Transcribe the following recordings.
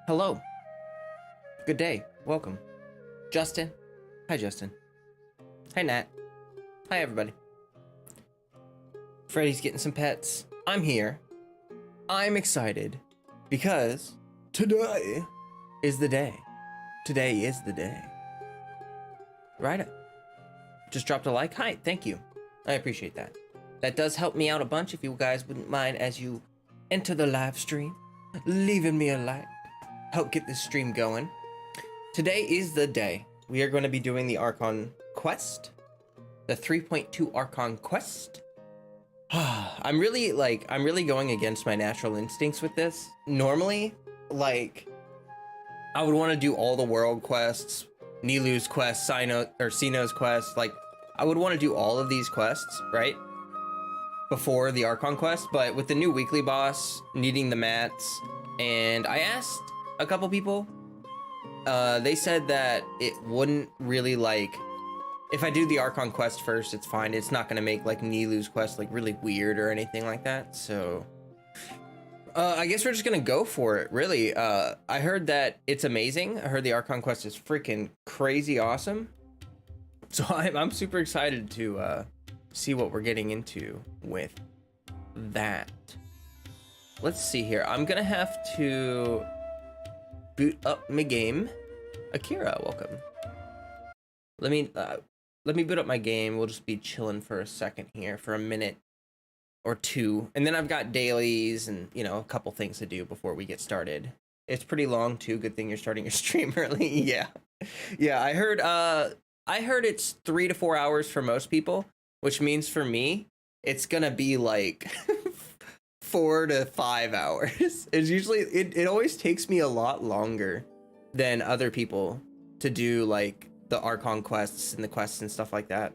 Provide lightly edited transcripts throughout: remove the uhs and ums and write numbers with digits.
Hello. Good day. Welcome. Justin. Hi, Justin. Hi, Nat. Hi, everybody. Freddy's getting some pets. I'm here. I'm excited because today is the day. Today is the day. Right up. Just dropped a like. Hi, thank you. I appreciate that. That does help me out a bunch if you guys wouldn't mind as you enter the live stream, leaving me a like. Help get this stream going. Today is the day. We are going to be doing the Archon quest. The 3.2 Archon quest. I'm really going against my natural instincts with this. Normally, like, I would want to do all the world quests, Nilu's quest, Sino's quest. Like, I would want to do all of these quests, right? Before the Archon quest, but with the new weekly boss needing the mats, and I asked a couple people, they said that it wouldn't really, like, if I do the Archon quest first, it's fine. It's not gonna make like Nilu's quest like really weird or anything like that. So I guess we're just gonna go for it, really. I heard that it's amazing. I heard the Archon quest is freaking crazy awesome. So I'm super excited to see what we're getting into with that. Let's see here. I'm gonna have to boot up my game. Akira, welcome. Let me boot up my game. We'll just be chilling for a second here for a minute or two, and then I've got dailies and, you know, a couple things to do before we get started. It's pretty long too. Good thing you're starting your stream early. Yeah, I heard it's 3 to 4 hours for most people, which means for me it's gonna be like 4 to 5 hours. It's usually, it always takes me a lot longer than other people to do like the Archon quests and the quests and stuff like that.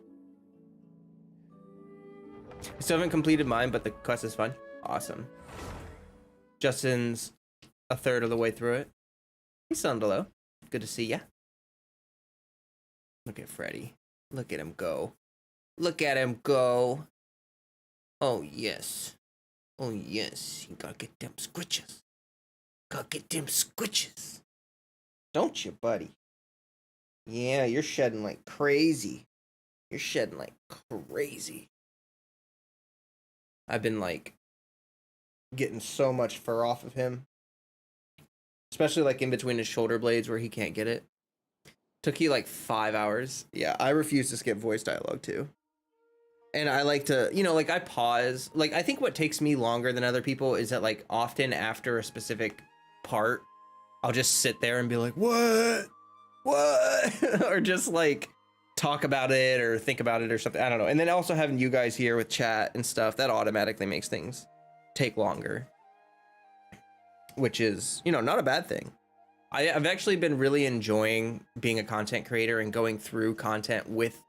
I still haven't completed mine, but the quest is fun. Awesome. Justin's a third of the way through it. Hey, Sundalo. Good to see ya. Look at Freddy. Look at him go. Look at him go. Oh, yes. Oh, yes. You gotta get them squitches. Gotta get them squitches. Don't you, buddy? Yeah, you're shedding like crazy. You're shedding like crazy. I've been like getting so much fur off of him. Especially like in between his shoulder blades where he can't get it. Took you like 5 hours. Yeah, I refuse to skip voice dialogue too. and I like to, you know, like I pause. Like I think what takes me longer than other people is that like often after a specific part, I'll just sit there and be like, what? Or just like talk about it or think about it or something. I don't know. And then also having you guys here with chat and stuff, that automatically makes things take longer, which is, you know, not a bad thing. I've actually been really enjoying being a content creator and going through content with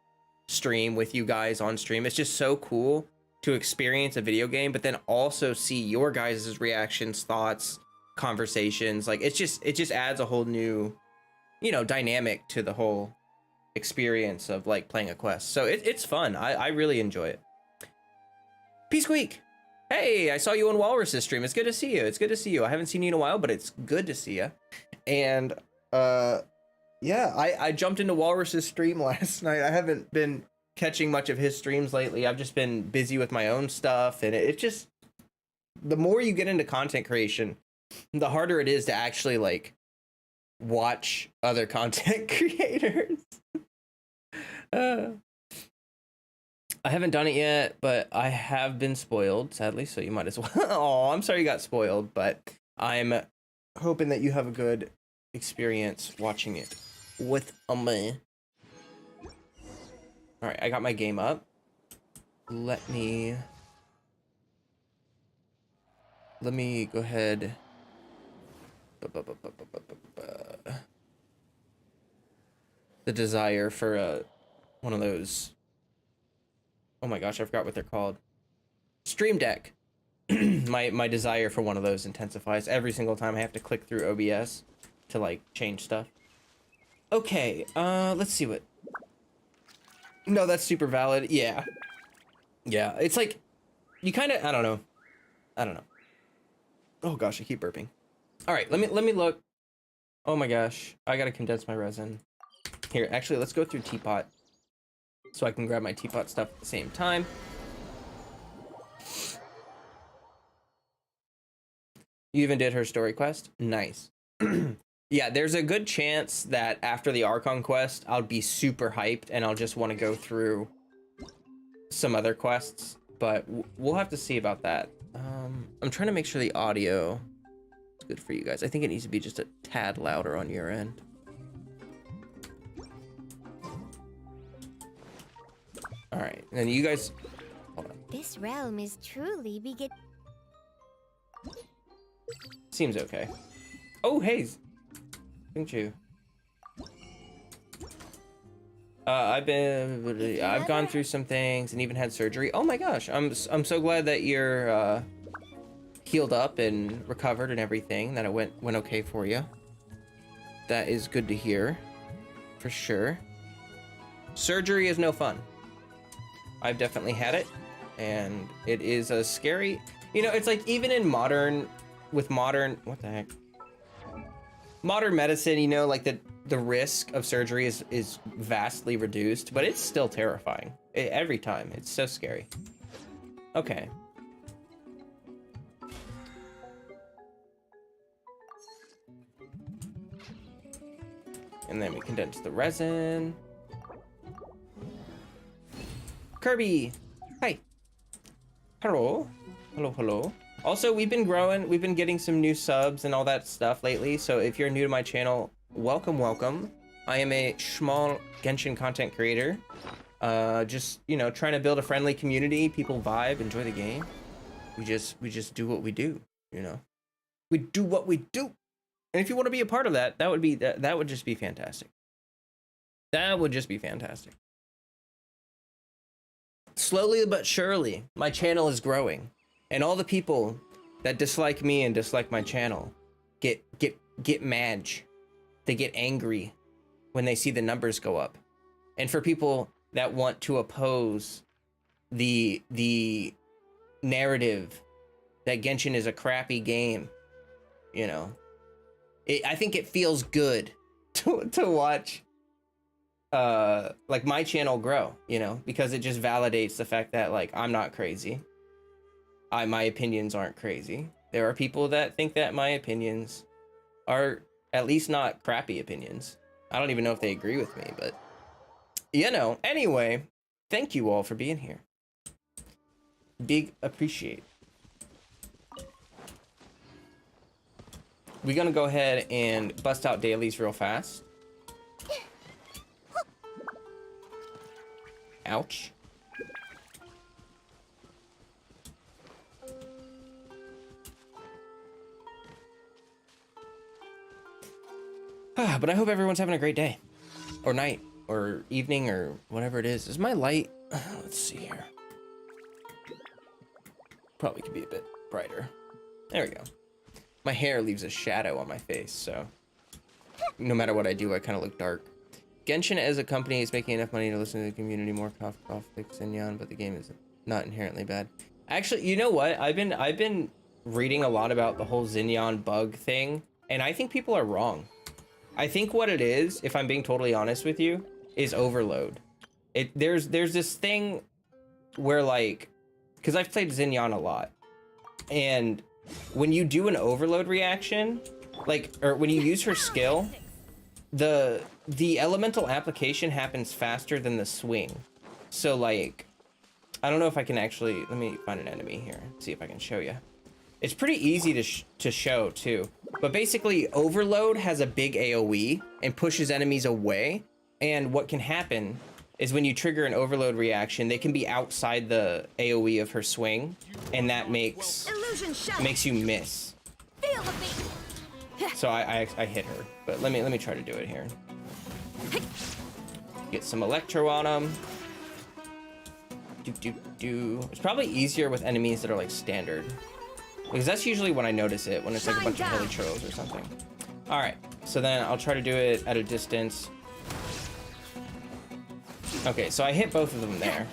you guys on stream. It's just so cool to experience a video game, but then also see your guys' reactions, thoughts, conversations. Like it just adds a whole new, you know, dynamic to the whole experience of like playing a quest. So it's fun. I really enjoy it. Peace Squeak. Hey, I saw you on Walrus's stream. It's good to see you. It's good to see you. I haven't seen you in a while, but it's good to see you. And yeah, I jumped into Walrus's stream last night. I haven't been catching much of his streams lately. I've just been busy with my own stuff, and it just, the more you get into content creation, the harder it is to actually like watch other content creators. I haven't done it yet, but I have been spoiled, sadly, so you might as well. Oh, I'm sorry you got spoiled, but I'm hoping that you have a good experience watching it with me. All right, I got my game up. Let me go ahead. The desire for one of those. Oh my gosh, I forgot what they're called. Stream Deck. my desire for one of those intensifies every single time I have to click through OBS to like change stuff. Okay, let's see what. No, that's super valid. Yeah, it's like you kind of, I don't know. Oh gosh, I keep burping. All right, let me look. Oh my gosh, I gotta condense my resin. Here, actually, let's go through Teapot so I can grab my Teapot stuff at the same time. You even did her story quest? Nice. Yeah, there's a good chance that after the Archon quest, I'll be super hyped and I'll just want to go through some other quests, but we'll have to see about that. I'm trying to make sure the audio is good for you guys. I think it needs to be just a tad louder on your end. All right, and then you guys, hold on. This realm is truly Seems okay. Oh, hey, thank you. I've gone through some things and even had surgery. Oh my gosh, I'm so glad that you're healed up and recovered and everything. That it went okay for you. That is good to hear, for sure. Surgery is no fun. I've definitely had it, and it is a scary. You know, it's like even in modern, what the heck? Modern medicine, you know, like the risk of surgery is vastly reduced, but it's still terrifying every time. It's so scary. Okay. And then we condense the resin. Kirby, hi. Hello. Hello. Also, we've been growing. We've been getting some new subs and all that stuff lately. So if you're new to my channel, welcome. I am a small Genshin content creator. Just, you know, trying to build a friendly community. People vibe, enjoy the game. We just do what we do, you know. We do what we do. And if you want to be a part of that, that would just be fantastic. That would just be fantastic. Slowly but surely, my channel is growing, and all the people that dislike me and dislike my channel get mad. They get angry when they see the numbers go up. And for people that want to oppose the narrative that Genshin is a crappy game, you know, I think it feels good to watch like my channel grow, you know, because it just validates the fact that like I'm not crazy. My opinions aren't crazy. There are people that think that my opinions are at least not crappy opinions. I don't even know if they agree with me, but you know, anyway, thank you all for being here. Big appreciate. We're gonna go ahead and bust out dailies real fast. Ouch. But I hope everyone's having a great day. Or night. Or evening. Or whatever it is. Is my light... let's see here. Probably could be a bit brighter. There we go. My hair leaves a shadow on my face, so... no matter what I do, I kind of look dark. Genshin as a company is making enough money to listen to the community more cough like Xinyan, but the game is not inherently bad. Actually, you know what? I've been reading a lot about the whole Xinyan bug thing, and I think people are wrong. I think what it is, if I'm being totally honest with you, is overload. There's this thing where, like, because I've played Xinyan a lot, and when you do an overload reaction, like, or when you use her skill, the elemental application happens faster than the swing. So, like, I don't know if I can actually, let me find an enemy here, see if I can show you. It's pretty easy to show too, but basically overload has a big AoE and pushes enemies away, and what can happen is when you trigger an overload reaction, they can be outside the AoE of her swing, and that makes you miss. So I hit her, but let me try to do it here. Get some electro on them. It's probably easier with enemies that are like standard, because that's usually when I notice it, when it's like a bunch of helichos or something. All right, so then I'll try to do it at a distance. Okay, so I hit both of them there.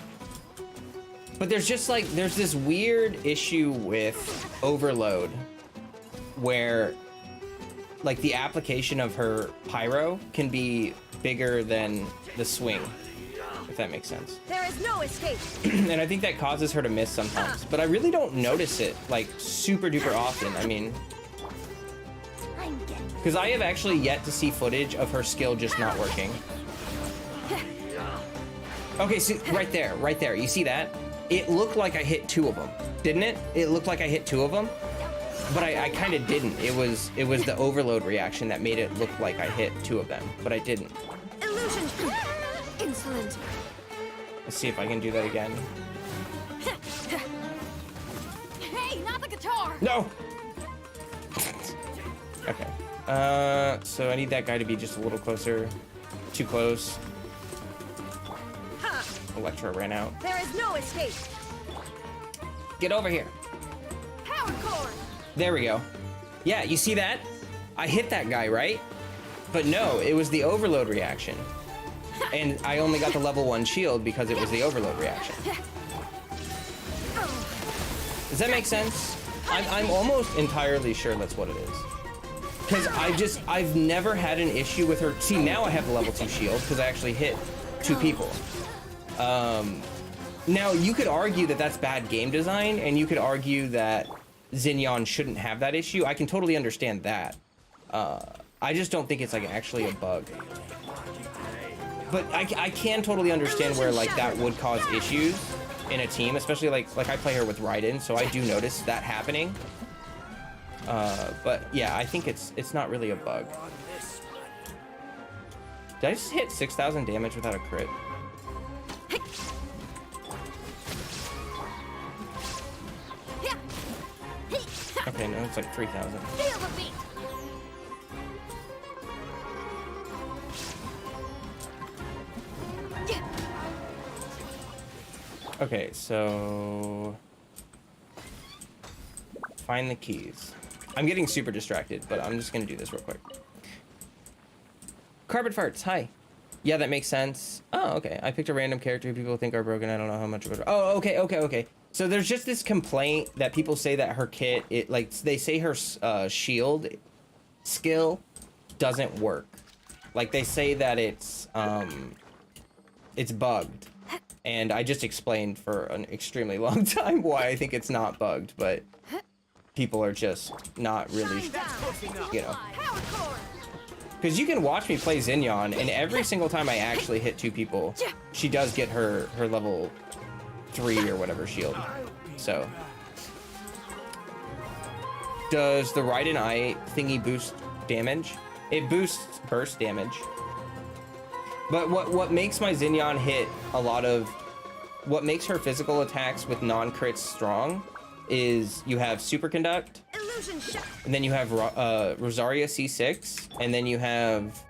But there's just like, there's this weird issue with overload where like the application of her pyro can be bigger than the swing, if that makes sense. There is no escape. And I think that causes her to miss sometimes, but I really don't notice it like super duper often. I mean, because I have actually yet to see footage of her skill just not working. Okay, so right there, you see that? It looked like I hit two of them, didn't it? It looked like I hit two of them, but I kind of didn't. It was the overload reaction that made it look like I hit two of them, but I didn't. Illusion. Insolent. Let's see if I can do that again. Hey, not the guitar. No! Okay. So I need that guy to be just a little closer. Too close. Electro ran out. There is no escape. Get over here. Power core. There we go. Yeah, you see that? I hit that guy, right? But no, it was the overload reaction. And I only got the level 1 shield because it was the overload reaction. Does that make sense? I'm almost entirely sure that's what it is. Because I've never had an issue with her. See, now I have the level 2 shield because I actually hit 2 people. Now you could argue that that's bad game design, and you could argue that Xinyan shouldn't have that issue. I can totally understand that. I just don't think it's like actually a bug. But I can totally understand where like that would cause issues in a team, especially like I play her with Raiden, so I do notice that happening. But yeah, I think it's not really a bug. Did I just hit 6,000 damage without a crit? Okay, no, it's like 3,000. Okay, so find the keys. I'm getting super distracted, but I'm just gonna do this real quick. Carbon farts, hi. Yeah, that makes sense. Oh, okay. I picked a random character who people think are broken. I don't know how much of it. Oh, okay. So there's just this complaint that people say that her kit, they say her shield skill doesn't work. Like they say that it's bugged. And I just explained for an extremely long time why I think it's not bugged, but people are just not really, you know. Because you can watch me play Xinyan, and every single time I actually hit 2 people, she does get her level 3 or whatever shield. So, does the right and eye thingy boost damage? It boosts burst damage. But what makes my Xinyan hit a lot of, what makes her physical attacks with non-crits strong is you have Superconduct, and then you have Rosaria C6, and then you have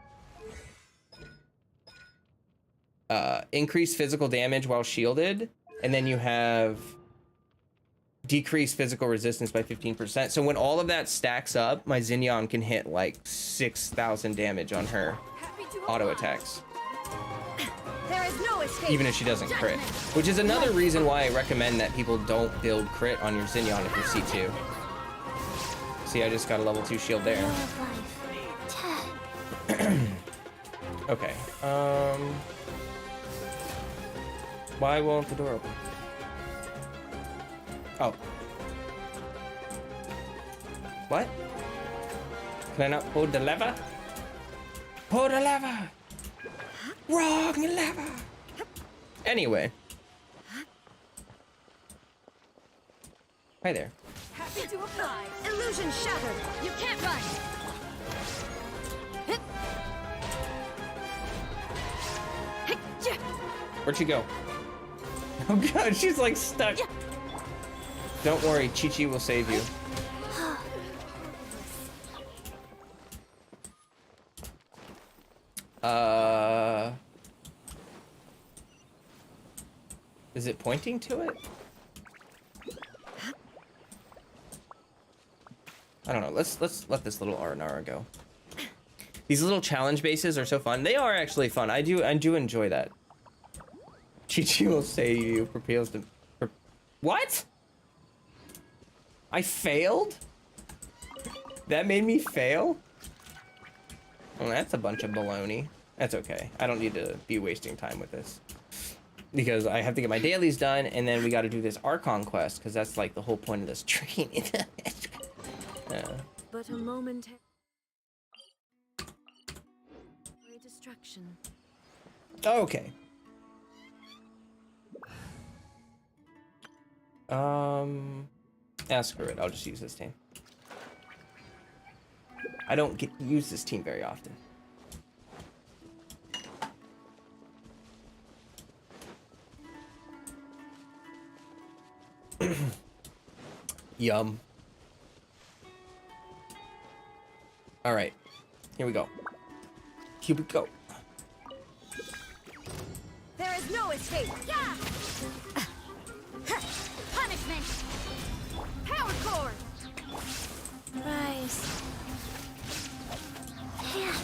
increased physical damage while shielded, and then you have decreased physical resistance by 15%. So when all of that stacks up, my Xinyan can hit like 6,000 damage on her auto attacks. There is no escape. Even if she doesn't crit. Which is another reason why I recommend that people don't build crit on your Xinyan if you're C2. See, I just got a level 2 shield there. Okay. Why won't the door open? Oh. What? Can I not pull the lever? Pull the lever! Wrong lever! Anyway. Hi there. Happy to apply. Illusion shattered. You can't run. Where'd she go? Oh god, she's like stuck. Don't worry, Chi-Chi will save you. Is it pointing to it? I don't know. Let's let this little Aranara go. These little challenge bases are so fun. They are actually fun. I do enjoy that. Chi-Chi will save you. Propels to. What? I failed? That made me fail? Well, that's a bunch of baloney. That's okay. I don't need to be wasting time with this. Because I have to get my dailies done, and then we got to do this Archon quest, because that's like the whole point of this training. But a momentary distraction. Okay. Screw it. I'll just use this team. I don't get to use this team very often. Yum. All right. Here we go. Here we go. There is no escape. Yeah. Punishment. Power cord. Rise. Yeah.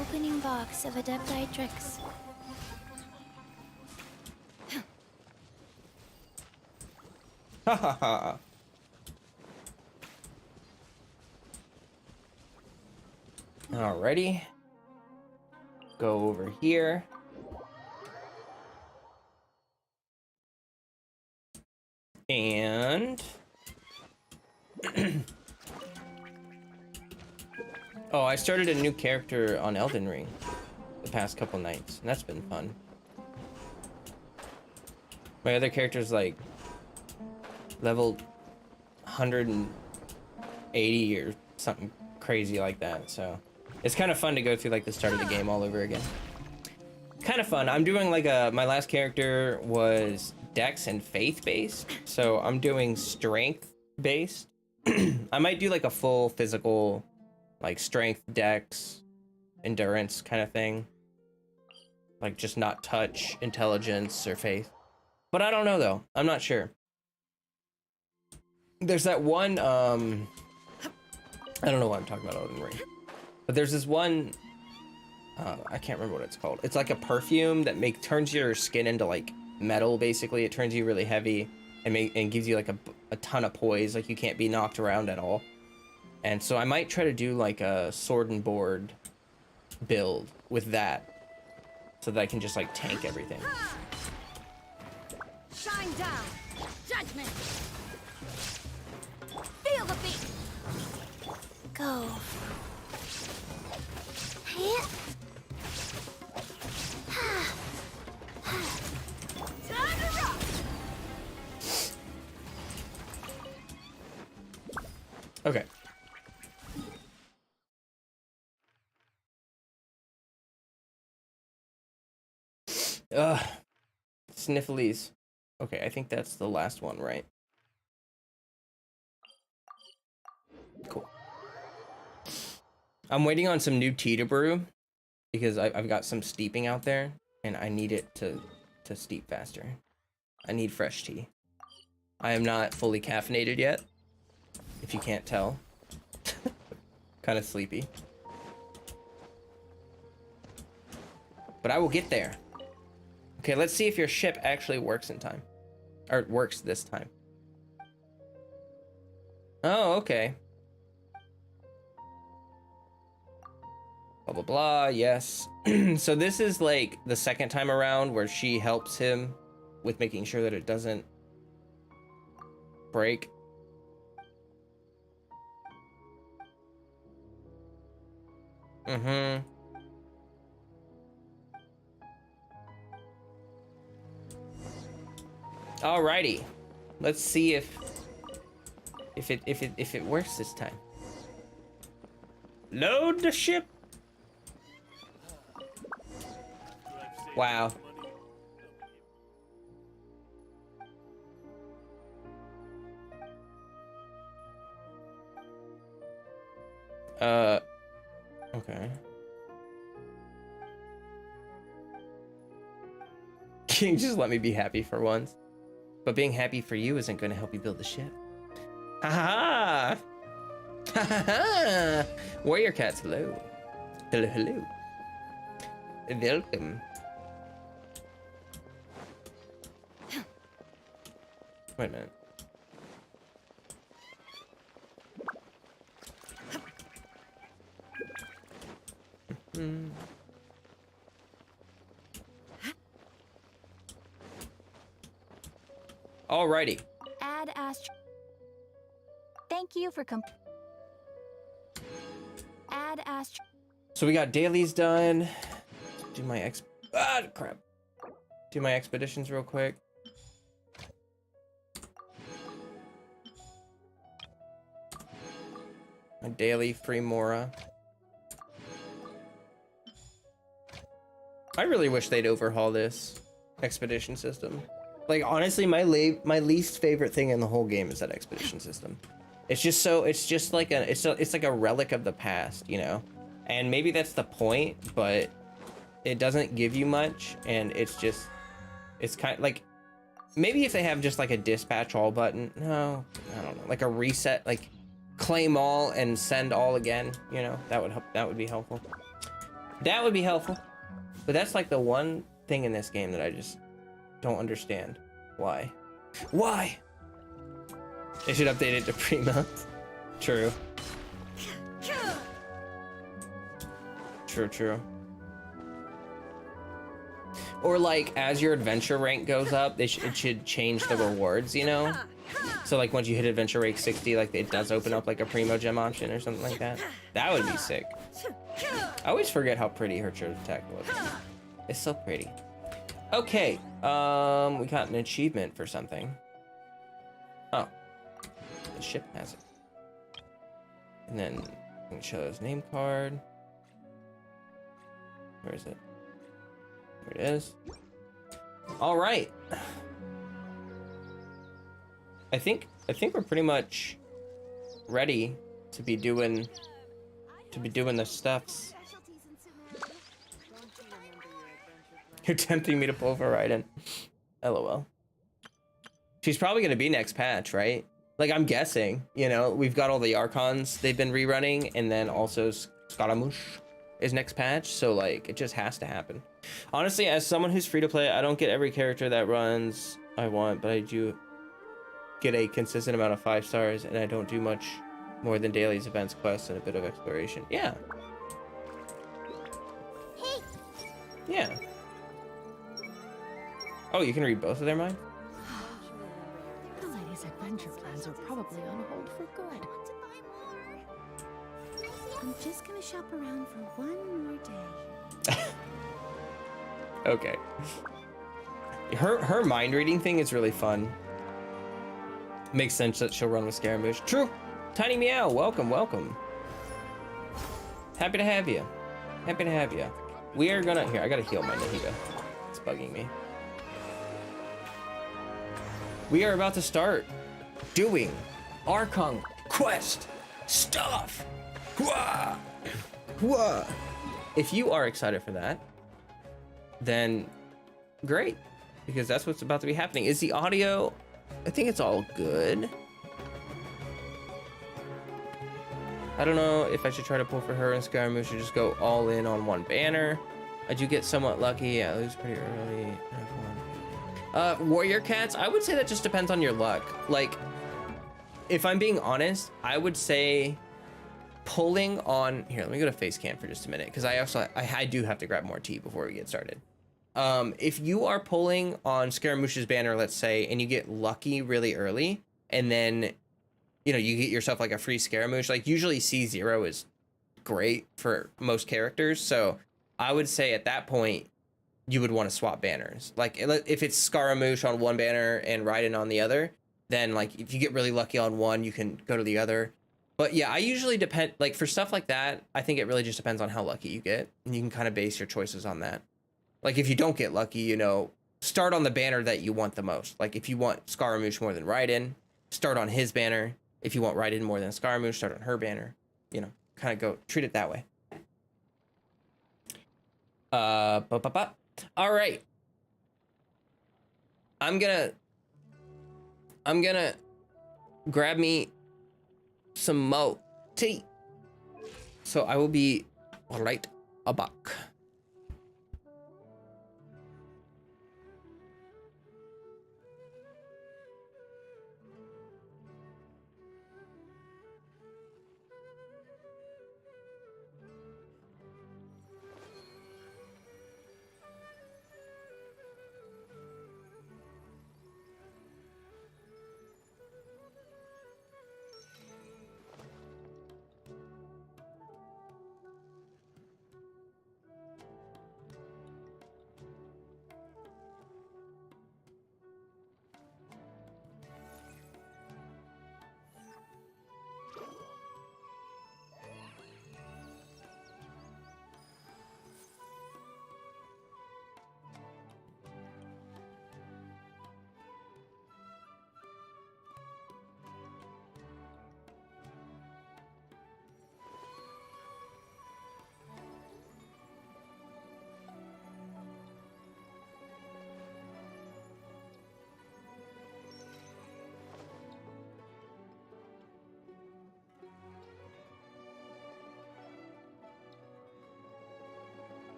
Opening box of Adepti tricks. Ha ha ha. Alrighty. Go over here. And oh, I started a new character on Elden Ring the past couple nights, and that's been fun. My other character's like level 180 or something crazy like that, so it's kind of fun to go through like the start of the game all over again. Kind of fun. I'm doing like my last character was Dex and Faith based, so I'm doing strength based. I might do like a full physical, like strength, Dex, endurance kind of thing, like just not touch, intelligence, or faith. But I don't know though. I'm not sure. There's that one I don't know why I'm talking about Elden Ring, but there's this one I can't remember what it's called. It's like a perfume that turns your skin into like metal. Basically, it turns you really heavy and gives you like a ton of poise. Like you can't be knocked around at all. And so I might try to do like a sword and board build with that, so that I can just like tank everything. Shine down. Judgment. Feel the beat. Go. Hey. Ugh. Snifflies. Okay, I think that's the last one, right? Cool. I'm waiting on some new tea to brew because I've got some steeping out there and I need it to steep faster. I need fresh tea. I am not fully caffeinated yet, if you can't tell. Kind of sleepy. But I will get there. Okay, let's see if your ship actually works in time. Or works this time. Oh, okay. Blah, blah, blah, yes. So this is like the second time around where she helps him with making sure that it doesn't break. Mm-hmm. Alrighty. Let's see if it works this time. Load the ship. Wow. Okay. Can you just let me be happy for once? But being happy for you isn't going to help you build the ship. Ha ha ha! Ha ha ha! Warrior cats, hello. Hello, hello. Welcome. Wait a minute. Alrighty. Add Astro. Thank you for Add Astro. So we got dailies done. Do my crap. Do my expeditions real quick. My daily free Mora. I really wish they'd overhaul this expedition system. Like honestly, my least favorite thing in the whole game is that expedition system. It's just so it's like a relic of the past, you know. And maybe that's the point, but it doesn't give you much, and it's kind of like maybe if they have just like a dispatch all button. No, I don't know, like a reset, like claim all and send all again. You know, that would help. That would be helpful. That would be helpful. But that's like the one thing in this game that I just don't understand. Why? Why? They should update it to Prima. True. True. Or like as your adventure rank goes up, it should change the rewards, you know? So like once you hit adventure rank 60, like it does open up like a primo gem option or something like that. That would be sick. I always forget how pretty her charge attack looks. It's so pretty. Okay, we got an achievement for something. Oh, the ship has it. And then we can show his name card. Where is it? There it is. All right. I think we're pretty much ready to be doing the stuffs. You're tempting me to pull for Raiden. LOL. She's probably gonna be next patch, right? Like I'm guessing, you know, we've got all the Archons they've been rerunning, and then also Scaramouche is next patch, so like it just has to happen. Honestly, as someone who's free to play, I don't get every character that runs I want, but I do get a consistent amount of 5 stars, and I don't do much more than dailies, events, quests, and a bit of exploration. Yeah. Hey. Yeah. Oh, you can read both of their minds? The lady's adventure plans are probably on hold for good. I'm just gonna shop around for one more day. Okay. Her mind reading thing is really fun. Makes sense that she'll run with Scaramouche. True. Tiny Meow, welcome. Happy to have you. We are gonna, here, I gotta heal my Nahida. It's It's bugging me. We are about to start doing Archon quest stuff. Hwah! Hwah! If you are excited for that, then great, because that's what's about to be happening. Is the audio? I think it's all good. I don't know if I should try to pull for her and Scaramouche or just go all in on one banner. I do get somewhat lucky. I lose pretty early. Warrior cats, I would say that just depends on your luck. Like, if I'm being honest, I would say pulling on here. Let me go to face cam for just a minute, because I do have to grab more tea before we get started. If you are pulling on Scaramouche's banner, let's say, and you get lucky really early, and then you know you get yourself like a free Scaramouche, like usually C0 is great for most characters, so I would say at that point you would want to swap banners. Like if it's Scaramouche on one banner and Raiden on the other, then like if you get really lucky on one, you can go to the other. But yeah, I usually depend, like for stuff like that, I think it really just depends on how lucky you get, and you can kind of base your choices on that. Like if you don't get lucky, you know, start on the banner that you want the most. Like if you want Scaramouche more than Raiden, start on his banner. If you want Raiden more than Scaramouche, start on her banner. You know, kind of treat it that way. All right. I'm gonna grab me some more tea. So I will be right back.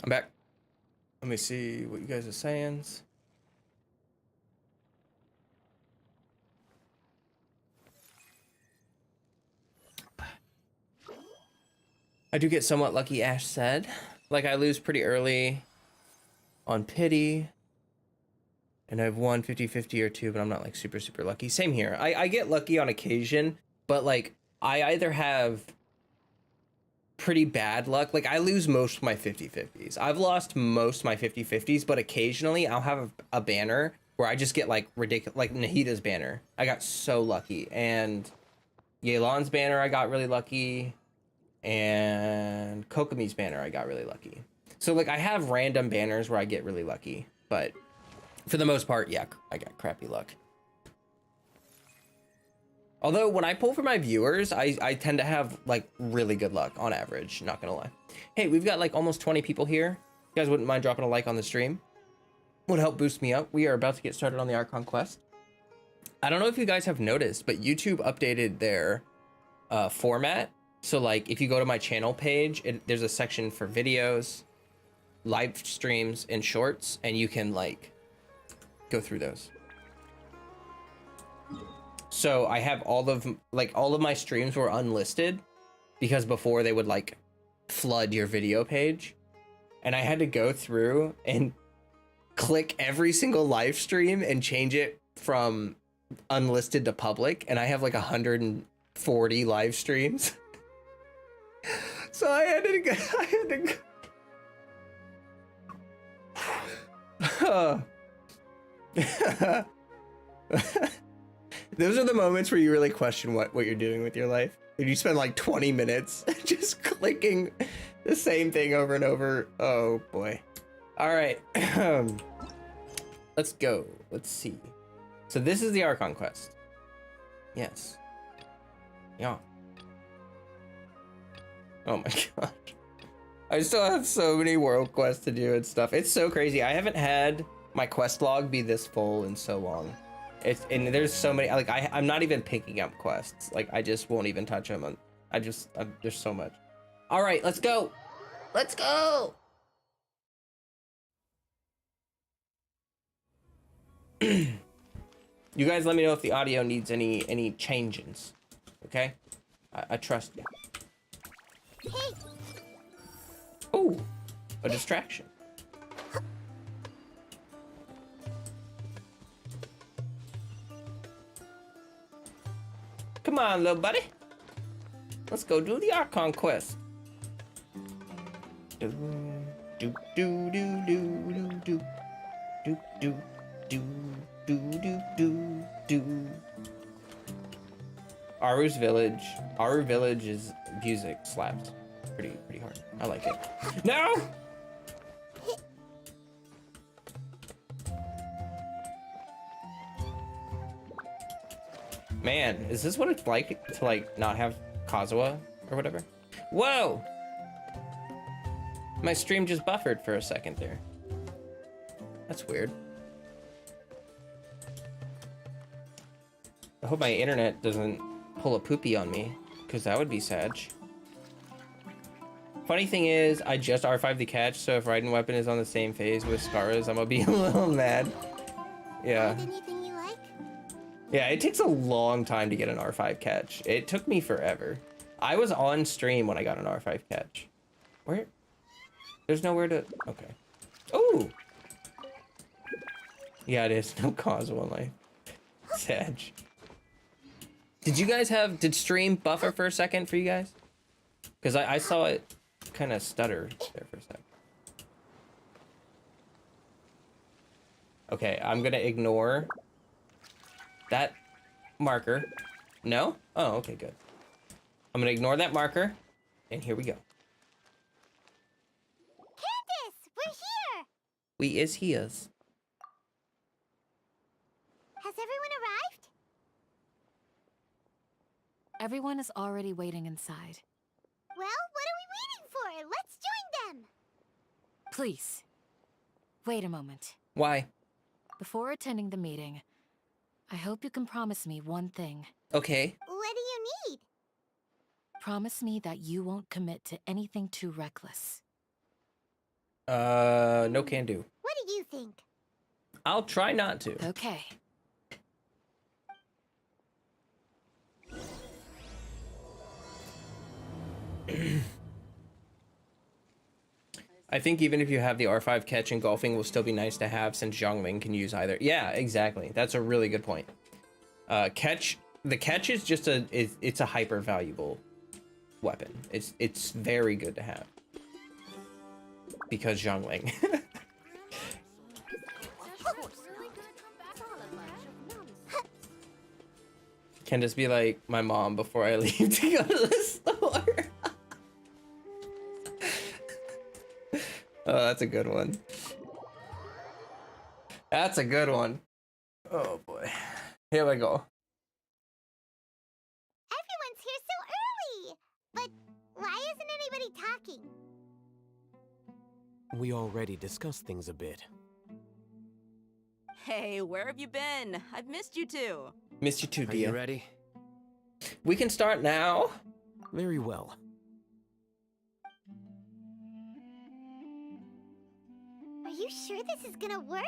I'm back. Let me see what you guys are saying. I do get somewhat lucky, Ash said. Like I lose pretty early on pity. And I've won 50-50 or two, but I'm not like super lucky. Same here. I get lucky on occasion, but like I either have pretty bad luck. Like I lose most of my 50-50s. I've lost most of my 50-50s, but occasionally I'll have a banner where I just get like ridiculous, like Nahida's banner. I got so lucky, and Yelan's banner I got really lucky, and Kokomi's banner I got really lucky. So like I have random banners where I get really lucky, but for the most part, yeah, I got crappy luck. Although when I pull for my viewers, I tend to have like really good luck on average, not gonna lie. Hey, we've got like almost 20 people here. If you guys wouldn't mind dropping a like on the stream, would help boost me up. We are about to get started on the Archon quest. I don't know if you guys have noticed, but YouTube updated their format. So like if you go to my channel page, there's a section for videos, live streams, and shorts, and you can like go through those. So I have all of my streams were unlisted because before they would like flood your video page, and I had to go through and click every single live stream and change it from unlisted to public, and I have like 140 live streams. So I had to go. Those are the moments where you really question what you're doing with your life. And you spend like 20 minutes just clicking the same thing over and over. Oh boy. All right. Let's go. Let's see. So this is the Archon quest. Yes. Yeah. Oh my god. I still have so many world quests to do and stuff. It's so crazy. I haven't had my quest log be this full in so long. And there's so many, like I'm not even picking up quests. Like I just won't even touch them. There's so much. All right, let's go. Let's go. You guys let me know if the audio needs any changes. Okay? I trust you. Hey. Oh, a distraction. Come on, little buddy. Let's go do the Archon quest. Do do do do do do do do do do do do. Aru's village. Aru village's music slaps pretty hard. I like it. No! Man, is this what it's like to like not have Kazuha or whatever? Whoa! My stream just buffered for a second there. That's weird. I hope my internet doesn't pull a poopy on me, because that would be sad. Funny thing is, I just R5'd the catch, so if Raiden Weapon is on the same phase with Scarra's, I'm gonna be a little mad. Yeah. Anything you like? Yeah, it takes a long time to get an R5 catch. It took me forever. I was on stream when I got an R5 catch. Where? There's nowhere to... Okay. Oh! Yeah, it is. No cause one life. Sad. Did you guys have... Did stream buffer for a second for you guys? Because I saw it kind of stutter there for a sec. Okay, I'm gonna ignore that marker. No? Oh, okay, good. I'm gonna ignore that marker, and here we go. Candace, we're here! We is here's. Has everyone arrived? Everyone is already waiting inside. Well, what are we waiting for? Let's join them! Please, wait a moment. Why? Before attending the meeting, I hope you can promise me one thing. Okay. What do you need? Promise me that you won't commit to anything too reckless. No can do. What do you think? I'll try not to. Okay. I think even if you have the R5 catch, engulfing will still be nice to have since Zhongling can use either. Yeah, exactly. That's a really good point. The catch is just it's a hyper valuable weapon. It's very good to have because Zhongling. Can just be like my mom before I leave to go to the store. Oh, that's a good one. That's a good one. Oh boy. Here we go. Everyone's here so early! But why isn't anybody talking? We already discussed things a bit. Hey, where have you been? I've missed you too. Missed you too, Are you Dia. ready? We can start now. Very well. Are you sure this is gonna work?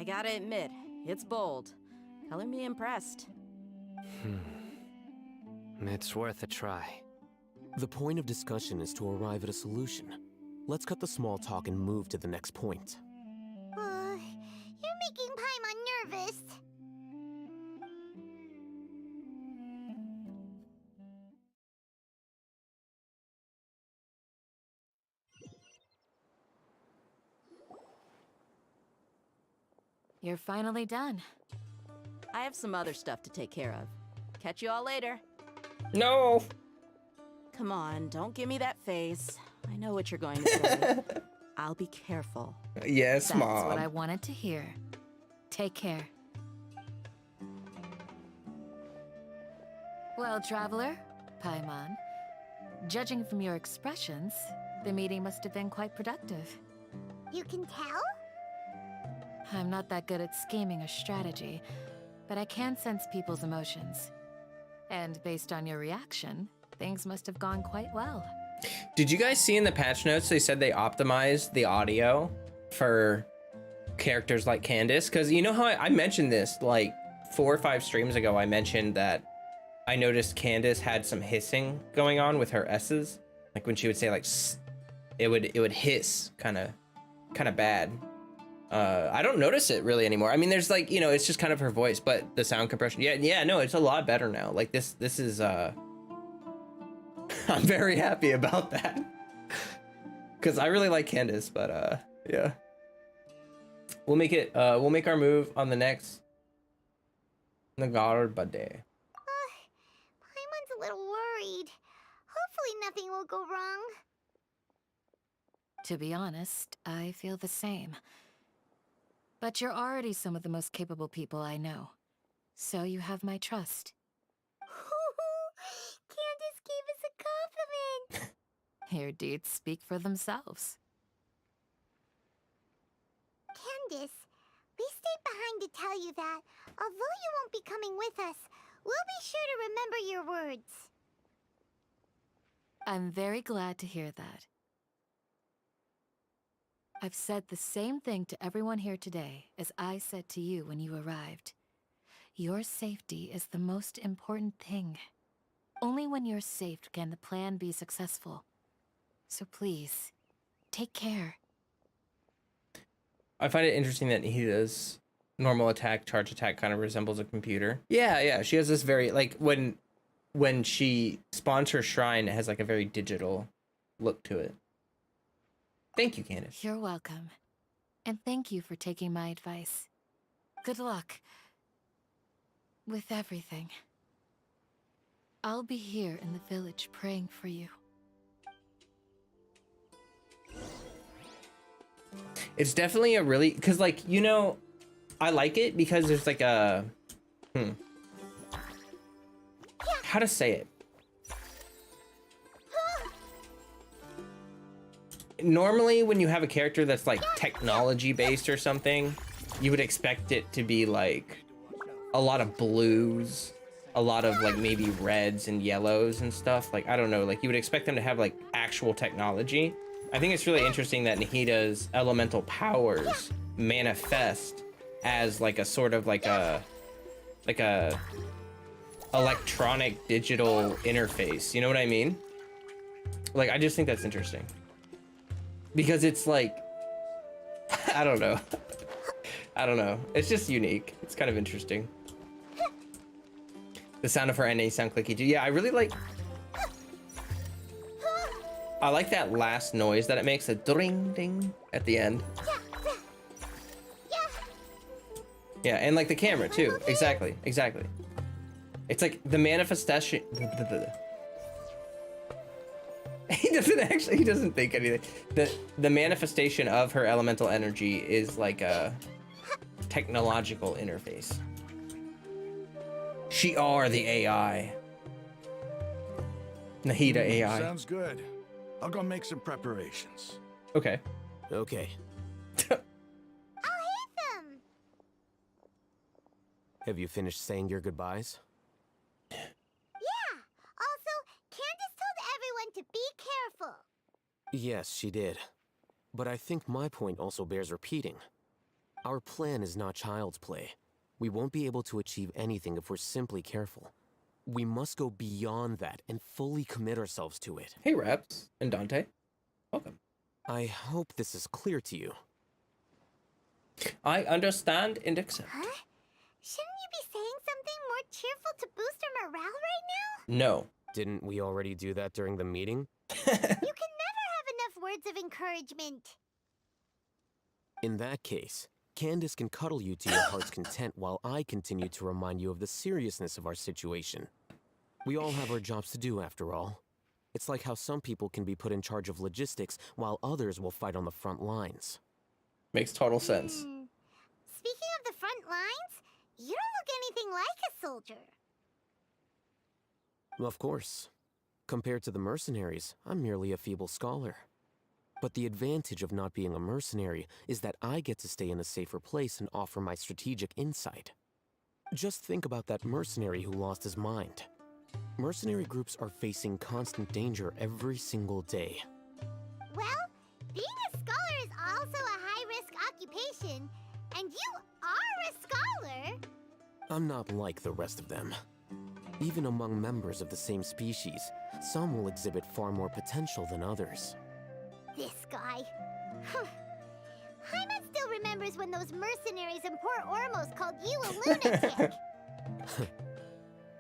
I gotta admit, it's bold. Color me impressed. It's worth a try. The point of discussion is to arrive at a solution. Let's cut the small talk and move to the next point. You're making Paimon nervous. You're finally done. I have some other stuff to take care of. Catch you all later. No. Come on, don't give me that face. I know what you're going to say. I'll be careful. Yes, That's Mom. what I wanted to hear. Take care. Well, traveler, Paimon, judging from your expressions, the meeting must have been quite productive. You can tell? I'm not that good at scheming or strategy, but I can sense people's emotions. And based on your reaction, things must have gone quite well. Did you guys see in the patch notes they said they optimized the audio for characters like Candace? Because you know how I mentioned this like 4 or 5 streams ago. I mentioned that I noticed Candace had some hissing going on with her S's, like when she would say like it would hiss kind of bad. I don't notice it really anymore. I mean, there's like, you know, it's just kind of her voice, but the sound compression, yeah, no, it's a lot better now. Like this is I'm very happy about that because I really like Candace, but yeah, we'll make our move on the next Nahida day. Paimon's a little worried. Hopefully nothing will go wrong. To be honest, I feel the same. But you're already some of the most capable people I know. So you have my trust. Candace gave us a compliment. Your deeds speak for themselves. Candace, we stayed behind to tell you that, although you won't be coming with us, we'll be sure to remember your words. I'm very glad to hear that. I've said the same thing to everyone here today as I said to you when you arrived. Your safety is the most important thing. Only when you're safe can the plan be successful. So please, take care. I find it interesting that Nahida's normal attack, charge attack kind of resembles a computer. Yeah, she has this very, like, when she spawns her shrine, it has like a very digital look to it. Thank you, Candace. You're welcome. And thank you for taking my advice. Good luck with everything. I'll be here in the village praying for you. It's definitely a really, because like, you know, I like it because there's like a, how to say it? Normally when you have a character that's like technology based or something, you would expect it to be like a lot of blues, a lot of like maybe reds and yellows and stuff. Like, I don't know, like you would expect them to have like actual technology. I think it's really interesting that Nahida's elemental powers manifest as like a sort of like a electronic digital interface. You know what I mean? Like, I just think that's interesting. Because it's like, I don't know. I don't know. It's just unique. It's kind of interesting. The sound of her NA sound clicky too. Yeah, I really like... I like that last noise that it makes, a ding ding at the end. Yeah, and like the camera too. Exactly. It's like the manifestation... He doesn't think anything. The manifestation of her elemental energy is like a technological interface. She are the AI. Nahida AI. Sounds good. I'll go make some preparations. Okay. Okay. I'll hit them. Have you finished saying your goodbyes? Yeah. Also, Candace told everyone to be careful. Yes, she did. But I think my point also bears repeating. Our plan is not child's play. We won't be able to achieve anything if we're simply careful. We must go beyond that and fully commit ourselves to it. Hey, Reps and Dante. Welcome. I hope this is clear to you. I understand and accept. Huh? Shouldn't you be saying something more cheerful to boost our morale right now? No. Didn't we already do that during the meeting? You can never have enough words of encouragement. In that case, Candace can cuddle you to your heart's content while I continue to remind you of the seriousness of our situation. We all have our jobs to do, after all. It's like how some people can be put in charge of logistics while others will fight on the front lines. Makes total sense. Speaking of the front lines, you don't look anything like a soldier. Of course. Compared to the mercenaries, I'm merely a feeble scholar. But the advantage of not being a mercenary is that I get to stay in a safer place and offer my strategic insight. Just think about that mercenary who lost his mind. Mercenary groups are facing constant danger every single day. Well, being a scholar is also a high-risk occupation, and you are a scholar. I'm not like the rest of them. Even among members of the same species, some will exhibit far more potential than others. This guy. Hyman still remembers when those mercenaries in Port Ormos called you a lunatic.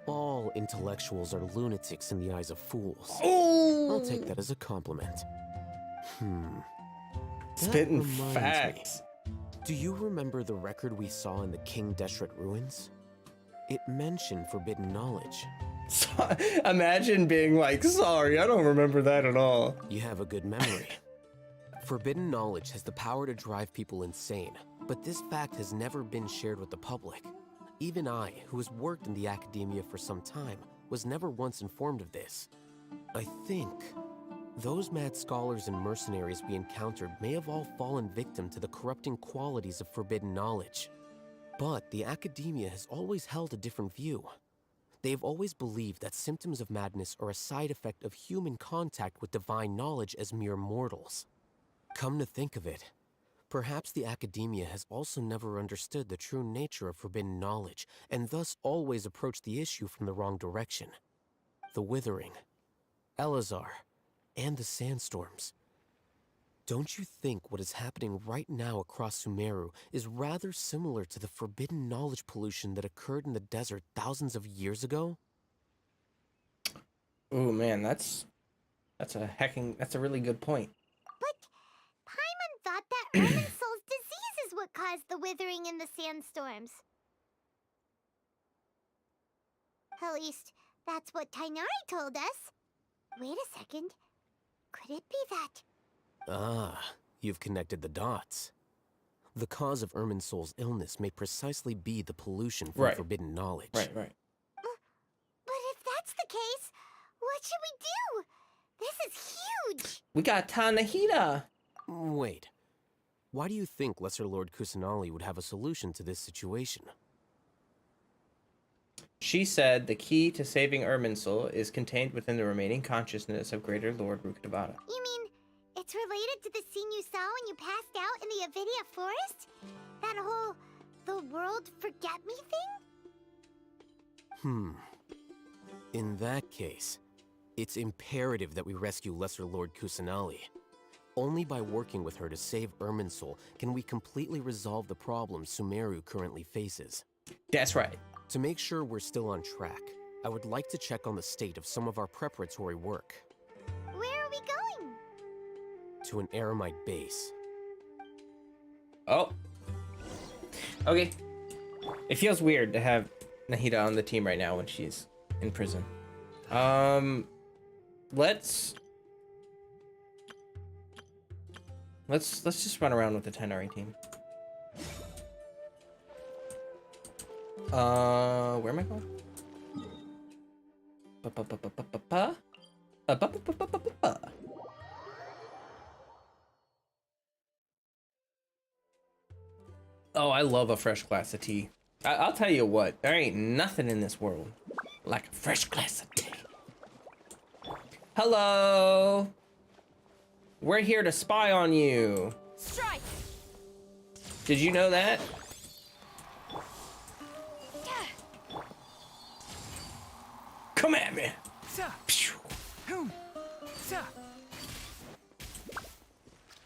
All intellectuals are lunatics in the eyes of fools. Oh! I'll take that as a compliment. Spitting That reminds facts. me. Do you remember the record we saw in the King Deshret ruins? It mentioned forbidden knowledge. So, imagine being like, sorry, I don't remember that at all. You have a good memory. Forbidden knowledge has the power to drive people insane, but this fact has never been shared with the public. Even I, who has worked in the academia for some time, was never once informed of this. I think those mad scholars and mercenaries we encountered may have all fallen victim to the corrupting qualities of forbidden knowledge. But the academia has always held a different view. They have always believed that symptoms of madness are a side effect of human contact with divine knowledge as mere mortals. Come to think of it, perhaps the academia has also never understood the true nature of forbidden knowledge, and thus always approached the issue from the wrong direction. The Withering, Elazar, and the sandstorms. Don't you think what is happening right now across Sumeru is rather similar to the forbidden knowledge pollution that occurred in the desert thousands of years ago? Ooh, man, that's a really good point. But Paimon thought that Irminsul's disease is what caused the withering in the sandstorms. At least, that's what Tainari told us. Wait a second. Could it be that? Ah, you've connected the dots. The cause of Irminsul's illness may precisely be the pollution from Right. forbidden knowledge. Right. But if that's the case, what should we do? This is huge! We got Nahida. Wait. Why do you think Lesser Lord Kusanali would have a solution to this situation? She said the key to saving Irminsul is contained within the remaining consciousness of Greater Lord Rukkhadevata. You mean it's related to the scene you saw when you passed out in the Avidia forest? That whole the world forget me thing? In that case, it's imperative that we rescue Lesser Lord Kusanali. Only by working with her to save Irminsul can we completely resolve the problems Sumeru currently faces. That's right. To make sure we're still on track, I would like to check on the state of some of our preparatory work. Where are we going? To an Eremite base. Oh. Okay. It feels weird to have Nahida on the team right now when she's in prison. Let's just run around with the Tenari team. Where am I going? Oh, I love a fresh glass of tea. I'll tell you what, there ain't nothing in this world like a fresh glass of tea. Hello. We're here to spy on you. Strike! Did you know that? Come at me.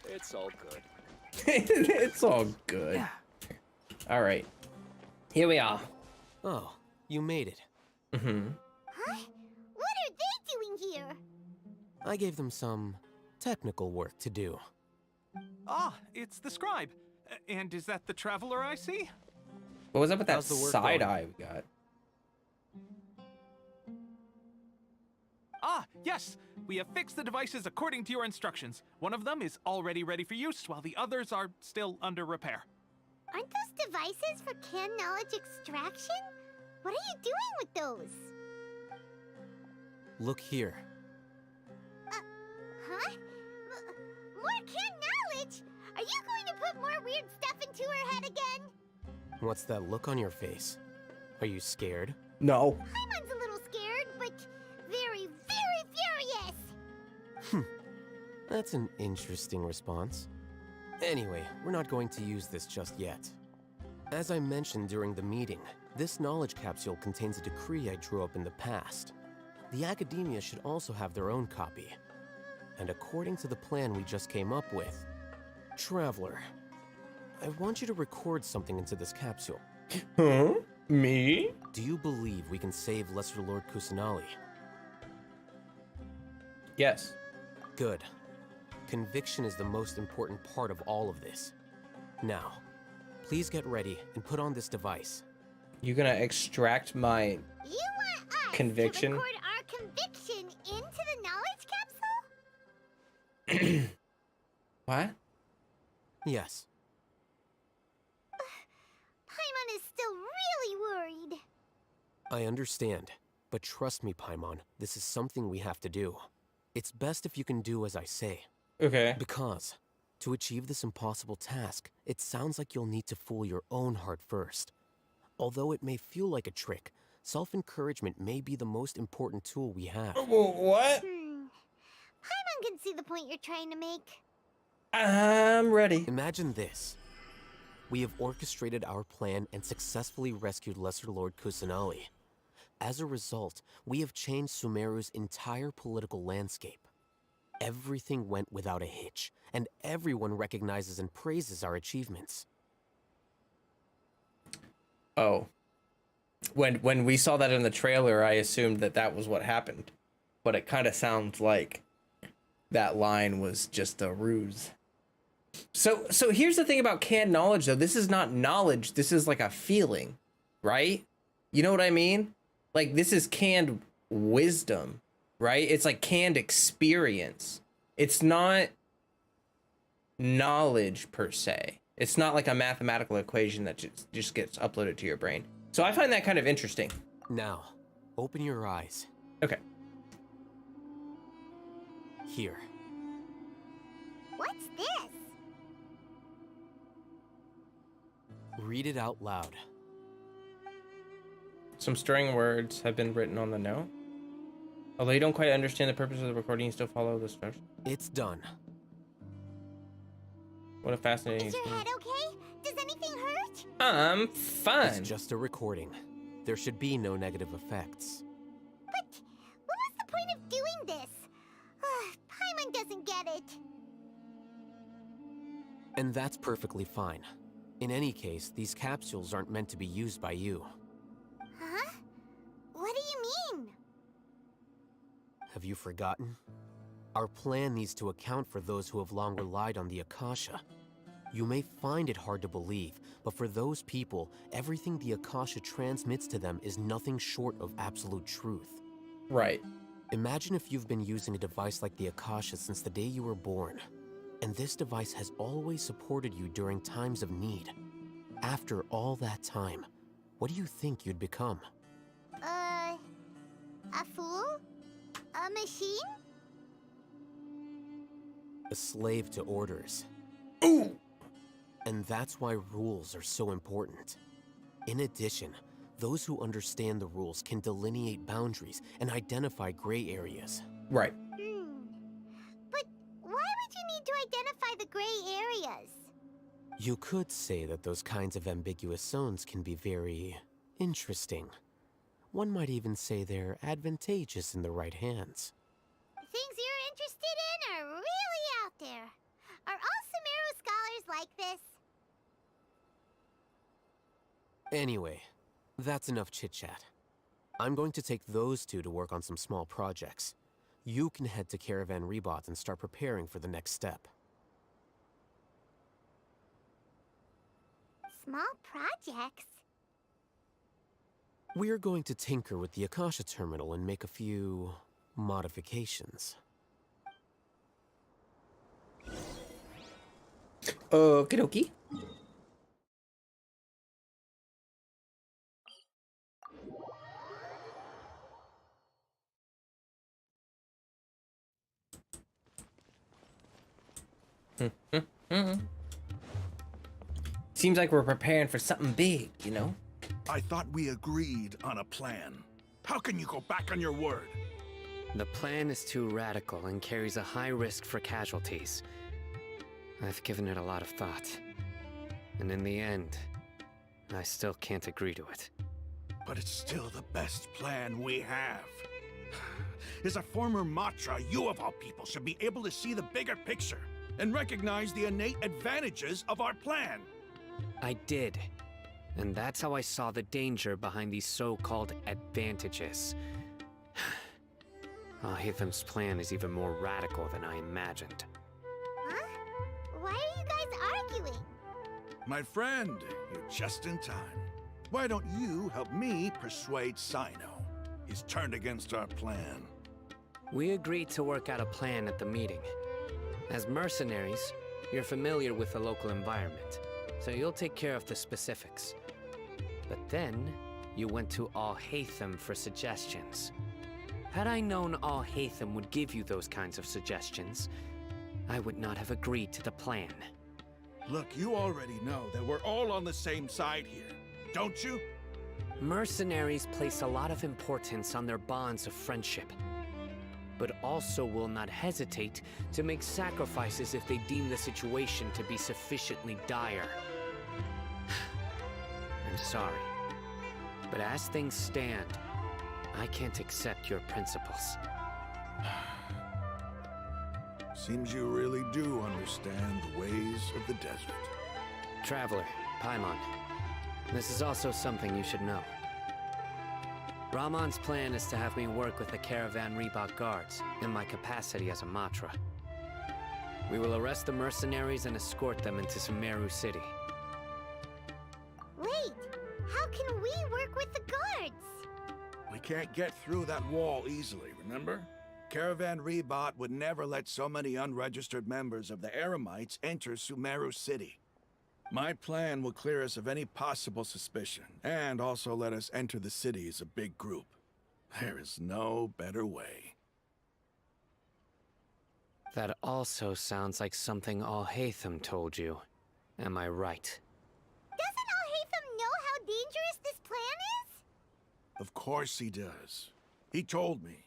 It's all good. It's all good. All right. Here we are. Oh, you made it. Mm-hmm. Huh? What are they doing here? I gave them some technical work to do. Ah, it's the scribe. And is that the traveler I see? What was up with that How's the work side going? eye we got? Ah, yes. We have fixed the devices according to your instructions. One of them is already ready for use, while the others are still under repair. Aren't those devices for canned knowledge extraction? What are you doing with those? Look here. Huh? More canned knowledge? Are you going to put more weird stuff into her head again? What's that look on your face? Are you scared? No. Paimon's a little scared, but very, very furious. That's an interesting response. Anyway, we're not going to use this just yet. As I mentioned during the meeting, this knowledge capsule contains a decree I drew up in the past. The academia should also have their own copy. And according to the plan we just came up with, Traveler, I want you to record something into this capsule. Huh? Me? Do you believe we can save Lesser Lord Kusanali? Yes. Good. Conviction is the most important part of all of this. Now, please get ready and put on this device. You gonna extract my You want us Conviction? to record our conviction into the knowledge capsule? what? Yes. Paimon is still really worried. I understand, but trust me, Paimon, this is something we have to do. It's best if you can do as I say. Okay. Because, to achieve this impossible task, it sounds like you'll need to fool your own heart first. Although it may feel like a trick, self-encouragement may be the most important tool we have. What? Paimon can see the point you're trying to make. I'm ready. Imagine this. We have orchestrated our plan and successfully rescued Lesser Lord Kusanali. As a result, we have changed Sumeru's entire political landscape. Everything went without a hitch, and everyone recognizes and praises our achievements. Oh. When we saw that in the trailer, I assumed that that was what happened. But it kind of sounds like that line was just a ruse. So here's the thing about canned knowledge, though. This is not knowledge. This is like a feeling, right? You know what I mean? Like, this is canned wisdom, right? It's like canned experience. It's not knowledge per se. It's not like a mathematical equation that just gets uploaded to your brain. So I find that kind of interesting. Now, open your eyes. Okay. Here. What's this? Read it out loud. Some stirring words have been written on the note. Although you don't quite understand the purpose of the recording, you still follow the instructions. It's done. What a fascinating Is your experience. head okay? Does anything hurt? I'm fine. It's just a recording. There should be no negative effects. But what was the point of doing this? Paimon doesn't get it. And that's perfectly fine. In any case, these capsules aren't meant to be used by you. Huh? What do you mean? Have you forgotten? Our plan needs to account for those who have long relied on the Akasha. You may find it hard to believe, but for those people, everything the Akasha transmits to them is nothing short of absolute truth. Right. Imagine if you've been using a device like the Akasha since the day you were born, and this device has always supported you during times of need. After all that time, what do you think you'd become? A fool? A machine? A slave to orders. Ooh. And that's why rules are so important. In addition, those who understand the rules can delineate boundaries and identify gray areas. Right. But why would you need to identify the gray areas? You could say that those kinds of ambiguous zones can be very interesting. One might even say they're advantageous in the right hands. The things you're interested in are really out there. Are all Sumeru scholars like this? Anyway, that's enough chit-chat. I'm going to take those two to work on some small projects. You can head to Caravan Rebot and start preparing for the next step. Small projects? We're going to tinker with the Akasha terminal and make a few modifications. Okie dokie. Seems like we're preparing for something big, you know? I thought we agreed on a plan. How can you go back on your word? The plan is too radical and carries a high risk for casualties. I've given it a lot of thought. And in the end, I still can't agree to it. But it's still the best plan we have. As a former Matra, you of all people should be able to see the bigger picture and recognize the innate advantages of our plan. I did. And that's how I saw the danger behind these so-called advantages. Alhaitham's plan is even more radical than I imagined. Huh? Why are you guys arguing? My friend, you're just in time. Why don't you help me persuade Sino? He's turned against our plan. We agreed to work out a plan at the meeting. As mercenaries, you're familiar with the local environment, so you'll take care of the specifics. But then, you went to Alhaitham for suggestions. Had I known Alhaitham would give you those kinds of suggestions, I would not have agreed to the plan. Look, you already know that we're all on the same side here, don't you? Mercenaries place a lot of importance on their bonds of friendship, but also will not hesitate to make sacrifices if they deem the situation to be sufficiently dire. I'm sorry, but as things stand, I can't accept your principles. Seems you really do understand the ways of the desert. Traveler, Paimon, this is also something you should know. Ramon's plan is to have me work with the Caravan Rebot guards in my capacity as a Matra. We will arrest the mercenaries and escort them into Sumeru City. Wait, how can we work with the guards? We can't get through that wall easily, remember? Caravan Rebot would never let so many unregistered members of the Eremites enter Sumeru City. My plan will clear us of any possible suspicion, and also let us enter the city as a big group. There is no better way. That also sounds like something Alhaitham told you. Am I right? Doesn't Alhaitham know how dangerous this plan is? Of course he does. He told me,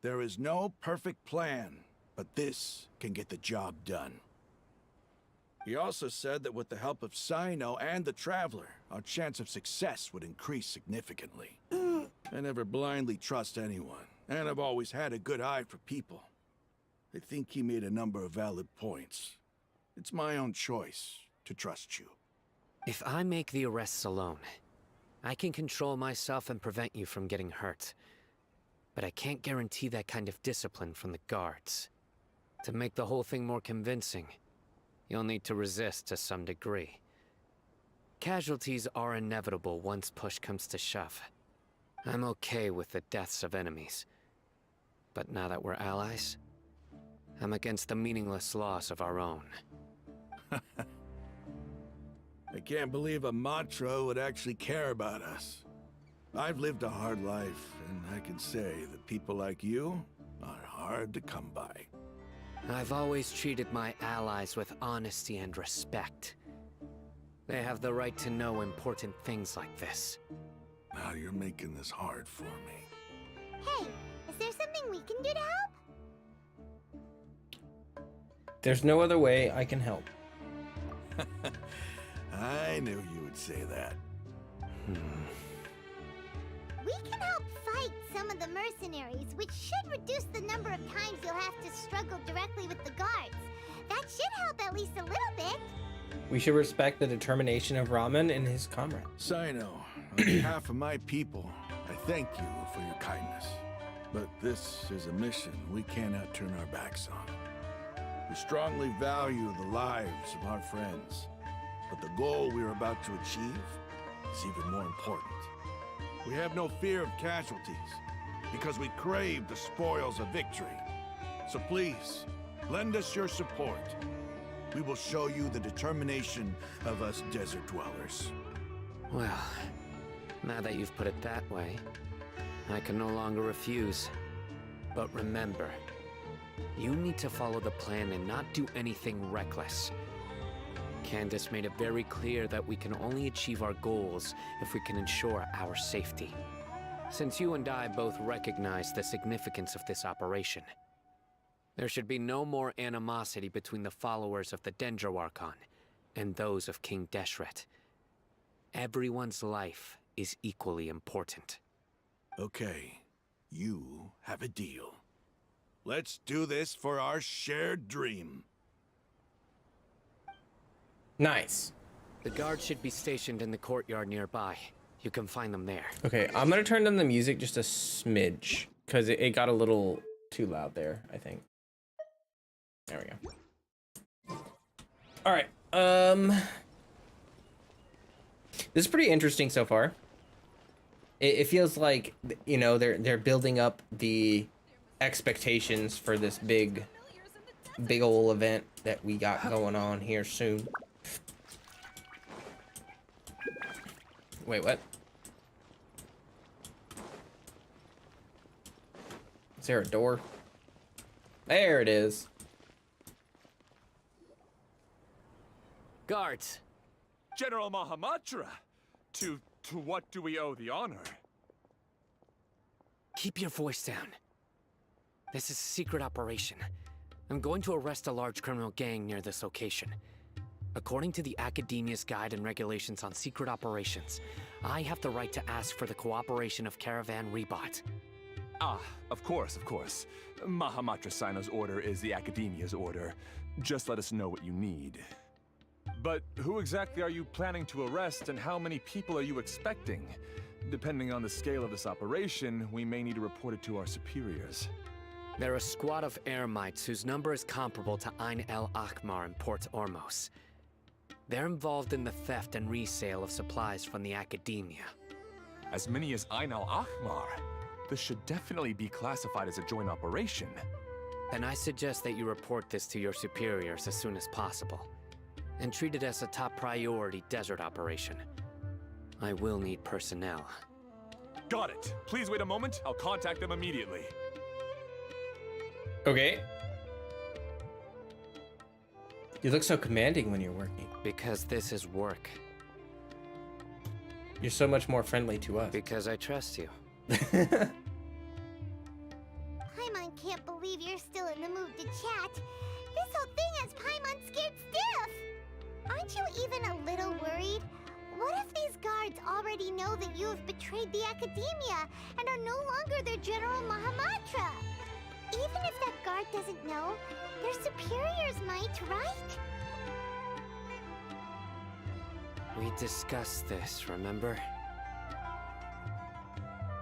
there is no perfect plan, but this can get the job done. He also said that with the help of Sino and the Traveler, our chance of success would increase significantly. I never blindly trust anyone, and I've always had a good eye for people. I think he made a number of valid points. It's my own choice to trust you. If I make the arrests alone, I can control myself and prevent you from getting hurt. But I can't guarantee that kind of discipline from the guards. To make the whole thing more convincing, you'll need to resist to some degree. Casualties are inevitable once push comes to shove. I'm okay with the deaths of enemies. But now that we're allies, I'm against the meaningless loss of our own. I can't believe a Matra would actually care about us. I've lived a hard life, and I can say that people like you are hard to come by. I've always treated my allies with honesty and respect. They have the right to know important things like this. Now you're making this hard for me. Hey, is there something we can do to help? There's no other way I can help. I knew you would say that. We can help fight some of the mercenaries, which should reduce the number of times you'll have to struggle directly with the guards. That should help at least a little bit. We should respect the determination of Ramen and his comrade. Sino, on behalf of my people, I thank you for your kindness. But this is a mission we cannot turn our backs on. We strongly value the lives of our friends, but the goal we are about to achieve is even more important. We have no fear of casualties, because we crave the spoils of victory. So please, lend us your support. We will show you the determination of us desert dwellers. Well, now that you've put it that way, I can no longer refuse. But remember, you need to follow the plan and not do anything reckless. Candace made it very clear that we can only achieve our goals if we can ensure our safety. Since you and I both recognize the significance of this operation, there should be no more animosity between the followers of the Dendro Archon and those of King Deshret. Everyone's life is equally important. Okay, you have a deal. Let's do this for our shared dream. Nice. The guards should be stationed in the courtyard nearby. You can find them there. Okay, I'm gonna turn down the music just a smidge, because it got a little too loud there, I think. There we go. Alright, this is pretty interesting so far. It feels like, you know, they're building up the expectations for this big ol' event that we got going on here soon. Wait, what? Is there a door? There it is. Guards! General Mahamatra! To what do we owe the honor? Keep your voice down. This is a secret operation. I'm going to arrest a large criminal gang near this location. According to the Academia's Guide and Regulations on Secret Operations, I have the right to ask for the cooperation of Caravan Rebot. Ah, of course, of course. Mahamatra Sino's order is the Academia's order. Just let us know what you need. But who exactly are you planning to arrest, and how many people are you expecting? Depending on the scale of this operation, we may need to report it to our superiors. They're a squad of Eremites whose number is comparable to Ain El Akhmar in Port Ormos. They're involved in the theft and resale of supplies from the Academia. As many as Ain Al Akhmar? This should definitely be classified as a joint operation. Then I suggest that you report this to your superiors as soon as possible, and treat it as a top priority desert operation. I will need personnel. Got it. Please wait a moment. I'll contact them immediately. Okay. You look so commanding when you're working. Because this is work. You're so much more friendly to us. Because I trust you. Paimon can't believe you're still in the mood to chat. This whole thing has Paimon scared stiff. Aren't you even a little worried? What if these guards already know that you have betrayed the Academia and are no longer their General Mahamatra? Even if that guard doesn't know, their superiors might, right? We discussed this, remember?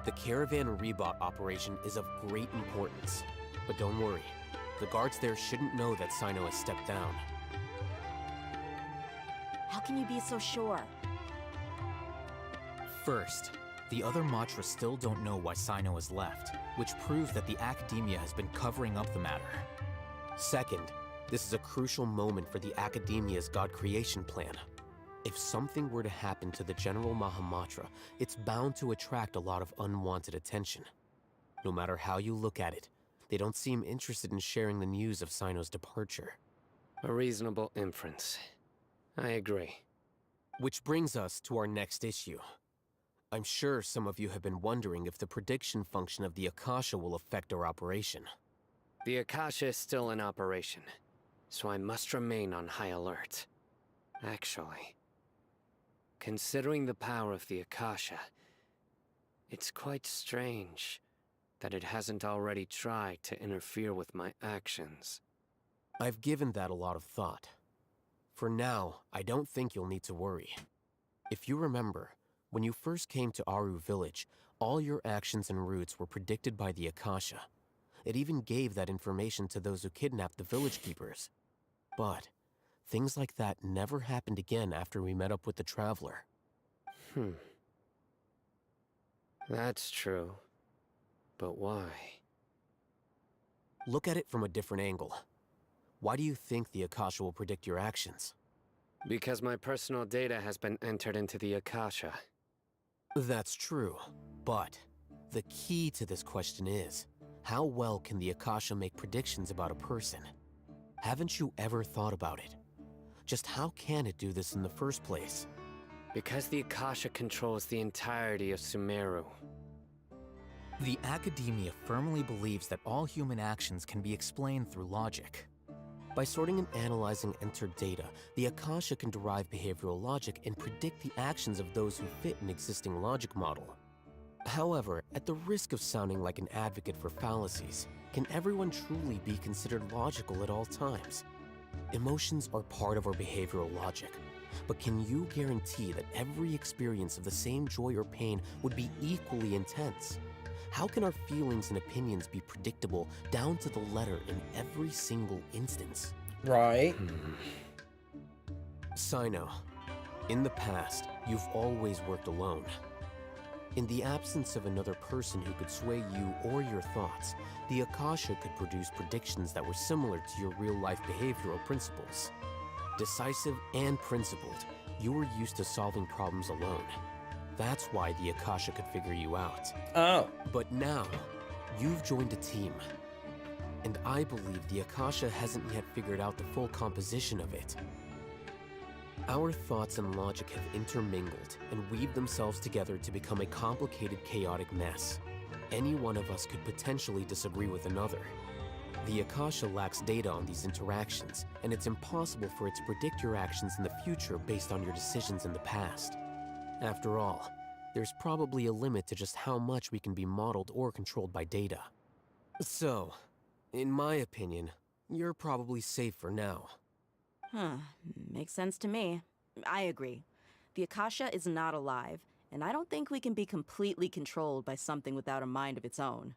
The Caravan Rebot operation is of great importance. But don't worry, the guards there shouldn't know that Sino has stepped down. How can you be so sure? First, the other Matra still don't know why Sino has left, which proves that the Academia has been covering up the matter. Second, this is a crucial moment for the Academia's God creation plan. If something were to happen to the General Mahamatra, it's bound to attract a lot of unwanted attention. No matter how you look at it, they don't seem interested in sharing the news of Sino's departure. A reasonable inference. I agree. Which brings us to our next issue. I'm sure some of you have been wondering if the prediction function of the Akasha will affect our operation. The Akasha is still in operation, so I must remain on high alert. Actually, considering the power of the Akasha, it's quite strange that it hasn't already tried to interfere with my actions. I've given that a lot of thought. For now, I don't think you'll need to worry. If you remember, when you first came to Aru Village, all your actions and routes were predicted by the Akasha. It even gave that information to those who kidnapped the village keepers. But things like that never happened again after we met up with the Traveler. That's true. But why? Look at it from a different angle. Why do you think the Akasha will predict your actions? Because my personal data has been entered into the Akasha. That's true, but the key to this question is, how well can the Akasha make predictions about a person? Haven't you ever thought about it? Just how can it do this in the first place? Because the Akasha controls the entirety of Sumeru. The Academia firmly believes that all human actions can be explained through logic. By sorting and analyzing entered data, the Akasha can derive behavioral logic and predict the actions of those who fit an existing logic model. However, at the risk of sounding like an advocate for fallacies, can everyone truly be considered logical at all times? Emotions are part of our behavioral logic, but can you guarantee that every experience of the same joy or pain would be equally intense? How can our feelings and opinions be predictable down to the letter in every single instance? Right. Sino, in the past, you've always worked alone. In the absence of another person who could sway you or your thoughts, the Akasha could produce predictions that were similar to your real-life behavioral principles. Decisive and principled, you were used to solving problems alone. That's why the Akasha could figure you out. Oh. But now, you've joined a team. And I believe the Akasha hasn't yet figured out the full composition of it. Our thoughts and logic have intermingled and weaved themselves together to become a complicated, chaotic mess. Any one of us could potentially disagree with another. The Akasha lacks data on these interactions, and it's impossible for it to predict your actions in the future based on your decisions in the past. After all, there's probably a limit to just how much we can be modeled or controlled by data. So, in my opinion, you're probably safe for now. Makes sense to me. I agree. The Akasha is not alive, and I don't think we can be completely controlled by something without a mind of its own.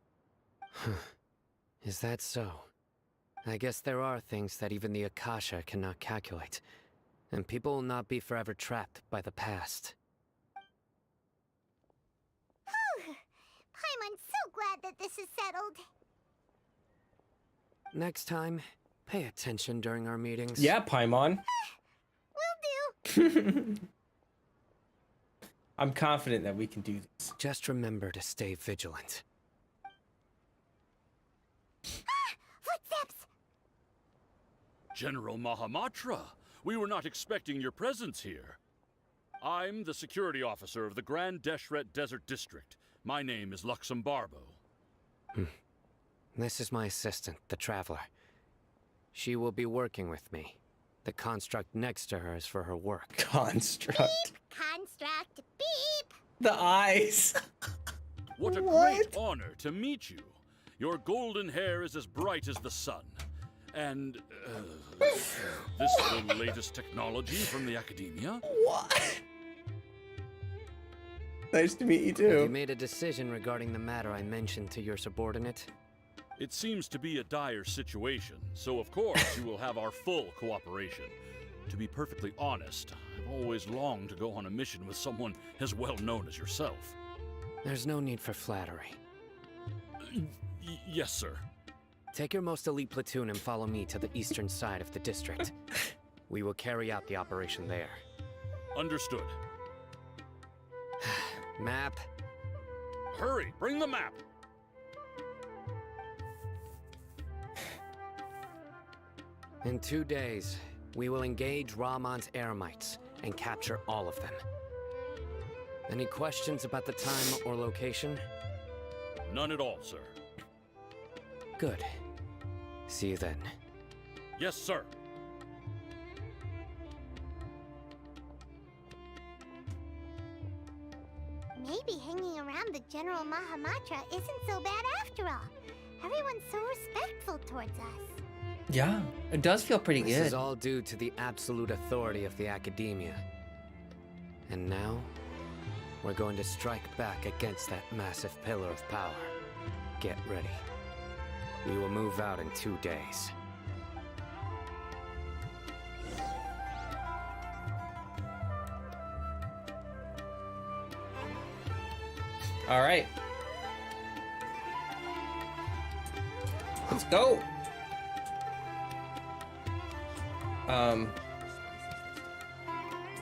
Is that so? I guess there are things that even the Akasha cannot calculate, and people will not be forever trapped by the past. Paimon's so glad that this is settled. Next time, pay attention during our meetings. Yeah, Paimon. Will do. I'm confident that we can do this. Just remember to stay vigilant. Footsteps! General Mahamatra, we were not expecting your presence here. I'm the security officer of the Grand Deshret Desert District. My name is Luxembarbo. This is my assistant, the Traveler. She will be working with me. The construct next to her is for her work. Construct. Beep! Construct, beep! The eyes. What a great honor to meet you. Your golden hair is as bright as the sun. And, this the latest technology from the Academia? What? Nice to meet you Have too. you made a decision regarding the matter I mentioned to your subordinate? It seems to be a dire situation, so of course you will have our full cooperation. To be perfectly honest, I've always longed to go on a mission with someone as well known as yourself. There's no need for flattery. Yes, sir. Take your most elite platoon and follow me to the eastern side of the district. We will carry out the operation there. Understood. Map. Hurry, bring the map! In 2 days, we will engage Rahman's Eremites and capture all of them. Any questions about the time or location? None at all, sir. Good. See you then. Yes, sir. hanging around the General Mahamatra isn't so bad after all. Everyone's so respectful towards us. Yeah, it does feel pretty This good. is all due to the absolute authority of the Academia. And now, we're going to strike back against that massive pillar of power. Get ready. We will move out in 2 days. All right. Let's go.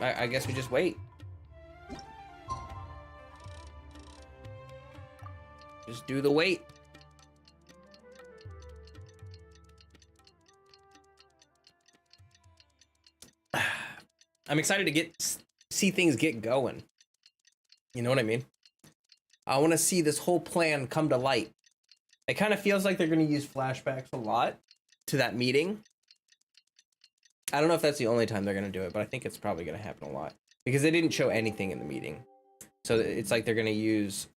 I guess we just wait. Just do the wait. I'm excited to see things get going. You know what I mean? I want to see this whole plan come to light. It kind of feels like they're going to use flashbacks a lot to that meeting. I don't know if that's the only time they're going to do it, but I think it's probably going to happen a lot. Because they didn't show anything in the meeting. So it's like they're going to use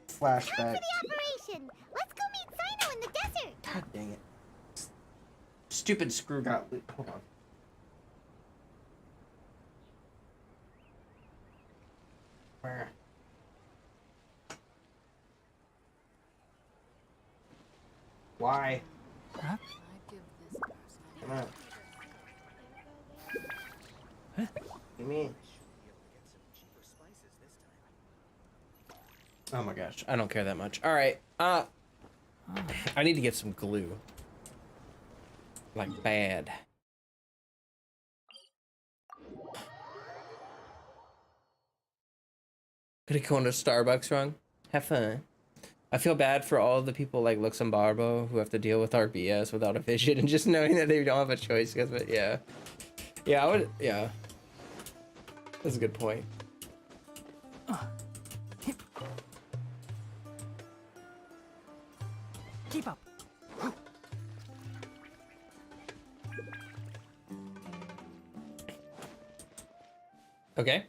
flashbacks. Time for the operation! Let's go meet Sino in the desert! God dang it. Stupid screw got loose. Hold on. Where? Why? Huh? Come on. Huh? Give me. Oh my gosh, I don't care that much. All right, I need to get some glue. Like bad. Gonna go into Starbucks wrong? Have fun. I feel bad for all the people like Luxembarbo who have to deal with our BS without a vision and just knowing that they don't have a choice. But yeah. Yeah, I would, yeah. That's a good point. Keep up. Okay.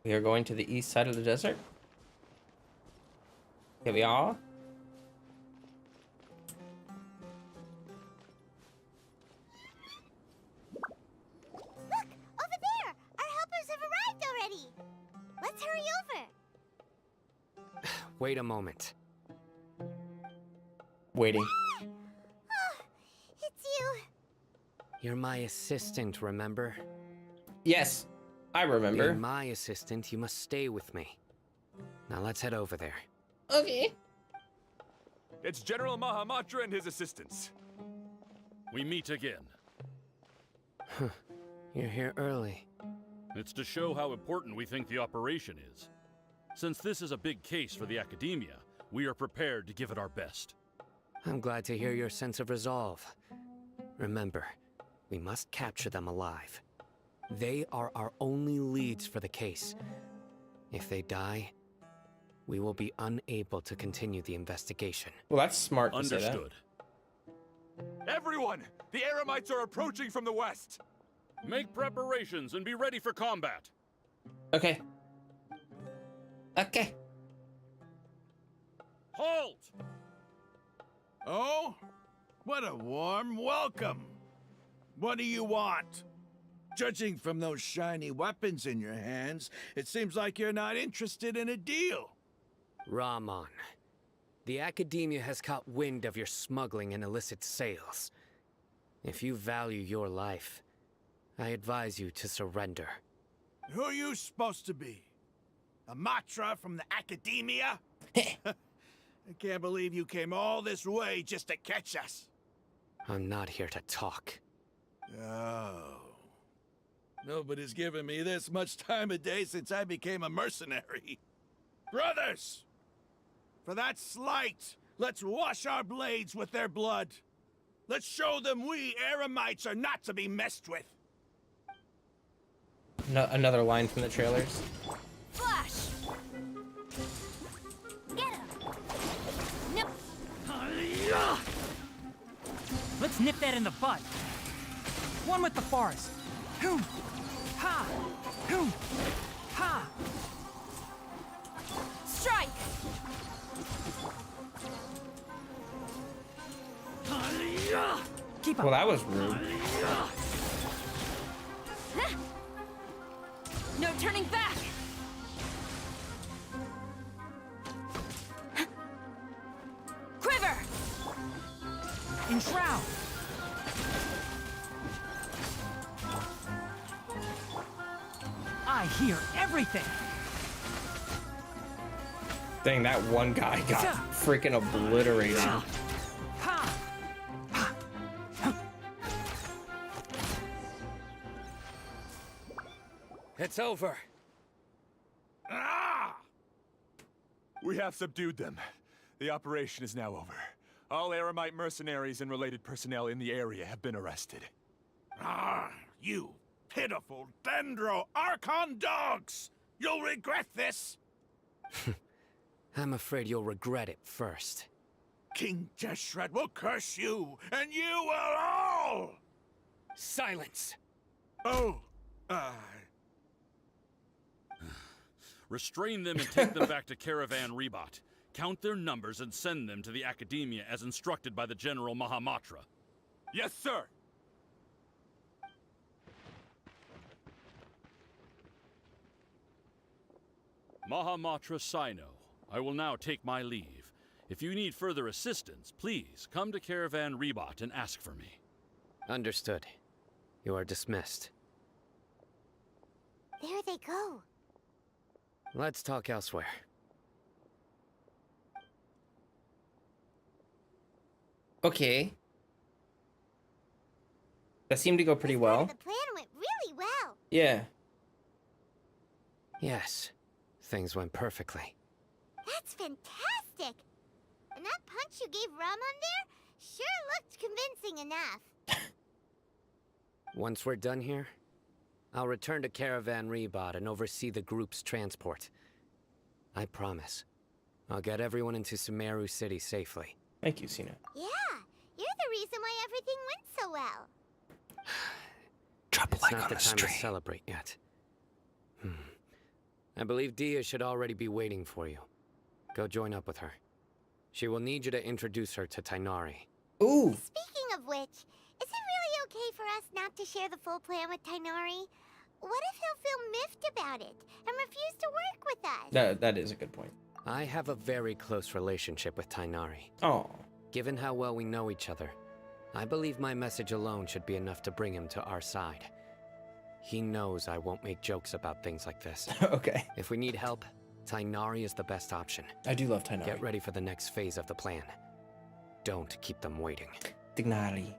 We are going to the east side of the desert. Here we are. Look! Over there! Our helpers have arrived already! Let's hurry over! Wait a moment. Waiting. Oh, it's you! You're my assistant, remember? Yes, I remember. Being my assistant, you must stay with me. Now let's head over there. Okay. It's General Mahamatra and his assistants. We meet again. You're here early. It's to show how important we think the operation is. Since this is a big case for the Academia, we are prepared to give it our best. I'm glad to hear your sense of resolve. Remember, we must capture them alive. They are our only leads for the case. If they die, we will be unable to continue the investigation. Well, that's smart to say that. Understood. Everyone! The Eremites are approaching from the west! Make preparations and be ready for combat. Okay. Okay. Halt! Oh? What a warm welcome. What do you want? Judging from those shiny weapons in your hands, it seems like you're not interested in a deal. Rahman, the Academia has caught wind of your smuggling and illicit sales. If you value your life, I advise you to surrender. Who are you supposed to be? A Matra from the Academia? I can't believe you came all this way just to catch us. I'm not here to talk. Oh. Nobody's given me this much time of day since I became a mercenary. Brothers! For that slight, let's wash our blades with their blood. Let's show them we Eremites are not to be messed with. No, another line from the trailers. Flash! Get him! Nip! Let's nip that in the bud. One with the forest. Hoom! Ha! Hoom! Ha! Keep up. Well, that was rude. No turning back! Quiver! Enshroud. I hear everything. Dang, that one guy got freaking obliterated. Ha! It's over. Ah! We have subdued them. The operation is now over. All Eremite mercenaries and related personnel in the area have been arrested. Ah, you pitiful Dendro Archon dogs! You'll regret this! I'm afraid you'll regret it first. King Jeshred will curse you, and you will all! Silence! Oh, Restrain them and take them back to Caravan Rebot. Count their numbers and send them to the Academia as instructed by the General Mahamatra. Yes, sir! Mahamatra Sino, I will now take my leave. If you need further assistance, please come to Caravan Rebot and ask for me. Understood. You are dismissed. There they go. Let's talk elsewhere. Okay. That seemed to go pretty well. The plan went really well. Yeah. Yes. Things went perfectly. That's fantastic. And that punch you gave Ram on there sure looked convincing enough. Once we're done here, I'll return to Caravan Rebot and oversee the group's transport. I promise. I'll get everyone into Sumeru City safely. Thank you, Sina. Yeah, you're the reason why everything went so well. Drop a It's like not on the the time to stream. celebrate yet. I believe Dia should already be waiting for you. Go join up with her. She will need you to introduce her to Tainari. Ooh. Speaking of which, is it really okay for us not to share the full plan with Tainari? What if he'll feel miffed about it and refuse to work with us? That is a good point. I have a very close relationship with Tainari. Oh. Given how well we know each other, I believe my message alone should be enough to bring him to our side. He knows I won't make jokes about things like this. Okay. If we need help, Tainari is the best option. I do love Tainari. Get ready for the next phase of the plan. Don't keep them waiting. Dignari.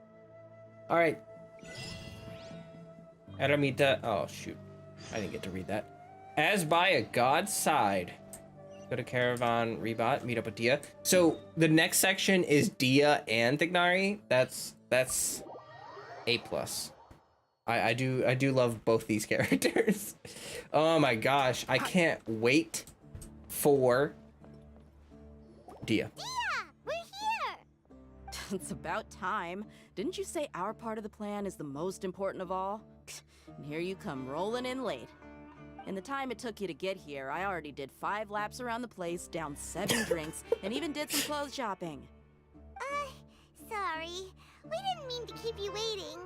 Alright. Aramita. Oh, shoot. I didn't get to read that. As by a god's side. Go to Caravan Rebot, meet up with Dia. So the next section is Dia and Dignari. That's A+. I do love both these characters. Oh my gosh, I can't wait for Dia. Yeah, we're here. It's about time. Didn't you say our part of the plan is the most important of all? And here you come rolling in late. In the time it took you to get here, I already did 5 laps around the place, downed 7 drinks, and even did some clothes shopping. Sorry. We didn't mean to keep you waiting.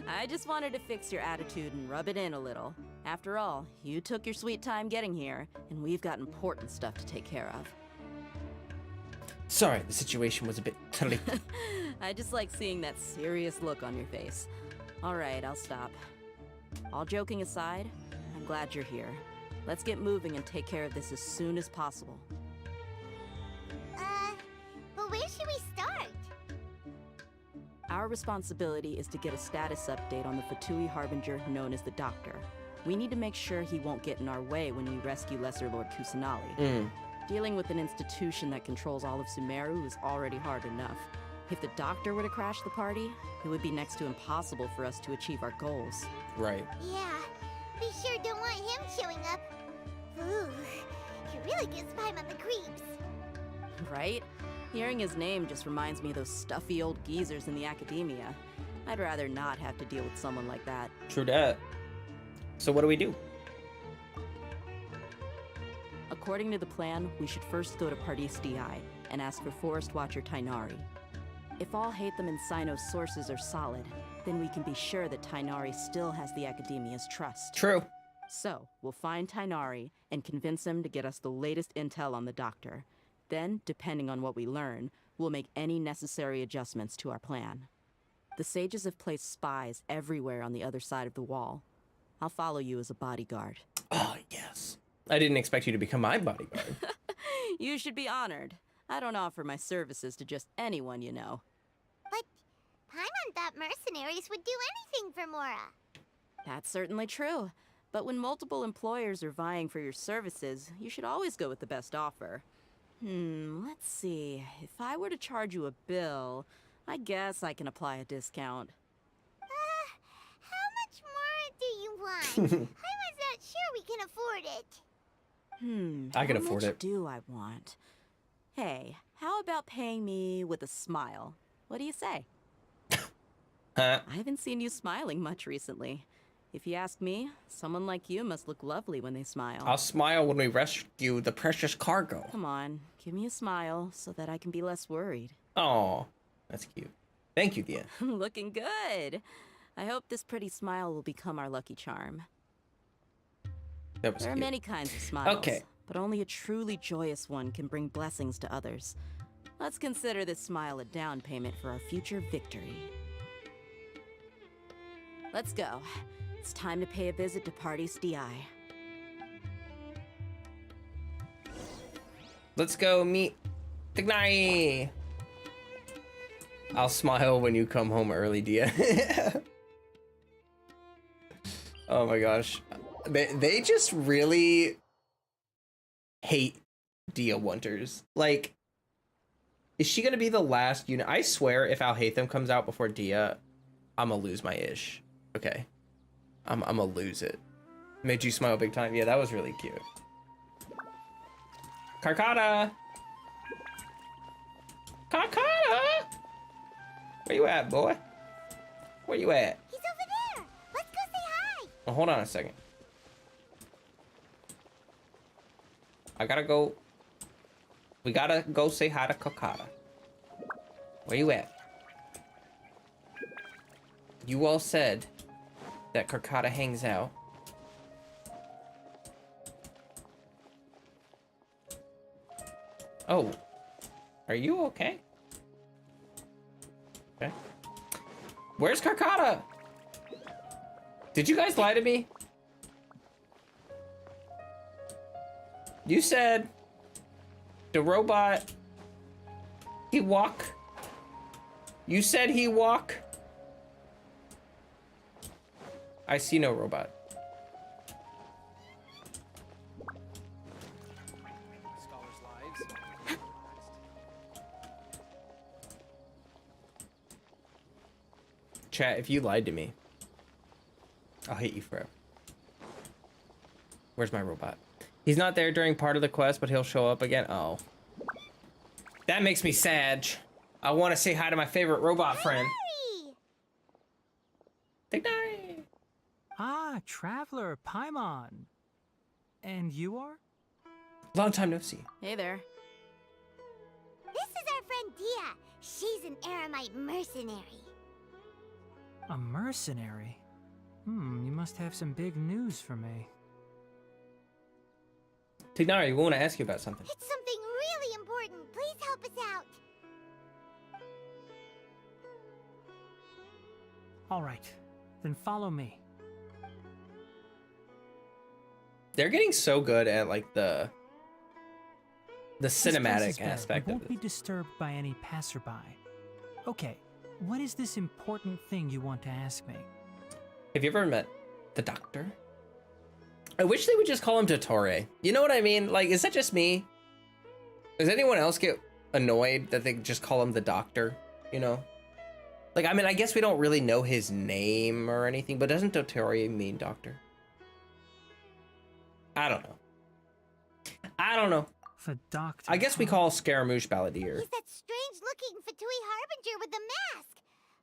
I just wanted to fix your attitude and rub it in a little. After all, you took your sweet time getting here, and we've got important stuff to take care of. Sorry, the situation was a bit tight. I just like seeing that serious look on your face. All right, I'll stop. All joking aside, I'm glad you're here. Let's get moving and take care of this as soon as possible. But where should we start? Our responsibility is to get a status update on the Fatui Harbinger known as the Doctor. We need to make sure he won't get in our way when we rescue Lesser Lord Kusanali. Dealing with an institution that controls all of Sumeru is already hard enough. If the Doctor were to crash the party, it would be next to impossible for us to achieve our goals. Right. Yeah, we sure don't want him showing up. Ooh, he really gives Paimon the creeps. Right? Hearing his name just reminds me of those stuffy old geezers in the Academia. I'd rather not have to deal with someone like that. True that. So what do we do? According to the plan, we should first go to Pardis DI. and ask for Forest Watcher Tainari. If all Hatham and Sino's sources are solid, then we can be sure that Tainari still has the Academia's trust. True. So, we'll find Tainari and convince him to get us the latest intel on the Doctor. Then, depending on what we learn, we'll make any necessary adjustments to our plan. The sages have placed spies everywhere on the other side of the wall. I'll follow you as a bodyguard. Oh, yes. I didn't expect you to become my bodyguard. You should be honored. I don't offer my services to just anyone you know. But Paimon thought mercenaries would do anything for Mora. That's certainly true. But when multiple employers are vying for your services, you should always go with the best offer. Let's see. If I were to charge you a bill, I guess I can apply a discount. How much more do you want? Paimon's not sure we can afford it. I can afford How it. much do I want? Hey, how about paying me with a smile? What do you say? Huh? I haven't seen you smiling much recently. If you ask me, someone like you must look lovely when they smile. I'll smile when we rescue the precious cargo. Come on, give me a smile so that I can be less worried. Oh, that's cute. Thank you, Dia. Looking good. I hope this pretty smile will become our lucky charm. That was There are cute. many kinds of smiles. Okay. But only a truly joyous one can bring blessings to others. Let's consider this smile a down payment for our future victory. Let's go. It's time to pay a visit to Party's DI. Let's go meet Tignai. I'll smile when you come home early, Dia. Oh my gosh. They just really hate Dia Winters. Like, is she gonna be the last unit? I swear if Al-Hatham comes out before Dia, I'm gonna lose my ish. Okay. I'm gonna lose it. Made you smile big time. Yeah, that was really cute. Karkata! Karkata! Where you at, boy? Where you at? He's over there. Let's go say hi. Oh, hold on a second. I gotta go. We gotta go say hi to Karkata. Where you at? You all said that Karkata hangs out. Oh. Are you okay? Okay. Where's Karkata? Did you guys lie to me? You said the robot, he walk. You said he walk. I see no robot. Scholars' lives. Chat, if you lied to me, I'll hate you forever. Where's my robot? He's not there during part of the quest, but he'll show up again. Oh. That makes me sad. I want to say hi to my favorite robot friend. Tignai! Ah, Traveler, Paimon. And you are? Long time no see. Hey there. This is our friend Dia. She's an Aramite mercenary. A mercenary? You must have some big news for me. Tignari, we want to ask you about something. It's something really important. Please help us out. All right, then follow me. They're getting so good at like the This place is cinematic better. aspect We of won't be it. disturbed by any passerby. Okay, what is this important thing you want to ask me? Have you ever met the Doctor? I wish they would just call him Dottore. You know what I mean? Like, is that just me? Does anyone else get annoyed that they just call him the Doctor? You know? Like, I mean, I guess we don't really know his name or anything, but doesn't Dottore mean doctor? I don't know. I don't know. The Doctor. I guess we huh? call Scaramouche Balladeer. He's that strange-looking Fatui Harbinger with the mask.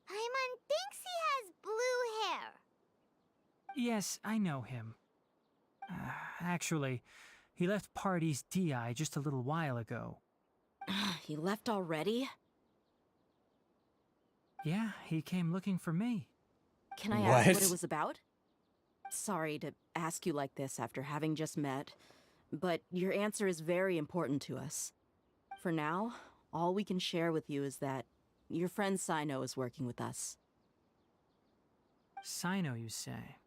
Paimon thinks he has blue hair. Yes, I know him. Actually, he left Party's DI just a little while ago. He left already? Yeah, he came looking for me. Can I ask what What? it was about? Sorry to ask you like this after having just met, but your answer is very important to us. For now, all we can share with you is that your friend Sino is working with us. Sino, you say?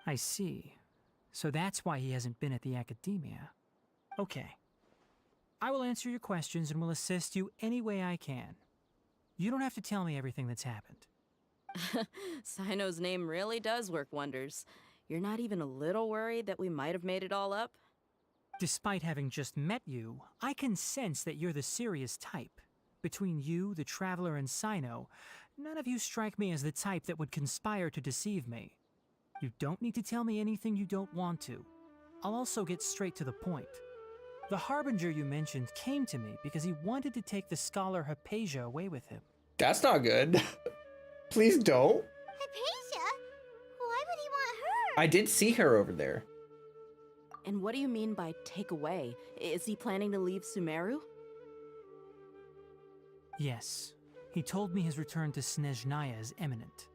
I see. So that's why he hasn't been at the academia. Okay. I will answer your questions and will assist you any way I can. You don't have to tell me everything that's happened. Sino's name really does work wonders. You're not even a little worried that we might have made it all up? Despite having just met you, I can sense that you're the serious type. Between you, the Traveler, and Sino, none of you strike me as the type that would conspire to deceive me. You don't need to tell me anything you don't want to. I'll also get straight to the point. The Harbinger you mentioned came to me because he wanted to take the scholar Hypatia away with him. That's not good. Please don't. Hypatia? Why would he want her? I did see her over there. And what do you mean by take away? Is he planning to leave Sumeru? Yes. He told me his return to Snezhnaya is imminent.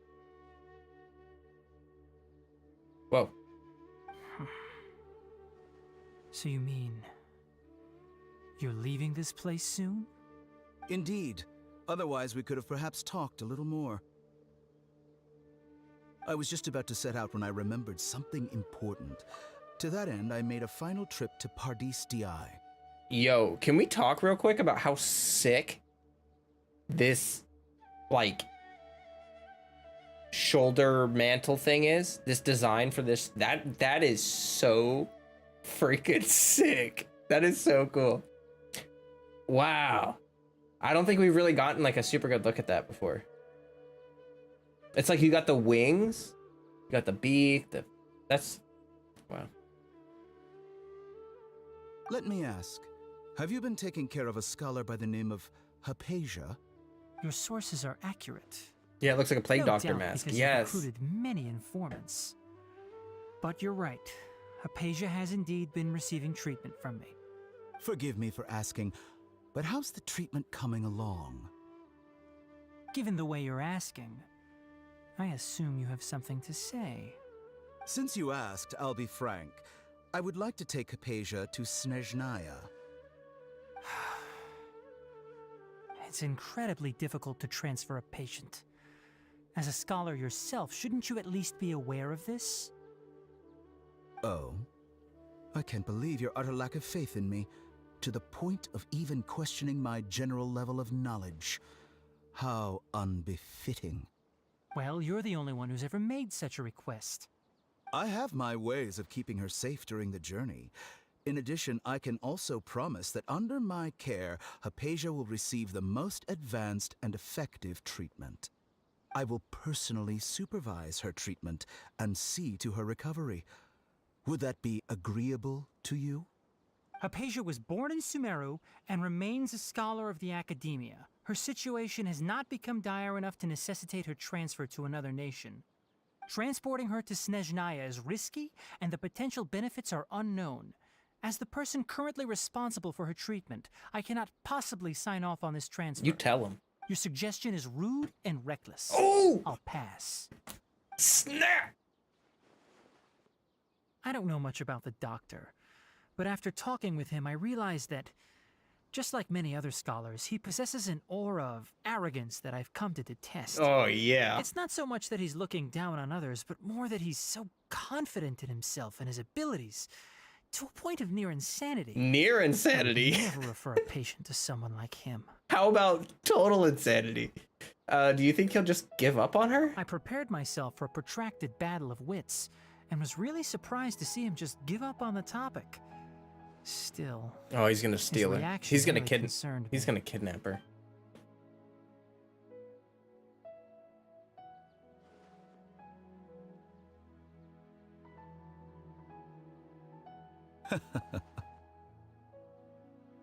Whoa. So you mean... you're leaving this place soon? Indeed. Otherwise, we could have perhaps talked a little more. I was just about to set out when I remembered something important. To that end, I made a final trip to Pardis Di. Yo, can we talk real quick about how sick this, like, shoulder mantle thing is? This design for this, that is so freaking sick. That is so cool. Wow. I don't think we've really gotten like a super good look at that before. It's like you got the wings, you got the beak, that's, wow. Let me ask, have you been taking care of a scholar by the name of Hypatia? Your sources are accurate. Yeah, it looks like a plague No doctor doubt, mask. because Yes. you recruited many informants. But you're right. Hypatia has indeed been receiving treatment from me. Forgive me for asking, but how's the treatment coming along? Given the way you're asking, I assume you have something to say. Since you asked, I'll be frank. I would like to take Hypatia to Snezhnaya. It's incredibly difficult to transfer a patient. As a scholar yourself, shouldn't you at least be aware of this? Oh? I can't believe your utter lack of faith in me, to the point of even questioning my general level of knowledge. How unbefitting. Well, you're the only one who's ever made such a request. I have my ways of keeping her safe during the journey. In addition, I can also promise that under my care, Hypatia will receive the most advanced and effective treatment. I will personally supervise her treatment and see to her recovery. Would that be agreeable to you? Hypatia was born in Sumeru and remains a scholar of the academia. Her situation has not become dire enough to necessitate her transfer to another nation. Transporting her to Snezhnaya is risky, and the potential benefits are unknown. As the person currently responsible for her treatment, I cannot possibly sign off on this transfer. You tell him. Your suggestion is rude and reckless. Oh! I'll pass. Snap! I don't know much about the doctor, but after talking with him, I realized that, just like many other scholars, he possesses an aura of arrogance that I've come to detest. Oh, yeah. It's not so much that he's looking down on others, but more that he's so confident in himself and his abilities, to a point of near insanity. Near I insanity. would never refer a patient to someone like him. How about total insanity? Do you think he'll just give up on her? I prepared myself for a protracted battle of wits, and was really surprised to see him just give up on the topic. Still, Oh, he's gonna steal her. reaction He's gonna really concerned He's me. gonna kidnap her.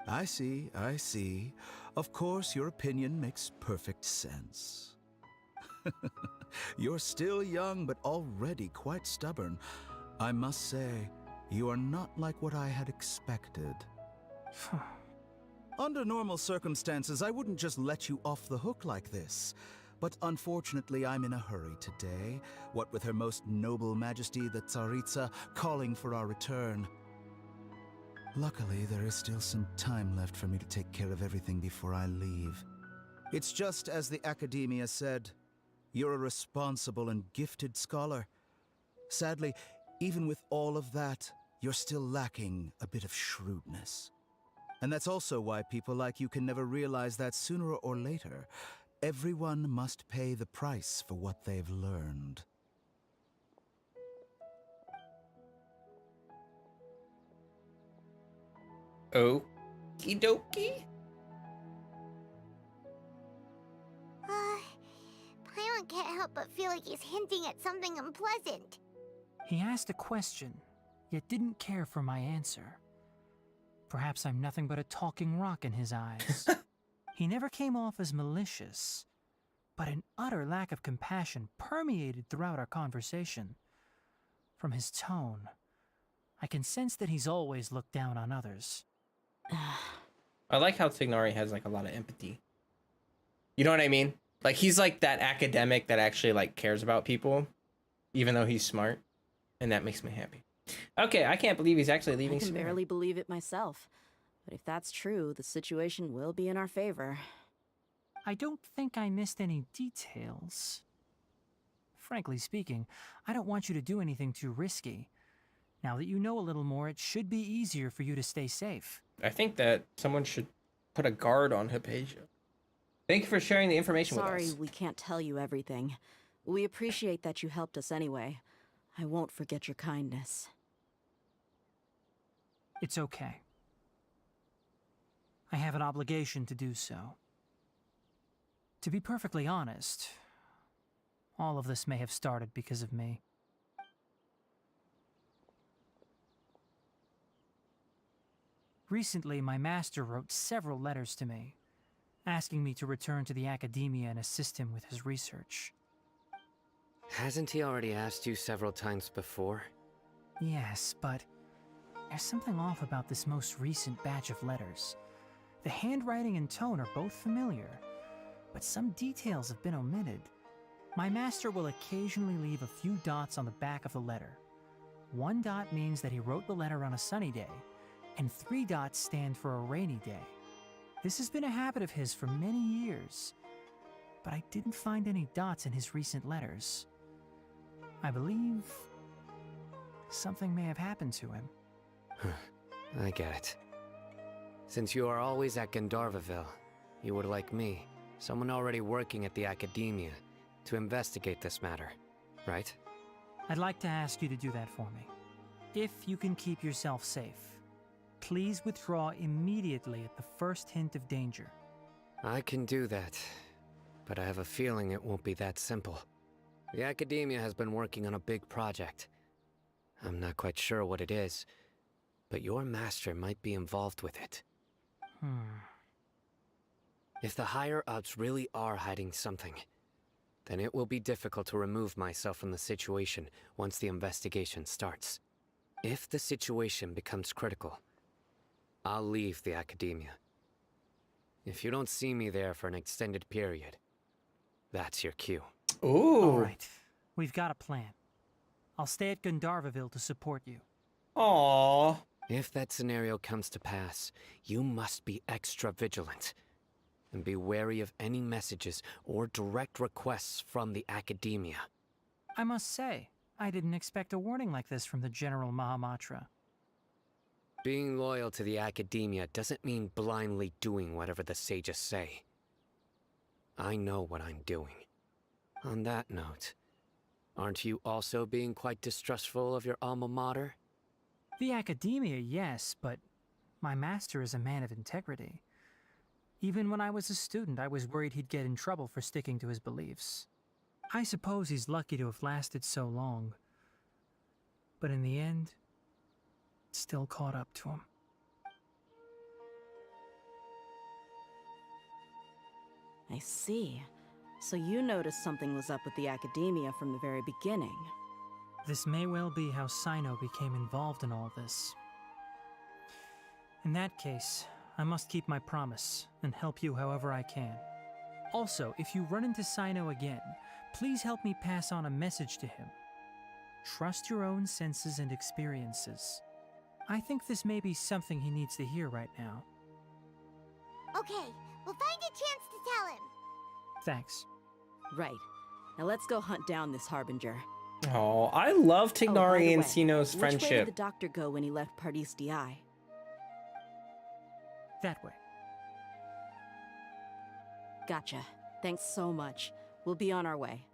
I see, I see. Of course, your opinion makes perfect sense. You're still young, but already quite stubborn. I must say, you are not like what I had expected. Under normal circumstances, I wouldn't just let you off the hook like this. But unfortunately, I'm in a hurry today, what with Her Most Noble Majesty the Tsaritsa calling for our return. Luckily, there is still some time left for me to take care of everything before I leave. It's just as the Academia said, you're a responsible and gifted scholar. Sadly, even with all of that, you're still lacking a bit of shrewdness. And that's also why people like you can never realize that sooner or later, everyone must pay the price for what they've learned. Okie dokie. Paimon can't help but feel like he's hinting at something unpleasant. He asked a question, yet didn't care for my answer. Perhaps I'm nothing but a talking rock in his eyes. He never came off as malicious, but an utter lack of compassion permeated throughout our conversation. From his tone, I can sense that he's always looked down on others. I like how Tignari has like a lot of empathy. You know what I mean? Like he's like that academic that actually like cares about people, even though he's smart, and that makes me happy. Okay, I can't believe he's actually leaving I can soon. barely believe it myself. But if that's true, the situation will be in our favor. I don't think I missed any details. Frankly speaking, I don't want you to do anything too risky. Now that you know a little more, it should be easier for you to stay safe. I think that someone should put a guard on Hypatia. Thank you for sharing the information with us. Sorry, we can't tell you everything. We appreciate that you helped us anyway. I won't forget your kindness. It's okay. I have an obligation to do so. To be perfectly honest, all of this may have started because of me. Recently, my master wrote several letters to me, asking me to return to the Academia and assist him with his research. Hasn't he already asked you several times before? Yes, but there's something off about this most recent batch of letters. The handwriting and tone are both familiar, but some details have been omitted. My master will occasionally leave a few dots on the back of the letter. 1 dot means that he wrote the letter on a sunny day, and 3 dots stand for a rainy day. This has been a habit of his for many years, but I didn't find any dots in his recent letters. I believe something may have happened to him. I get it. Since you are always at Gandharvaville, you would like me, someone already working at the Academia, to investigate this matter, right? I'd like to ask you to do that for me. If you can keep yourself safe, please withdraw immediately at the first hint of danger. I can do that, but I have a feeling it won't be that simple. The Academia has been working on a big project. I'm not quite sure what it is, but your master might be involved with it. If the higher-ups really are hiding something, then it will be difficult to remove myself from the situation once the investigation starts. If the situation becomes critical, I'll leave the Academia. If you don't see me there for an extended period, that's your cue. Ooh. All right, we've got a plan. I'll stay at Gandharvaville to support you. Aww. If that scenario comes to pass, you must be extra vigilant. And be wary of any messages or direct requests from the Academia. I must say, I didn't expect a warning like this from the General Mahamatra. Being loyal to the Academia doesn't mean blindly doing whatever the sages say. I know what I'm doing. On that note, aren't you also being quite distrustful of your alma mater? The Academia, yes, but my master is a man of integrity. Even when I was a student, I was worried he'd get in trouble for sticking to his beliefs. I suppose he's lucky to have lasted so long. But in the end, it still caught up to him. I see. So you noticed something was up with the Academia from the very beginning. This may well be how Sino became involved in all this. In that case, I must keep my promise and help you however I can. Also, if you run into Sino again, please help me pass on a message to him. Trust your own senses and experiences. I think this may be something he needs to hear right now. Okay, we'll find a chance to tell him. Thanks. Right. Now let's go hunt down this Harbinger. Oh, I love By the Tignari and way, Sino's Which way did friendship. the doctor go when he left Pardisti Eye? That way. Gotcha. Thanks so much. We'll be on our way.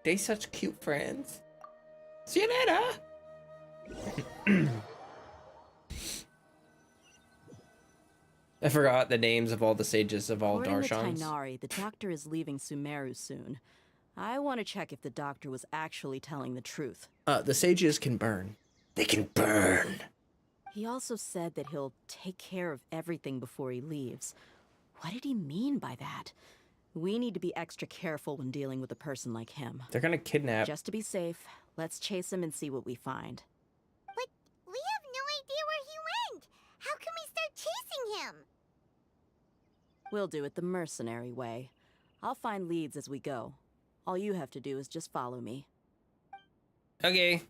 They such cute friends. See you later. I forgot the names of all the sages of all According to Darshans. Tighnari, the doctor is leaving Sumeru soon. I want to check if the doctor was actually telling the truth. The sages can burn. They can burn. He also said that he'll take care of everything before he leaves. What did he mean by that? We need to be extra careful when dealing with a person like him. They're gonna kidnap. Just to be safe, let's chase him and see what we find. But we have no idea where he went. How can we start chasing him? We'll do it the mercenary way. I'll find leads as we go. All you have to do is just follow me. Okay.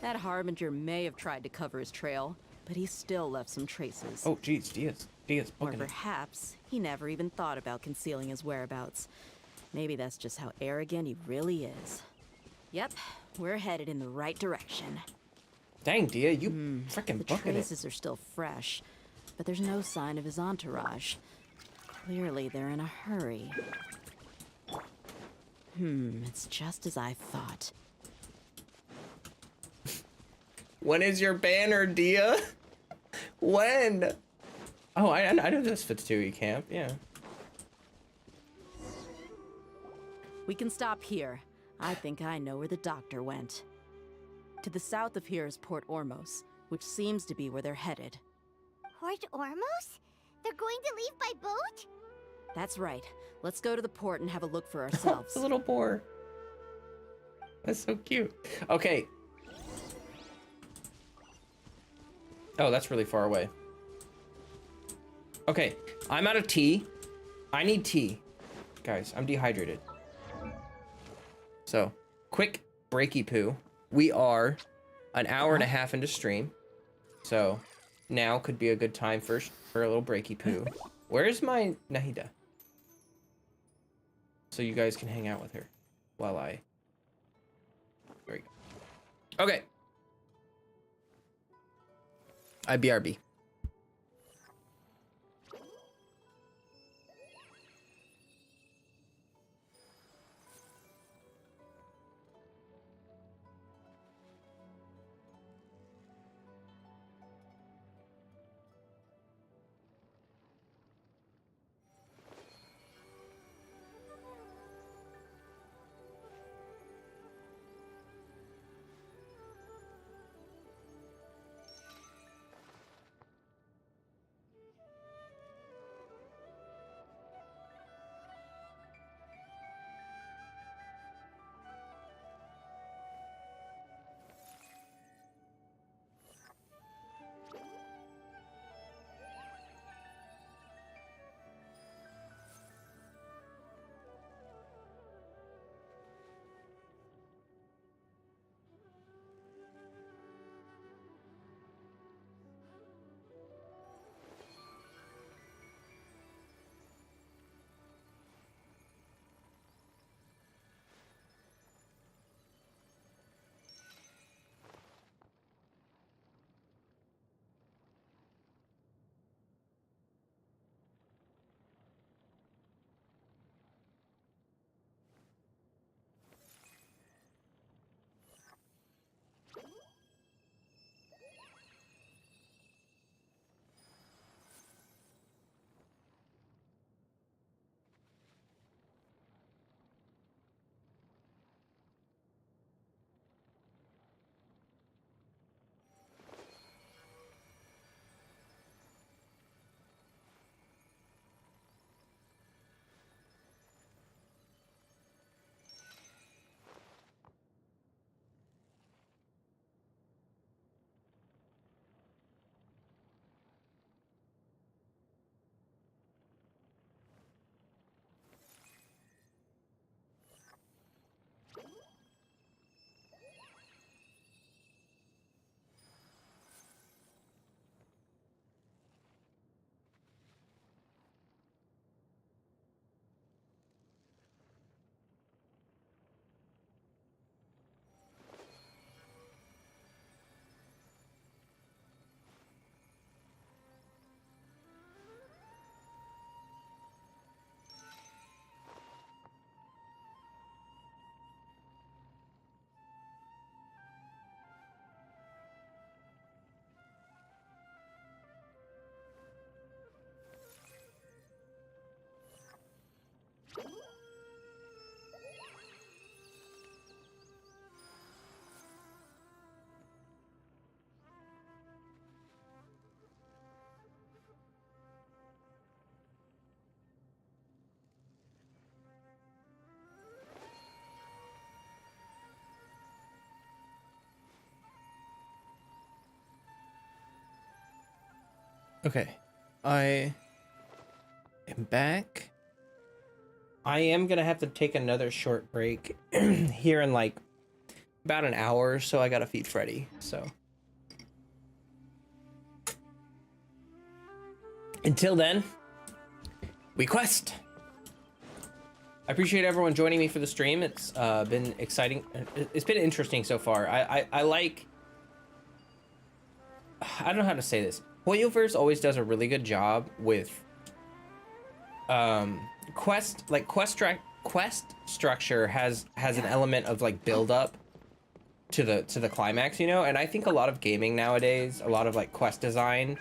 That Harbinger may have tried to cover his trail, but he still left some traces. Oh, geez, Diaz Or booking it. perhaps he never even thought about concealing his whereabouts. Maybe that's just how arrogant he really is. Yep, we're headed in the right direction. Dang, Dia, you freaking The booking it. traces are still fresh, but there's no sign of his entourage. Clearly, they're in a hurry. It's just as I thought. When is your banner, Dia? When? Oh, I know this Fatui camp, yeah. We can stop here. I think I know where the doctor went. To the south of here is Port Ormos, which seems to be where they're headed. Port Ormos? They're going to leave by boat? That's right. Let's go to the port and have a look for ourselves. The little boar. That's so cute. Okay. Oh, that's really far away. Okay, I'm out of tea. I need tea. Guys, I'm dehydrated. So, quick breaky poo. We are an hour and a half into stream. So, now could be a good time for a little breaky poo. Where's my Nahida? So you guys can hang out with her while I... There we go. Okay. IBRB. Okay, I am back. I am gonna have to take another short break here in like about an hour or so. I gotta feed Freddy, so until then, we quest. I appreciate everyone joining me for the stream. It's been exciting. It's been interesting so far. I like. I don't know how to say this. Hoyoverse always does a really good job with quest structure has an element of like build up to the climax, you know? And I think a lot of gaming nowadays, a lot of like quest design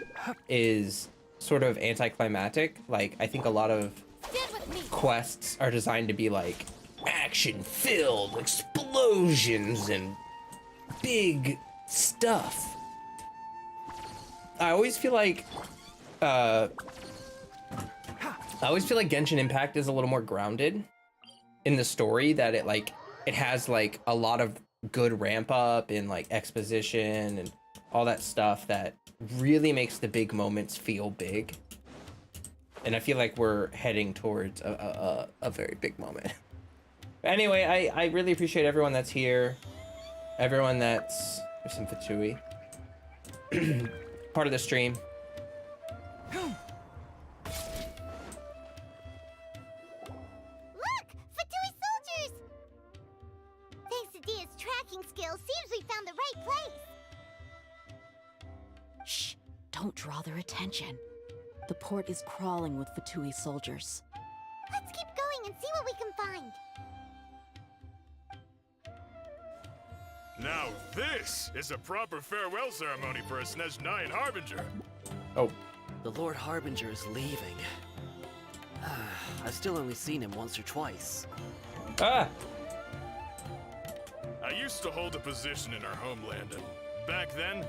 is sort of anticlimactic. Like I think a lot of quests are designed to be like action filled, explosions and big stuff. I always feel like Genshin Impact is a little more grounded in the story, that it has like a lot of good ramp up and like exposition and all that stuff that really makes the big moments feel big. And I feel like we're heading towards a very big moment. Anyway, I really appreciate everyone that's here. Everyone that's... There's some Fatui. Part of the stream. Look! Fatui soldiers! Thanks to Dia's tracking skills, seems we found the right place. Shh! Don't draw their attention. The port is crawling with Fatui soldiers. Let's keep going and see what we can find. Now this is a proper farewell ceremony for a Snezhnayan Harbinger. Oh. The Lord Harbinger is leaving. I've still only seen him once or twice. Ah! I used to hold a position in our homeland, and back then,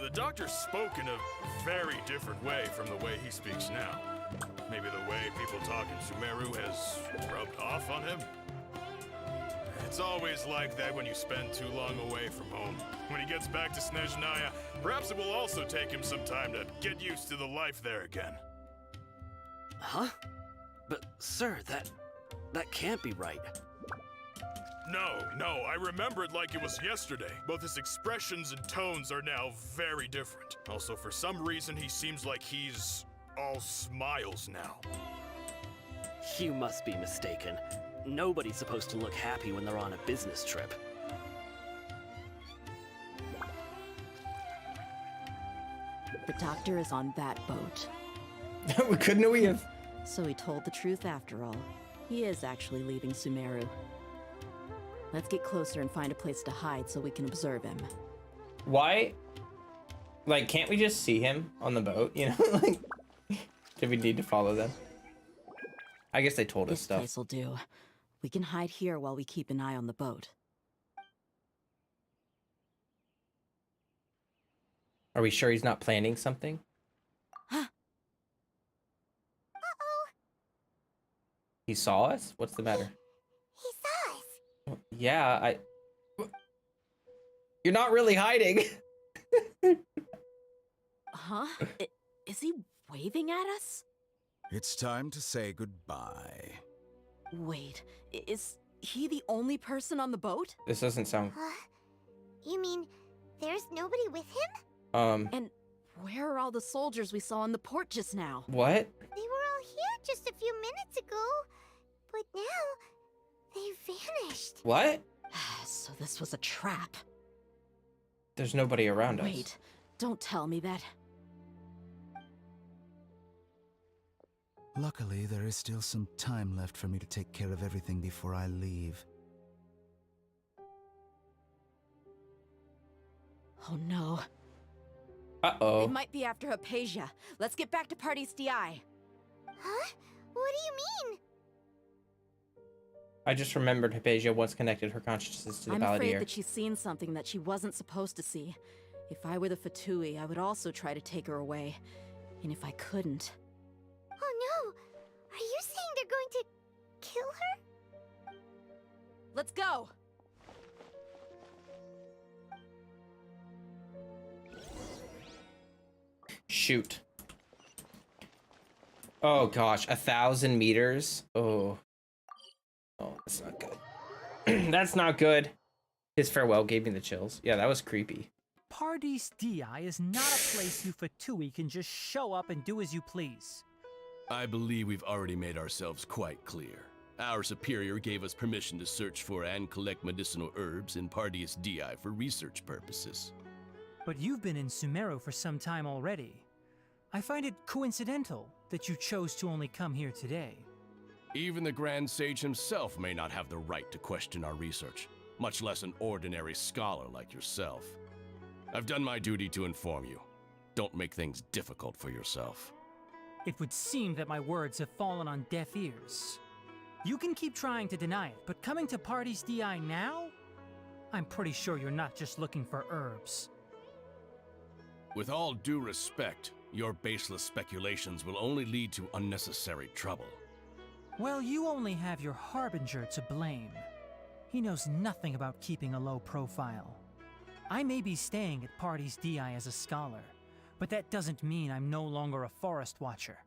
the doctor spoke in a very different way from the way he speaks now. Maybe the way people talk in Sumeru has rubbed off on him? It's always like that when you spend too long away from home. When he gets back to Snezhnaya, perhaps it will also take him some time to get used to the life there again. Huh? But, sir, that can't be right. No, I remember it like it was yesterday. Both his expressions and tones are now very different. Also, for some reason, he seems like he's all smiles now. You must be mistaken. Nobody's supposed to look happy when they're on a business trip. The doctor is on that boat. Couldn't we have? So he told the truth after all. He is actually leaving Sumeru. Let's get closer and find a place to hide so we can observe him. Why? Like, can't we just see him on the boat? You know, like, do we need to follow them? I guess they told us stuff. This place will do. We can hide here while we keep an eye on the boat. Are we sure he's not planning something? Uh-oh. He saw us? What's the matter? He saw us. Yeah, You're not really hiding. Huh? Is he waving at us? It's time to say goodbye. Wait, is he the only person on the boat? This doesn't sound. You mean there's nobody with him? And where are all the soldiers we saw in the port just now? What? They were all here just a few minutes ago, but now they vanished. What? So this was a trap. There's nobody around us. Wait, don't tell me that. Luckily, there is still some time left for me to take care of everything before I leave. Oh no. Uh-oh. They might be after Hypatia. Let's get back to Party's DI. Huh? What do you mean? I just remembered Hypatia once connected her consciousness to the I'm Balladeer. afraid that she's seen something that she wasn't supposed to see. If I were the Fatui, I would also try to take her away. And if I couldn't... Oh no! Are you saying they're going to kill her? Let's go! Shoot. Oh gosh, 1,000 meters? Oh. Oh, that's not good. That's not good. His farewell gave me the chills. Yeah, that was creepy. Party's DI is not a place you Fatui can just show up and do as you please. I believe we've already made ourselves quite clear. Our superior gave us permission to search for and collect medicinal herbs in Party's DI for research purposes. But you've been in Sumeru for some time already. I find it coincidental that you chose to only come here today. Even the Grand Sage himself may not have the right to question our research, much less an ordinary scholar like yourself. I've done my duty to inform you. Don't make things difficult for yourself. It would seem that my words have fallen on deaf ears. You can keep trying to deny it, but coming to Party's DI now? I'm pretty sure you're not just looking for herbs. With all due respect, your baseless speculations will only lead to unnecessary trouble. Well, you only have your Harbinger to blame. He knows nothing about keeping a low profile. I may be staying at Party's DI as a scholar, but that doesn't mean I'm no longer a forest watcher.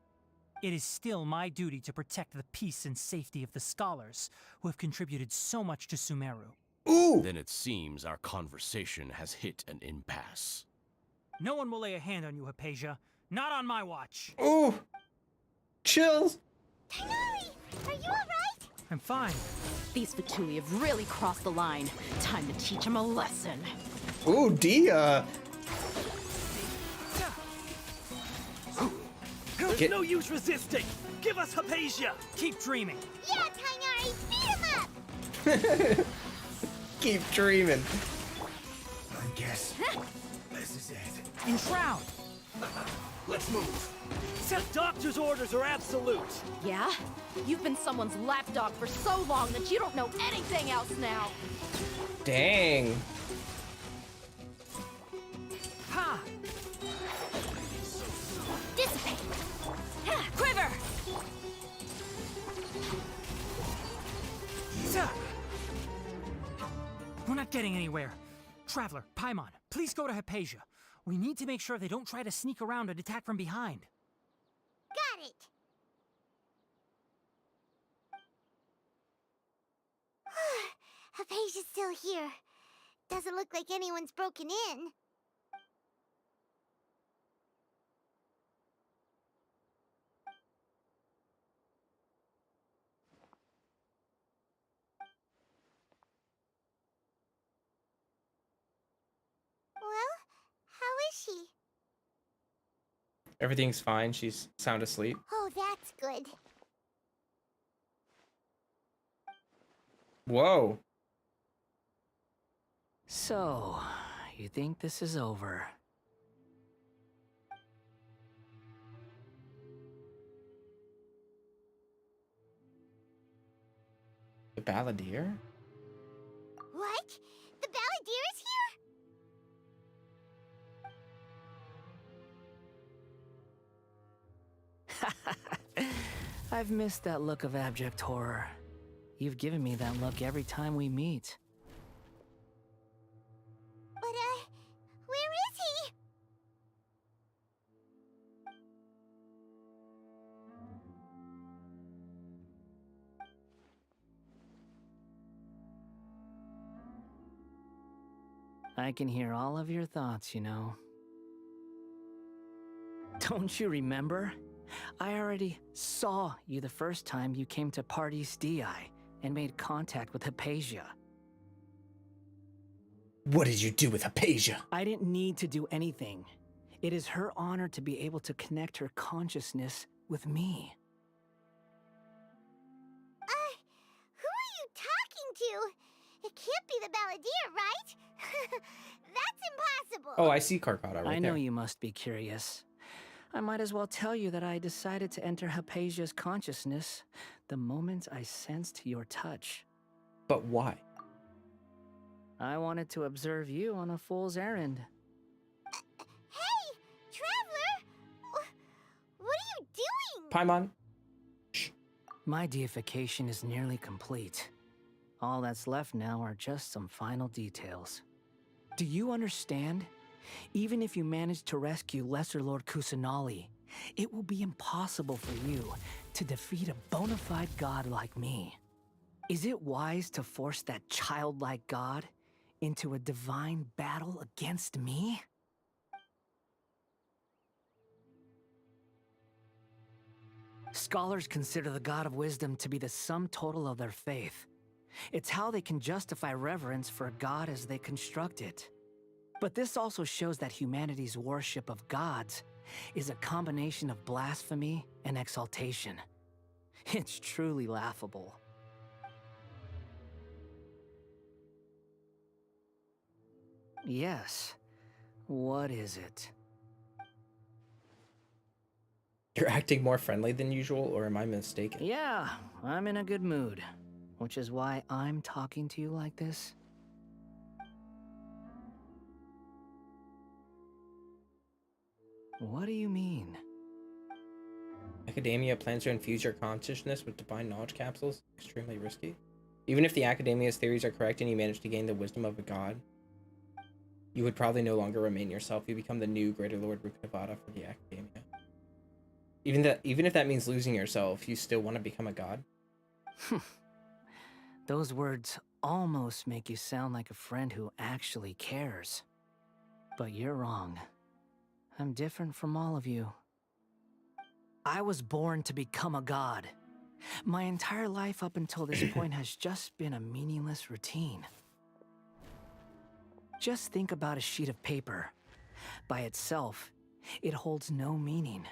It is still my duty to protect the peace and safety of the scholars who have contributed so much to Sumeru. Ooh! Then it seems our conversation has hit an impasse. No one will lay a hand on you, Hypatia. Not on my watch. Ooh! Chills! Tighnari, are you alright? I'm fine. These Fatui have really crossed the line. Time to teach them a lesson. Ooh, Dia! There's no use resisting! Give us Hypatia! Keep dreaming! Yeah, Tighnari, beat him up! Keep dreaming. I guess this is it. Enshroud! Let's move. The doctor's orders are absolute. Yeah? You've been someone's lapdog for so long that you don't know anything else now. Dang. Ha! Dissipate! Quiver! We're not getting anywhere. Traveler, Paimon, please go to Hypatia. We need to make sure they don't try to sneak around and attack from behind. Got it! Hypatia's still here. Doesn't look like anyone's broken in. Well, how is she? Everything's fine. She's sound asleep. Oh, that's good. Whoa. So, you think this is over? The Balladeer? What? The Balladeer is here? I've missed that look of abject horror. You've given me that look every time we meet. But, where is he? I can hear all of your thoughts, you know. Don't you remember? I already saw you the first time you came to Parties DI and made contact with Hypatia. What did you do with Hypatia? I didn't need to do anything. It is her honor to be able to connect her consciousness with me. Who are you talking to? It can't be the Balladeer, right? That's impossible. Oh, I see Carcotta right I there. know you must be curious. I might as well tell you that I decided to enter Hypatia's consciousness the moment I sensed your touch. But why? I wanted to observe you on a fool's errand. Hey, Traveler! What are you doing? Paimon. My deification is nearly complete. All that's left now are just some final details. Do you understand? Even if you manage to rescue Lesser Lord Kusanali, it will be impossible for you to defeat a bona fide god like me. Is it wise to force that childlike god into a divine battle against me? Scholars consider the God of Wisdom to be the sum total of their faith. It's how they can justify reverence for a god as they construct it. But this also shows that humanity's worship of gods is a combination of blasphemy and exaltation. It's truly laughable. Yes. What is it? You're acting more friendly than usual, or am I mistaken? Yeah, I'm in a good mood, which is why I'm talking to you like this. What do you mean? Academia plans to infuse your consciousness with divine knowledge capsules. Extremely risky. Even if the Academia's theories are correct and you manage to gain the wisdom of a god, you would probably no longer remain yourself. You become the new Greater Lord Ruknavada for the Academia. Even if that means losing yourself, you still want to become a god? Those words almost make you sound like a friend who actually cares. But you're wrong. I'm different from all of you. I was born to become a god. My entire life up until this point has just been a meaningless routine. Just think about a sheet of paper. By itself, it holds no meaning.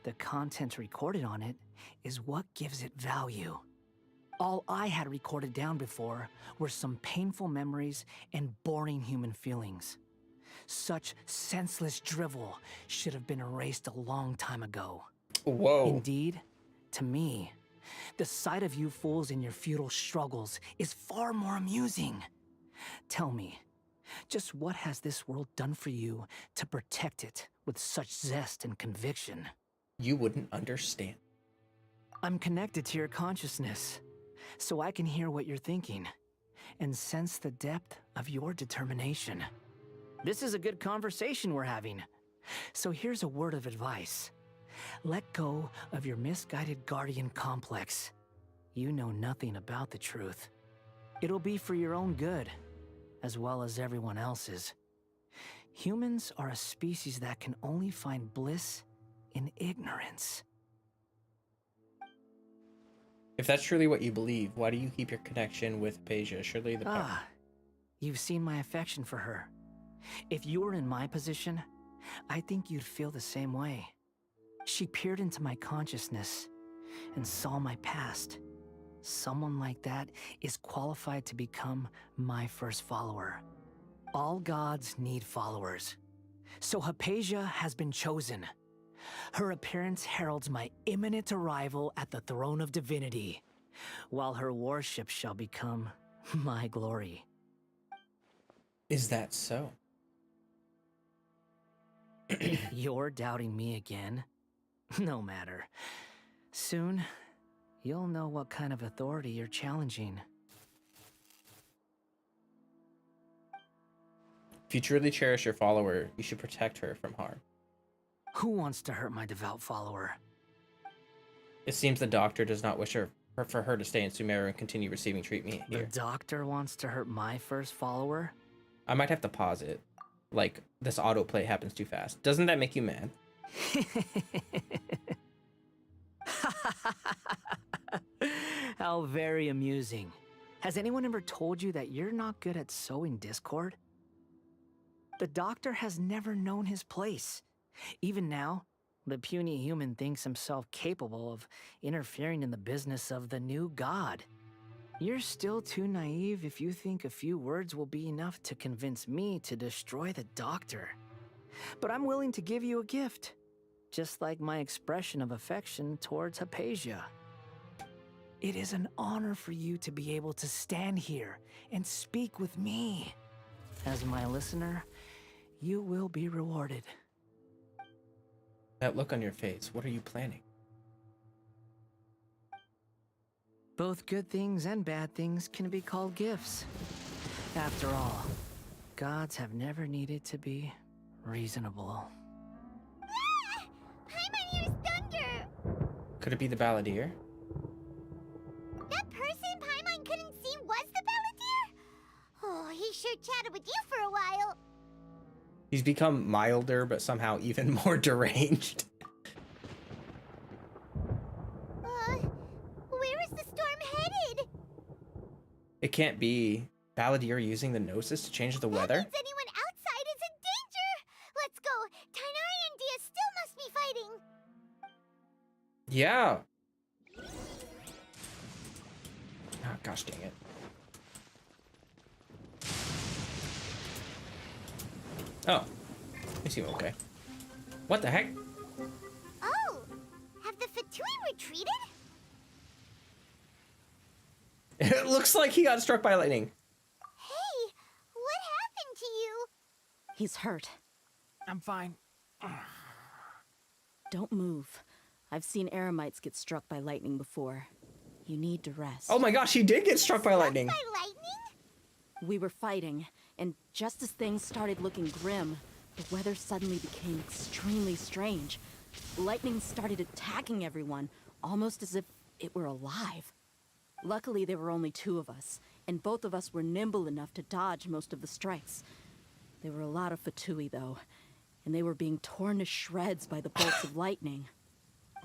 The content recorded on it is what gives it value. All I had recorded down before were some painful memories and boring human feelings. Such senseless drivel should have been erased a long time ago. Whoa. Indeed, to me, the sight of you fools in your futile struggles is far more amusing. Tell me, just what has this world done for you to protect it with such zest and conviction? You wouldn't understand. I'm connected to your consciousness, so I can hear what you're thinking and sense the depth of your determination. This is a good conversation we're having. So here's a word of advice. Let go of your misguided guardian complex. You know nothing about the truth. It'll be for your own good, as well as everyone else's. Humans are a species that can only find bliss in ignorance. If that's truly what you believe, why do you keep your connection with Hypatia? Surely the You've seen my affection for her. If you were in my position, I think you'd feel the same way. She peered into my consciousness and saw my past. Someone like that is qualified to become my first follower. All gods need followers. So Hypatia has been chosen. Her appearance heralds my imminent arrival at the throne of divinity, while her worship shall become my glory. Is that so? You're doubting me again? No matter. Soon, you'll know what kind of authority you're challenging. If you truly cherish your follower, you should protect her from harm. Who wants to hurt my devout follower? It seems the doctor does not wish for her to stay in Sumeru and continue receiving treatment here. The doctor wants to hurt my first follower? I might have to pause it. Like, this autoplay happens too fast. Doesn't that make you mad? How very amusing. Has anyone ever told you that you're not good at sowing discord? The Doctor has never known his place. Even now, the puny human thinks himself capable of interfering in the business of the new god. You're still too naive if you think a few words will be enough to convince me to destroy the Doctor. But I'm willing to give you a gift, just like my expression of affection towards Hypatia. It is an honor for you to be able to stand here and speak with me. As my listener, you will be rewarded. That look on your face, what are you planning? Both good things and bad things can be called gifts. After all, gods have never needed to be reasonable. Ah! Paimon hears thunder! Could it be the Balladeer? That person Paimon couldn't see was the Balladeer? Oh, he sure chatted with you for a while. He's become milder, but somehow even more deranged. Where is the storm headed? It can't be Balladeer using the Gnosis to change the weather? That means anyone outside is in danger! Let's go! Tighnari and Dia still must be fighting! Yeah. Oh, gosh dang it. Oh. You seem okay. What the heck? Oh! Have the Fatui retreated? It looks like he got struck by lightning. Hey! What happened to you? He's hurt. I'm fine. Don't move. I've seen eremites get struck by lightning before. You need to rest. Oh my gosh, he did get struck by lightning. By lightning? We were fighting, and just as things started looking grim, the weather suddenly became extremely strange. Lightning started attacking everyone, almost as if it were alive. Luckily, there were only two of us, and both of us were nimble enough to dodge most of the strikes. There were a lot of Fatui, though, and they were being torn to shreds by the bolts of lightning.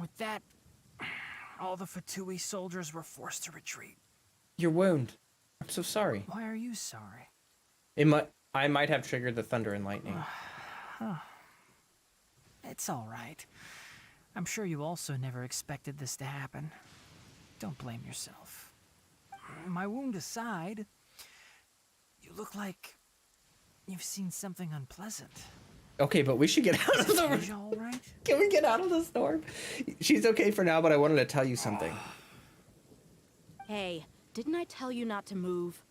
With that, all the Fatui soldiers were forced to retreat. Your wound. I'm so sorry. Why are you sorry? I might have triggered the thunder and lightning. It's all right. I'm sure you also never expected this to happen. Don't blame yourself. My wound aside, you look like you've seen something unpleasant. Okay, but we should get out of the Is all right? Can we get out of the storm? She's okay for now, but I wanted to tell you something. Hey, didn't I tell you not to move?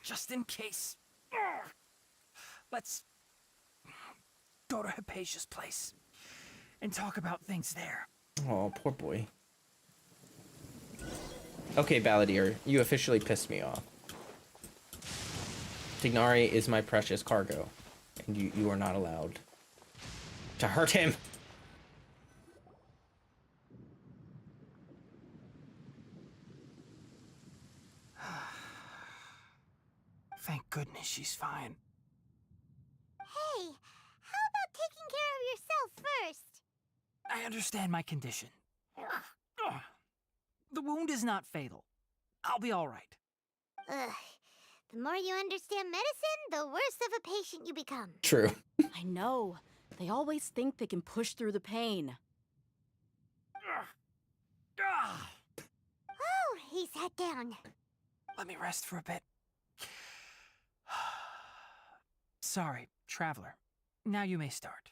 Just in case. Let's go to Hypatia's place and talk about things there. Oh, poor boy. Okay, Balladeer, you officially pissed me off. Tighnari is my precious cargo, and you are not allowed to hurt him. Thank goodness she's fine. Hey, how about taking care of yourself first? I understand my condition. The wound is not fatal. I'll be all right. Ugh. The more you understand medicine, the worse of a patient you become. True. I know. They always think they can push through the pain. Oh, he sat down. Let me rest for a bit. Sorry, traveler. Now you may start.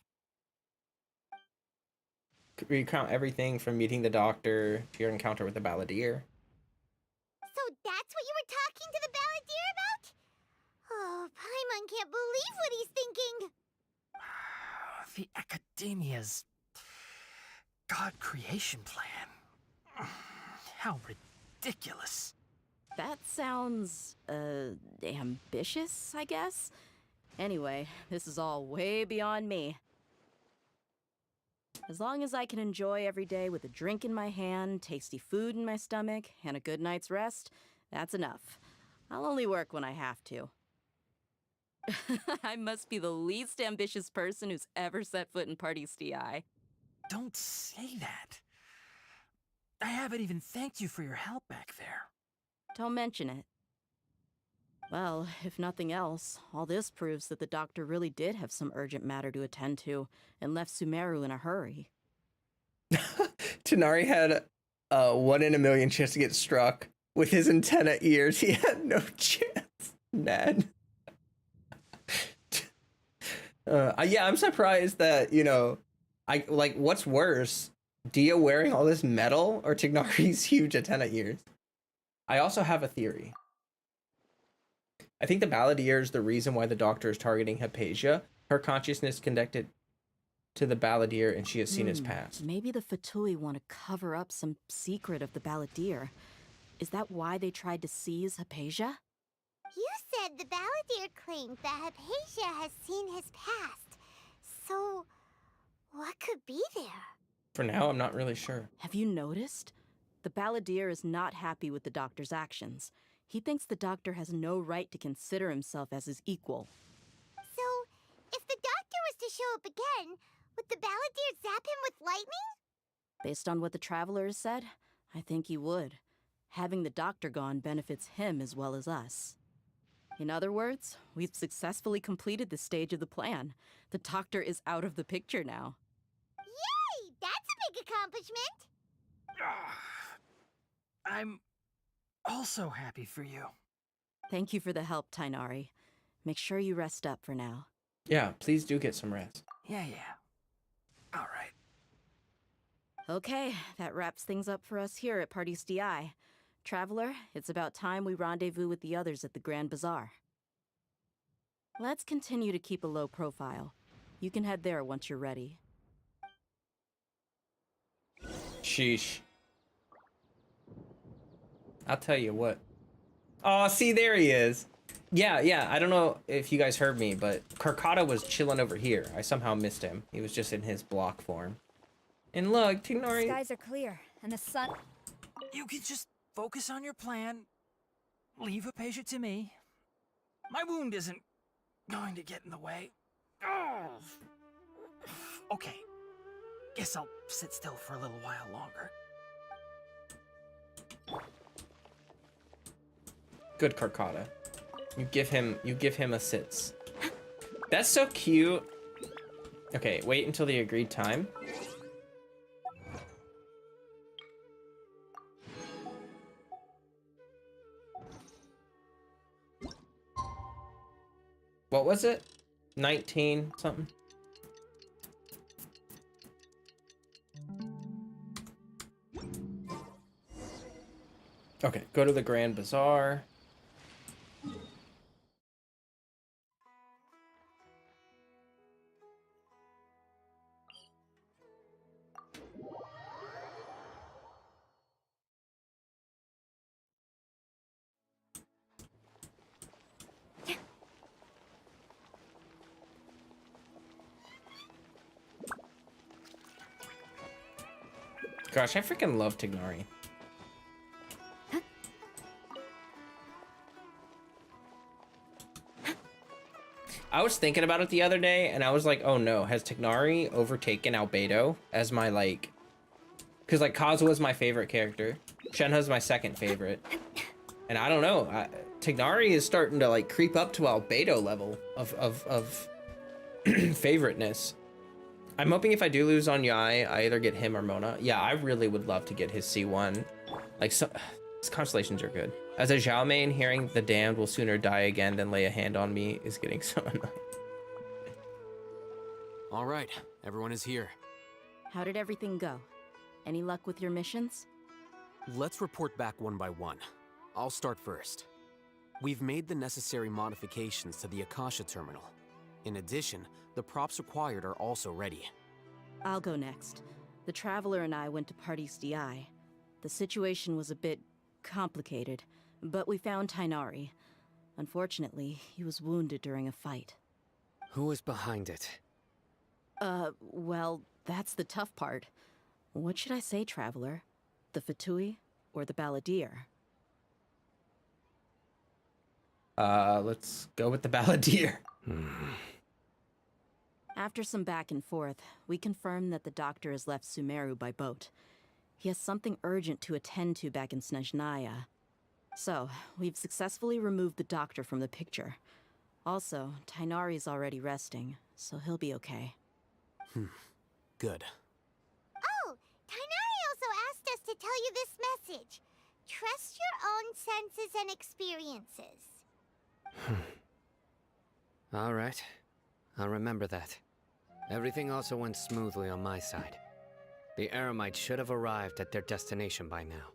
Recount everything from meeting the doctor to your encounter with the Balladeer. So that's what you were talking to the Balladeer about? Oh, Paimon can't believe what he's thinking. The Academia's God creation plan. How ridiculous. That sounds, ambitious, I guess? Anyway, this is all way beyond me. As long as I can enjoy every day with a drink in my hand, tasty food in my stomach, and a good night's rest, that's enough. I'll only work when I have to. I must be the least ambitious person who's ever set foot in Party's DI. Don't say that. I haven't even thanked you for your help back there. Don't mention it. Well, if nothing else, all this proves that the doctor really did have some urgent matter to attend to and left Sumeru in a hurry. Tighnari had a 1 in a million chance to get struck. With his antenna ears, he had no chance. Ned. Yeah, I'm surprised that, you know, what's worse, Dia wearing all this metal or Tighnari's huge antenna ears? I also have a theory. I think the Balladeer is the reason why the doctor is targeting Hypatia. Her consciousness connected to the Balladeer and she has seen his past. Maybe the Fatui want to cover up some secret of the Balladeer. Is that why they tried to seize Hypatia? You said the Balladeer claimed that Hypatia has seen his past. So, what could be there? For now, I'm not really sure. Have you noticed? The Balladeer is not happy with the doctor's actions. He thinks the doctor has no right to consider himself as his equal. So, if the doctor was to show up again, would the Balladeer zap him with lightning? Based on what the Traveler has said, I think he would. Having the doctor gone benefits him as well as us. In other words, we've successfully completed this stage of the plan. The doctor is out of the picture now. Yay! That's a big accomplishment! I'm also happy for you. Thank you for the help, Tighnari. Make sure you rest up for now. Yeah, please do get some rest. Yeah. All right. Okay, that wraps things up for us here at Party's DI. Traveler, it's about time we rendezvous with the others at the Grand Bazaar. Let's continue to keep a low profile. You can head there once you're ready. Sheesh. I'll tell you what. Oh, see, there he is. Yeah, I don't know if you guys heard me, but Carcotta was chilling over here. I somehow missed him. He was just in his block form. And look, Tighnari... The skies are clear, and the sun... You can just focus on your plan. Leave Hypatia to me. My wound isn't going to get in the way. Oh. Okay. Guess I'll sit still for a little while longer. Good Carcotta. You give him a sits. That's so cute. Okay, wait until the agreed time. What was it? 19 something? Okay, go to the Grand Bazaar. Gosh, I freaking love Tighnari. I was thinking about it the other day, and I was like, oh no, has Tighnari overtaken Albedo as my, like... Because, like, Kazuha's my favorite character. Shenhe's my second favorite. And I don't know, Tighnari is starting to, like, creep up to Albedo level of favoriteness. I'm hoping if I do lose on Yai, I either get him or Mona. Yeah, I really would love to get his C1. Like, so, his constellations are good. As a Zhao main, hearing the damned will sooner die again than lay a hand on me is getting so annoying. All right, everyone is here. How did everything go? Any luck with your missions? Let's report back one by one. I'll start first. We've made the necessary modifications to the Akasha terminal. In addition, the props required are also ready. I'll go next. The Traveler and I went to Party's DI. The situation was a bit complicated, but we found Tighnari. Unfortunately, he was wounded during a fight. Who was behind it? Well, that's the tough part. What should I say, Traveler? The Fatui or the Balladeer? Let's go with the Balladeer. After some back and forth, we confirmed that the doctor has left Sumeru by boat. He has something urgent to attend to back in Snezhnaya. So, we've successfully removed the doctor from the picture. Also, Tighnari's already resting, so he'll be okay. Good. Oh, Tighnari also asked us to tell you this message. Trust your own senses and experiences. All right. I'll remember that. Everything also went smoothly on my side. The Eremites should have arrived at their destination by now.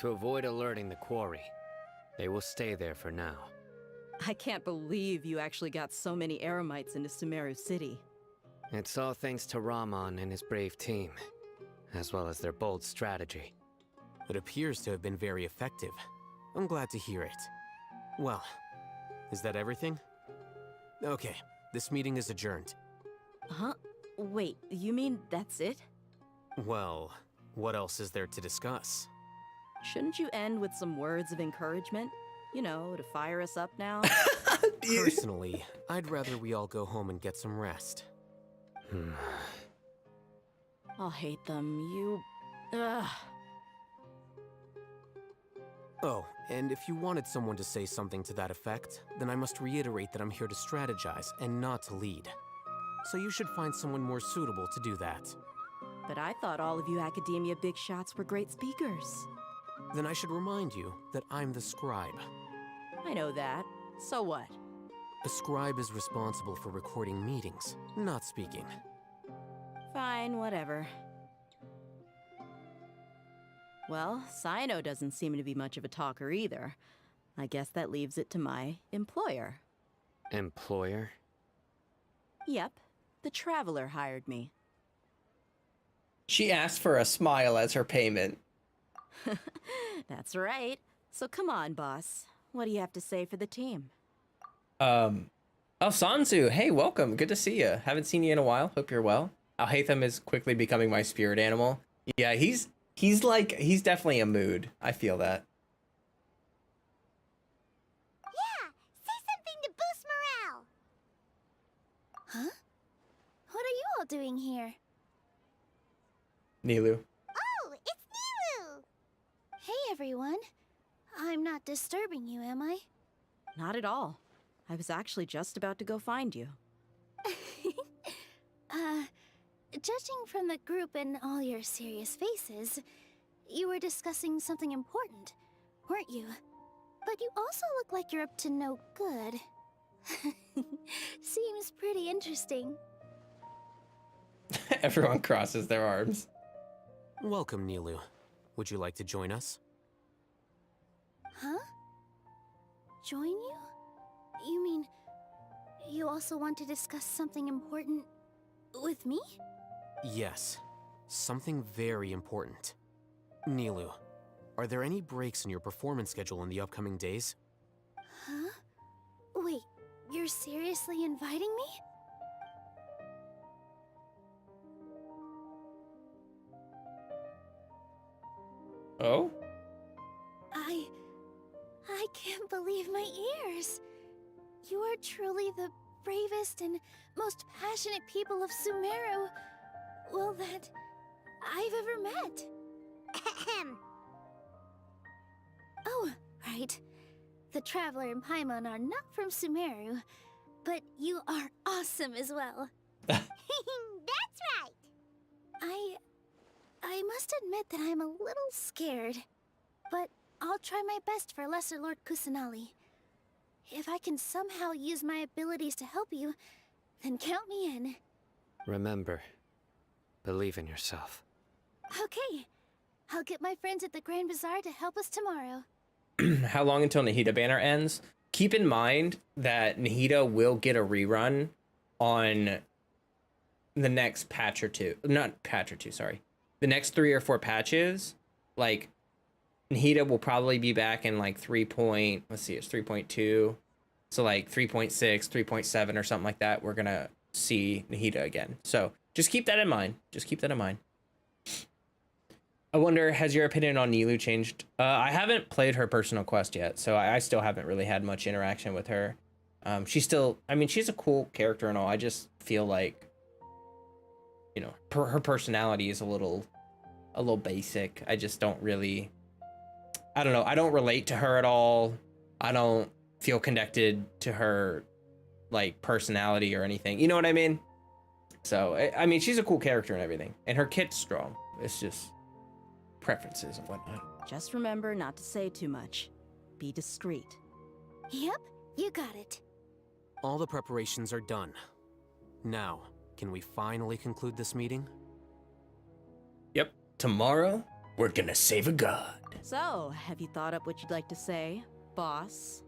To avoid alerting the quarry, they will stay there for now. I can't believe you actually got so many Eremites into Sumeru City. It's all thanks to Rahman and his brave team, as well as their bold strategy. It appears to have been very effective. I'm glad to hear it. Well, is that everything? Okay, this meeting is adjourned. Huh? Wait, you mean that's it? Well, what else is there to discuss? Shouldn't you end with some words of encouragement? You know, to fire us up now? Personally, I'd rather we all go home and get some rest. I'll hate them. Ugh. Oh, and if you wanted someone to say something to that effect, then I must reiterate that I'm here to strategize and not to lead. So you should find someone more suitable to do that. But I thought all of you Academia big shots were great speakers. Then I should remind you that I'm the scribe. I know that. So what? A scribe is responsible for recording meetings, not speaking. Fine, whatever. Well, Cyno doesn't seem to be much of a talker either. I guess that leaves it to my employer. Employer? Yep, the Traveler hired me. She asked for a smile as her payment. That's right. So come on, boss. What do you have to say for the team? Oh, Sanzu, hey, welcome. Good to see you. Haven't seen you in a while. Hope you're well. Alhaitham is quickly becoming my spirit animal. Yeah, he's definitely a mood. I feel that. Yeah, say something to boost morale. Huh? What are you all doing here? Nilu. Oh, it's Nilu! Hey, everyone. I'm not disturbing you, am I? Not at all. I was actually just about to go find you. Judging from the group and all your serious faces, you were discussing something important, weren't you? But you also look like you're up to no good. Seems pretty interesting. Everyone crosses their arms. Welcome, Nilu. Would you like to join us? Huh? Join you? You mean, you also want to discuss something important with me? Yes. Something very important. Nilu, are there any breaks in your performance schedule in the upcoming days? Huh? Wait, you're seriously inviting me? Oh? I can't believe my ears. You are truly the bravest and most passionate people of Sumeru, well, that I've ever met. Ahem. Oh, right. The Traveler and Paimon are not from Sumeru, but you are awesome as well. That's right. I must admit that I'm a little scared, but I'll try my best for Lesser Lord Kusanali. If I can somehow use my abilities to help you, then count me in. Remember, believe in yourself. Okay, I'll get my friends at the Grand Bazaar to help us tomorrow. How long until Nahida banner ends? Keep in mind that Nahida will get a rerun on the next patch or two. Not patch or two, sorry. The next 3 or 4 patches, like, Nahida will probably be back in like 3.2. So like 3.6, 3.7 or something like that. We're gonna see Nahida again. So just keep that in mind. Just keep that in mind. I wonder, has your opinion on Nilu changed? I haven't played her personal quest yet, so I still haven't really had much interaction with her. She's still, I mean, she's a cool character and all. I just feel like, you know, her personality is a little basic. I just don't really, I don't know. I don't relate to her at all. I don't feel connected to her, like, personality or anything. You know what I mean? So, I mean, she's a cool character and everything. And her kit's strong. It's just preferences and whatnot. Just remember not to say too much. Be discreet. Yep, you got it. All the preparations are done. Now, can we finally conclude this meeting? Yep. Tomorrow, we're gonna save a god. So, have you thought up what you'd like to say, boss?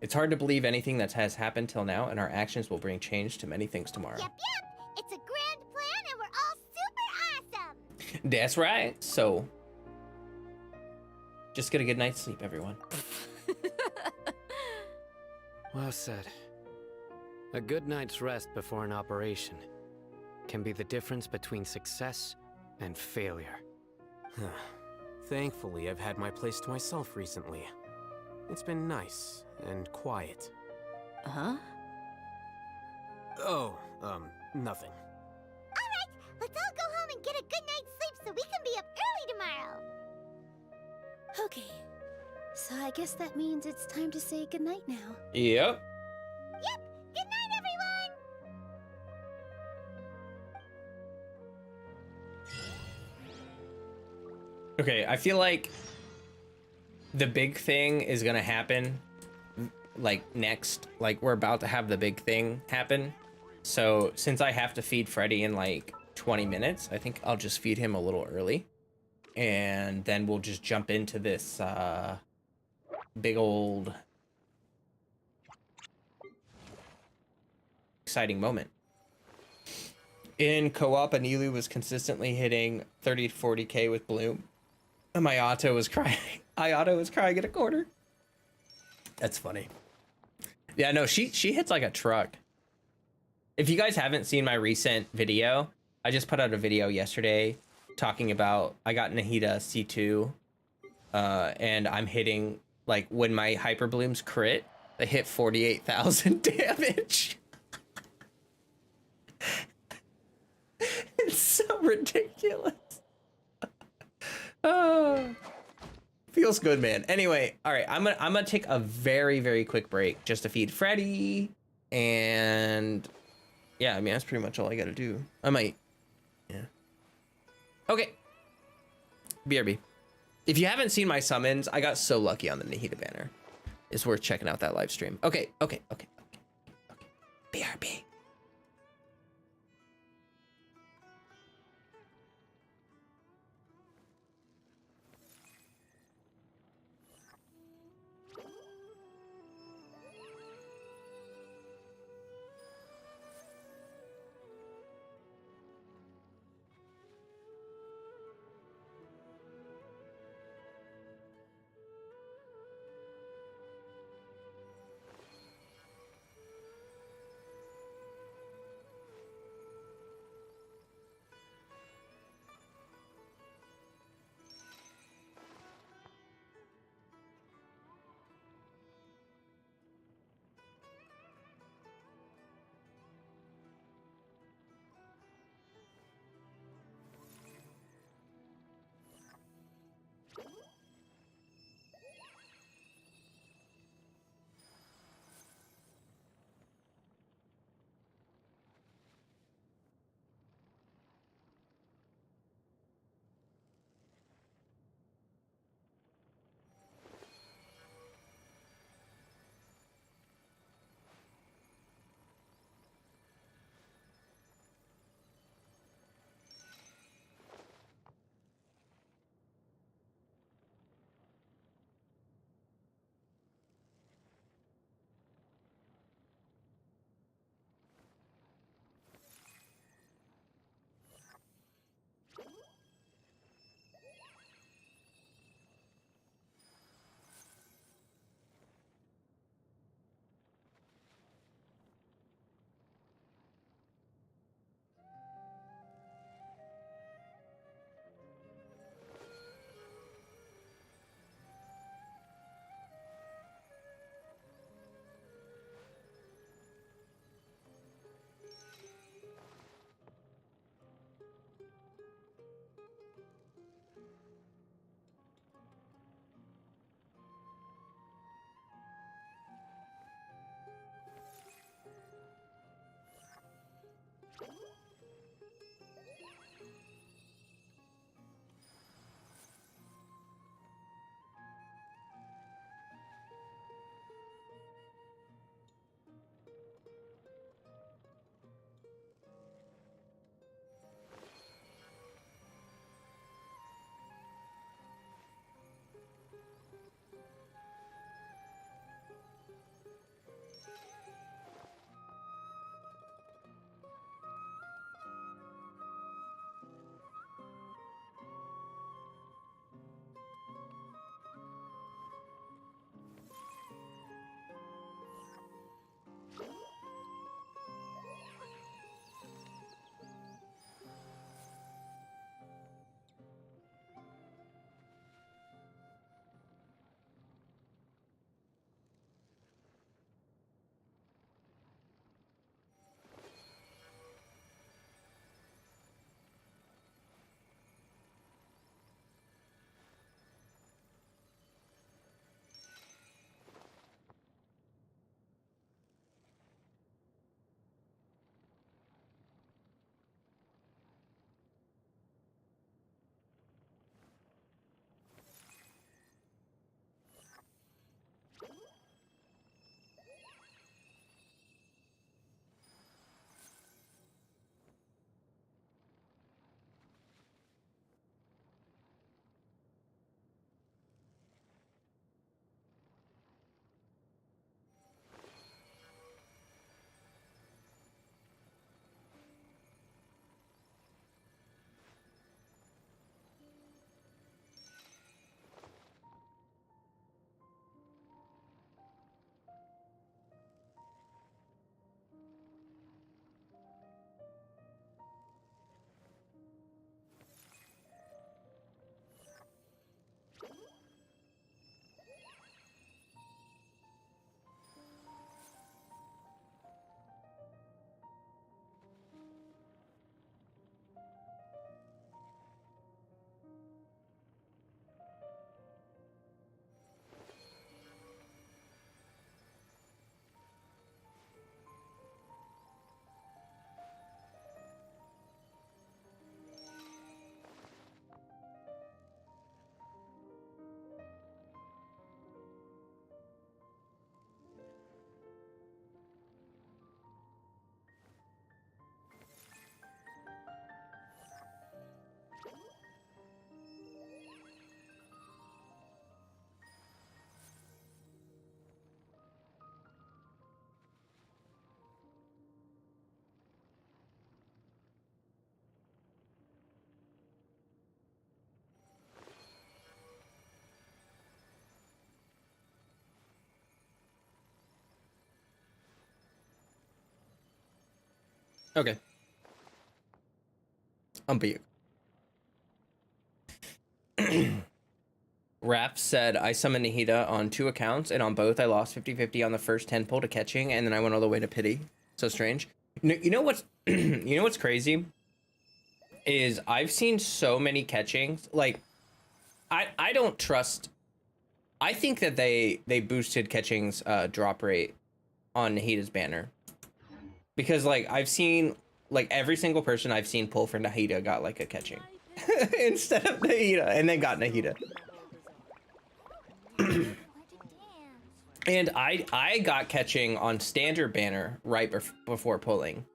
It's hard to believe anything that has happened till now, and our actions will bring change to many things tomorrow. Yep. It's a grand plan, and we're all super awesome. That's right. So, just get a good night's sleep, everyone. Well said. A good night's rest before an operation can be the difference between success and failure. Thankfully, I've had my place to myself recently. It's been nice and quiet. Huh? Oh, nothing. Alright, let's all go home and get a good night's sleep so we can be up early tomorrow. Okay, so I guess that means it's time to say goodnight now. Yep. Yep, good night, everyone! Okay, I feel like the big thing is gonna happen, like, next. Like, we're about to have the big thing happen. So, since I have to feed Freddy in, like, 20 minutes, I think I'll just feed him a little early. And then we'll just jump into this, big old exciting moment. In co-op, Anilu was consistently hitting 30 to 40k with Bloom. And my Otto was crying. Otto was crying in a corner. That's funny. Yeah, no, she hits like a truck. If you guys haven't seen my recent video, I just put out a video yesterday talking about I got Nahida C2, and I'm hitting, like, when my Hyper Blooms crit, they hit 48,000 damage. It's so ridiculous. Oh, feels good, man. Anyway, all right, I'm gonna take a very, very quick break just to feed Freddy, and yeah, I mean, that's pretty much all I gotta do. I might, yeah. Okay. BRB. If you haven't seen my summons, I got so lucky on the Nahida banner. It's worth checking out that live stream. Okay. BRB. Okay. Be Raph said, I summoned Nahida on 2 accounts, and on both I lost 50-50 on the first 10 pull to catching, and then I went all the way to pity. So strange. You know what's you know what's crazy? Is I've seen so many catchings. Like, I don't trust. I think that they boosted catching's drop rate on Nahida's banner. Because, like, I've seen, like, every single person I've seen pull for Nahida got, like, a catching. Instead of Nahida, and then got Nahida. And I got catching on standard banner right before pulling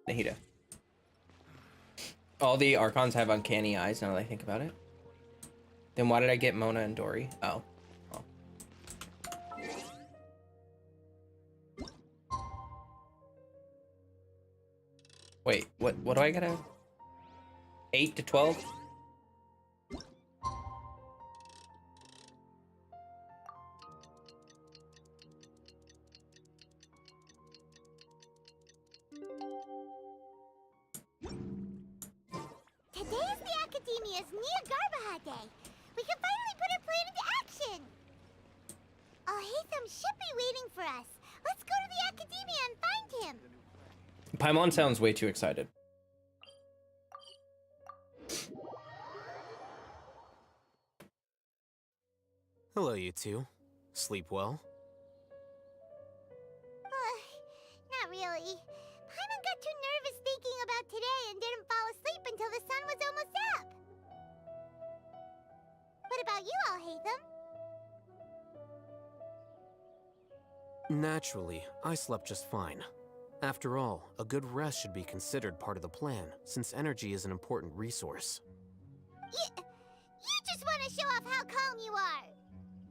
Nahida. All the Archons have uncanny eyes now that I think about it. Then why did I get Mona and Dory? Oh. Wait, what do I gotta? 8 to 12? Today is the Academia's Neogarbaha Day. We can finally put our plan into action. Alhaitham should be waiting for us. Let's go to the Academia and find him. Paimon sounds way too excited. Hello, you two. Sleep well? Not really. Paimon got too nervous thinking about today and didn't fall asleep until the sun was almost up. What about you, Alhaitham? Naturally, I slept just fine. After all, a good rest should be considered part of the plan, since energy is an important resource. You just want to show off how calm you are.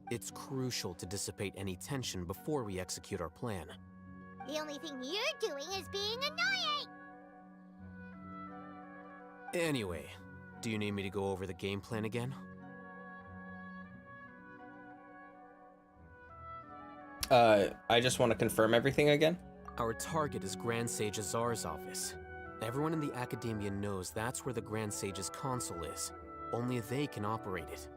It's crucial to dissipate any tension before we execute our plan. The only thing you're doing is being annoying. Anyway, do you need me to go over the game plan again? I just want to confirm everything again. Our target is Grand Sage Azar's office. Everyone in the Academia knows that's where the Grand Sage's console is. Only they can operate it.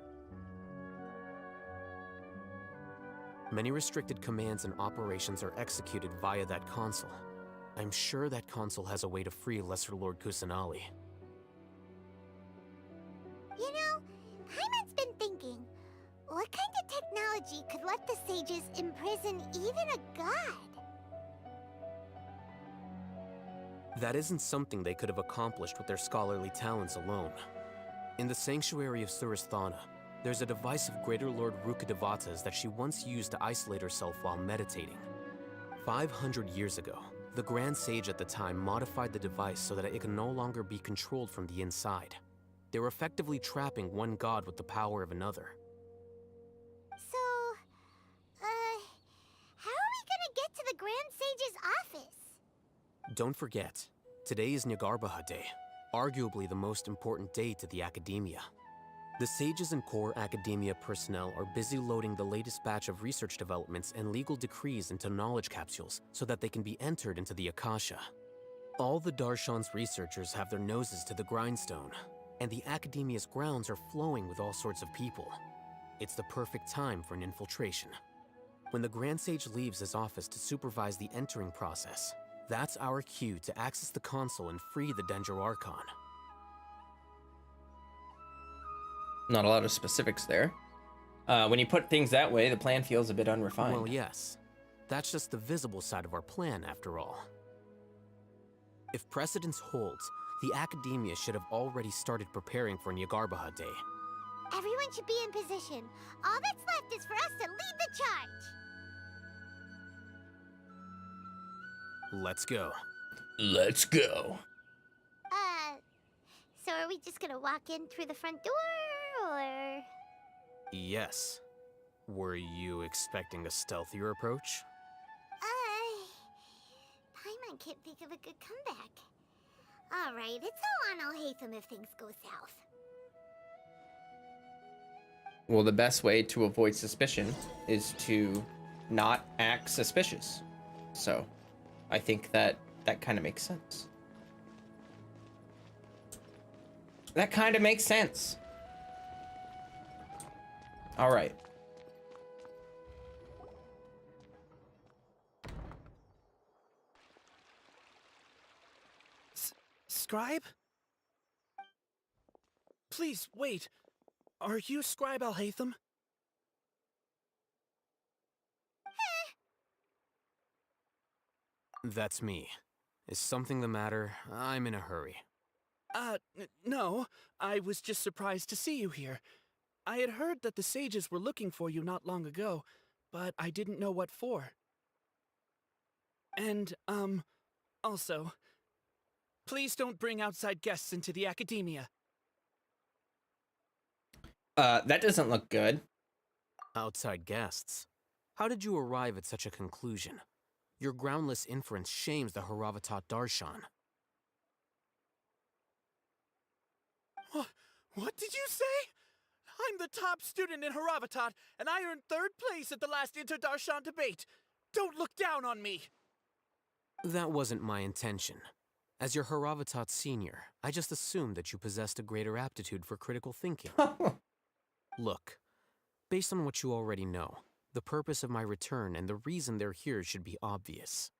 Many restricted commands and operations are executed via that console. I'm sure that console has a way to free Lesser Lord Kusanali. You know, Paimon's been thinking, what kind of technology could let the sages imprison even a god? That isn't something they could have accomplished with their scholarly talents alone. In the Sanctuary of Suristhana, there's a device of Greater Lord Rukkhadevata's that she once used to isolate herself while meditating. 500 years ago, the Grand Sage at the time modified the device so that it can no longer be controlled from the inside. They were effectively trapping one god with the power of another. So, how are we gonna get to the Grand Sage's office? Don't forget, today is Nyargarbaha Day, arguably the most important day to the Academia. The sages and core Academia personnel are busy loading the latest batch of research developments and legal decrees into knowledge capsules so that they can be entered into the Akasha. All the Darshan's researchers have their noses to the grindstone, and the Academia's grounds are flowing with all sorts of people. It's the perfect time for an infiltration. When the Grand Sage leaves his office to supervise the entering process, that's our cue to access the console and free the Dendro Archon. Not a lot of specifics there. When you put things that way, the plan feels a bit unrefined. Well, yes. That's just the visible side of our plan, after all. If precedence holds, the Academia should have already started preparing for Nyargarbaha Day. Everyone should be in position. All that's left is for us to lead the charge. Let's go. Let's go. So are we just gonna walk in through the front door, or...? Yes. Were you expecting a stealthier approach? Paimon can't think of a good comeback. Alright, it's all on Alhaitham if things go south. Well, the best way to avoid suspicion is to not act suspicious. So, I think that kind of makes sense. That kind of makes sense. All right. Scribe? Please, wait. Are you Scribe Alhaitham? That's me. Is something the matter? I'm in a hurry. No. I was just surprised to see you here. I had heard that the sages were looking for you not long ago, but I didn't know what for. And, also, please don't bring outside guests into the academia. That doesn't look good. Outside guests? How did you arrive at such a conclusion? Your groundless inference shames the Haravatat Darshan. What did you say? I'm the top student in Haravatat, and I earned 3rd place at the last Inter-Darshan debate. Don't look down on me! That wasn't my intention. As your Haravatat senior, I just assumed that you possessed a greater aptitude for critical thinking. Look, based on what you already know, the purpose of my return and the reason they're here should be obvious.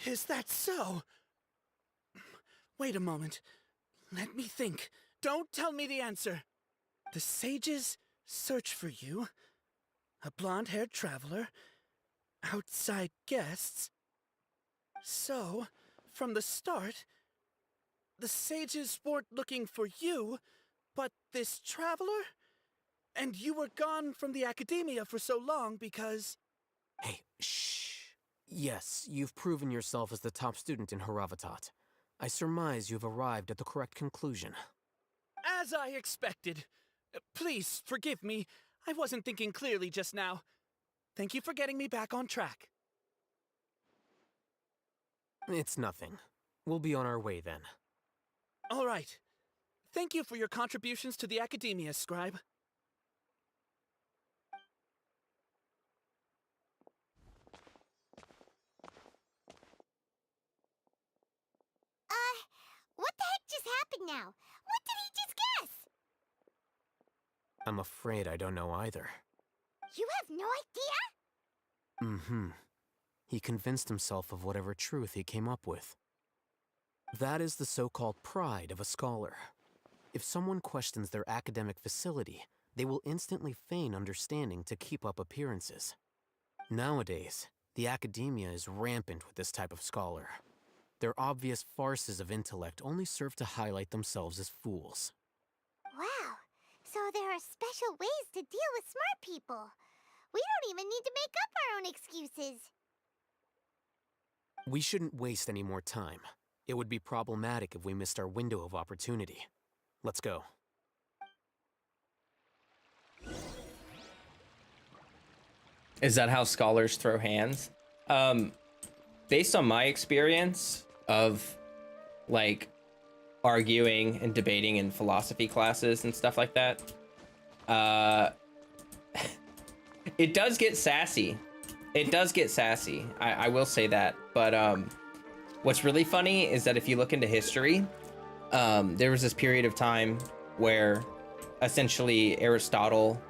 Is that so? Wait a moment. Let me think. Don't tell me the answer. The sages search for you. A blonde-haired traveler. Outside guests. So, from the start, the sages weren't looking for you, but this traveler? And you were gone from the academia for so long because... Hey, shh. Yes, you've proven yourself as the top student in Haravatat. I surmise you've arrived at the correct conclusion. As I expected. Please, forgive me. I wasn't thinking clearly just now. Thank you for getting me back on track. It's nothing. We'll be on our way then. All right. Thank you for your contributions to the academia, Scribe. What the heck just happened now? What did he just guess? I'm afraid I don't know either. You have no idea? Mm-hmm. He convinced himself of whatever truth he came up with. That is the so-called pride of a scholar. If someone questions their academic facility, they will instantly feign understanding to keep up appearances. Nowadays, the academia is rampant with this type of scholar. Their obvious farces of intellect only serve to highlight themselves as fools. Wow. So there are special ways to deal with smart people. We don't even need to make up our own excuses. We shouldn't waste any more time. It would be problematic if we missed our window of opportunity. Let's go. Is that how scholars throw hands? Based on my experience of like arguing and debating in philosophy classes and stuff like that, it does get sassy. It does get sassy. I will say that. But what's really funny is that if you look into history, there was this period of time where essentially Aristotle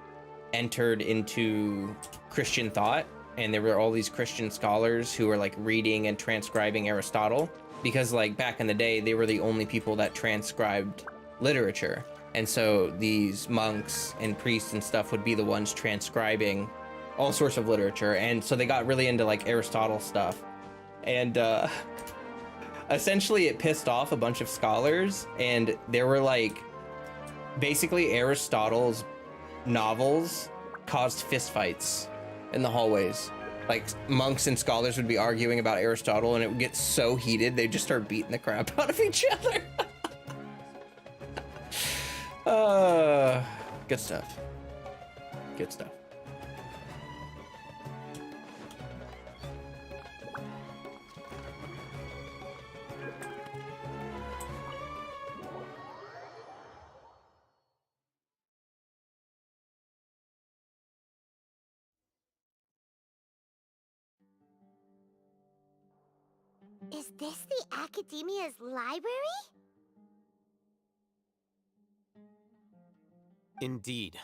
entered into Christian thought, and there were all these Christian scholars who were like reading and transcribing Aristotle, because like back in the day they were the only people that transcribed literature, and so these monks and priests and stuff would be the ones transcribing all sorts of literature, and so they got really into like Aristotle stuff, and essentially it pissed off a bunch of scholars, and there were like basically Aristotle's novels caused fistfights in the hallways. Like monks and scholars would be arguing about Aristotle, and it would get so heated they'd just start beating the crap out of each other. Good stuff. Good stuff. Is this the Academia's library? Indeed.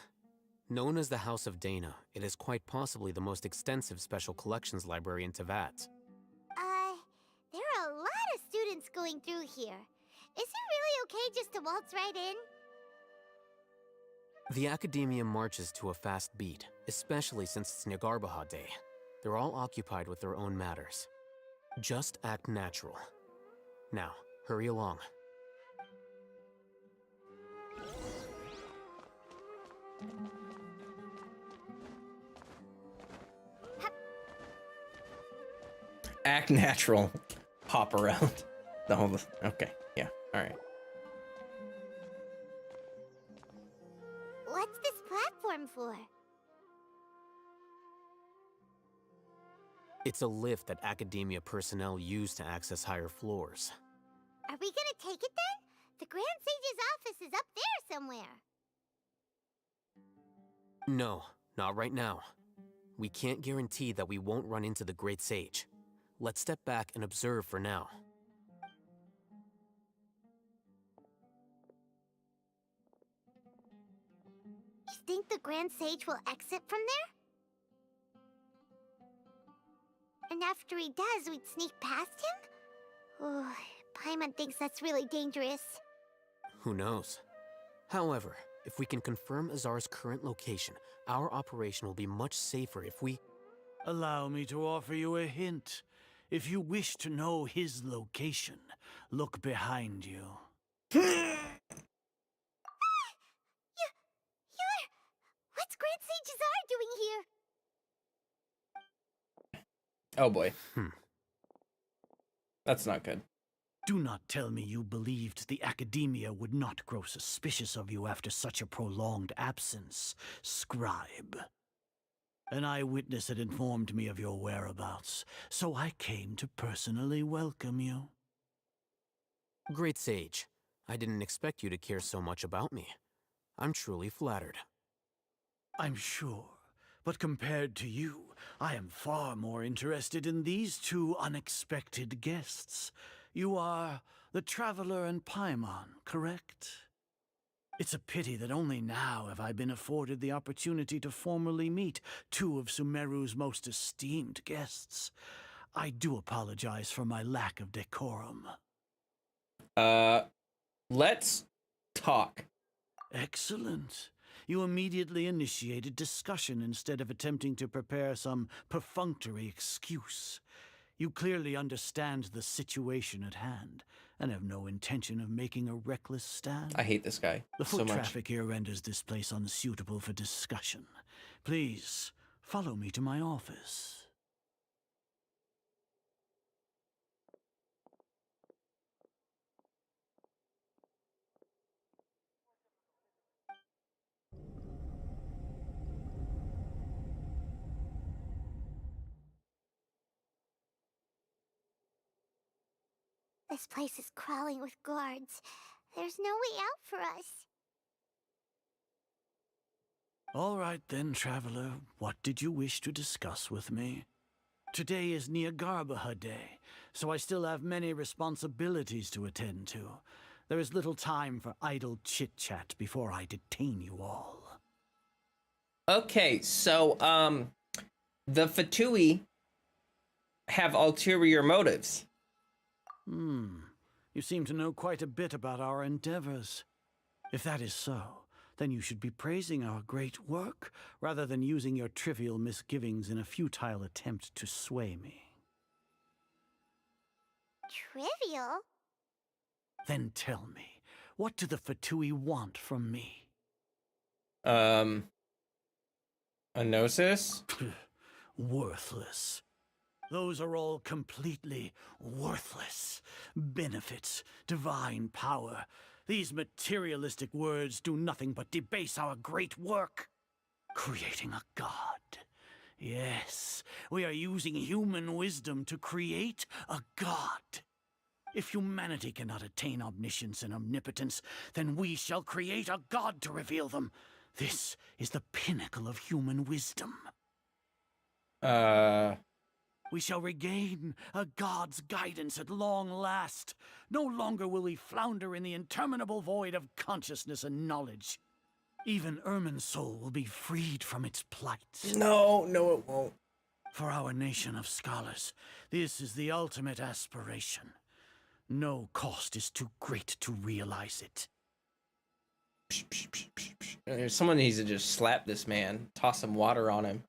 Known as the House of Dana, it is quite possibly the most extensive special collections library in Teyvat. There are a lot of students going through here. Is it really okay just to waltz right in? The Academia marches to a fast beat, especially since it's Nagarbaha Day. They're all occupied with their own matters. Just act natural. Now, hurry along. Act natural. Hop around. The whole. Okay. Yeah. All right. What's this platform for? It's a lift that Academia personnel use to access higher floors. Are we gonna take it then? The Grand Sage's office is up there somewhere. No, not right now. We can't guarantee that we won't run into the Great Sage. Let's step back and observe for now. You think the Grand Sage will exit from there? And after he does, we'd sneak past him? Oh, Paimon thinks that's really dangerous. Who knows? However, if we can confirm Azar's current location, our operation will be much safer if we... Allow me to offer you a hint. If you wish to know his location, look behind you. What's Grand Sage Azar doing here? Oh boy. That's not good. Do not tell me you believed the Academia would not grow suspicious of you after such a prolonged absence, scribe. An eyewitness had informed me of your whereabouts, so I came to personally welcome you. Great Sage, I didn't expect you to care so much about me. I'm truly flattered. I'm sure, but compared to you, I am far more interested in these two unexpected guests. You are the Traveler and Paimon, correct? It's a pity that only now have I been afforded the opportunity to formally meet two of Sumeru's most esteemed guests. I do apologize for my lack of decorum. Let's talk. Excellent. You immediately initiated discussion instead of attempting to prepare some perfunctory excuse. You clearly understand the situation at hand, and have no intention of making a reckless stand. I hate this guy The so foot much. traffic here renders this place unsuitable for discussion. Please, follow me to my office. This place is crawling with guards. There's no way out for us. All right then, Traveler. What did you wish to discuss with me? Today is Nagarbaha Day, so I still have many responsibilities to attend to. There is little time for idle chit-chat before I detain you all. Okay, so, the Fatui have ulterior motives. You seem to know quite a bit about our endeavors. If that is so, then you should be praising our great work, rather than using your trivial misgivings in a futile attempt to sway me. Trivial? Then tell me, what do the Fatui want from me? A gnosis? Worthless. Those are all completely worthless. Benefits, divine power. These materialistic words do nothing but debase our great work. Creating a god. Yes, we are using human wisdom to create a god. If humanity cannot attain omniscience and omnipotence, then we shall create a god to reveal them. This is the pinnacle of human wisdom. We shall regain a god's guidance at long last. No longer will we flounder in the interminable void of consciousness and knowledge. Even Ermin's soul will be freed from its plight. No, it won't. For our nation of scholars, this is the ultimate aspiration. No cost is too great to realize it. Someone needs to just slap this man, toss some water on him.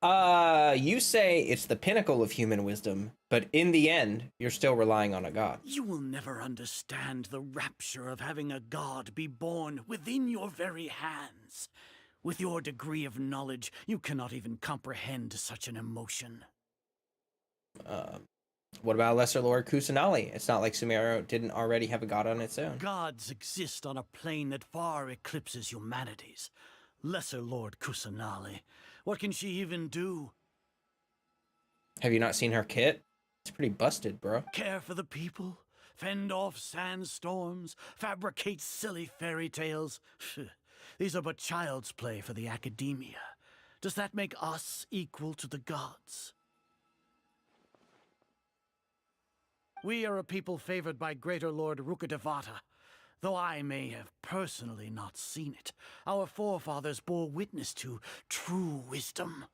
You say it's the pinnacle of human wisdom, but in the end, you're still relying on a god. You will never understand the rapture of having a god be born within your very hands. With your degree of knowledge, you cannot even comprehend such an emotion. What about Lesser Lord Kusanali? It's not like Sumeru didn't already have a god on its own. Gods exist on a plane that far eclipses humanity's. Lesser Lord Kusanali, what can she even do? Have you not seen her kit? It's pretty busted, bro. Care for the people? Fend off sandstorms? Fabricate silly fairy tales? These are but child's play for the academia. Does that make us equal to the gods? We are a people favored by Greater Lord Rukkhadevata. Though I may have personally not seen it, our forefathers bore witness to true wisdom.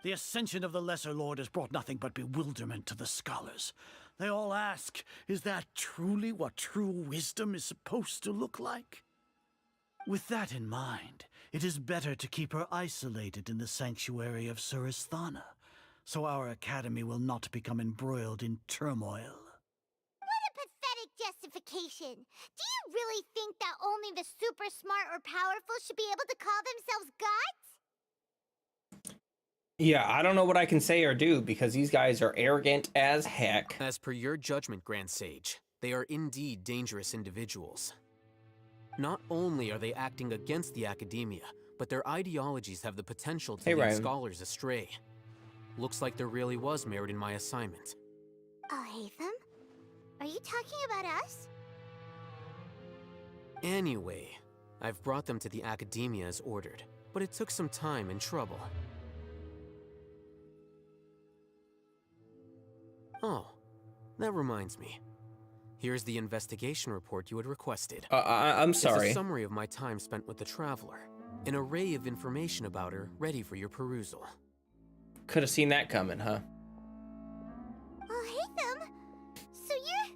The ascension of the Lesser Lord has brought nothing but bewilderment to the scholars. They all ask, is that truly what true wisdom is supposed to look like? With that in mind, it is better to keep her isolated in the sanctuary of Suristhana, so our academy will not become embroiled in turmoil. What a pathetic justification! Do you really think that only the super smart or powerful should be able to call themselves gods? Yeah, I don't know what I can say or do because these guys are arrogant as heck. As per your judgment, Grand Sage, they are indeed dangerous individuals. Not only are they acting against the academia, but their ideologies have the potential to lead scholars astray. Looks like there really was merit in my assignment. Oh, Hatham? Are you talking about us? Anyway, I've brought them to the academia as ordered, but it took some time and trouble. Oh, that reminds me. Here's the investigation report you had requested. I'm sorry. It's a summary of my time spent with the Traveler. An array of information about her, ready for your perusal. Could have seen that coming, huh? Oh, Hatham! So you're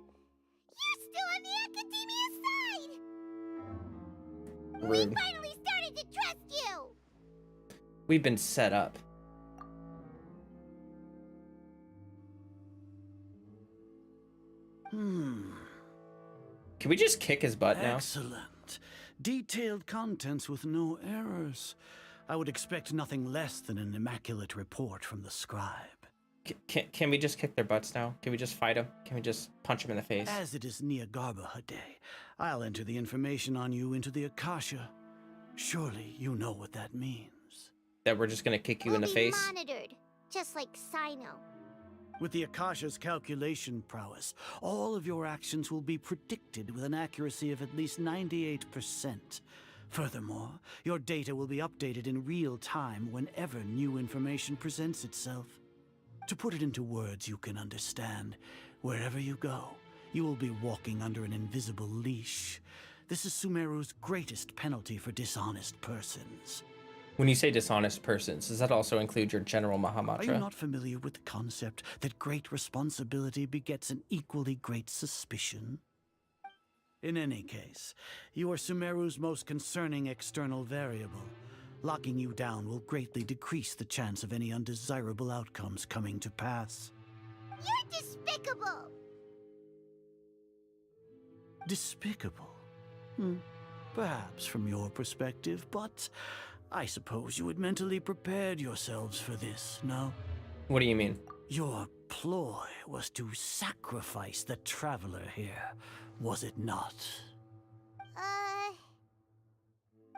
still on the academia side! Rude. We finally started to trust you! We've been set up. Can we just kick his butt now? Excellent. Detailed contents with no errors. I would expect nothing less than an immaculate report from the scribe. Can we just kick their butts now? Can we just fight them? Can we just punch them in the face? As it is Niagarbaha Day, I'll enter the information on you into the Akasha. Surely you know what that means. That we're just gonna kick you in the face? Monitored, just like Sino. With the Akasha's calculation prowess, all of your actions will be predicted with an accuracy of at least 98%. Furthermore, your data will be updated in real time whenever new information presents itself. To put it into words you can understand, wherever you go, you will be walking under an invisible leash. This is Sumeru's greatest penalty for dishonest persons. When you say dishonest persons, does that also include your General Mahamatra? Are you not familiar with the concept that great responsibility begets an equally great suspicion? In any case, you are Sumeru's most concerning external variable. Locking you down will greatly decrease the chance of any undesirable outcomes coming to pass. You're despicable! Despicable? Perhaps from your perspective, but I suppose you had mentally prepared yourselves for this, no? What do you mean? Your ploy was to sacrifice the Traveler here, was it not?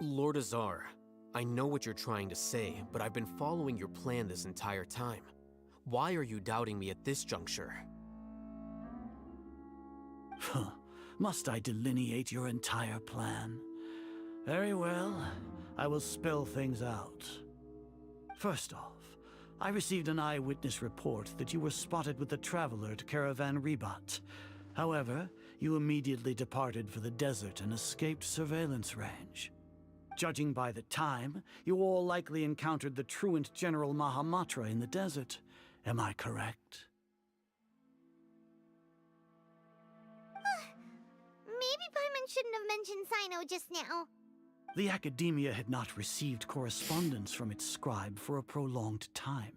Lord Azar, I know what you're trying to say, but I've been following your plan this entire time. Why are you doubting me at this juncture? Must I delineate your entire plan? Very well, I will spell things out. First off, I received an eyewitness report that you were spotted with the Traveler at Caravan Rebat. However, you immediately departed for the desert and escaped surveillance range. Judging by the time, you all likely encountered the truant General Mahamatra in the desert. Am I correct? Maybe Paimon shouldn't have mentioned Sino just now. The Academia had not received correspondence from its scribe for a prolonged time.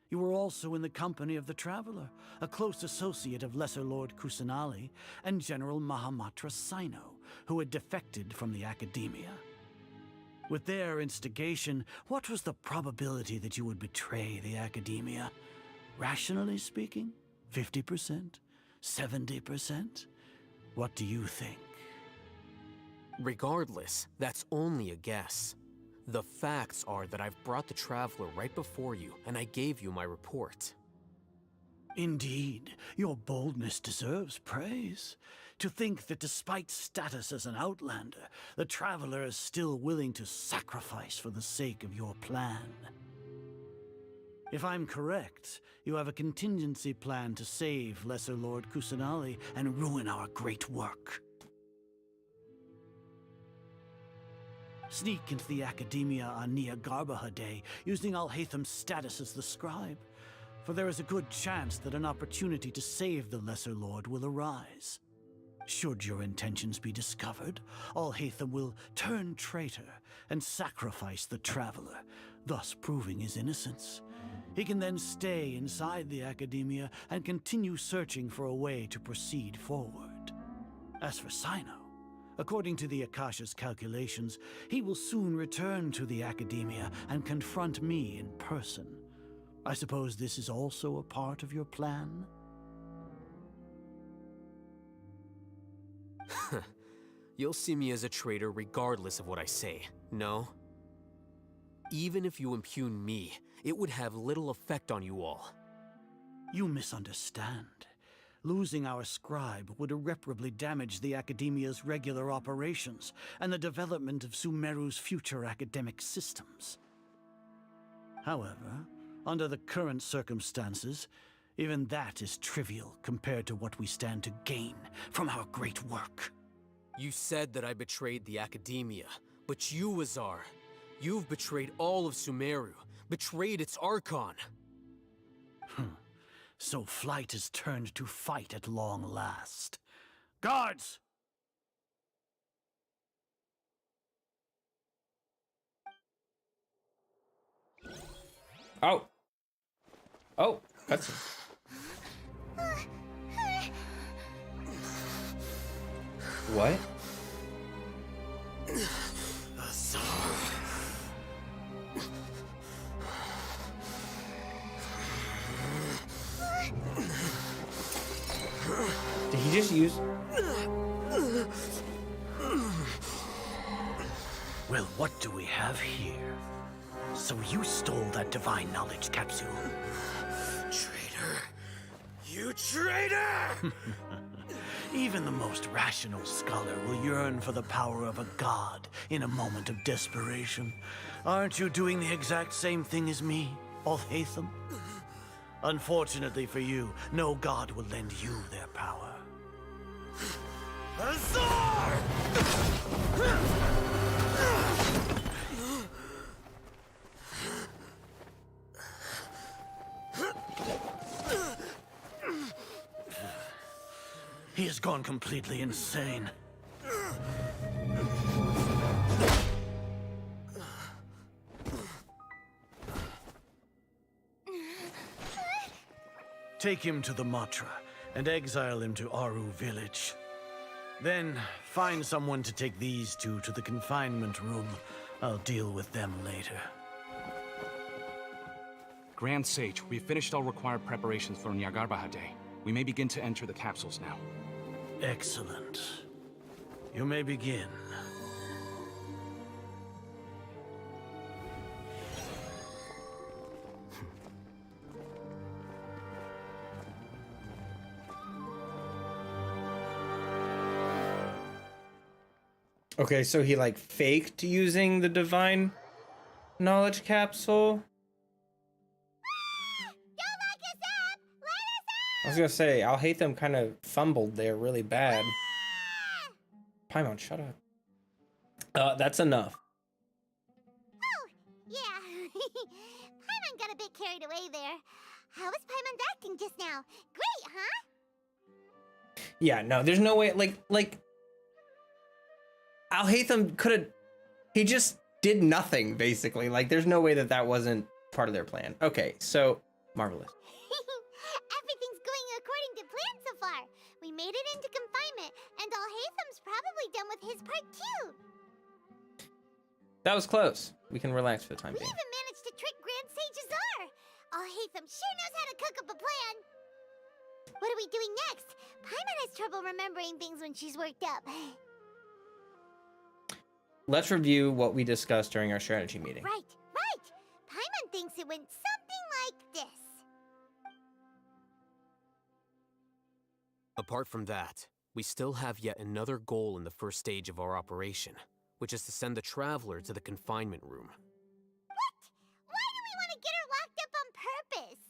You were also in the company of the Traveler, a close associate of Lesser Lord Kusanali and General Mahamatra Sino, who had defected from the Academia. With their instigation, what was the probability that you would betray the Academia? Rationally speaking, 50%? 70%? What do you think? Regardless, that's only a guess. The facts are that I've brought the Traveler right before you, and I gave you my report. Indeed, your boldness deserves praise. To think that despite status as an outlander, the Traveler is still willing to sacrifice for the sake of your plan. If I'm correct, you have a contingency plan to save Lesser Lord Kusanali and ruin our great work. Sneak into the Academia on Nia Garbaha Day, using Alhaitham's status as the scribe, for there is a good chance that an opportunity to save the Lesser Lord will arise. Should your intentions be discovered, Alhaitham will turn traitor and sacrifice the Traveler, thus proving his innocence. He can then stay inside the Academia and continue searching for a way to proceed forward. As for Sino, according to the Akasha's calculations, he will soon return to the Academia and confront me in person. I suppose this is also a part of your plan? You'll see me as a traitor regardless of what I say, no? Even if you impugn me, it would have little effect on you all. You misunderstand. Losing our scribe would irreparably damage the Academia's regular operations and the development of Sumeru's future academic systems. However, under the current circumstances, even that is trivial compared to what we stand to gain from our great work. You said that I betrayed the Academia, but you, Azar, you've betrayed all of Sumeru, betrayed its Archon. So flight has turned to fight at long last. Guards! Oh. Oh, cutscene. What? Did he just use... Well, what do we have here? So you stole that divine knowledge capsule? Traitor! You traitor! Even the most rational scholar will yearn for the power of a god in a moment of desperation. Aren't you doing the exact same thing as me, Alhaitham? Unfortunately for you, no god will lend you their power. Azar! He has gone completely insane. Take him to the Matra and exile him to Aru village. Then find someone to take these two to the confinement room. I'll deal with them later. Grand Sage, we've finished all required preparations for Nyagarbha Day. We may begin to enter the capsules now. Excellent. You may begin. Okay, so he like faked using the divine knowledge capsule. I was gonna say, Alhaitham kind of fumbled there really bad. Paimon, shut up. That's enough. Oh, yeah. Paimon got a bit carried away there. How was Paimon's acting just now? Great, huh? Yeah, no, there's no way, like, Alhaitham could have, he just did nothing, basically. Like, there's no way that that wasn't part of their plan. Okay, so, marvelous. Everything's going according to plan so far. We made it into confinement, and Alhaitham's probably done with his part too. That was close. We can relax for the time We being. even managed to trick Grand Sage Azar. Alhaitham sure knows how to cook up a plan. What are we doing next? Paimon has trouble remembering things when she's worked up. Let's review what we discussed during our strategy meeting. Right. Paimon thinks it went something like this. Apart from that, we still have yet another goal in the first stage of our operation, which is to send the Traveler to the confinement room. What? Why do we want to get her locked up on purpose?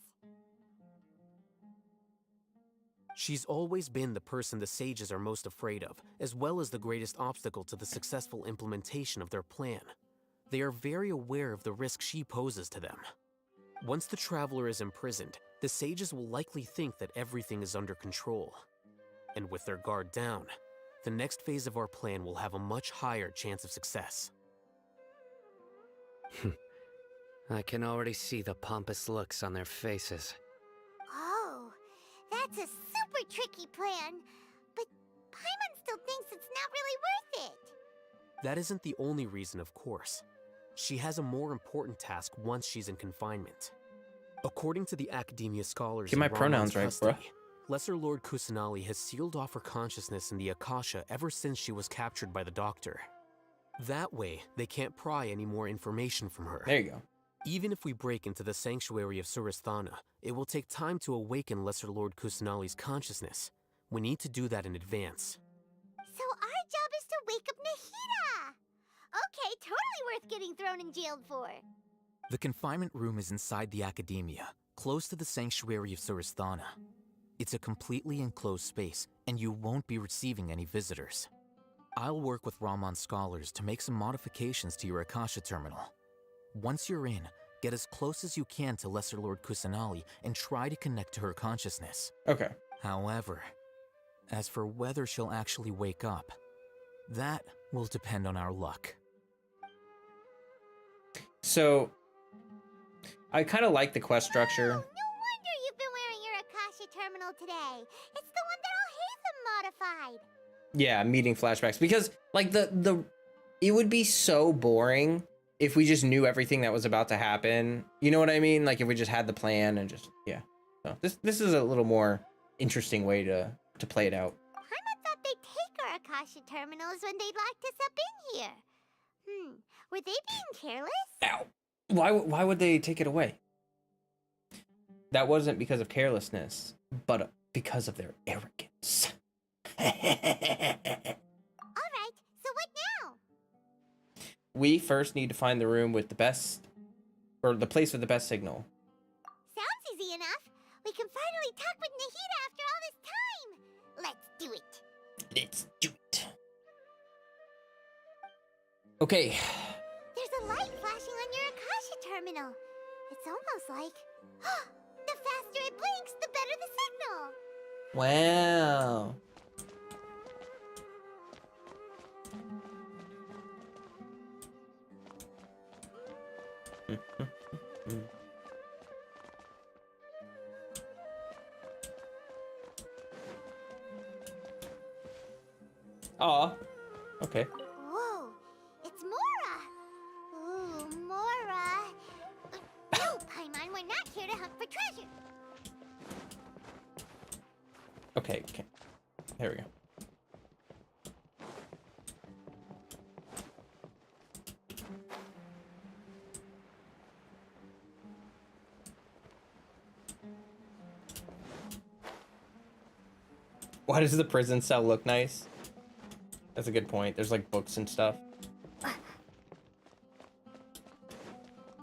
She's always been the person the Sages are most afraid of, as well as the greatest obstacle to the successful implementation of their plan. They are very aware of the risk she poses to them. Once the Traveler is imprisoned, the Sages will likely think that everything is under control. And with their guard down, the next phase of our plan will have a much higher chance of success. I can already see the pompous looks on their faces. Oh, that's a super tricky plan. But Paimon still thinks it's not really worth it. That isn't the only reason, of course. She has a more important task once she's in confinement. According to the Academia scholars, Get my in Ramon's pronouns right, custody, bruh. Lesser Lord Kusanali has sealed off her consciousness in the Akasha ever since she was captured by the Doctor. That way, they can't pry any more information from her. There you go. Even if we break into the sanctuary of Surasthana, it will take time to awaken Lesser Lord Kusanali's consciousness. We need to do that in advance. So our job is to wake up Nahida. Okay, totally worth getting thrown in jail for. The confinement room is inside the Academia, close to the sanctuary of Surasthana. It's a completely enclosed space, and you won't be receiving any visitors. I'll work with Ramon's scholars to make some modifications to your Akasha terminal. Once you're in, get as close as you can to Lesser Lord Kusanali and try to connect to her consciousness. Okay. However, as for whether she'll actually wake up, that will depend on our luck. So, I kind of like the quest structure. No wonder you've been wearing your Akasha terminal today. It's the one that Alhaitham modified. Yeah, meeting flashbacks, because like it would be so boring if we just knew everything that was about to happen. You know what I mean? Like if we just had the plan and just, yeah. So this is a little more interesting way to play it out. Paimon thought they'd take our Akasha terminals when they locked us up in here. Were they being careless? Ow. Why would they take it away? That wasn't because of carelessness, but because of their arrogance. Alright, so what now? We first need to find the room with the best, or the place with the best signal. Sounds easy enough. We can finally talk with Nahida after all this time. Let's do it. Let's do it. Okay. There's a light flashing on your Akasha terminal. It's almost like... the faster it blinks, the better the signal. Wow. Aw. Okay. Whoa, it's Mora. Ooh, Mora. No, Paimon, we're not here to hunt for treasure. Okay. There we go. Why does the prison cell look nice? That's a good point. There's like books and stuff.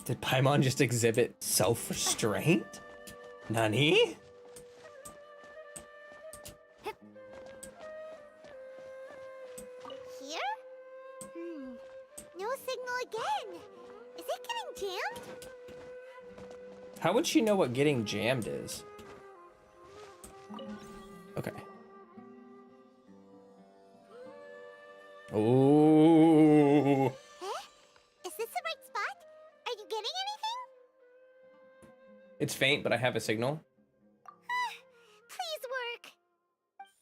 Did Paimon just exhibit self-restraint? Nani? signal again. Is it getting jammed? How would she know what getting jammed is? Okay. Oh. Eh? Is this the right spot? Are you getting anything? It's faint, but I have a signal. Please work.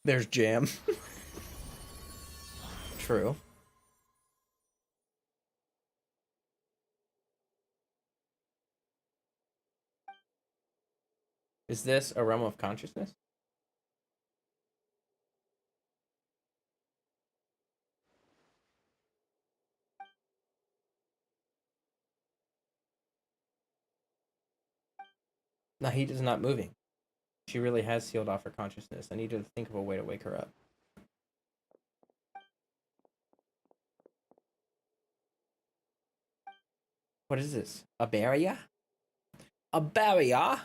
There's jam. True. Is this a realm of consciousness? Nahida's not moving. She really has sealed off her consciousness. I need to think of a way to wake her up. What is this? A barrier? A barrier?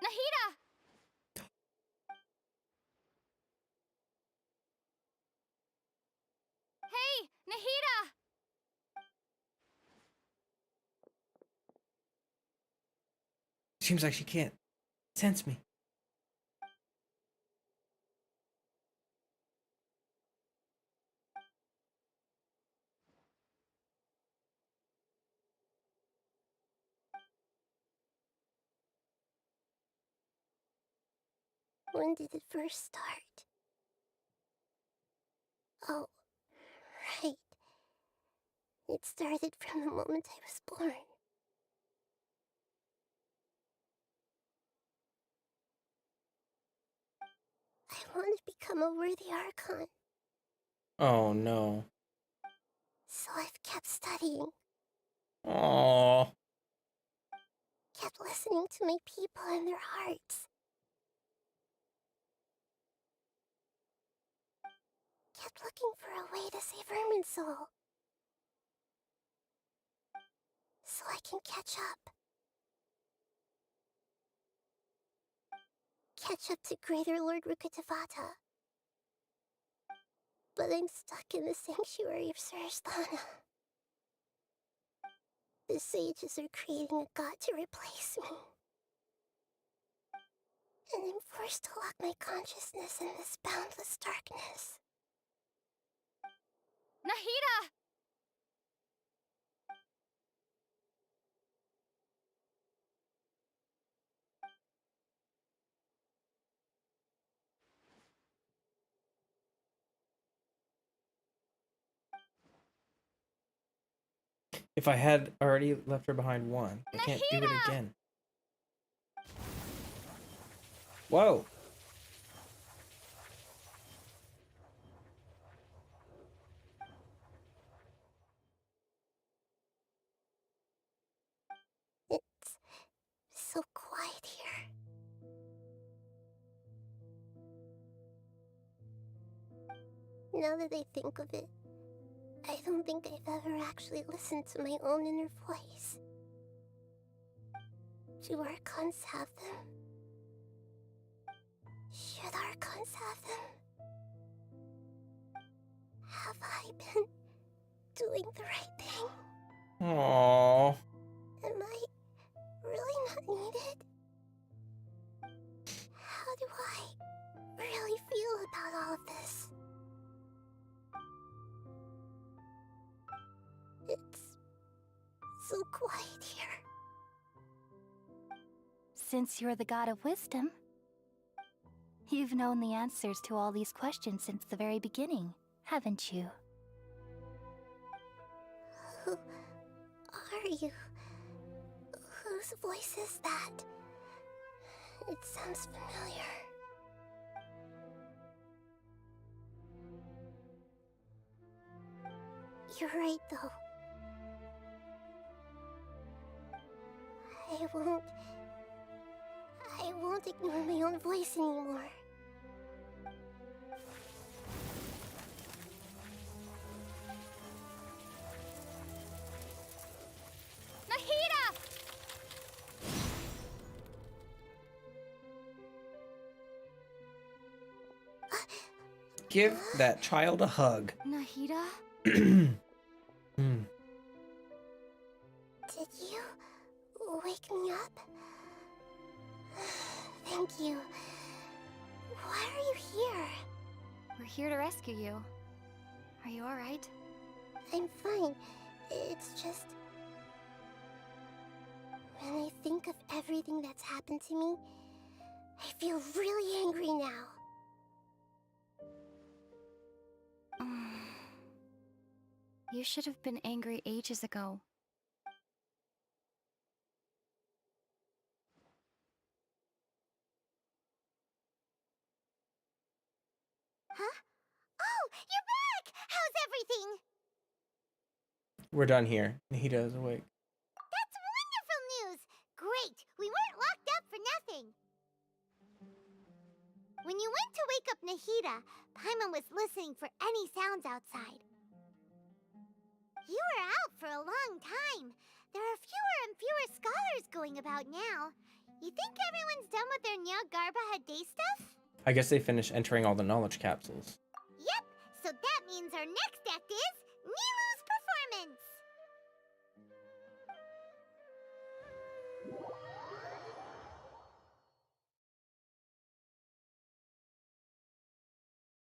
Nahida! Hey, Nahida! Seems like she can't sense me. When did it first start? Oh, right. It started from the moment I was born. I want to become a worthy Archon, Oh no. so I've kept studying, Aww. kept listening to my people and their hearts. Kept looking for a way to save Irminsul, so I can catch up. Catch up to Greater Lord Rukkhadevata. But I'm stuck in the sanctuary of Surasthana. The sages are creating a god to replace me. And I'm forced to lock my consciousness in this boundless darkness. Nahida! If I had already left her behind one, I can't do it again. Whoa. It's so quiet here. Now that I think of it, I don't think I've ever actually listened to my own inner voice. Do Archons have them? Should Archons have them? Have I been doing the right thing? Aww. Am I really not needed? How do I really feel about all of this? It's so quiet here. Since you're the god of wisdom, you've known the answers to all these questions since the very beginning, haven't you? Who are you? Whose voice is that? It sounds familiar. You're right, though. I won't ignore my own voice anymore. Nahida! Give that child a hug. Nahida? Hmm. Did you wake me up? Thank you. Why are you here? We're here to rescue you. Are you alright? I'm fine. It's just... when I think of everything that's happened to me, I feel really angry now. You should have been angry ages ago. Huh? Oh, you're back! How's everything? We're done here. Nahida is awake. That's wonderful news! Great! We weren't locked up for nothing! When you went to wake up Nahida, Paimon was listening for any sounds outside. You were out for a long time. There are fewer and fewer scholars going about now. You think everyone's done with their Nyagarbaha day stuff? I guess they finished entering all the knowledge capsules. Yep, so that means our next act is Nilu's performance!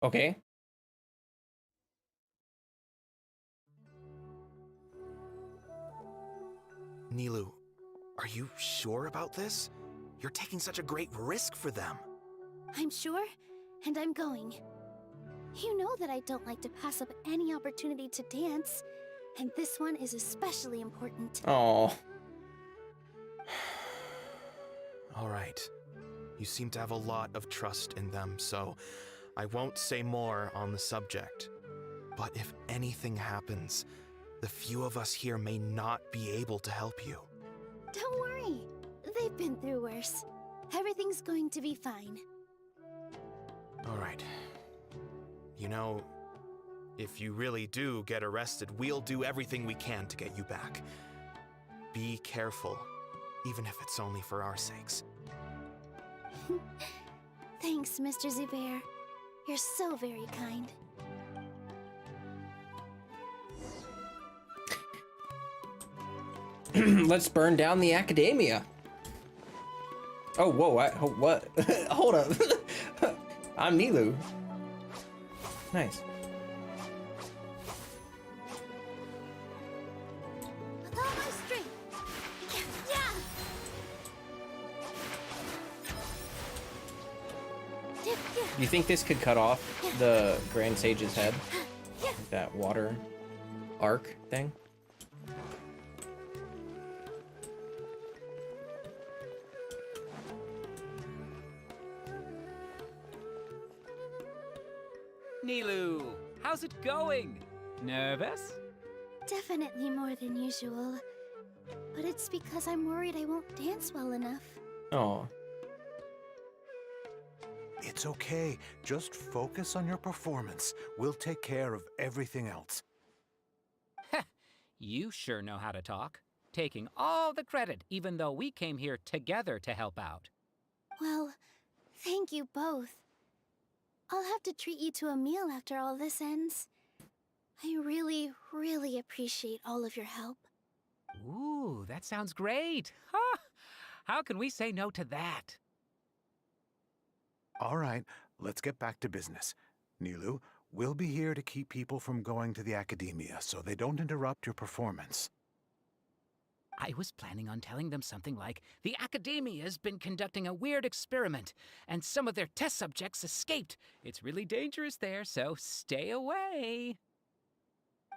Okay. Nilu, are you sure about this? You're taking such a great risk for them. I'm sure, and I'm going. You know that I don't like to pass up any opportunity to dance, and this one is especially important. Oh. All right. You seem to have a lot of trust in them, so I won't say more on the subject. But if anything happens, the few of us here may not be able to help you. Don't worry. They've been through worse. Everything's going to be fine. All right. You know, if you really do get arrested, we'll do everything we can to get you back. Be careful, even if it's only for our sakes. Thanks, Mr. Zubair. You're so very kind. Let's burn down the academia. Oh, whoa, what? Hold up. I'm Nilu. Nice. With all my strength. Yeah. Do you think this could cut off the Grand Sage's head? Like that water arc thing? Nilu, how's it going? Nervous? Definitely more than usual. But it's because I'm worried I won't dance well enough. Oh. It's okay. Just focus on your performance. We'll take care of everything else. You sure know how to talk. Taking all the credit, even though we came here together to help out. Well, thank you both. I'll have to treat you to a meal after all this ends. I really, really appreciate all of your help. Ooh, that sounds great. Ha! How can we say no to that? All right, let's get back to business. Nilu, we'll be here to keep people from going to the academia so they don't interrupt your performance. I was planning on telling them something like, the Academia's been conducting a weird experiment, and some of their test subjects escaped. It's really dangerous there, so stay away.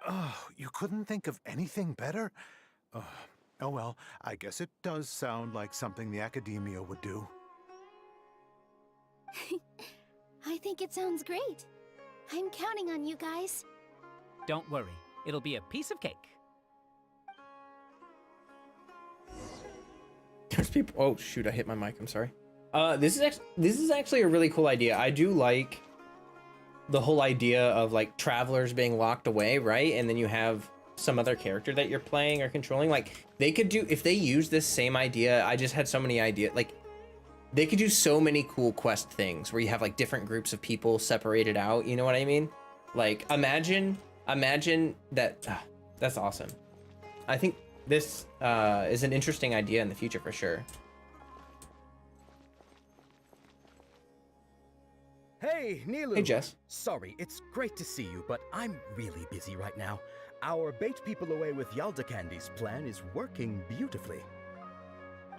Oh, you couldn't think of anything better? Oh well, I guess it does sound like something the academia would do. I think it sounds great. I'm counting on you guys. Don't worry, it'll be a piece of cake. There's people. Oh shoot! I hit my mic. I'm sorry. This is actually a really cool idea. I do like the whole idea of like travelers being locked away, right? And then you have some other character that you're playing or controlling. Like they could do if they use this same idea. I just had so many ideas. Like They could do so many cool quest things where you have like different groups of people separated out. You know what I mean? Like imagine that. That's awesome. I think this is an interesting idea in the future for sure. Hey, Nilu. Hey, Jess. Sorry, it's great to see you, but I'm really busy right now. Our bait people away with Yalda candies plan is working beautifully.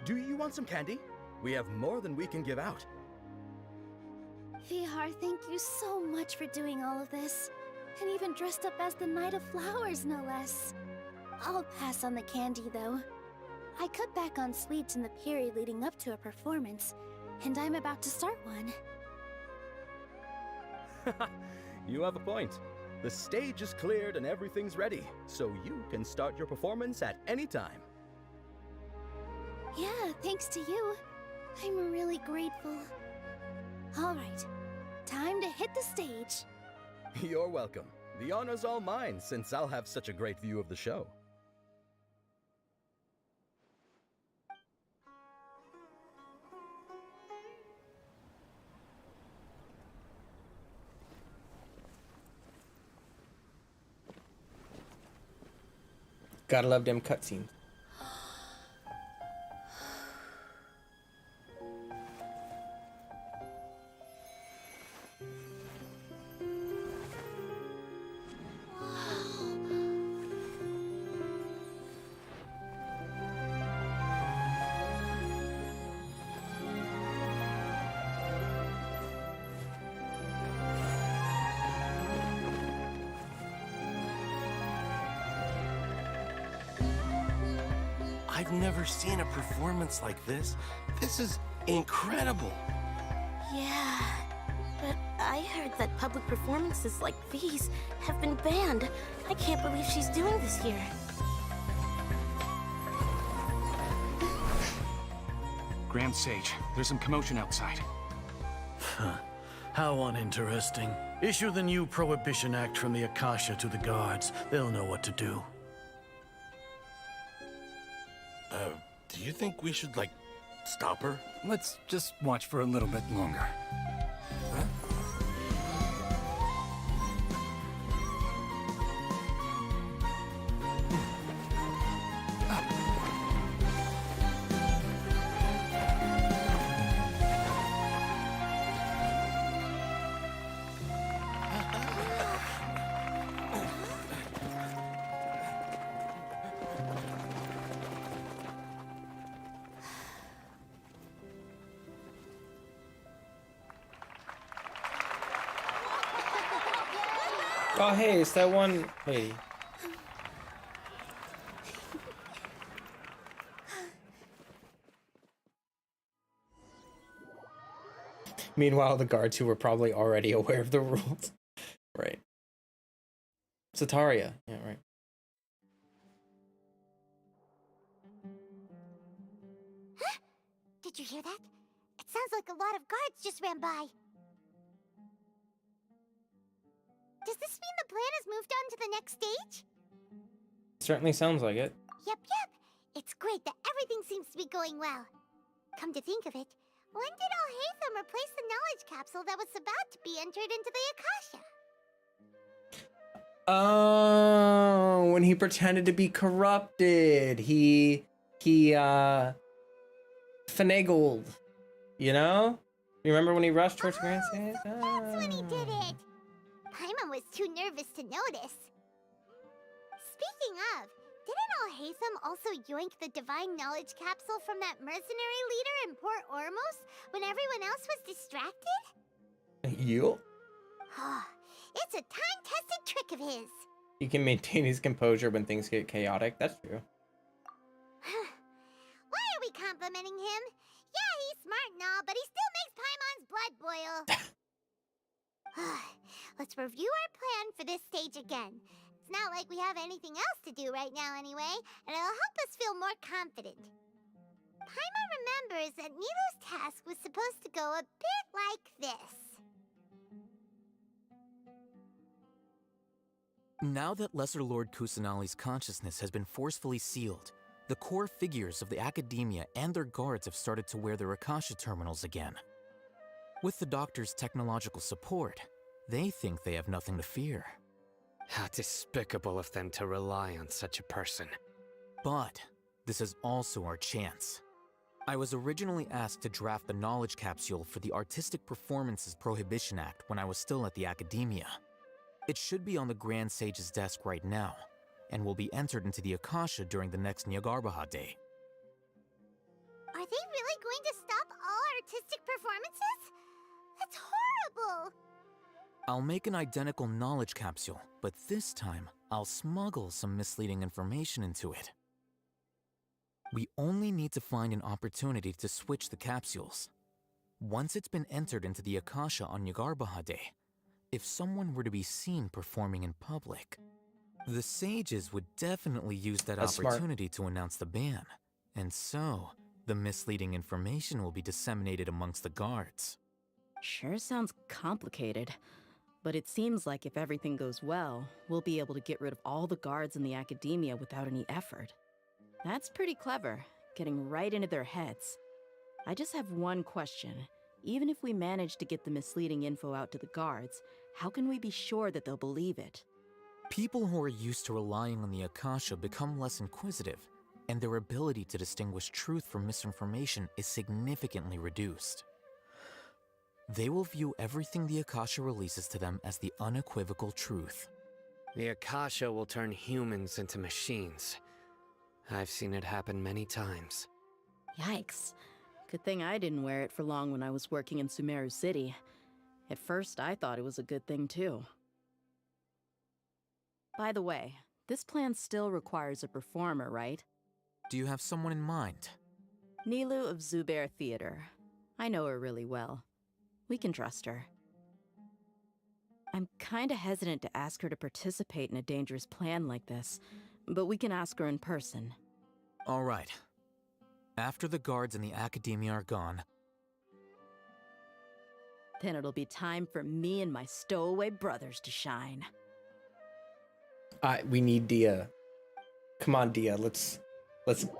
Do you want some candy? We have more than we can give out. Vihar, thank you so much for doing all of this. And even dressed up as the Knight of Flowers, no less. I'll pass on the candy, though. I cut back on sweets in the period leading up to a performance, and I'm about to start one. You have a point. The stage is cleared and everything's ready, so you can start your performance at any time. Yeah, thanks to you. I'm really grateful. All right, time to hit the stage. You're welcome. The honor's all mine, since I'll have such a great view of the show. Gotta love them cutscenes. I've never seen a performance like this. This is incredible. Yeah, but I heard that public performances like these have been banned. I can't believe she's doing this here. Grand Sage, there's some commotion outside. Huh. How uninteresting. Issue the new Prohibition Act from the Akasha to the guards. They'll know what to do. Do you think we should, like, stop her? Let's just watch for a little bit longer. Oh, hey, it's that one lady. Meanwhile, the guards who were probably already aware of the rules. Right. Sataria. Yeah, right. Huh? Did you hear that? It sounds like a lot of guards just ran by. Does this mean the plan has moved on to the next stage? Certainly sounds like it. Yep. It's great that everything seems to be going well. Come to think of it, when did Alhaitham replace the knowledge capsule that was about to be entered into the Akasha? Oh, when he pretended to be corrupted, he finagled, you know? You remember when he rushed towards Grand Sage? That's when he did it. Paimon was too nervous to notice. Speaking of, didn't Alhaitham also yoink the divine knowledge capsule from that mercenary leader in Port Ormos when everyone else was distracted? You? It's a time-tested trick of his. He can maintain his composure when things get chaotic. That's true. Why are we complimenting him? Yeah, he's smart and all, but he still makes Paimon's blood boil. Let's review our plan for this stage again. It's not like we have anything else to do right now anyway, and it'll help us feel more confident. Paimon remembers that Nilu's task was supposed to go a bit like this. Now that Lesser Lord Kusanali's consciousness has been forcefully sealed, The core figures of the academia and their guards have started to wear their Akasha terminals again. With the doctor's technological support, they think they have nothing to fear. How despicable of them to rely on such a person. But this is also our chance. I was originally asked to draft the knowledge capsule for the Artistic Performances Prohibition Act when I was still at the academia. It should be on the Grand Sage's desk right now, and will be entered into the Akasha during the next Nyagarbaha Day. Are they really going to stop all artistic performances? That's horrible! I'll make an identical knowledge capsule, but this time, I'll smuggle some misleading information into it. We only need to find an opportunity to switch the capsules. Once it's been entered into the Akasha on Nyagarbaha Day, if someone were to be seen performing in public, the sages would definitely use that That's opportunity to announce the ban. And so, the misleading information will be disseminated amongst the guards. Sure sounds complicated, but it seems like if everything goes well, we'll be able to get rid of all the guards in the academia without any effort. That's pretty clever, getting right into their heads. I just have one question. Even if we manage to get the misleading info out to the guards, how can we be sure that they'll believe it? People who are used to relying on the Akasha become less inquisitive, and their ability to distinguish truth from misinformation is significantly reduced. They will view everything the Akasha releases to them as the unequivocal truth. The Akasha will turn humans into machines. I've seen it happen many times. Yikes. Good thing I didn't wear it for long when I was working in Sumeru City. At first, I thought it was a good thing too. By the way, this plan still requires a performer, right? Do you have someone in mind? Nilu of Zubair Theater. I know her really well. We can trust her. I'm kinda hesitant to ask her to participate in a dangerous plan like this, but we can ask her in person. All right. After the guards and the academia are gone, then it'll be time for me and my stowaway brothers to shine. We need Dia. Come on, Dia. Let's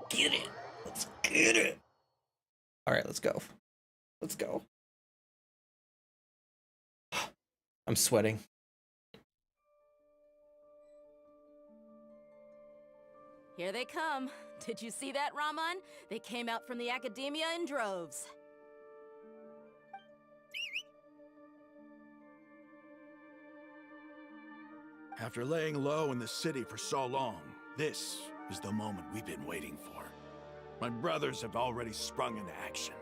get it. Let's get it. All right, let's go. Let's go. I'm sweating. Here they come. Did you see that, Raman? They came out from the academia in droves. After laying low in the city for so long, this is the moment we've been waiting for. My brothers have already sprung into action.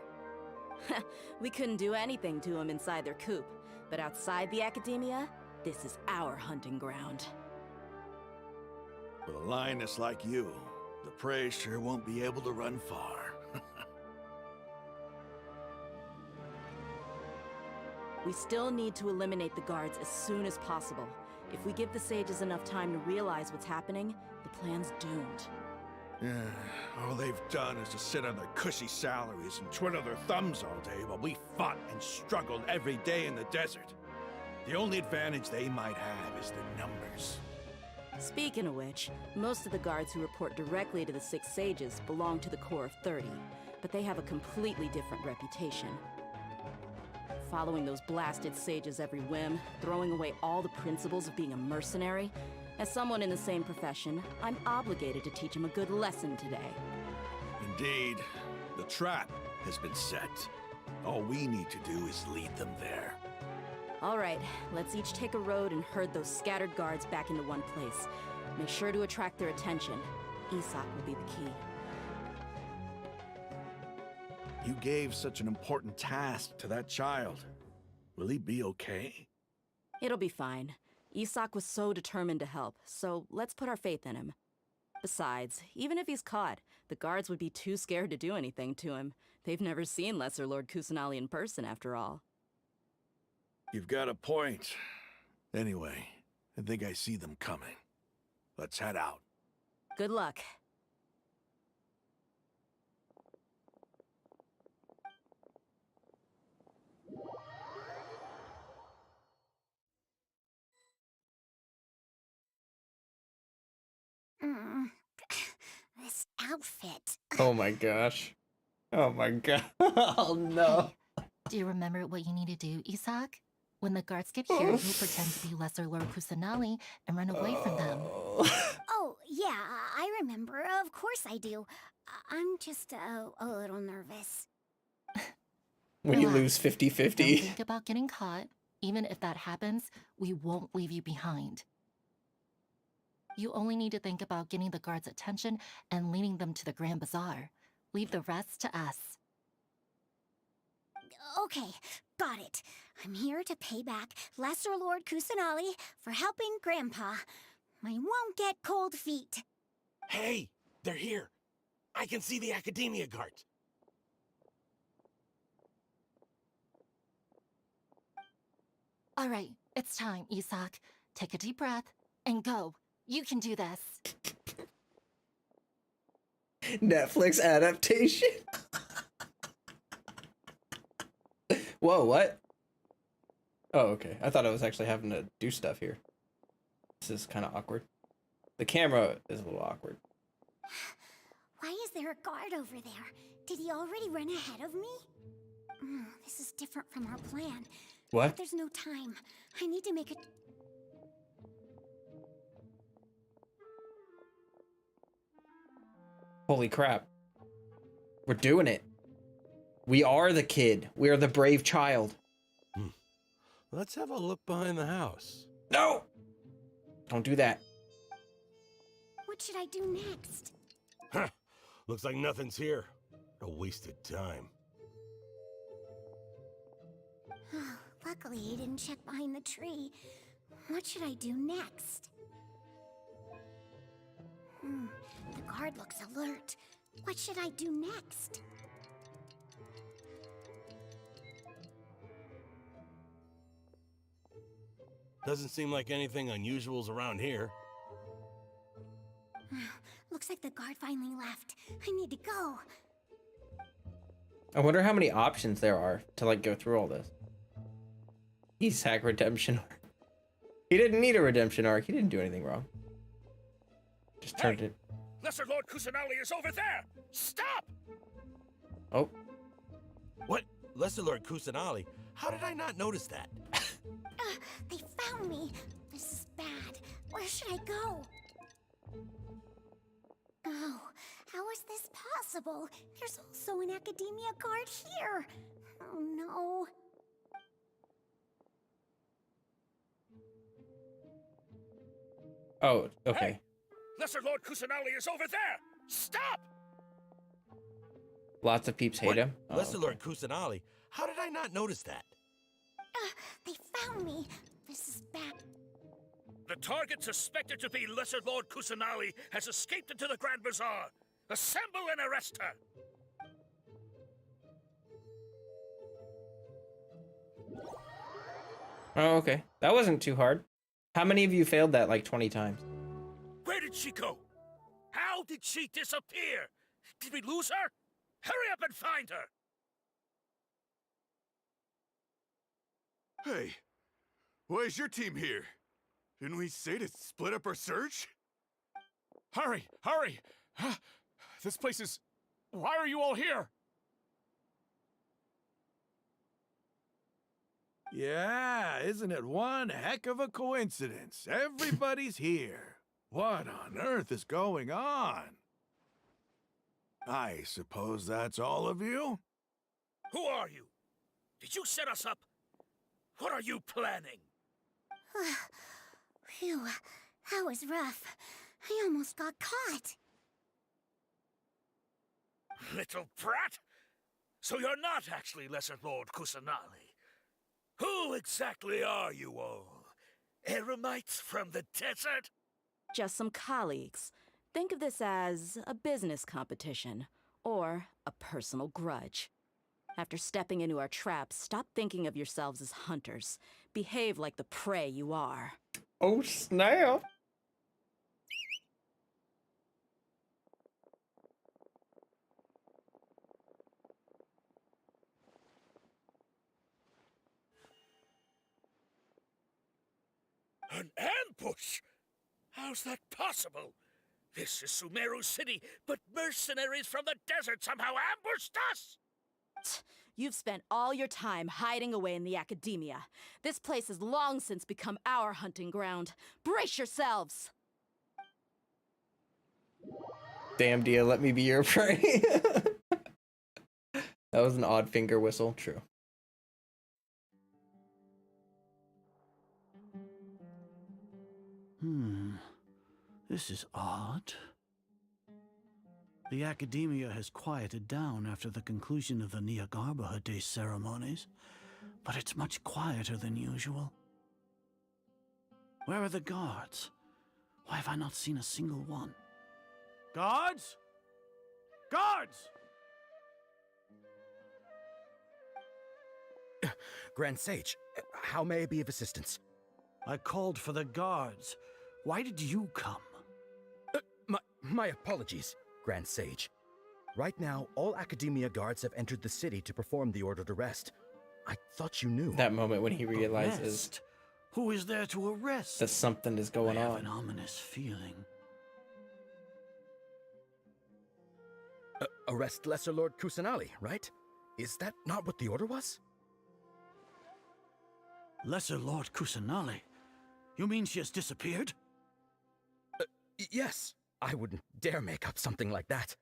We couldn't do anything to them inside their coop, but outside the academia, this is our hunting ground. With a lioness like you, the prey sure won't be able to run far. We still need to eliminate the guards as soon as possible. If we give the sages enough time to realize what's happening, the plan's doomed. Yeah, all they've done is to sit on their cushy salaries and twiddle their thumbs all day while we fought and struggled every day in the desert. The only advantage they might have is the numbers. Speaking of which, most of the guards who report directly to the 6 sages belong to the Corps of 30, but they have a completely different reputation. Following those blasted sages every whim, throwing away all the principles of being a mercenary. As someone in the same profession, I'm obligated to teach them a good lesson today. Indeed, the trap has been set. All we need to do is lead them there. All right, let's each take a road and herd those scattered guards back into one place. Make sure to attract their attention. Isak will be the key. You gave such an important task to that child. Will he be okay? It'll be fine. Isak was so determined to help, so let's put our faith in him. Besides, even if he's caught, the guards would be too scared to do anything to him. They've never seen Lesser Lord Kusanali in person, after all. You've got a point. Anyway, I think I see them coming. Let's head out. Good luck. This best outfit. Oh my gosh. Oh my god. Oh no. Do you remember what you need to do, Isak? When the guards get here, you'll pretend to be Lesser Lord Kusanali and run away from them. Oh, yeah, I remember. Of course I do. I'm just a little nervous. When you Relax. lose 50-50. Don't think about getting caught. Even if that happens, we won't leave you behind. You only need to think about getting the guards' attention and leading them to the Grand Bazaar. Leave the rest to us. Okay, got it. I'm here to pay back Lesser Lord Kusanali for helping Grandpa. I won't get cold feet. Hey, they're here. I can see the Academia guards. All right, it's time, Isak. Take a deep breath and go. You can do this. Netflix adaptation. Whoa, what? Oh, okay. I thought I was actually having to do stuff here. This is kind of awkward. The camera is a little awkward. Why is there a guard over there? Did he already run ahead of me? This is different from our plan. What? But there's no time. I need to make it. Holy crap. We're doing it. We are the kid. We are the brave child. Let's have a look behind the house. No! Don't do that. What should I do next? Huh. Looks like nothing's here. A wasted time. Luckily, he didn't check behind the tree. What should I do next? The guard looks alert. What should I do next? Doesn't seem like anything unusual's around here. Looks like the guard finally left. I need to go. I wonder how many options there are to like go through all this. Isak redemption arc. He didn't need a redemption arc. He didn't do anything wrong. Just turned it. Lesser Lord Kusanali is over there! Stop! Oh. What? Lesser Lord Kusanali? How did I not notice that? They found me. This is bad. Where should I go? Oh, how is this possible? There's also an Academia guard here. Oh no. Oh, okay. Hey! Lesser Lord Kusanali is over there! Stop! Lots of peeps hate him. Oh, Lesser Lord Kusanali? How did I not notice that? They found me. This is bad. The target suspected to be Lesser Lord Kusanali has escaped into the Grand Bazaar. Assemble and arrest her! Oh, okay. That wasn't too hard. How many of you failed that like 20 times? Where did she go? How did she disappear? Did we lose her? Hurry up and find her! Hey, why is your team here? Didn't we say to split up our search? Hurry, hurry! This place is... Why are you all here? Yeah, isn't it one heck of a coincidence? Everybody's here. What on earth is going on? I suppose that's all of you? Who are you? Did you set us up? What are you planning? Phew, that was rough. I almost got caught. Little brat! So you're not actually Lesser Lord Kusanali. Who exactly are you all? Eremites from the desert? Just some colleagues. Think of this as a business competition, or a personal grudge. After stepping into our traps, stop thinking of yourselves as hunters. Behave like the prey you are. Oh, snap! An ambush? How's that possible? This is Sumeru City, but mercenaries from the desert somehow ambushed us! You've spent all your time hiding away in the academia. This place has long since become our hunting ground. Brace yourselves! Damn, Dia, let me be your prey. That was an odd finger whistle. True. This is odd. The academia has quieted down after the conclusion of the Nyagarbha Day ceremonies, but it's much quieter than usual. Where are the guards? Why have I not seen a single one? Guards? Guards! Grand Sage, how may I be of assistance? I called for the guards. Why did you come? My apologies, Grand Sage. Right now, all Academia guards have entered the city to perform the order to rest. I thought you knew. That moment when he realizes Arrest? Who is there to arrest? that something is going I have on. an ominous feeling. Arrest Lesser Lord Kusanali, right? Is that not what the order was? Lesser Lord Kusanali? You mean she has disappeared? Yes. I wouldn't dare make up something like that.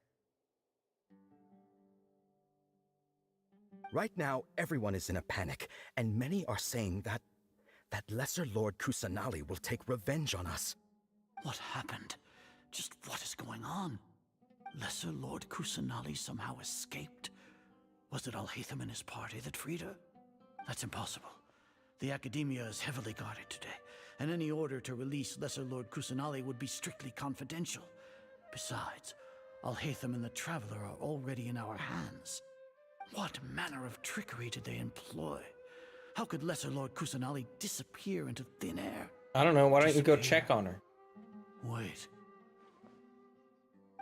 Right now, everyone is in a panic, and many are saying that Lesser Lord Kusanali will take revenge on us. What happened? Just what is going on? Lesser Lord Kusanali somehow escaped? Was it Alhaitham and his party that freed her? That's impossible. The Academia is heavily guarded today, and any order to release Lesser Lord Kusanali would be strictly confidential. Besides, Alhaitham and the Traveler are already in our hands. What manner of trickery did they employ? How could Lesser Lord Kusanali disappear into thin air? I don't know. Why don't you go check on her? Wait.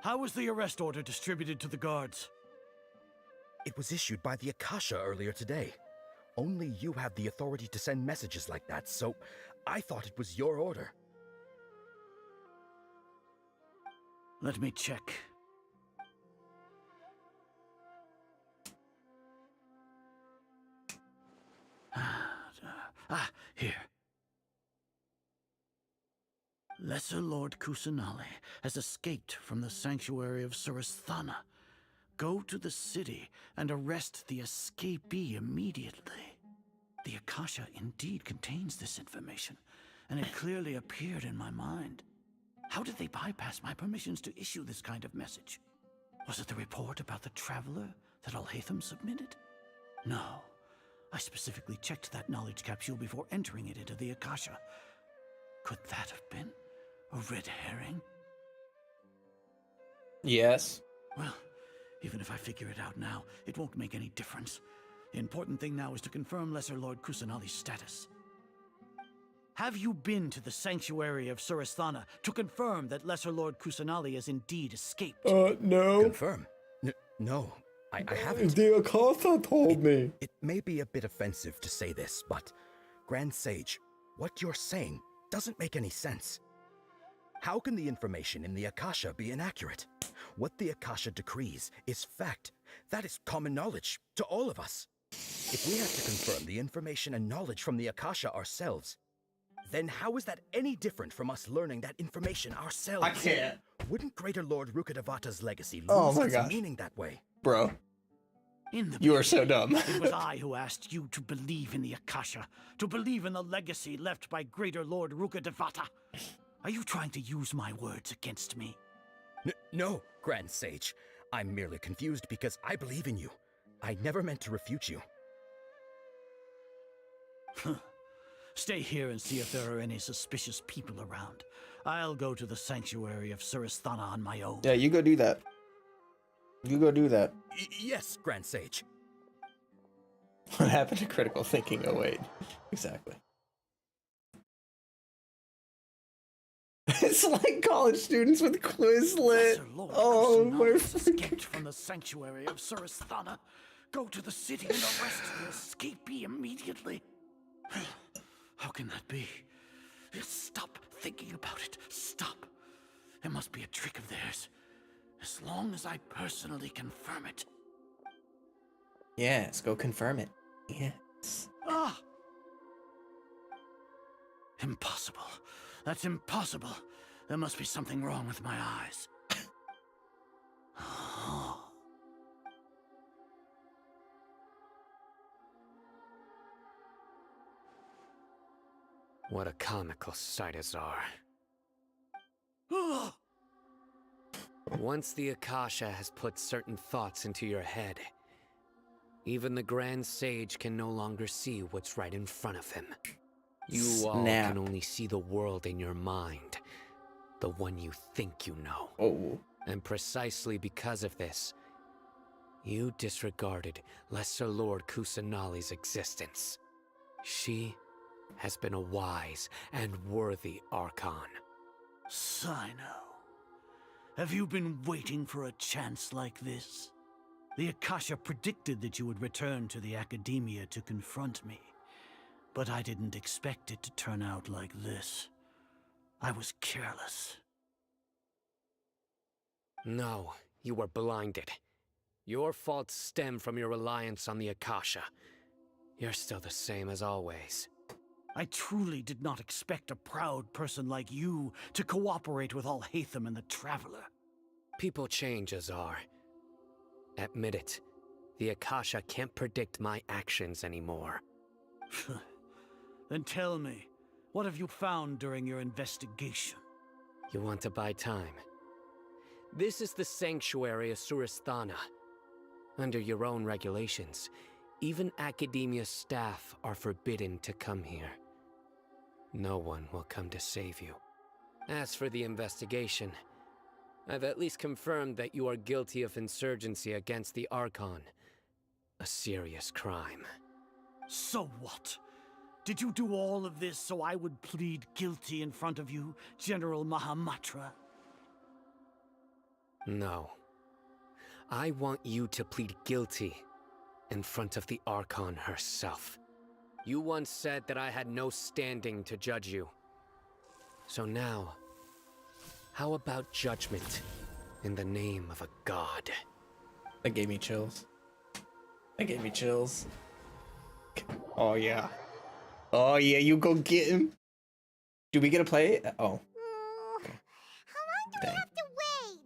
How was the arrest order distributed to the guards? It was issued by the Akasha earlier today. Only you have the authority to send messages like that, so I thought it was your order. Let me check. Here. Lesser Lord Kusanali has escaped from the sanctuary of Surasthana. Go to the city and arrest the escapee immediately. The Akasha indeed contains this information, and it clearly appeared in my mind. How did they bypass my permissions to issue this kind of message? Was it the report about the Traveler that Alhaitham submitted? No. I specifically checked that knowledge capsule before entering it into the Akasha. Could that have been a red herring? Yes. Well, even if I figure it out now, it won't make any difference. The important thing now is to confirm Lesser Lord Kusanali's status. Have you been to the sanctuary of Surasthana to confirm that Lesser Lord Kusanali has indeed escaped? No. Confirm? No, I haven't. The Akasha told me. It may be a bit offensive to say this, but Grand Sage, what you're saying doesn't make any sense. How can the information in the Akasha be inaccurate? What the Akasha decrees is fact. That is common knowledge to all of us. If we have to confirm the information and knowledge from the Akasha ourselves, then how is that any different from us learning that information ourselves? I can't. Wouldn't Greater Lord Rukkhadevata's legacy Oh lose my its gosh. meaning that way? Bro. In the You are so dumb. It was I who asked you to believe in the Akasha, to believe in the legacy left by Greater Lord Rukkhadevata. Are you trying to use my words against me? No, Grand Sage. I'm merely confused because I believe in you. I never meant to refute you. Stay here and see if there are any suspicious people around. I'll go to the sanctuary of Surasthana on my own. Yeah, you go do that. You go do that. Yes, Grand Sage. What happened to critical thinking? Oh, wait. Exactly. It's like college students with Quizlet. Oh, my escaped from the sanctuary of Surasthana. Go to the city and arrest the escapee immediately. How can that be? Stop thinking about it. Stop. There must be a trick of theirs. As long as I personally confirm it. Yes, go confirm it. Yes. Ah! Impossible. That's impossible. There must be something wrong with my eyes. What a comical sight, Azar. Once the Akasha has put certain thoughts into your head, even the Grand Sage can no longer see what's right in front of him. You all Snap. can only see the world in your mind, the one you think you know. Oh. And precisely because of this, you disregarded Lesser Lord Kusanali's existence. She has been a wise and worthy Archon. Sino, have you been waiting for a chance like this? The Akasha predicted that you would return to the Academia to confront me, but I didn't expect it to turn out like this. I was careless. No, you were blinded. Your faults stem from your reliance on the Akasha. You're still the same as always. I truly did not expect a proud person like you to cooperate with Alhaitham and the Traveler. People change, Azar. Admit it. The Akasha can't predict my actions anymore. Then tell me, what have you found during your investigation? You want to buy time? This is the sanctuary of Surasthana. Under your own regulations, even Academia staff are forbidden to come here. No one will come to save you. As for the investigation, I've at least confirmed that you are guilty of insurgency against the Archon. A serious crime. So what? Did you do all of this so I would plead guilty in front of you, General Mahamatra? No. I want you to plead guilty in front of the Archon herself. You once said that I had no standing to judge you. So now, how about judgment in the name of a god? That gave me chills. That gave me chills. Oh yeah. Oh yeah, you go get him. Do we get to play it? Oh. How long do we have to wait?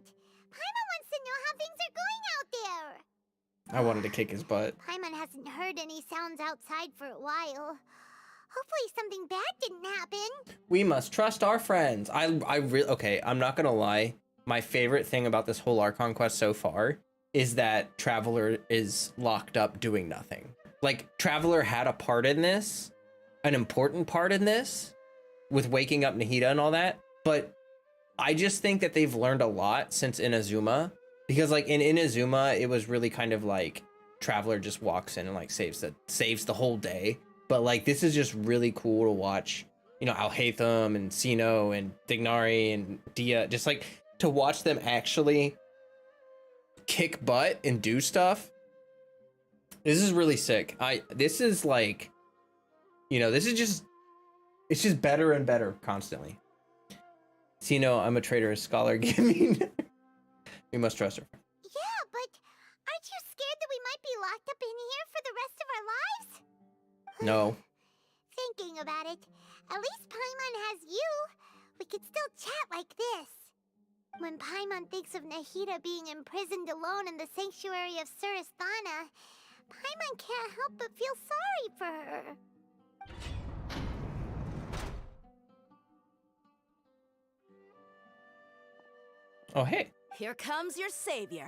Paimon wants to know how things are going out there. I wanted to kick his butt. Paimon hasn't heard any sounds outside for a while. Hopefully something bad didn't happen. We must trust our friends. Okay, I'm not gonna lie. My favorite thing about this whole Archon quest so far is that Traveler is locked up doing nothing. Like, Traveler had a part in this, an important part in this, with waking up Nahida and all that, but I just think that they've learned a lot since Inazuma, because like in Inazuma, it was really kind of like Traveler just walks in and like saves the whole day. But like, this is just really cool to watch, you know, Alhaitham and Sino and Dignari and Dia, just like to watch them actually kick butt and do stuff. This is really sick. This is like, you know, this is just, it's just better and better constantly. Sino, I'm a traitor, scholar gaming. We must trust her. Yeah, but aren't you scared that we might be locked up in here for the rest of our lives? No. Thinking about it, at least Paimon has you. We could still chat like this. When Paimon thinks of Nahida being imprisoned alone in the sanctuary of Surasthana, Paimon can't help but feel sorry for her. Oh, hey. Here comes your savior.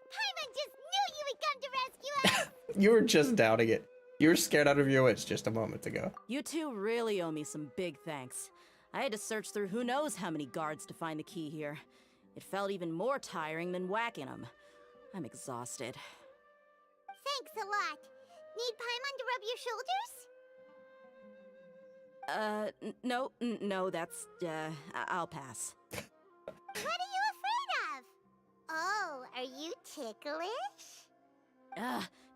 Paimon just knew you would come to rescue us! You were just doubting it. You were scared out of your wits just a moment ago. You two really owe me some big thanks. I had to search through who knows how many guards to find the key here. It felt even more tiring than whacking them. I'm exhausted. Thanks a lot. Need Paimon to rub your shoulders? No, that's, I'll pass. What are you afraid of? Oh, are you ticklish?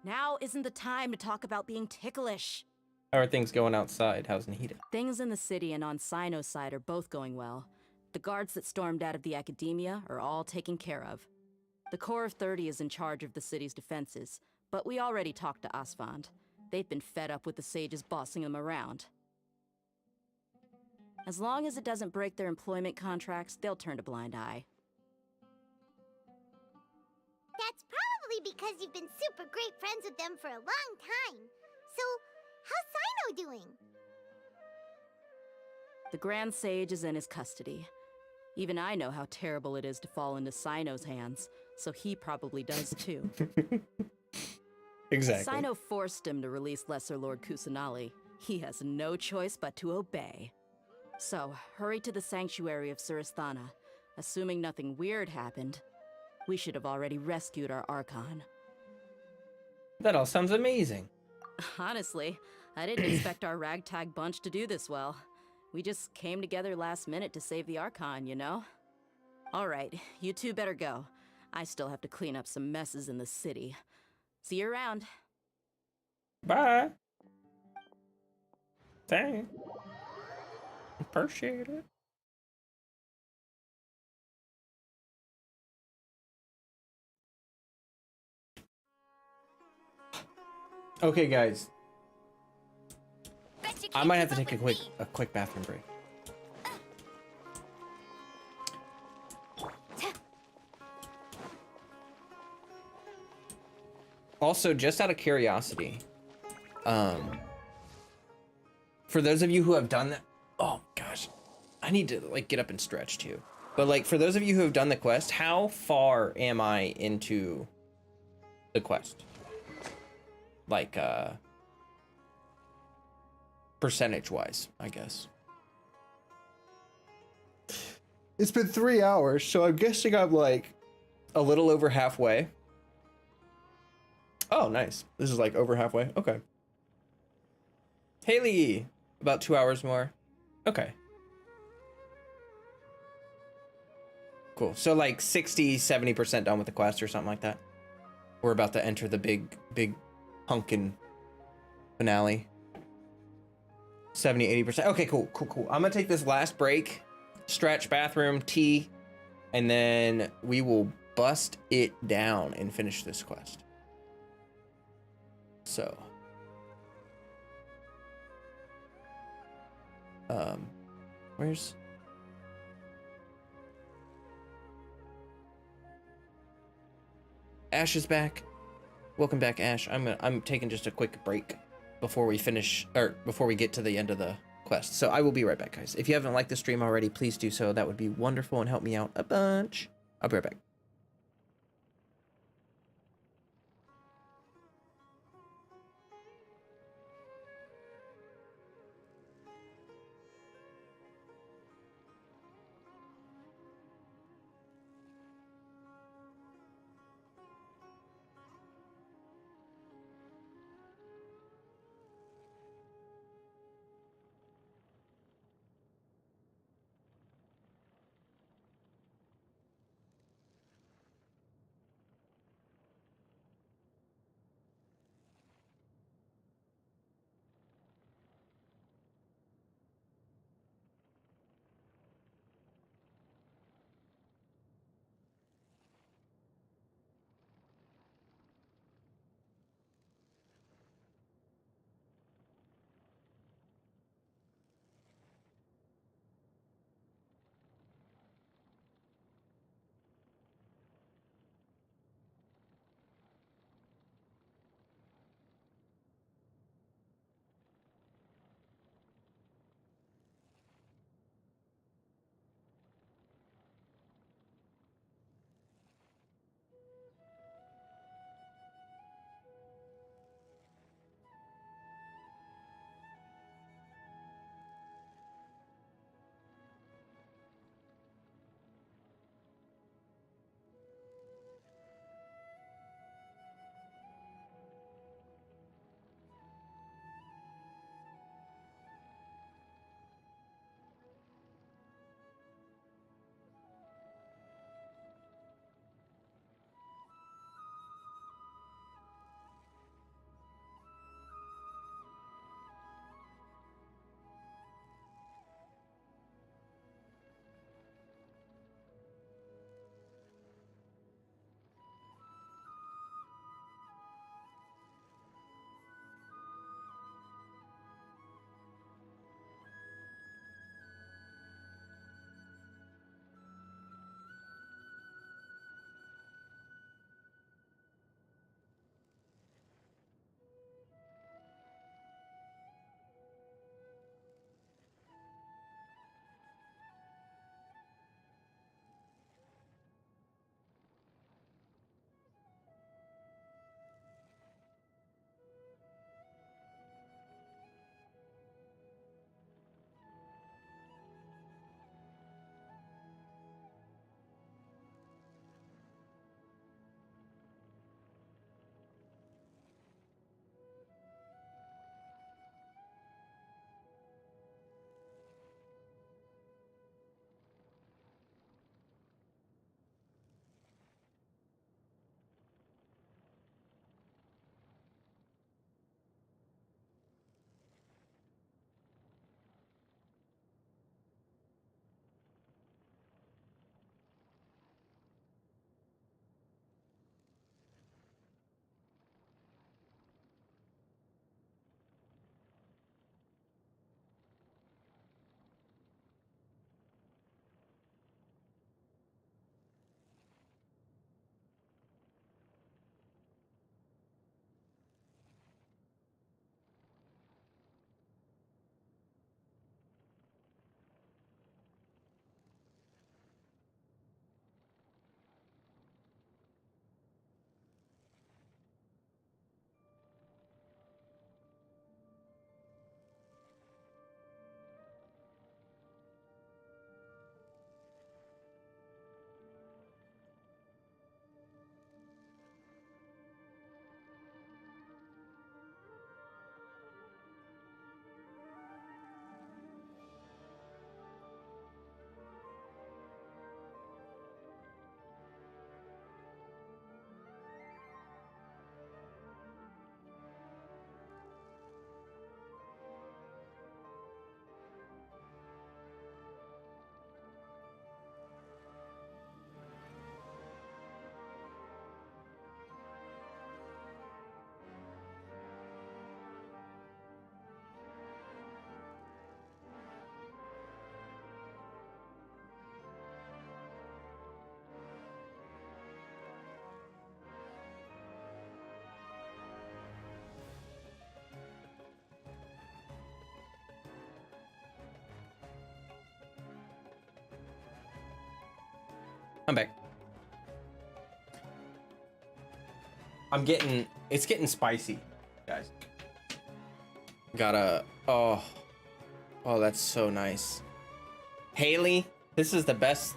Now isn't the time to talk about being ticklish. How are things going outside? How's Nahida? Things in the city and on Sino's side are both going well. The guards that stormed out of the academia are all taken care of. The Corps of 30 is in charge of the city's defenses, but we already talked to Asfand. They've been fed up with the sages bossing them around. As long as it doesn't break their employment contracts, they'll turn a blind eye. That's probably because you've been super great friends with them for a long time. So, how's Sino doing? The Grand Sage is in his custody. Even I know how terrible it is to fall into Sino's hands, so he probably does too. Exactly. Sino forced him to release Lesser Lord Kusanali. He has no choice but to obey. So, hurry to the sanctuary of Surasthana. Assuming nothing weird happened, we should have already rescued our Archon. That all sounds amazing. Honestly, I didn't expect our ragtag bunch to do this well. We just came together last minute to save the Archon, you know? Alright, you two better go. I still have to clean up some messes in the city. See you around. Bye. Thanks. Appreciate it. Okay, guys. I might have to take a quick bathroom break. Also, just out of curiosity, for those of you who have done that, oh gosh, I need to like get up and stretch too. But like for those of you who have done the quest, how far am I into the quest? Like percentage wise, I guess. It's been 3 hours, so I'm guessing I'm like a little over halfway. Oh, nice. This is like over halfway. Okay. Haley, about 2 hours more. Okay. Cool. So like 60-70% done with the quest or something like that. We're about to enter the big pumpkin finale. 70-80%. Okay, cool. I'm gonna take this last break, stretch, bathroom, tea, and then we will bust it down and finish this quest. So, where's Ash is back. Welcome back, Ash. I'm taking just a quick break before we finish, or before we get to the end of the quest. So I will be right back, guys. If you haven't liked the stream already, please do so. That would be wonderful and help me out a bunch. I'll be right back. I'm back. It's getting spicy, guys. Oh, that's so nice. Haley, this is the best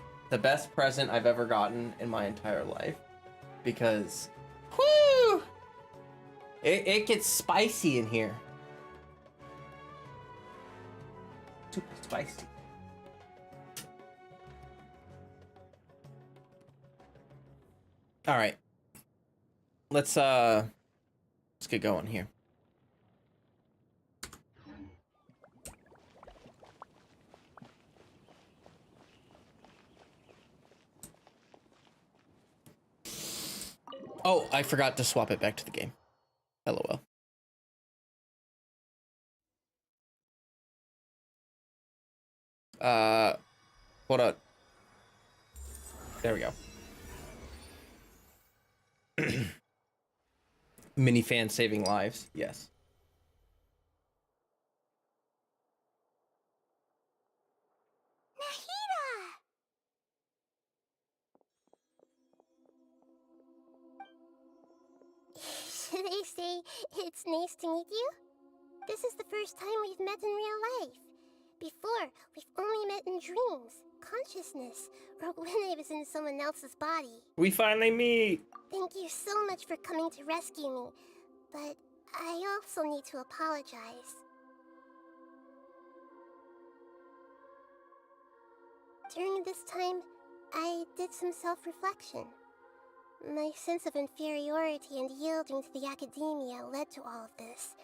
present I've ever gotten in my entire life, because, whoo, it gets spicy in here. Super spicy. All right. Let's get going here. Oh, I forgot to swap it back to the game. LOL. Hold on. There we go. Mini fan saving lives, yes. Should I say it's nice to meet you? This is the first time we've met in real life. Before, we've only met in dreams, consciousness, or when I was in someone else's body. We finally meet! Thank you so much for coming to rescue me, but I also need to apologize. During this time, I did some self-reflection. My sense of inferiority and yielding to the academia led to all of this,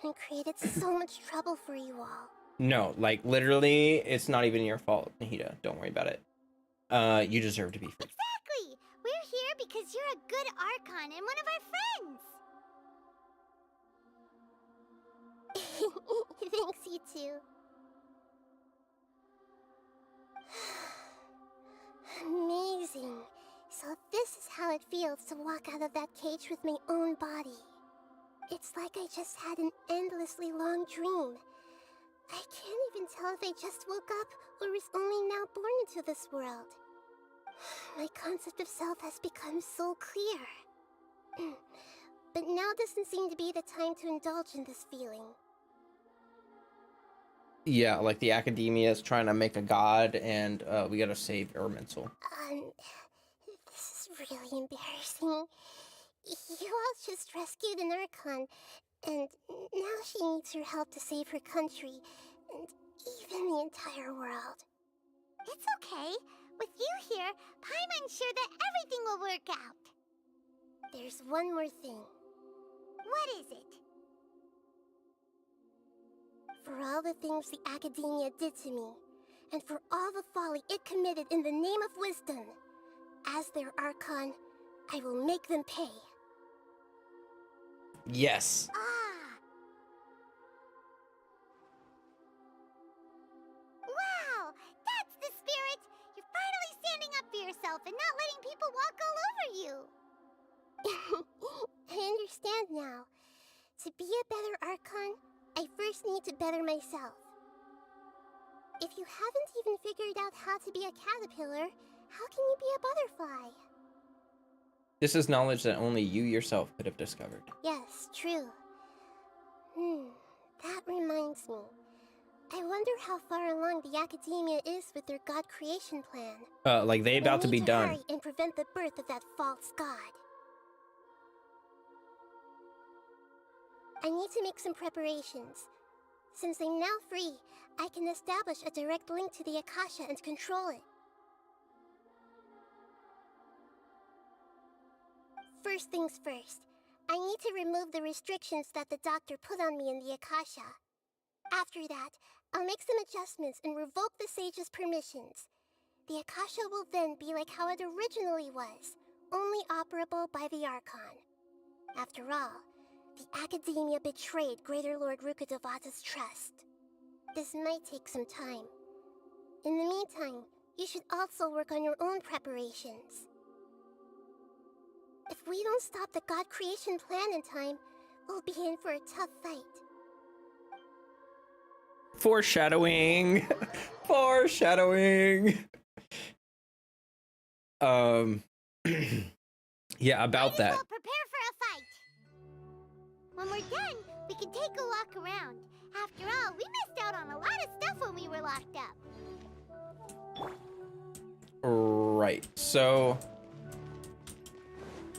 and created so much trouble for you all. No, like, literally, it's not even your fault, Nahida. Don't worry about it. You deserve to be free. Exactly! We're here because you're a good Archon and one of our friends! Thanks, you too. Amazing. So this is how it feels to walk out of that cage with my own body. It's like I just had an endlessly long dream. I can't even tell if I just woke up or was only now born into this world. My concept of self has become so clear. But now doesn't seem to be the time to indulge in this feeling. Yeah, like the academia is trying to make a god, and we gotta save Erminsul. This is really embarrassing. You all just rescued an Archon, and now she needs your help to save her country, and even the entire world. It's okay. With you here, Paimon's sure that everything will work out. There's one more thing. What is it? For all the things the academia did to me, and for all the folly it committed in the name of wisdom, as their Archon, I will make them pay. Yes. Wow! That's the spirit! You're finally standing up for yourself and not letting people walk all over you! I understand now. To be a better Archon, I first need to better myself. If you haven't even figured out how to be a caterpillar, how can you be a butterfly? This is knowledge that only you yourself could have discovered. Yes, true. That reminds me. I wonder how far along the academia is with their god creation plan. Like they about to be done. Hurry and prevent the birth of that false god. I need to make some preparations. Since I'm now free, I can establish a direct link to the Akasha and control it. First things first, I need to remove the restrictions that the doctor put on me in the Akasha. After that, I'll make some adjustments and revoke the sage's permissions. The Akasha will then be like how it originally was, only operable by the Archon. After all, the academia betrayed Greater Lord Rukkhadevata's trust. This might take some time. In the meantime, you should also work on your own preparations. If we don't stop the god creation plan in time, we'll be in for a tough fight. Foreshadowing. Foreshadowing. Yeah, about that. Well, prepare for a fight. When we're done, we can take a walk around. After all, we missed out on a lot of stuff when we were locked up. Right. So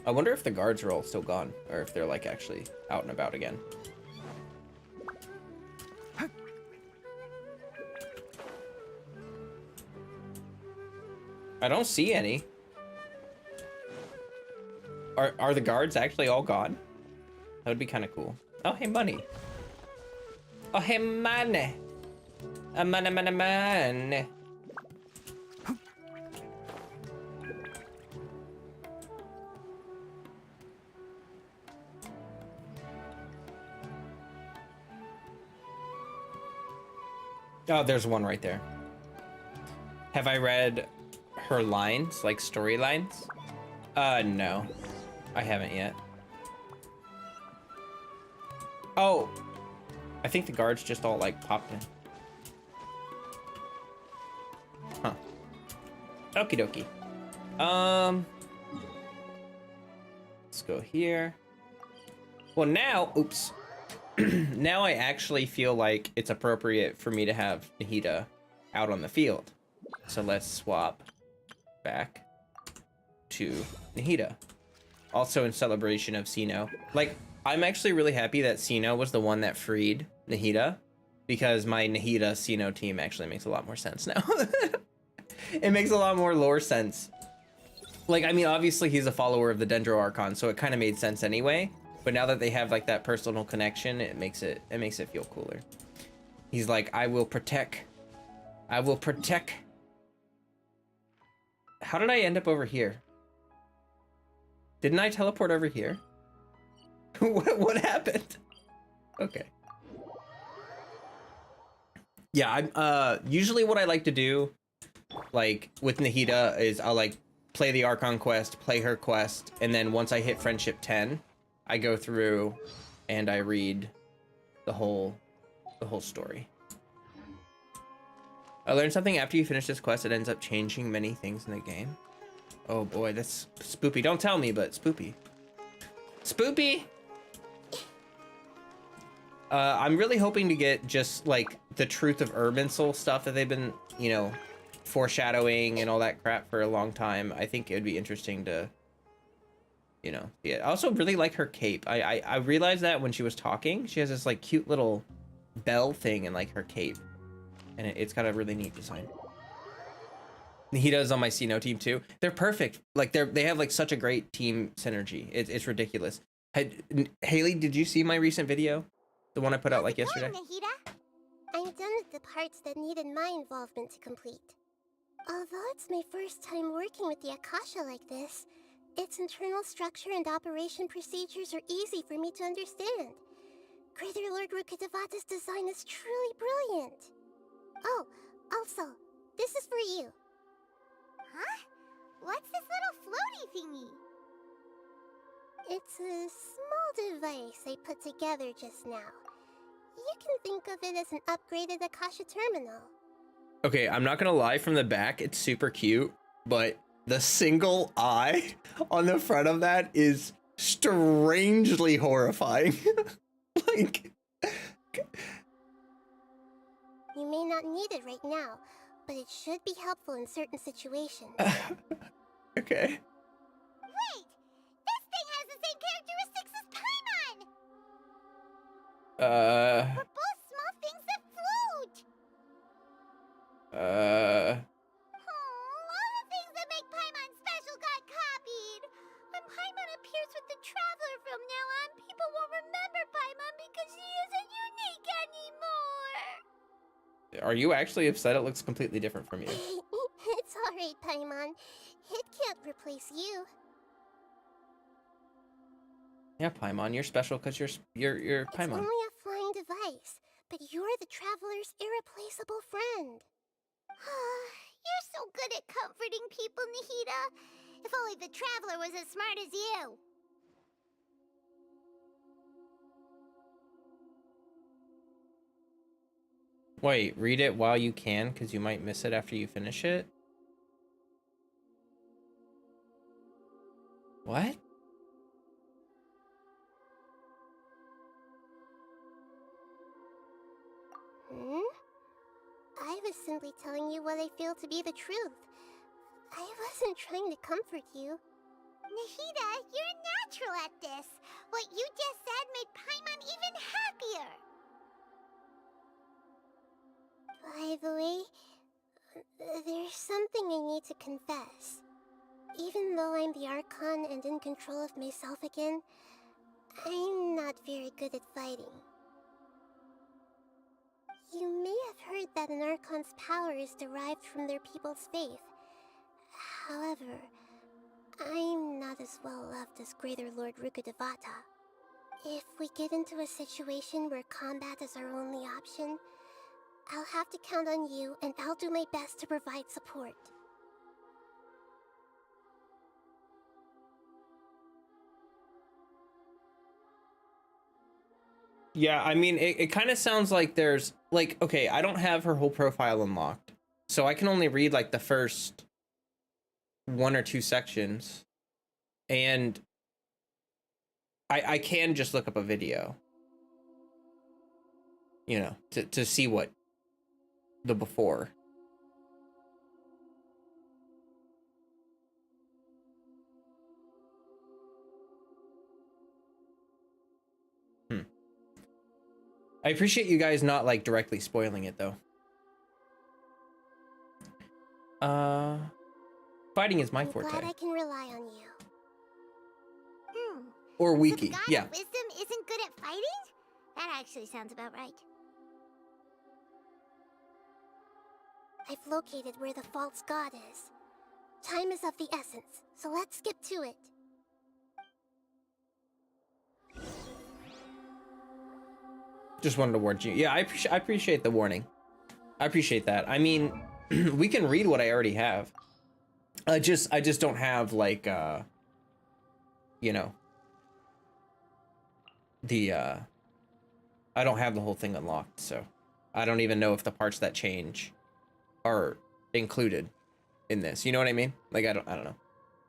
I wonder if the guards are all still gone or if they're like actually out and about again. I don't see any. Are the guards actually all gone? That would be kind of cool. Oh, hey, money. Oh, hey, money. Money. Oh, there's one right there. Have I read her lines, like storylines? No. I haven't yet. Oh, I think the guards just all like popped in. Huh. Okie dokie. Let's go here. Well, now, oops. Now I actually feel like it's appropriate for me to have Nahida out on the field. So let's swap back to Nahida. Also in celebration of Sino. Like, I'm actually really happy that Sino was the one that freed Nahida, because my Nahida Sino team actually makes a lot more sense now. It makes a lot more lore sense. Like, I mean, obviously he's a follower of the Dendro Archon, so it kind of made sense anyway. But now that they have like that personal connection, it makes it feel cooler. He's like, I will protect. How did I end up over here? Didn't I teleport over here? What happened? Okay. Yeah, I'm usually what I like to do, like with Nahida, is I'll like play the Archon quest, play her quest, and then once I hit friendship 10, I go through and I read the whole story. I learned something after you finish this quest. It ends up changing many things in the game. Oh boy, that's spoopy. Don't tell me, but spoopy. Spoopy! I'm really hoping to get just like the Truth of Urbansoul stuff that they've been, you know, foreshadowing and all that crap for a long time. I think it would be interesting to, you know, yeah. I also really like her cape. I realized that when she was talking, she has this like cute little bell thing in like her cape, and it's got a really neat design. Nahida's on my Sino team too. They're perfect. Like they have like such a great team synergy. It's ridiculous. Haley, did you see my recent video? The one I put out like yesterday? Nahida? I'm done with the parts that needed my involvement to complete. Although it's my first time working with the Akasha like this, its internal structure and operation procedures are easy for me to understand. Greater Lord Rukkhadevata's design is truly brilliant. Oh, also, this is for you. Huh? What's this little floaty thingy? It's a small device I put together just now. You can think of it as an upgraded Akasha terminal. Okay, I'm not gonna lie, from the back, it's super cute, but the single eye on the front of that is strangely horrifying. Like... You may not need it right now, but it should be helpful in certain situations. Okay. Wait! This thing has the same characteristics as Paimon! We're both small things that float! All the things that make Paimon special got copied! When Paimon appears with the Traveler from now on, people won't remember Paimon because she isn't unique anymore! Are you actually upset it looks completely different from you? It's alright, Paimon. It can't replace you. Yeah, Paimon, you're special because you're Paimon. It's only a flying device, but you're the Traveler's irreplaceable friend. You're so good at comforting people, Nahida. If only the Traveler was as smart as you. Wait, read it while you can, because you might miss it after you finish it? What? I was simply telling you what I feel to be the truth. I wasn't trying to comfort you. Nahida, you're natural at this. What you just said made Paimon even happier. By the way, there's something I need to confess. Even though I'm the Archon and in control of myself again, I'm not very good at fighting. You may have heard that an Archon's power is derived from their people's faith. However, I'm not as well loved as Greater Lord Rukkhadevata. If we get into a situation where combat is our only option, I'll have to count on you, and I'll do my best to provide support. Yeah, I mean, it kind of sounds like there's, like, okay, I don't have her whole profile unlocked, so I can only read, like, the first 1 or 2 sections, and I can just look up a video, you know, to see what the before. I appreciate you guys not, like, directly spoiling it, though. Fighting is my forte. Glad I can rely on you. Or So wiki, the God yeah. of Wisdom isn't good at fighting? That actually sounds about right. I've located where the false god is. Time is of the essence, so let's skip to it. Just wanted to warn you. Yeah, I appreciate the warning. I appreciate that. I mean, we can read what I already have. I just don't have, like, you know, the I don't have the whole thing unlocked, so I don't even know if the parts that change are included in this. You know what I mean? Like, I don't know.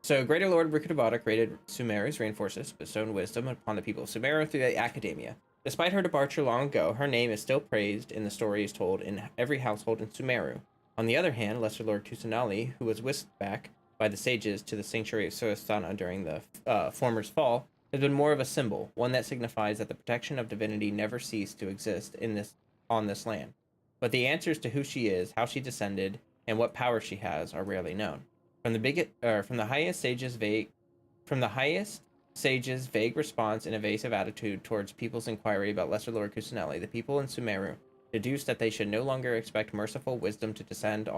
So, Greater Lord Rukkhadevata created Sumeru's rainforests, bestowed wisdom upon the people of Sumeru through the academia. Despite her departure long ago, her name is still praised in the stories told in every household in Sumeru. On the other hand, Lesser Lord Kusanali, who was whisked back by the sages to the sanctuary of Surasthana during the former's fall, has been more of a symbol, one that signifies that the protection of divinity never ceased to exist on this land. But the answers to who she is, how she descended, and what power she has are rarely known. From the highest sage's vague response and evasive attitude towards people's inquiry about Lesser Lord Kusanali, the people in Sumeru deduced that they should no longer expect merciful wisdom to descend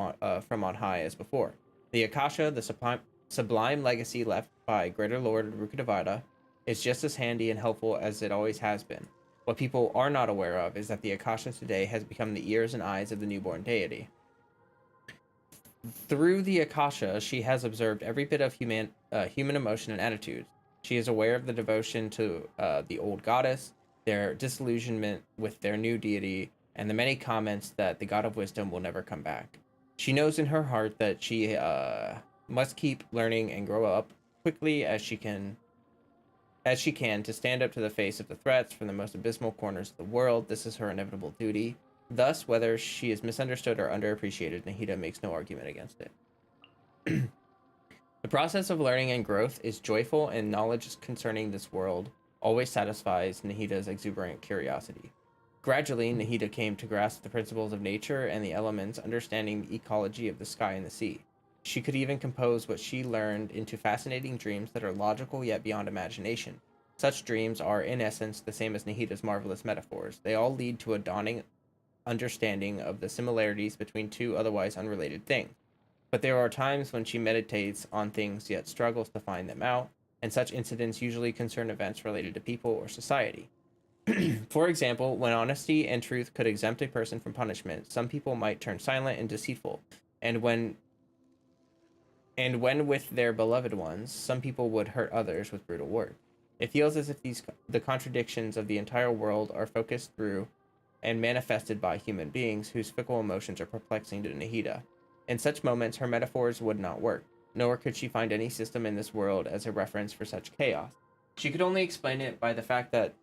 from on high as before. The Akasha, the sublime legacy left by Greater Lord Rukkhadevata, is just as handy and helpful as it always has been. What people are not aware of is that the Akasha today has become the ears and eyes of the newborn deity. Through the Akasha, she has observed every bit of human emotion and attitudes. She is aware of the devotion to the old goddess, their disillusionment with their new deity, and the many comments that the God of Wisdom will never come back. She knows in her heart that she must keep learning and grow up quickly as she can to stand up to the face of the threats from the most abysmal corners of the world. This is her inevitable duty. Thus, whether she is misunderstood or underappreciated, Nahida makes no argument against it. The process of learning and growth is joyful, and knowledge concerning this world always satisfies Nahida's exuberant curiosity. Gradually, Nahida came to grasp the principles of nature and the elements, understanding the ecology of the sky and the sea. She could even compose what she learned into fascinating dreams that are logical yet beyond imagination. Such dreams are, in essence, the same as Nahida's marvelous metaphors. They all lead to a dawning understanding of the similarities between two otherwise unrelated things. But there are times when she meditates on things yet struggles to find them out, and such incidents usually concern events related to people or society. For example, when honesty and truth could exempt a person from punishment, some people might turn silent and deceitful, and when with their beloved ones, some people would hurt others with brutal words. It feels as if the contradictions of the entire world are focused through and manifested by human beings whose fickle emotions are perplexing to Nahida. In such moments, her metaphors would not work. nor could she find any system in this world as a reference for such chaos. She could only explain it by the fact that...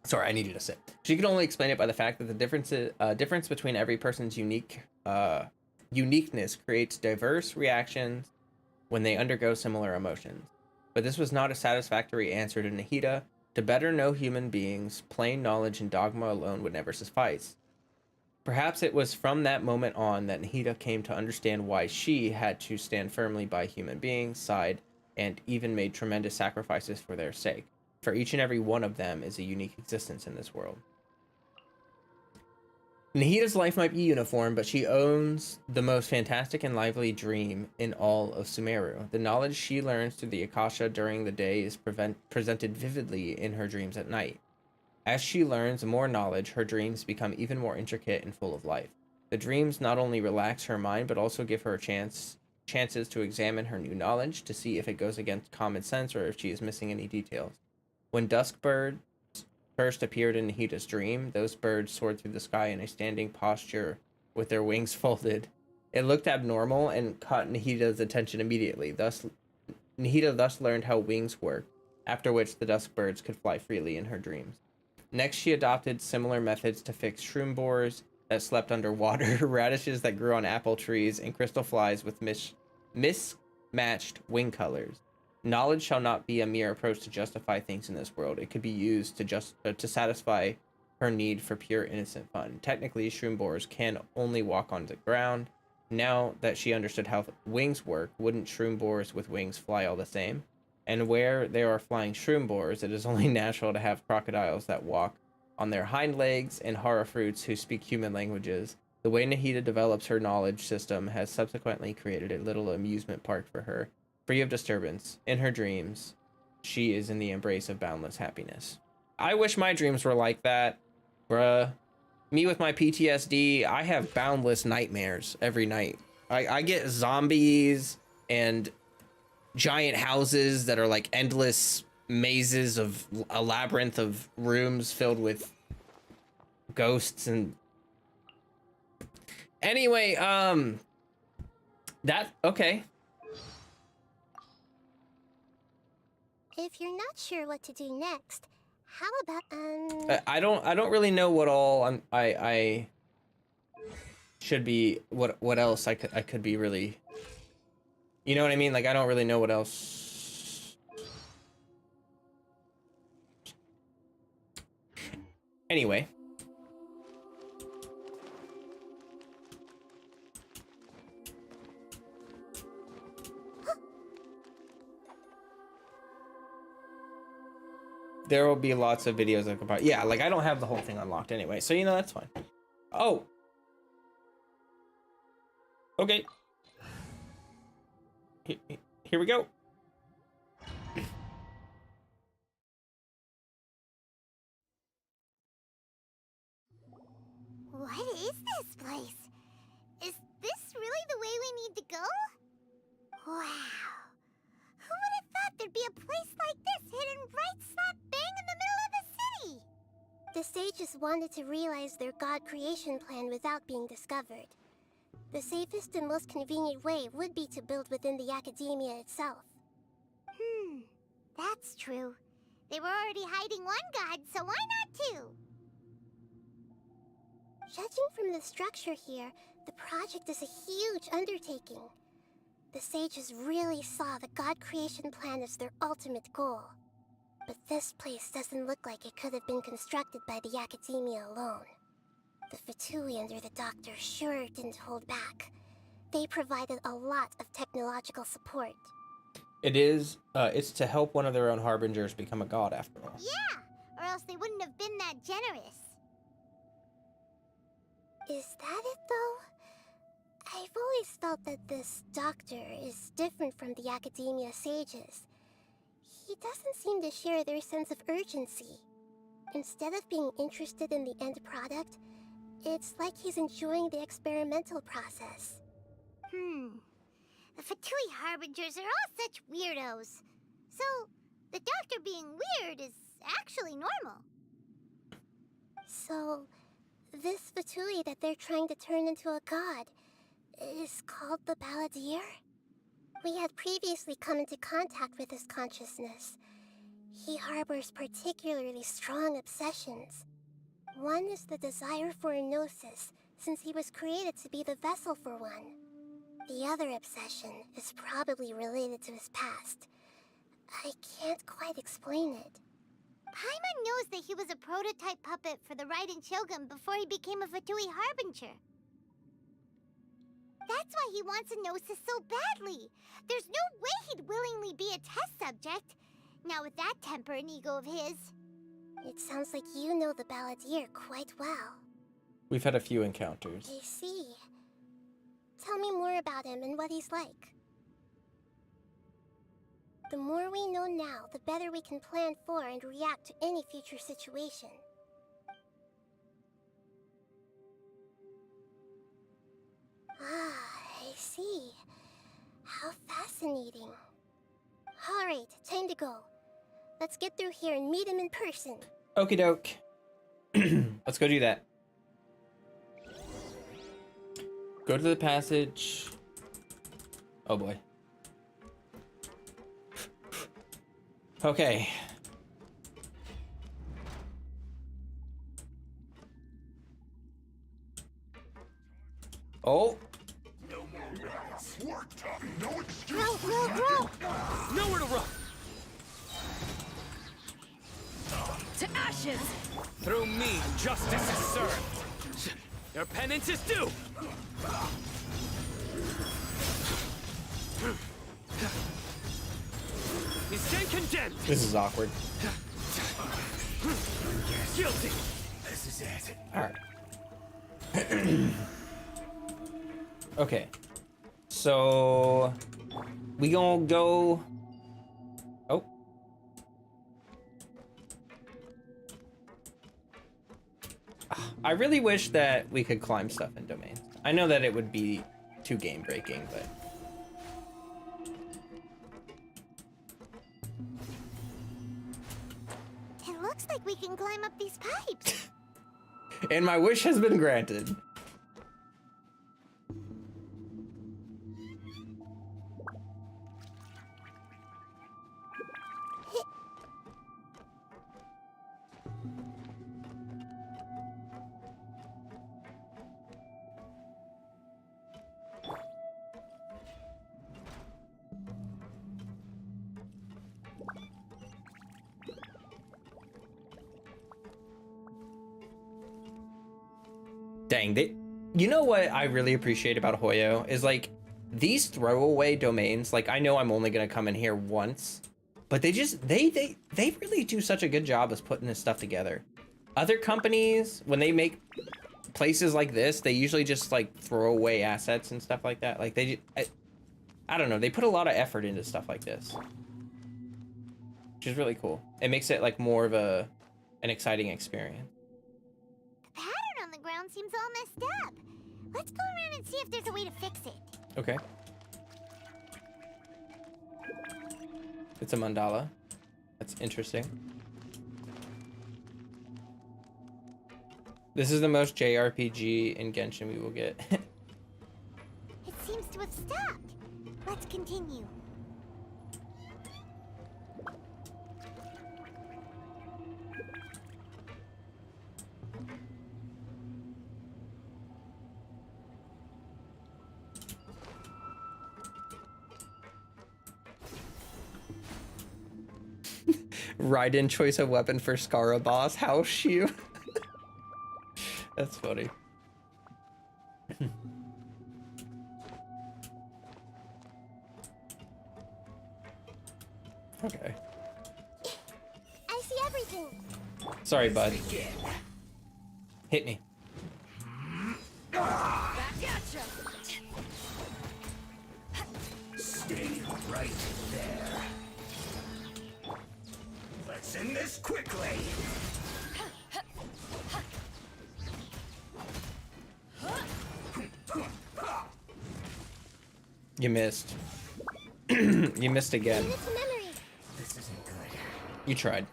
Sorry, I need you to sit. She could only explain it by the fact that the difference between every person's uniqueness creates diverse reactions when they undergo similar emotions. But this was not a satisfactory answer to Nahida. To better know human beings, plain knowledge and dogma alone would never suffice. Perhaps it was from that moment on that Nahida came to understand why she had to stand firmly by human beings' side and even made tremendous sacrifices for their sake. For each and every one of them is a unique existence in this world. Nahida's life might be uniform, but she owns the most fantastic and lively dream in all of Sumeru. The knowledge she learns through the Akasha during the day is presented vividly in her dreams at night. As she learns more knowledge, her dreams become even more intricate and full of life. The dreams not only relax her mind, but also give her chances to examine her new knowledge to see if it goes against common sense or if she is missing any details. When dusk birds first appeared in Nahida's dream, those birds soared through the sky in a standing posture with their wings folded. It looked abnormal and caught Nahida's attention immediately. Nahida thus learned how wings work, after which the dusk birds could fly freely in her dreams. Next, she adopted similar methods to fix shroom borers that slept underwater, radishes that grew on apple trees, and crystal flies with mismatched wing colors. Knowledge shall not be a mere approach to justify things in this world. It could be used to satisfy her need for pure innocent fun. Technically, shroom borers can only walk on the ground. Now that she understood how wings work, wouldn't shroom borers with wings fly all the same? And where there are flying shroom borers, it is only natural to have crocodiles that walk on their hind legs and horror fruits who speak human languages. The way Nahida develops her knowledge system has subsequently created a little amusement park for her, free of disturbance. In her dreams, she is in the embrace of boundless happiness. I wish my dreams were like that, bruh. Me with my PTSD, I have boundless nightmares every night. I get zombies and giant houses that are like endless mazes of a labyrinth of rooms filled with ghosts and... Anyway, okay. If you're not sure what to do next, how about, I don't really know what all I should be, what else I could be really, you know what I mean? Like, I don't really know what else. Anyway. There will be lots of videos that compare. Yeah, like I don't have the whole thing unlocked anyway, so you know that's fine. Oh. Okay. Here we go. what is this place? Is this really the way we need to go? Wow. Who would have thought there'd be a place like this hidden right slap bang in the middle of the city? The sages wanted to realize their god creation plan without being discovered. The safest and most convenient way would be to build within the academia itself. That's true. They were already hiding one god, so why not two? Judging from the structure here, the project is a huge undertaking. The sages really saw the god creation plan as their ultimate goal. But this place doesn't look like it could have been constructed by the academia alone. The Fatui under the Doctor sure didn't hold back. They provided a lot of technological support. It's to help one of their own harbingers become a god after all. Yeah, or else they wouldn't have been that generous. Is that it though? I've always felt that this Doctor is different from the academia sages. He doesn't seem to share their sense of urgency. Instead of being interested in the end product, it's like he's enjoying the experimental process. The Fatui Harbingers are all such weirdos. So, the Doctor being weird is actually normal. So, this Fatui that they're trying to turn into a god, is called the Balladeer? We had previously come into contact with his consciousness. He harbors particularly strong obsessions. One is the desire for a gnosis, since he was created to be the vessel for one. The other obsession is probably related to his past. I can't quite explain it. Paimon knows that he was a prototype puppet for the Raiden Shogun before he became a Fatui Harbinger. That's why he wants a gnosis so badly. There's no way he'd willingly be a test subject. Now with that temper and ego of his. It sounds like you know the Balladeer quite well. We've had a few encounters. I see. Tell me more about him and what he's like. The more we know now, the better we can plan for and react to any future situation. Ah, I see. How fascinating. Alright, time to go. Let's get through here and meet him in person. Okie doke. Let's go do that. Go to the passage. Oh boy. Okay. Oh. Row! Nowhere to run! To ashes! Through me, justice is served. Your penance is due! You stand condemned! This is awkward. Guilty! This is it. Alright. Okay. So we gonna go. Oh. I really wish that we could climb stuff in domains. I know that it would be too game breaking, but It looks like we can climb up these pipes. and my wish has been granted. Dang, you know what I really appreciate about Hoyo is like these throwaway domains. Like I know I'm only gonna come in here once, but they really do such a good job as putting this stuff together. Other companies, when they make places like this, they usually just like throw away assets and stuff like that. Like I don't know, they put a lot of effort into stuff like this, which is really cool. It makes it like more of an exciting experience. The ground seems all messed up. Let's go around and see if there's a way to fix it. Okay. It's a mandala. That's interesting. This is the most JRPG in Genshin we will get. It seems to have stopped. Let's continue. Raiden choice of weapon for Skara boss. House shoe. That's funny. Okay. I see everything. Sorry, bud. Hit me. Back at ya. Stay right there. Let's end this quickly. You missed. You missed again. This isn't good. You tried.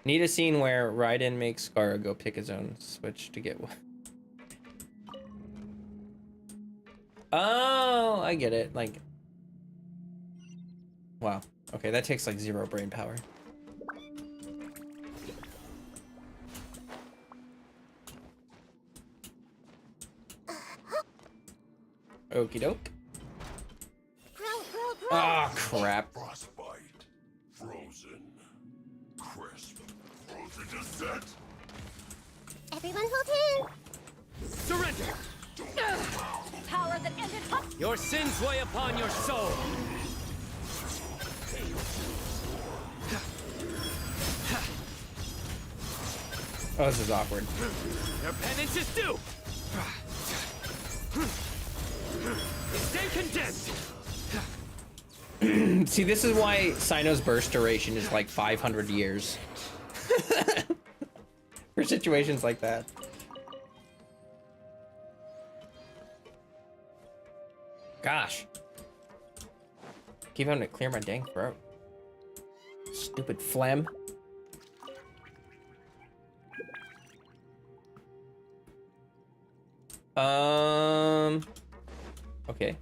Need a scene where Raiden makes Skara go pick his own switch to get one. Oh, I get it. Like, wow. Okay, that takes like 0 brain power. Okie doke. Ah, crap. Frostbite. Frozen. Crisp. Frozen to set. Everyone hold Surrender! Power that ended up. Your sins weigh upon your soul. Oh, this is awkward. Your penance is due. Stay condemned. See, this is why Sino's burst duration is like 500 years. For situations like that. Gosh. Keep having to clear my dang throat. Stupid phlegm. Okay.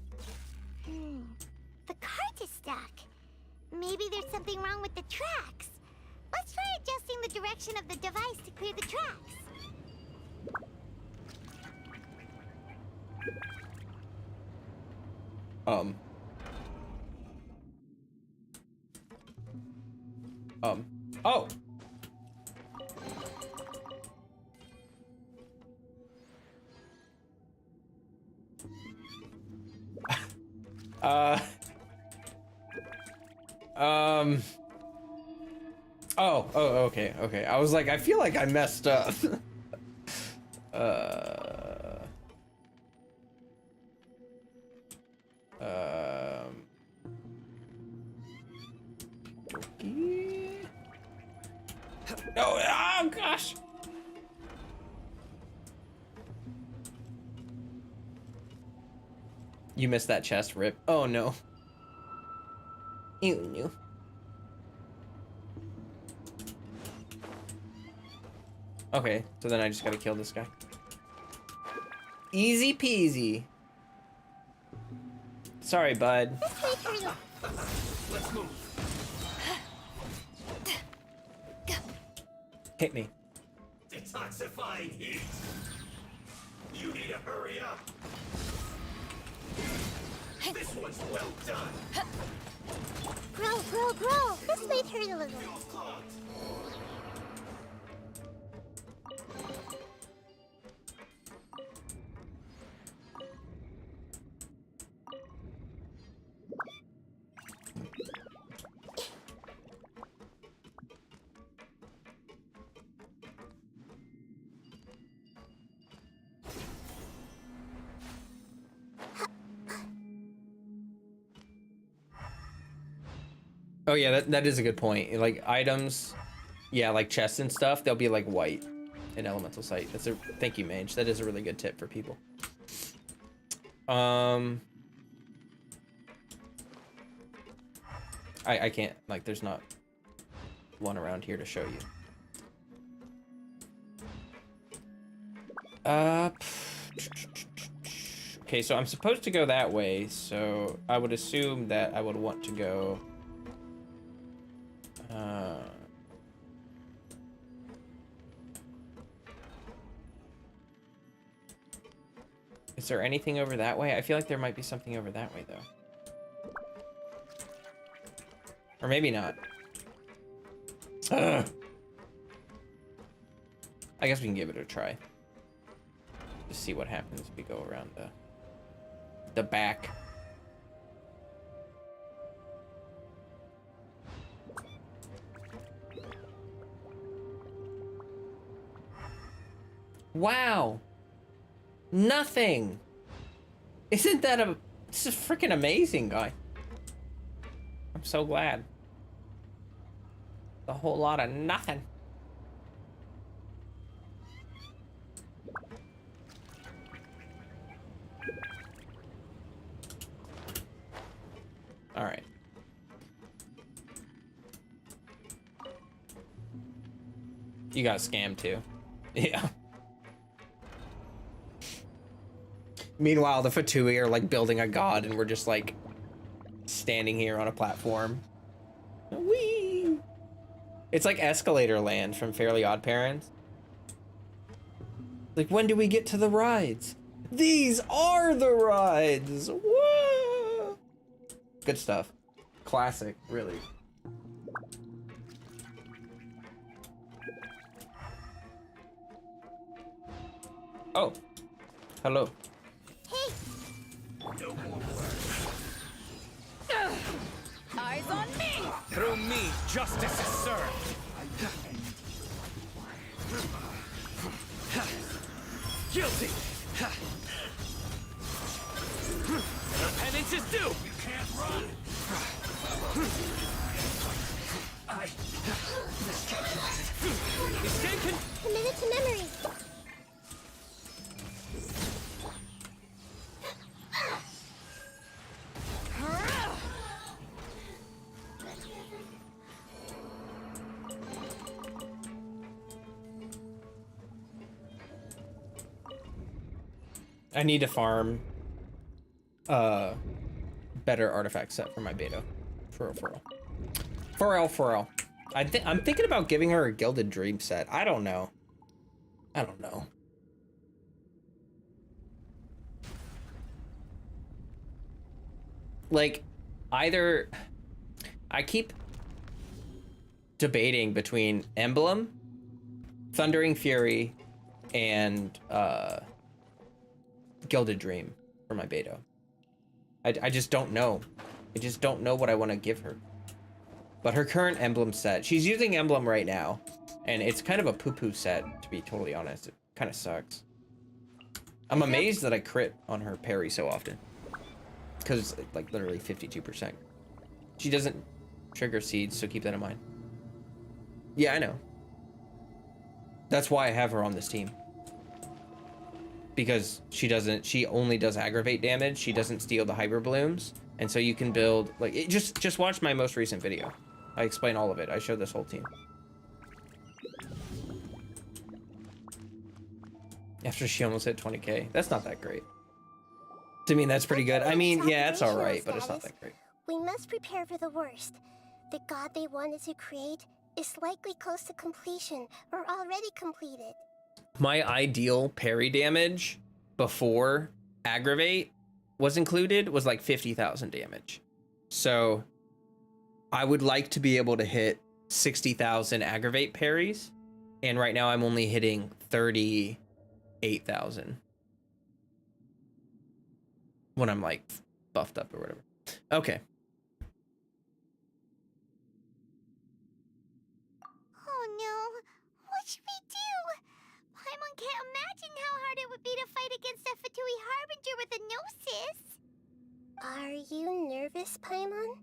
The cart is stuck. Maybe there's something wrong with the tracks. Let's try adjusting the direction of the device to clear the tracks. Oh. Oh, okay, okay. I was like, I feel like I messed up. Okay. Oh gosh. You missed that chest, rip. Oh no. Ew, no. Okay, so then I just gotta kill this guy. Easy peasy. Sorry, bud. Let's move. Hit me. Detoxifying heat. You need to hurry up. This one's well done. Grow. This might hurt a little. Oh yeah, that is a good point. Like items, yeah, like chests and stuff, they'll be like white in Elemental Sight. That's a thank you, Mage. That is a really good tip for people. I can't, like, there's not one around here to show you. Okay, so I'm supposed to go that way, so I would assume that I would want to go is there anything over that way? I feel like there might be something over that way, though. Or maybe not. Ugh. I guess we can give it a try. Just see what happens if we go around the back. Wow. Nothing. Isn't that this is freaking amazing, guy. I'm so glad. A whole lot of nothing. All right. You got scammed too. Yeah. Meanwhile, the Fatui are like building a god, and we're just like standing here on a platform. Whee! It's like Escalator Land from Fairly Odd Parents. Like, when do we get to the rides? These are the rides! Whoa! Good stuff. Classic, really. Oh. Hello. Hey! No more words. Eyes on me! Through me, justice is served. Guilty! Your penance is due! You can't run! I miscalculated. Mistaken? Committed to memory. I need to farm better artifact set for my beta. For real. I'm thinking about giving her a Gilded Dream set. I don't know. Like, either I keep debating between Emblem, Thundering Fury, and Gilded Dream for my beta. I just don't know. I just don't know what I want to give her. But her current Emblem set, she's using Emblem right now, and it's kind of a poo-poo set, to be totally honest. It kind of sucks. I'm amazed that I crit on her parry so often. Because, like, literally 52%. She doesn't trigger seeds, so keep that in mind. Yeah, I know. That's why I have her on this team. Because she only does aggravate damage. She doesn't steal the hyper blooms. And so you can build, like, just watch my most recent video. I explain all of it. I show this whole team. After she almost hit 20k. That's not that great. To me, that's pretty good. I mean, yeah, it's alright, but it's not that great. We must prepare for the worst. The god they wanted to create is likely close to completion or already completed. My ideal parry damage before aggravate was included was like 50,000 damage. So I would like to be able to hit 60,000 aggravate parries. And right now I'm only hitting 38,000 when I'm like buffed up or whatever. Okay. Oh no, what should we do? Paimon can't imagine how hard it would be to fight against a Fatui Harbinger with a Gnosis. Are you nervous, Paimon?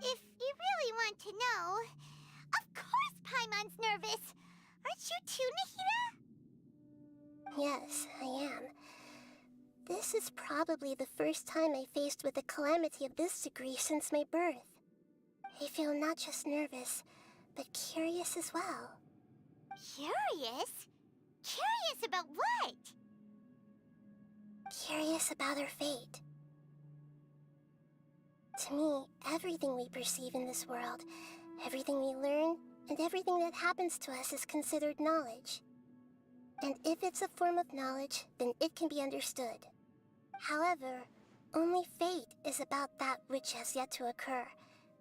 If you really want to know, of course Paimon's nervous. Aren't you too, Nahida? Yes, I am. This is probably the first time I faced with a calamity of this degree since my birth. I feel not just nervous, but curious as well. Curious? Curious about what? Curious about her fate. To me, everything we perceive in this world, everything we learn, and everything that happens to us is considered knowledge. And if it's a form of knowledge, then it can be understood. However, only fate is about that which has yet to occur,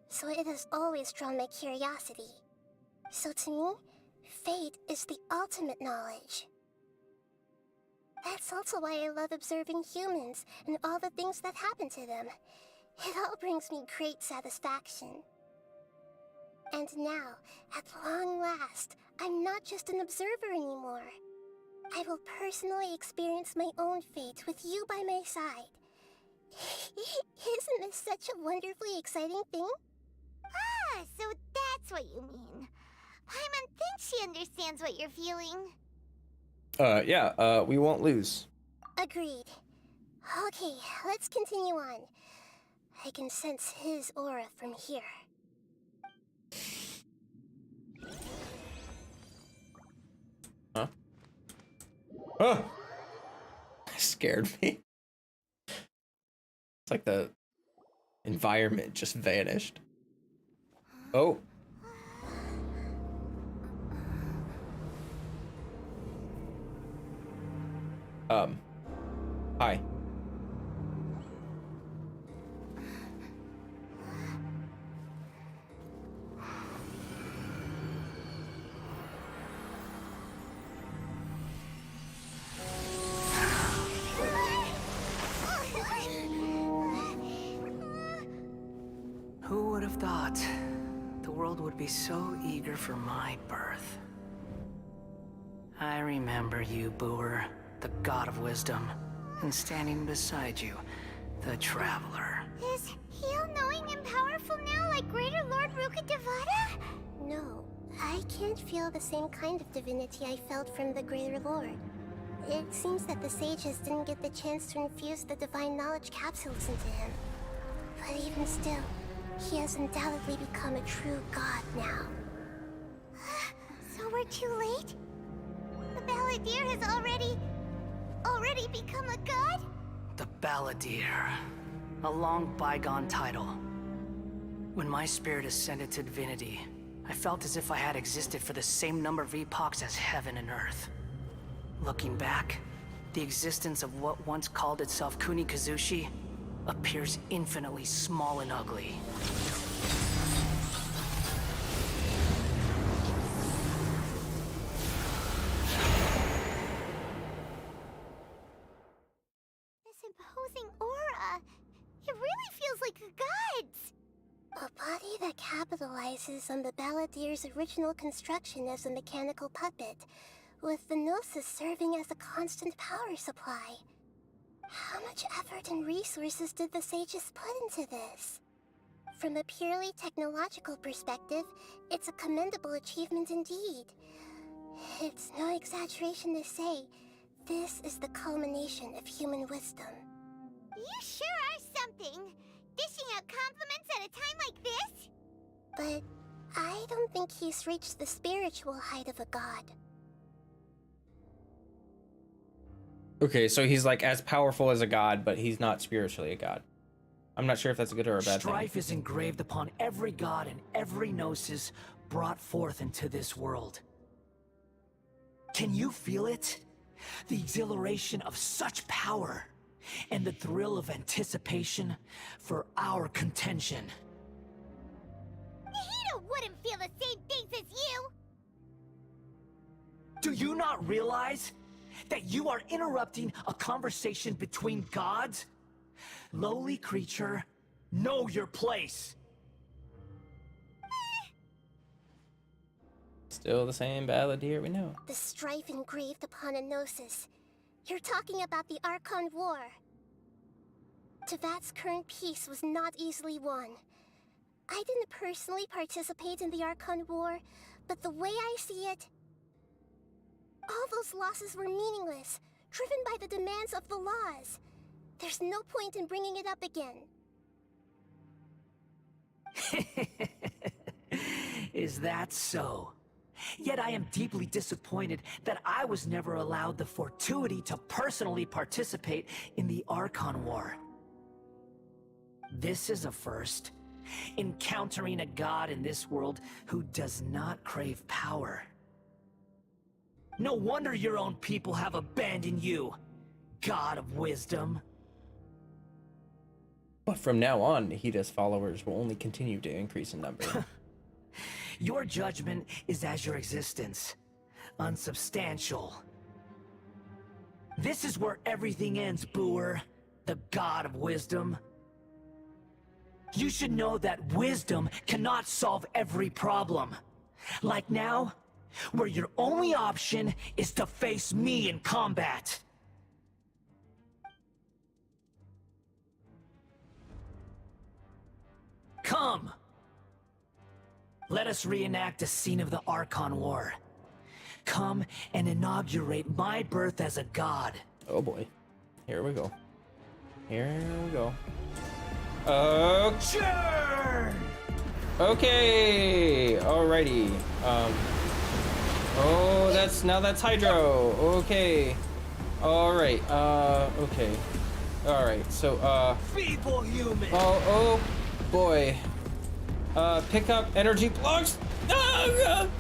so it has always drawn my curiosity. So to me, fate is the ultimate knowledge. That's also why I love observing humans and all the things that happen to them. It all brings me great satisfaction. And now, at long last, I'm not just an observer anymore. I will personally experience my own fate with you by my side. Isn't this such a wonderfully exciting thing? Ah, so that's what you mean. Paimon thinks she understands what you're feeling. Yeah, we won't lose. Agreed. Okay, let's continue on. I can sense his aura from here. Huh? Oh! Scared me. It's like the environment just vanished. Oh. Hi. Who would have thought the world would be so eager for my birth? I remember you, Booer, the god of wisdom, and standing beside you, the traveler. Is he all-knowing and powerful now, like Greater Lord Rukkhadevata? No, I can't feel the same kind of divinity I felt from the Greater Lord. It seems that the sages didn't get the chance to infuse the divine knowledge capsules into him. But even still, he has undoubtedly become a true god now. So we're too late? The Balladeer has already become a god? The Balladeer. A long bygone title. When my spirit ascended to divinity, I felt as if I had existed for the same number of epochs as heaven and earth. Looking back, the existence of what once called itself Kunikazushi appears infinitely small and ugly. This imposing aura, it really feels like a god's. A body that capitalizes on the Balladeer's original construction as a mechanical puppet, with the Gnosis serving as a constant power supply. How much effort and resources did the sages put into this? From a purely technological perspective, it's a commendable achievement indeed. It's no exaggeration to say, this is the culmination of human wisdom. You sure are something! Dishing out compliments at a time like this? But I don't think he's reached the spiritual height of a god. Okay, so he's like as powerful as a god, but he's not spiritually a god. I'm not sure if that's a good or a bad thing. Strife is engraved upon every god and every gnosis brought forth into this world. Can you feel it? The exhilaration of such power, and the thrill of anticipation for our contention. Nahida wouldn't feel the same things as you! Do you not realize that you are interrupting a conversation between gods? Lowly creature, know your place. Still the same Balladeer we know. The strife engraved upon a gnosis. You're talking about the Archon War. Tevat's current peace was not easily won. I didn't personally participate in the Archon War, but the way I see it, all those losses were meaningless, driven by the demands of the laws. There's no point in bringing it up again. Is that so? Yet I am deeply disappointed that I was never allowed the fortuity to personally participate in the Archon War. This is a first. Encountering a god in this world who does not crave power. No wonder your own people have abandoned you, god of wisdom. But from now on, Nahida's followers will only continue to increase in number. Your judgment is as your existence, unsubstantial. This is where everything ends, Booer, the god of wisdom. You should know that wisdom cannot solve every problem. Like now, where your only option is to face me in combat. Come! Let us reenact a scene of the Archon War. Come and inaugurate my birth as a god. Oh boy. Here we go. Here we go. Okay. Okay. Alrighty. Oh, that's Hydro. Okay. Alright. Okay. All right, so Feeble human. oh boy. Pick up energy blocks. Oh, God.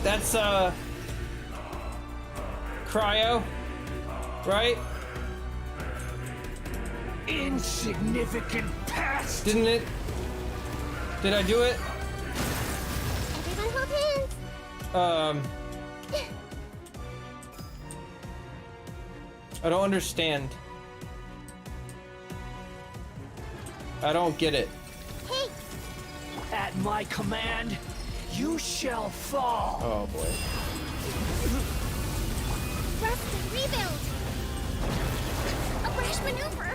That's cryo, right? Insignificant pest. Didn't it? Did I do it? Everyone hold hands. I don't understand. I don't get it. Hey! At my command, you shall fall. Oh boy. Rest and rebuild. A rash maneuver.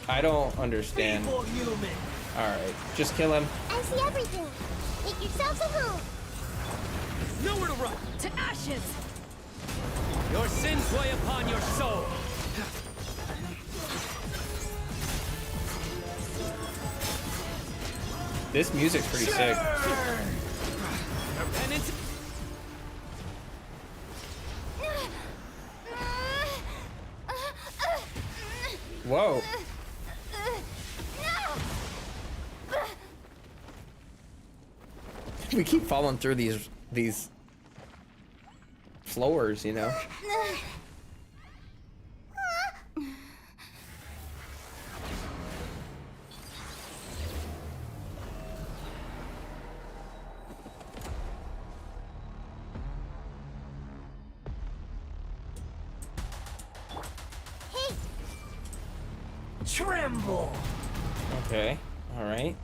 I don't understand. Feeble human. All right, just kill him. I see everything. Make yourselves a home. Nowhere to run. To ashes! Your sins weigh upon your soul. This music's pretty sick. Your penance. Whoa. We keep falling through these floors, you know. Tremble. Okay. All right.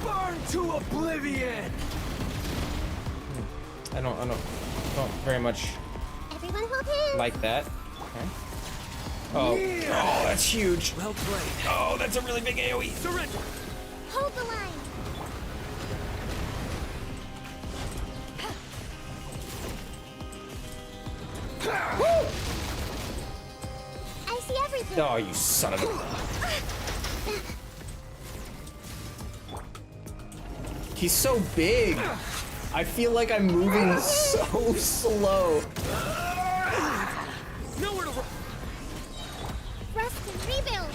Burn to oblivion. I don't very much Everyone hold hands. like that. Okay. Oh, oh, that's huge. Well played. Oh, that's a really big AoE. Surrender. Hold the line. I see everything. Oh, you son of a... He's so big. I feel like I'm moving so slow. Nowhere to run. Rest and rebuild.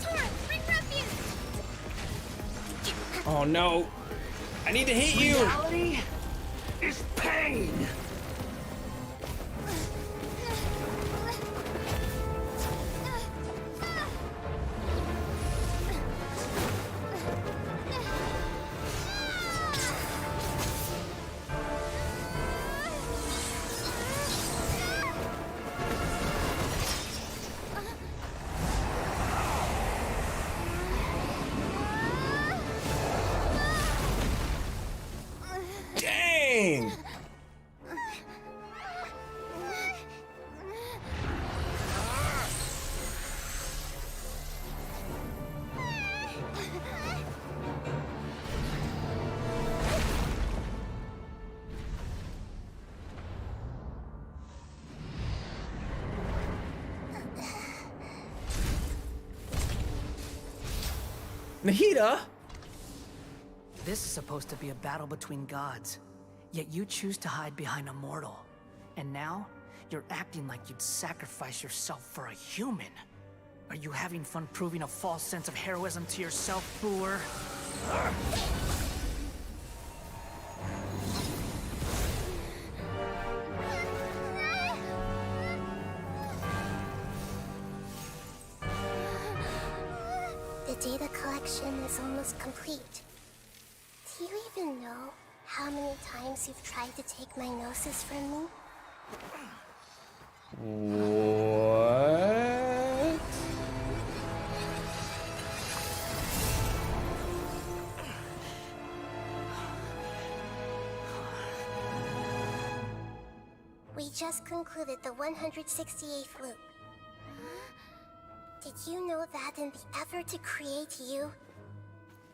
Torrent, bring refuge. Oh no. I need to hit you. Reality is pain. Dang. Nahida? This is supposed to be a battle between gods, yet you choose to hide behind a mortal. And now, you're acting like you'd sacrifice yourself for a human. Are you having fun proving a false sense of heroism to yourself, Boor? The data collection is almost complete. Do you even know how many times you've tried to take my gnosis from me? What? We just concluded the 168th loop. Did you know that in the effort to create you,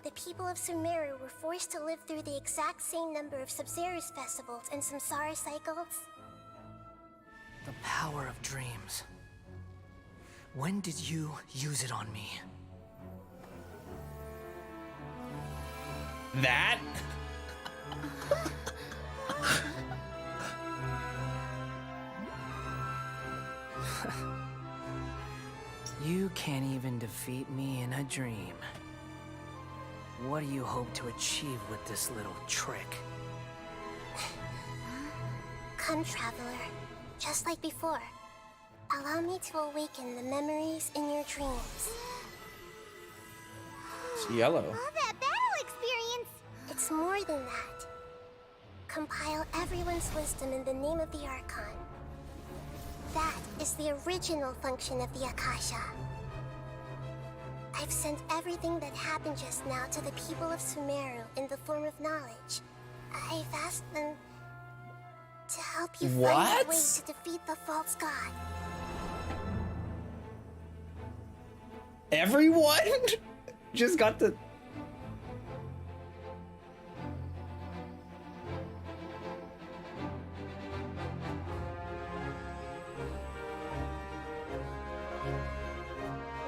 the people of Sumeru were forced to live through the exact same number of Sub-Zerus festivals and Samsara cycles? The power of dreams. When did you use it on me? That? You can't even defeat me in a dream. What do you hope to achieve with this little trick? Come, Traveler. Just like before. Allow me to awaken the memories in your dreams. It's yellow. All that battle experience! It's more than that. Compile everyone's wisdom in the name of the Archon. That is the original function of the Akasha. I've sent everything that happened just now to the people of Sumeru in the form of knowledge. I've asked them to help you find a way to defeat the false god. Everyone just got the...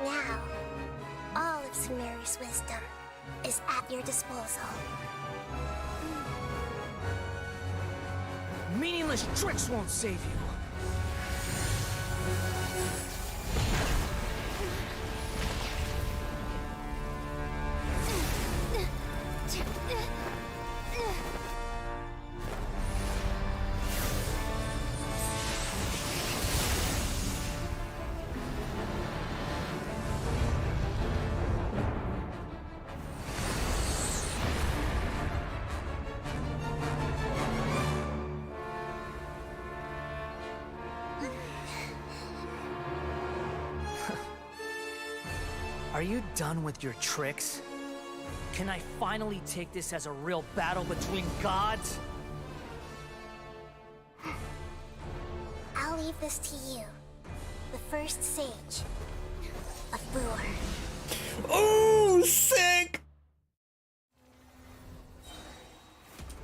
Now, all of Sumeru's wisdom is at your disposal. Meaningless tricks won't save you. Are you done with your tricks? Can I finally take this as a real battle between gods? I'll leave this to you. The first sage of Boor. Oh, sick!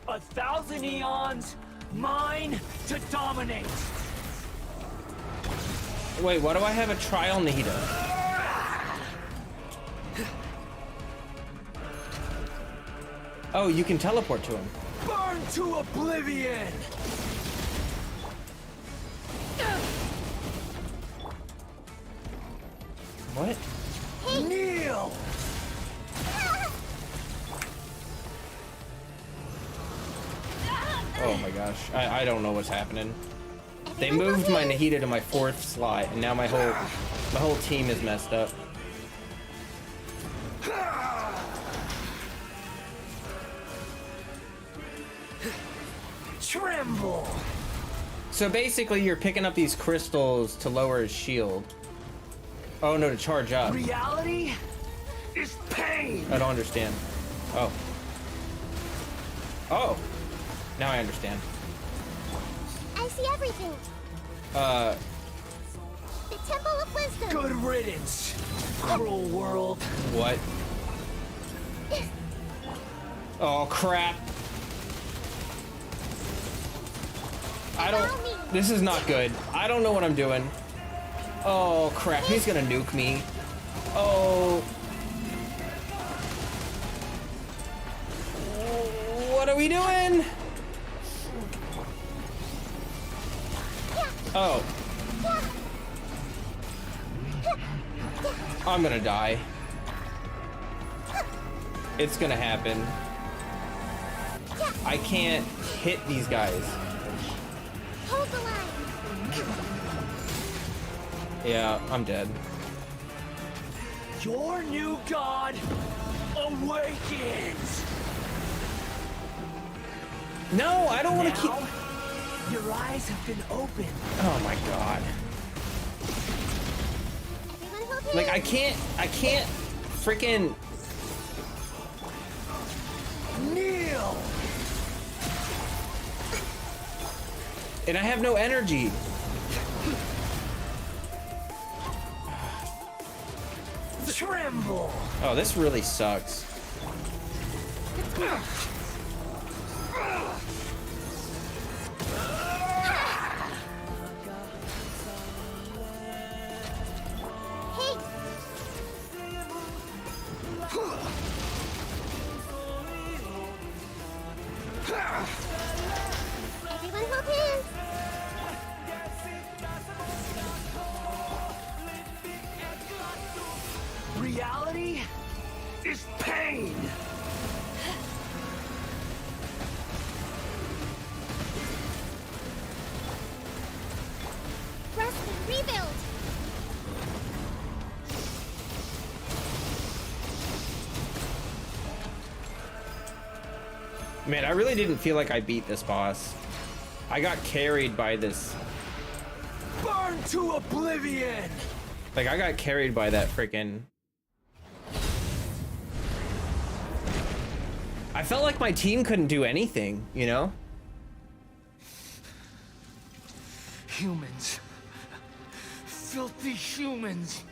1,000 eons, mine to dominate. Wait, why do I have a trial Nahida? Oh, you can teleport to him. Burn to oblivion! What? Kneel! Oh my gosh, I don't know what's happening. They moved my Nahida to my 4th slot, and now my whole team is messed up. Tremble! So basically, you're picking up these crystals to lower his shield. Oh no, to charge up. Reality is pain! I don't understand. Oh. Oh! Now I understand. I see everything. The Temple of Wisdom. Good riddance, cruel world. What? Oh crap. This is not good. I don't know what I'm doing. Oh crap, he's gonna nuke me. Oh. What are we doing? Oh. I'm gonna die. It's gonna happen. I can't hit these guys. Hold the line. Yeah, I'm dead. Your new god awakens! No, I don't want to keep... Your eyes have been opened. Oh my god. Like, I can't freaking... Kneel! And I have no energy. Tremble! Oh, this really sucks. Reality is pain! Rest and rebuild! Man, I really didn't feel like I beat this boss. I got carried by this. Burn to oblivion! Like, I got carried by that freaking. I felt like my team couldn't do anything, you know? Humans. Filthy humans.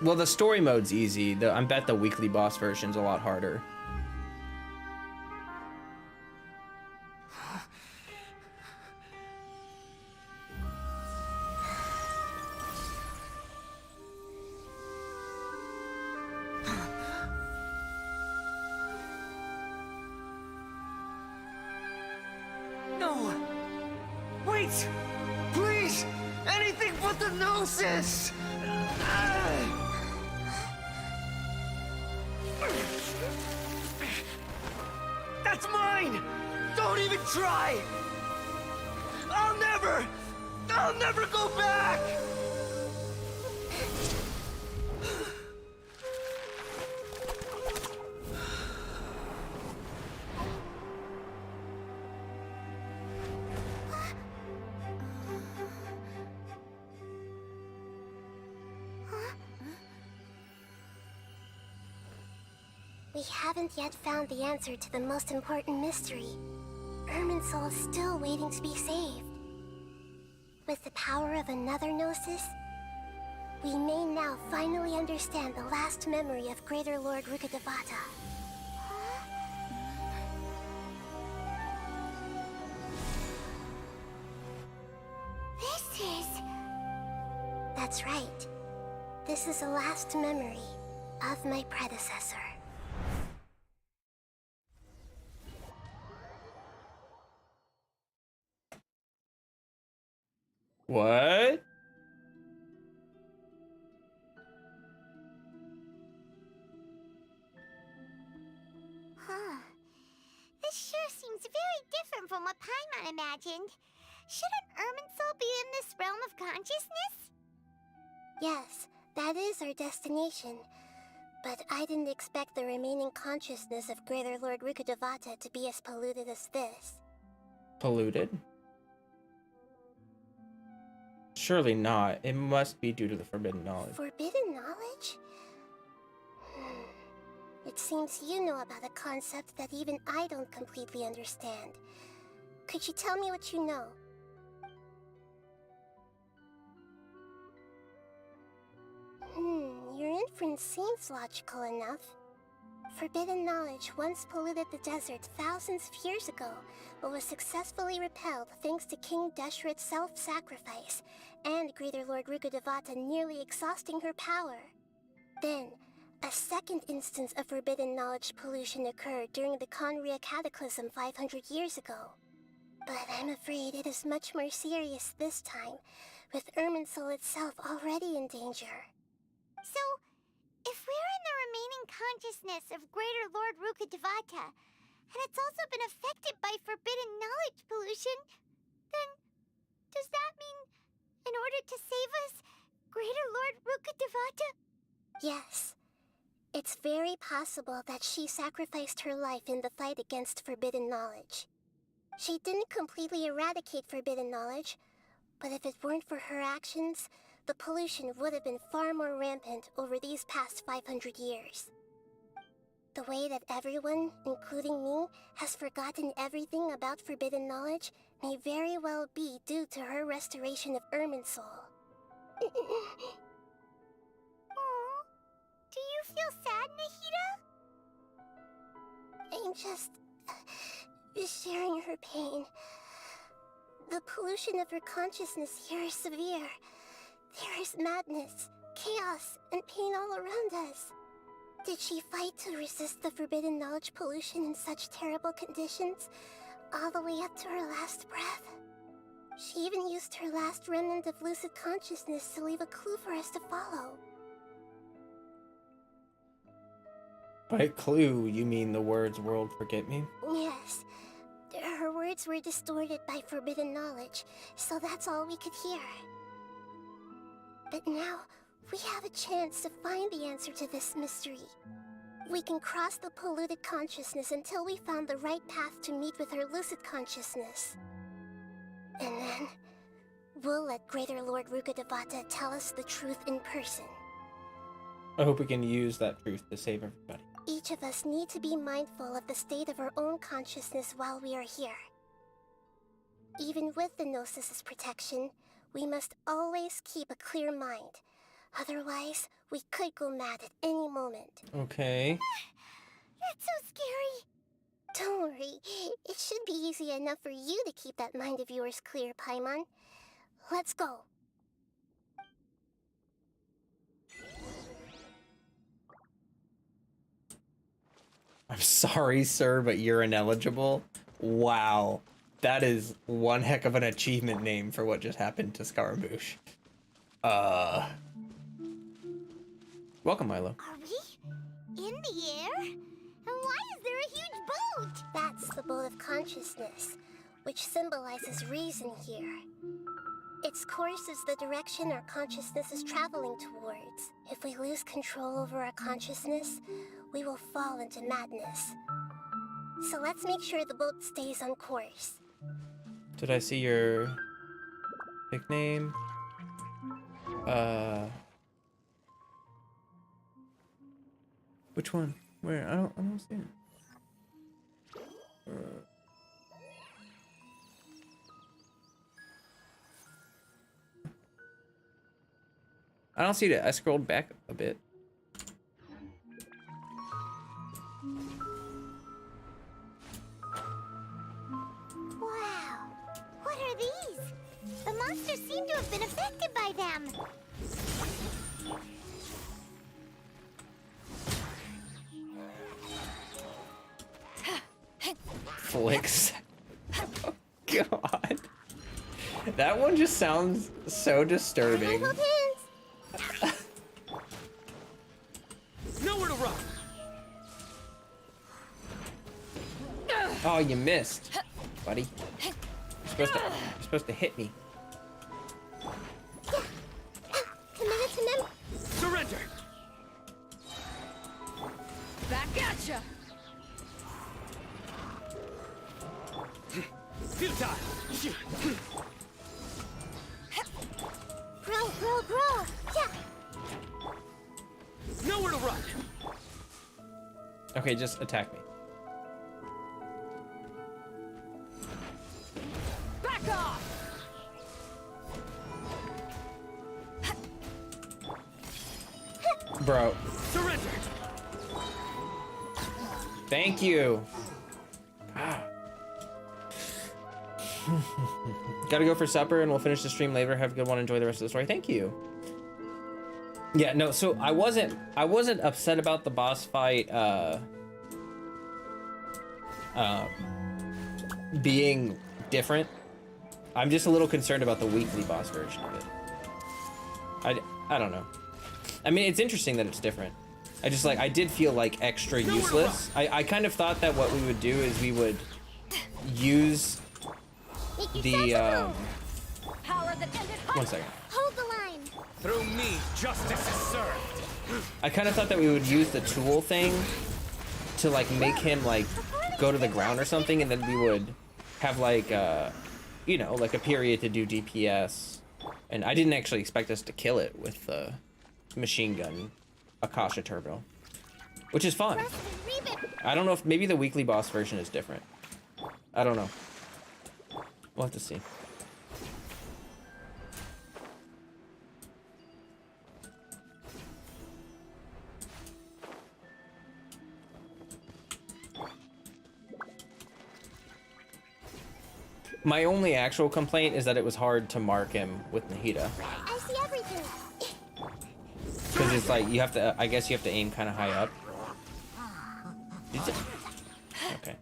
Well, the story mode's easy. I bet the weekly boss version's a lot harder. No! Wait! Please! Anything but the Gnosis! That's mine! Don't even try! I'll never go back! We haven't yet found the answer to the most important mystery. Irminsul is still waiting to be saved. With the power of another Gnosis, we may now finally understand the last memory of Greater Lord Rukkhadevata. This is... That's right. This is the last memory of my predecessor. What? Huh. This sure seems very different from what Paimon imagined. Shouldn't Irminsul be in this realm of consciousness? Yes, that is our destination. But I didn't expect the remaining consciousness of Greater Lord Rukkhadevata to be as polluted as this. Polluted? Surely not. It must be due to the forbidden knowledge. Forbidden knowledge? It seems you know about a concept that even I don't completely understand. Could you tell me what you know? Your inference seems logical enough. Forbidden knowledge once polluted the desert thousands of years ago, but was successfully repelled thanks to King Deshret's self-sacrifice, and Greater Lord Rukkhadevata nearly exhausting her power. Then, a second instance of forbidden knowledge pollution occurred during the Conria Cataclysm 500 years ago. But I'm afraid it is much more serious this time, with Irminsul itself already in danger. So, if we're in the remaining consciousness of Greater Lord Rukkhadevata, and it's also been affected by forbidden knowledge pollution, then does that mean, in order to save us, Greater Lord Rukkhadevata? Yes. It's very possible that she sacrificed her life in the fight against forbidden knowledge. She didn't completely eradicate forbidden knowledge, but if it weren't for her actions, the pollution would have been far more rampant over these past 500 years. The way that everyone, including me, has forgotten everything about forbidden knowledge may very well be due to her restoration of Irminsul. Do you feel sad, Nahida? I'm just sharing her pain. The pollution of her consciousness here is severe. There is madness, chaos, and pain all around us. Did she fight to resist the forbidden knowledge pollution in such terrible conditions, all the way up to her last breath? She even used her last remnant of lucid consciousness to leave a clue for us to follow. By clue, you mean the words "world forget me"? Yes. Her words were distorted by forbidden knowledge, so that's all we could hear. But now, we have a chance to find the answer to this mystery. We can cross the polluted consciousness until we found the right path to meet with her lucid consciousness. And then, we'll let Greater Lord Rukkhadevata tell us the truth in person. I hope we can use that truth to save everybody. Each of us need to be mindful of the state of our own consciousness while we are here. Even with the Gnosis' protection, we must always keep a clear mind. Otherwise, we could go mad at any moment. Okay. That's so scary. Don't worry, it should be easy enough for you to keep that mind of yours clear, Paimon. Let's go. I'm sorry, sir, but you're ineligible. Wow. That is one heck of an achievement name for what just happened to Scaramouche. Welcome, Milo. Are we in the air? And why is there a huge boat? That's the boat of consciousness, which symbolizes reason here. Its course is the direction our consciousness is traveling towards. If we lose control over our consciousness, we will fall into madness. So let's make sure the boat stays on course. Did I see your nickname? Which one? Where? I don't see it. I don't see it. I scrolled back a bit. Wow. What are these? The monsters seem to have been affected by them. Flicks. Oh, God. That one just sounds so disturbing. Nowhere to run. Oh, you missed, buddy. You're supposed to hit me. Committed to mem- Surrender. Back at ya! Futile. Grow! Yeah! Nowhere to run. Okay, just attack me. Back off! Bro. Surrender. Thank you. Ah. Gotta go for supper and we'll finish the stream later. Have a good one. Enjoy the rest of the story. Thank you. Yeah, no, so I wasn't upset about the boss fight being different. I'm just a little concerned about the weekly boss version of it. I don't know. I mean, it's interesting that it's different. I did feel like extra useless. I kind of thought that what we would do is we would use the one second. Hold the line. Through me, justice is served. I kind of thought that we would use the tool thing to like make him like go to the ground or something, and then we would have like you know, like a period to do DPS. And I didn't actually expect us to kill it with the machine gun Akasha Turbo, which is fun. I don't know if maybe the weekly boss version is different. I don't know. We'll have to see. My only actual complaint is that it was hard to mark him with Nahida. I see everything. Because it's like, you have to, I guess you have to aim kind of high up. Okay.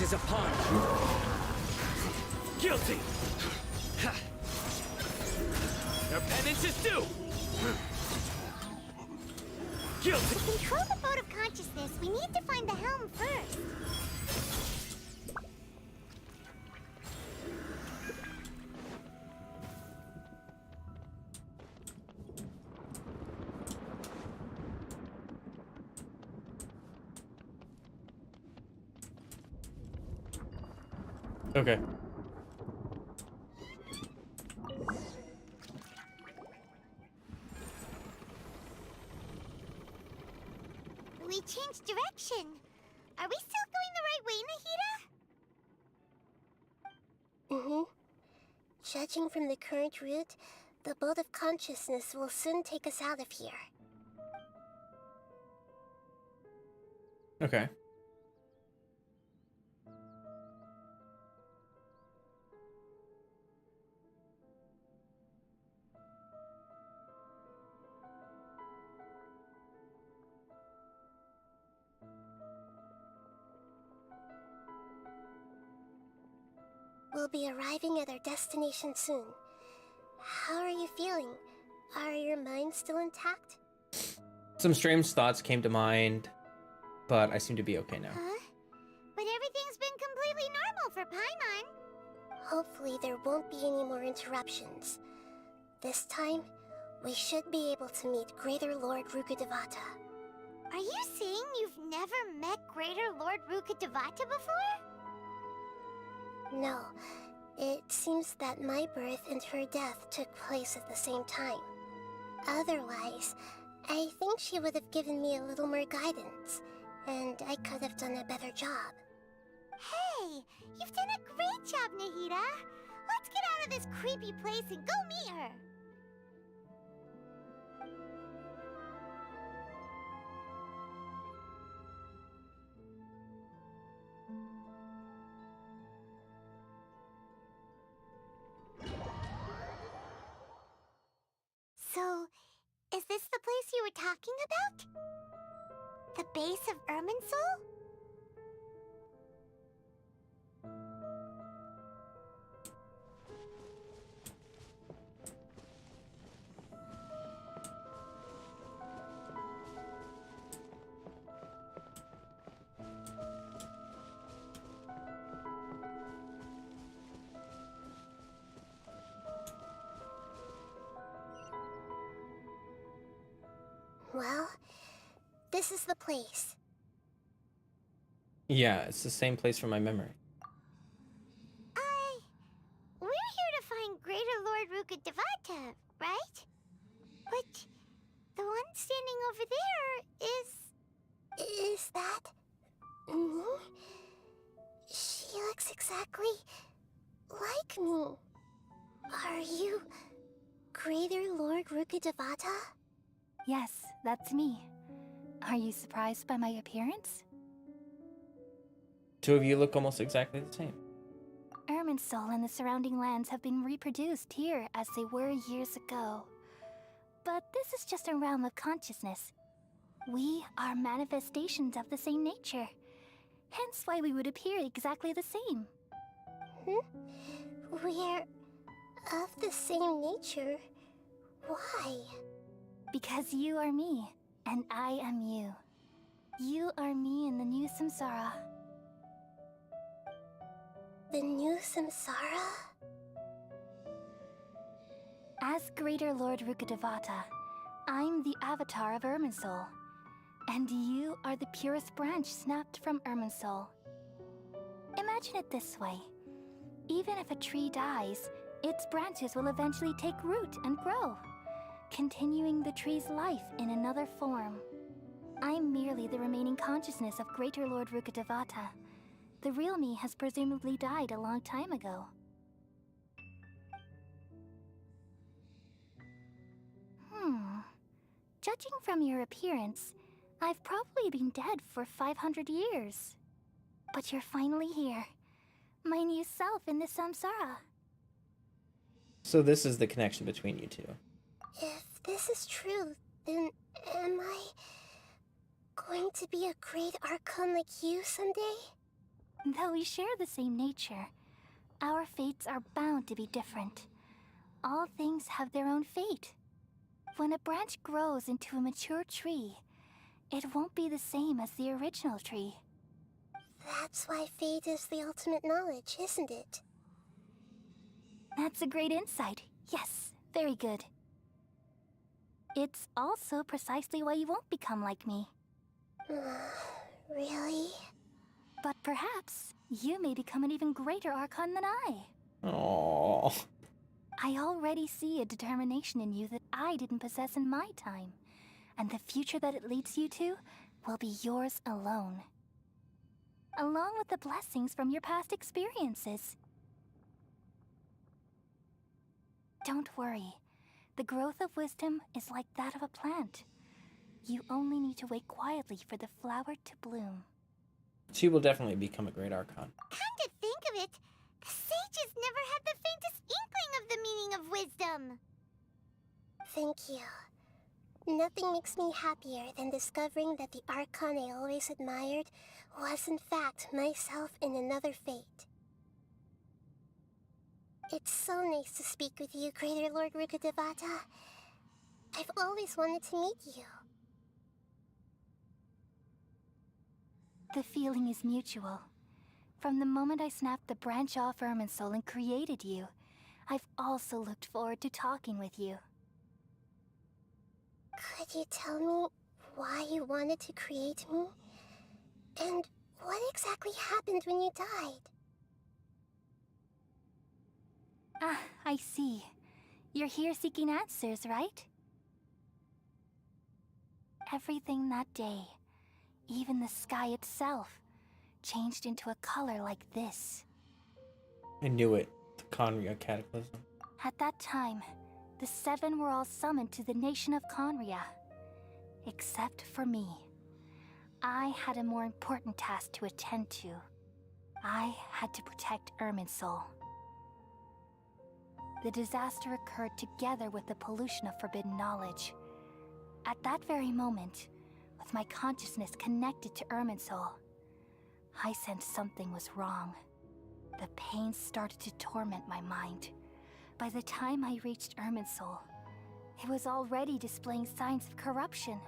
is upon you. Guilty! Your penance is due! Guilty! To control the boat of consciousness, we need to find the helm first. Okay. We changed direction. Are we still going the right way, Nahida? Mm-hmm. Judging from the current route, the boat of consciousness will soon take us out of here. Okay. We'll be arriving at our destination soon. How are you feeling? Are your minds still intact? Some strange thoughts came to mind, but I seem to be okay now. Huh? But everything's been completely normal for Paimon. Hopefully there won't be any more interruptions. This time, we should be able to meet Greater Lord Rukkhadevata. Are you saying you've never met Greater Lord Rukkhadevata before? No. It seems that my birth and her death took place at the same time. Otherwise, I think she would have given me a little more guidance, and I could have done a better job. Hey, you've done a great job, Nahida. Let's get out of this creepy place and go meet her. So, is this the place you were talking about? The base of Irminsul? Well, this is the place. Yeah, it's the same place from my memory. We're here to find Greater Lord Rukkhadevata, right? But the one standing over there is... Is that... me? She looks exactly like me. Are you Greater Lord Rukkhadevata? Yes, that's me. Are you surprised by my appearance? Two of you look almost exactly the same. Irminsul and the surrounding lands have been reproduced here as they were years ago. But this is just a realm of consciousness. We are manifestations of the same nature. Hence why we would appear exactly the same. We're of the same nature? Why? Because you are me, and I am you. You are me in the new samsara. The new samsara? As Greater Lord Rukkhadevata, I'm the avatar of Irminsul. And you are the purest branch snapped from Irminsul. Imagine it this way. Even if a tree dies, its branches will eventually take root and grow, continuing the tree's life in another form. I'm merely the remaining consciousness of Greater Lord Rukkhadevata. The real me has presumably died a long time ago. Judging from your appearance, I've probably been dead for 500 years. But you're finally here. My new self in the samsara. So this is the connection between you two. If this is true, then am I going to be a great Archon like you someday? Though we share the same nature, our fates are bound to be different. All things have their own fate. When a branch grows into a mature tree, it won't be the same as the original tree. That's why fate is the ultimate knowledge, isn't it? That's a great insight. Yes, very good. It's also precisely why you won't become like me. Really? But perhaps you may become an even greater Archon than I. Aww. I already see a determination in you that I didn't possess in my time, and the future that it leads you to will be yours alone. Along with the blessings from your past experiences. Don't worry. The growth of wisdom is like that of a plant. You only need to wait quietly for the flower to bloom. She will definitely become a great Archon. Come to think of it, the sages never had the faintest inkling of the meaning of wisdom. Thank you. Nothing makes me happier than discovering that the Archon I always admired was in fact myself in another fate. It's so nice to speak with you, Greater Lord Rukkhadevata. I've always wanted to meet you. The feeling is mutual. From the moment I snapped the branch off Irminsul and created you, I've also looked forward to talking with you. Could you tell me why you wanted to create me? And what exactly happened when you died? Ah, I see. You're here seeking answers, right? Everything that day, even the sky itself, changed into a color like this. I knew it. The Conria Cataclysm. At that time, the seven were all summoned to the nation of Conria. Except for me. I had a more important task to attend to. I had to protect Irminsul. The disaster occurred together with the pollution of forbidden knowledge. At that very moment, with my consciousness connected to Irminsul, I sensed something was wrong. The pain started to torment my mind. By the time I reached Irminsul, it was already displaying signs of corruption.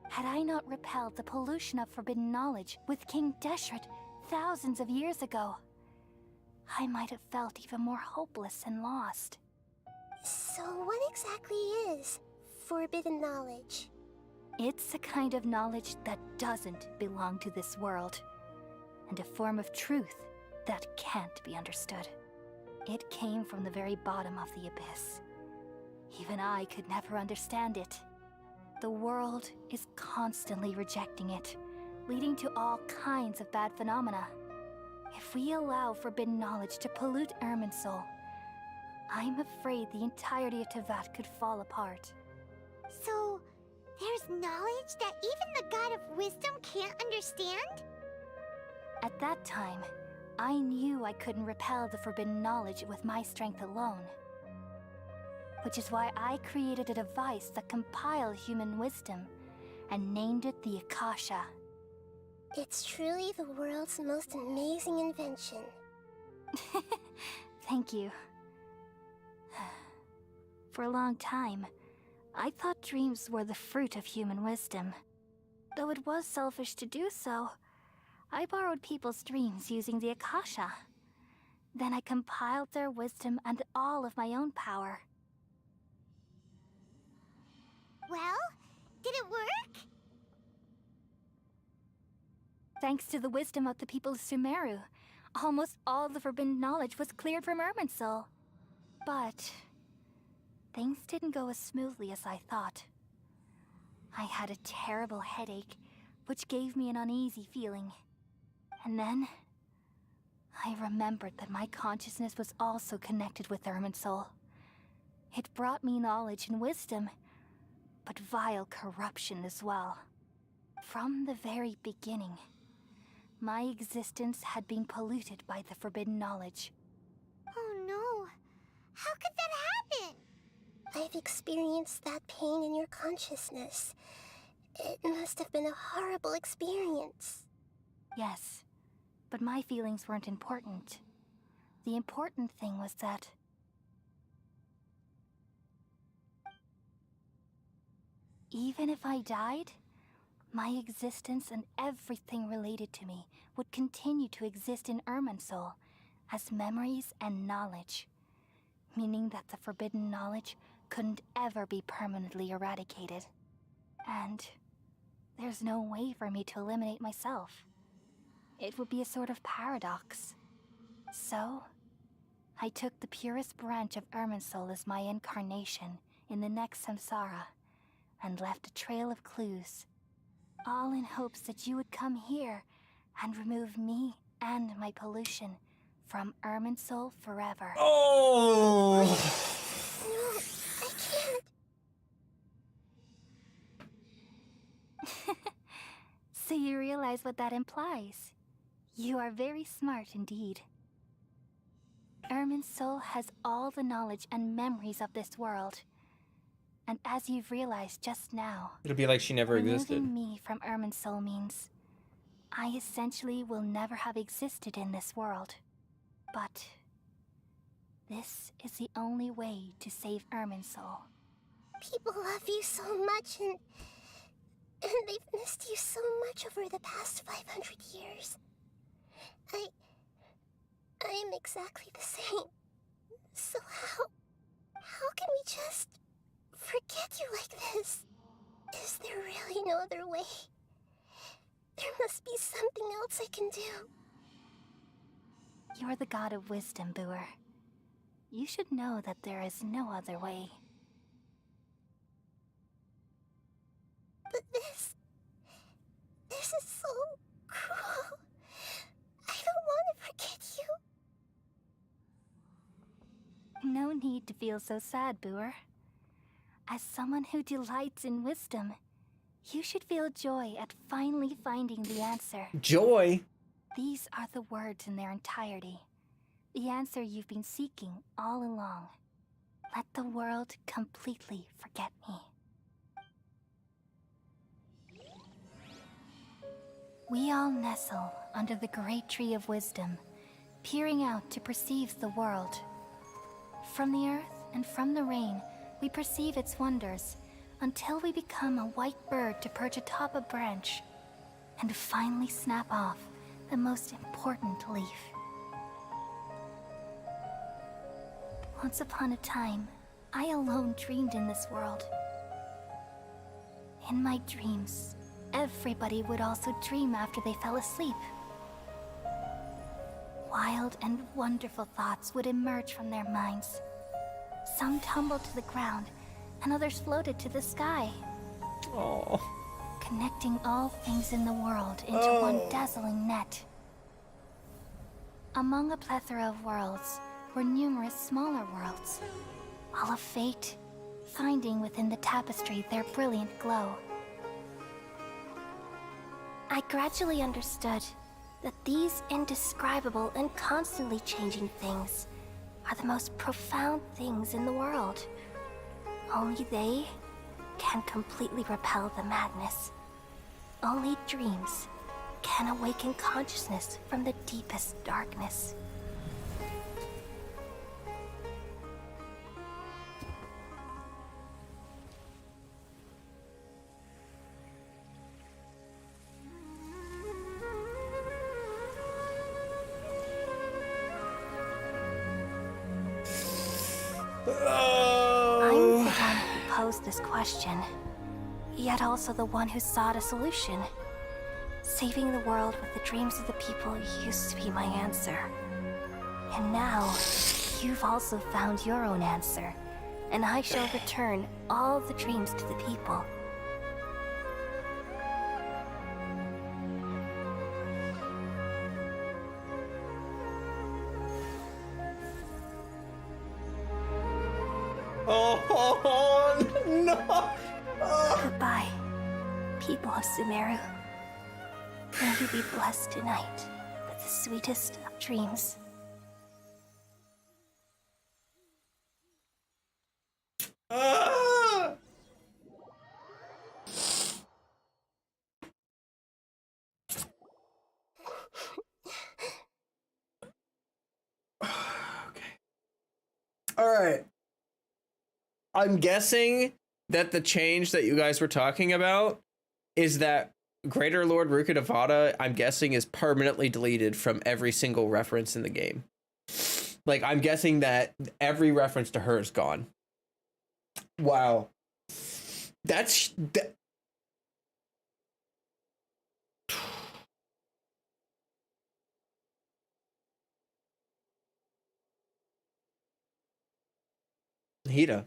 Had I not repelled the pollution of forbidden knowledge with King Deshret thousands of years ago, I might have felt even more hopeless and lost. So what exactly is forbidden knowledge? It's a kind of knowledge that doesn't belong to this world, and a form of truth that can't be understood. It came from the very bottom of the abyss. Even I could never understand it. The world is constantly rejecting it, leading to all kinds of bad phenomena. If we allow forbidden knowledge to pollute Irminsul, I'm afraid the entirety of Tevat could fall apart. So, there's knowledge that even the God of Wisdom can't understand? At that time, I knew I couldn't repel the forbidden knowledge with my strength alone. Which is why I created a device that compiled human wisdom and named it the Akasha. It's truly the world's most amazing invention. Thank you. For a long time, I thought dreams were the fruit of human wisdom. Though it was selfish to do so, I borrowed people's dreams using the Akasha. Then I compiled their wisdom and all of my own power. Well, did it work? Thanks to the wisdom of the people of Sumeru, almost all the forbidden knowledge was cleared from Irminsul. But things didn't go as smoothly as I thought. I had a terrible headache, which gave me an uneasy feeling. And then I remembered that my consciousness was also connected with Irminsul. It brought me knowledge and wisdom, but vile corruption as well. From the very beginning, my existence had been polluted by the forbidden knowledge. Oh no. How could that happen? I've experienced that pain in your consciousness. It must have been a horrible experience. Yes, But my feelings weren't important. The important thing was that even if I died, my existence and everything related to me would continue to exist in Irminsul as memories and knowledge, meaning that the forbidden knowledge couldn't ever be permanently eradicated. And there's no way for me to eliminate myself. It would be a sort of paradox. So, I took the purest branch of Irminsul as my incarnation in the next samsara, and left a trail of clues, all in hopes that you would come here and remove me and my pollution from Irminsul forever. Oh! No, I can't. So you realize what that implies. You are very smart indeed. Irminsul has all the knowledge and memories of this world. And as you've realized just now, It'll be like she never existed. removing me from Irminsul means I essentially will never have existed in this world. But this is the only way to save Irminsul. People love you so much, and they've missed you so much over the past 500 years. I am exactly the same. So how can we just forget you like this? Is there really no other way? There must be something else I can do. You're the god of wisdom, Booer. You should know that there is no other way. But this is so cruel. I don't want to forget you. No need to feel so sad, Booer. As someone who delights in wisdom, you should feel joy at finally finding the answer. Joy? These are the words in their entirety. The answer you've been seeking all along. Let the world completely forget me. We all nestle under the great tree of wisdom, peering out to perceive the world. From the earth and from the rain, we perceive its wonders, until we become a white bird to perch atop a branch, and finally snap off the most important leaf. Once upon a time, I alone dreamed in this world. In my dreams, everybody would also dream after they fell asleep. Wild and wonderful thoughts would emerge from their minds. Some tumbled to the ground, and others floated to the sky. Oh. Connecting all things in the world into one dazzling net. Among a plethora of worlds were numerous smaller worlds, all of fate, finding within the tapestry their brilliant glow. I gradually understood that these indescribable and constantly changing things are the most profound things in the world. Only they can completely repel the madness. Only dreams can awaken consciousness from the deepest darkness. I'm the one who posed this question, yet also the one who sought a solution. Saving the world with the dreams of the people used to be my answer. And now, you've also found your own answer, and I shall return all the dreams to the people. Oh, no! Goodbye, people of Sumeru. May you be blessed tonight with the sweetest of dreams. I'm guessing that the change that you guys were talking about is that Greater Lord Rukkhadevata, I'm guessing, is permanently deleted from every single reference in the game. Like, I'm guessing that every reference to her is gone. Wow. That's... Nahida,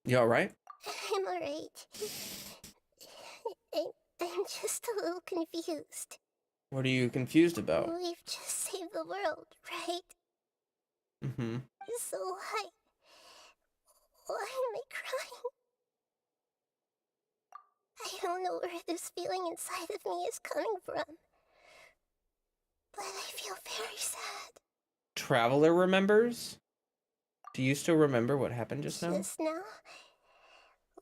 you alright? I'm alright. I'm just a little confused. What are you confused about? We've just saved the world, right? Mm-hmm. So why am I crying? I don't know where this feeling inside of me is coming from, but I feel very sad. Traveler remembers? Do you still remember what happened just now? Just now,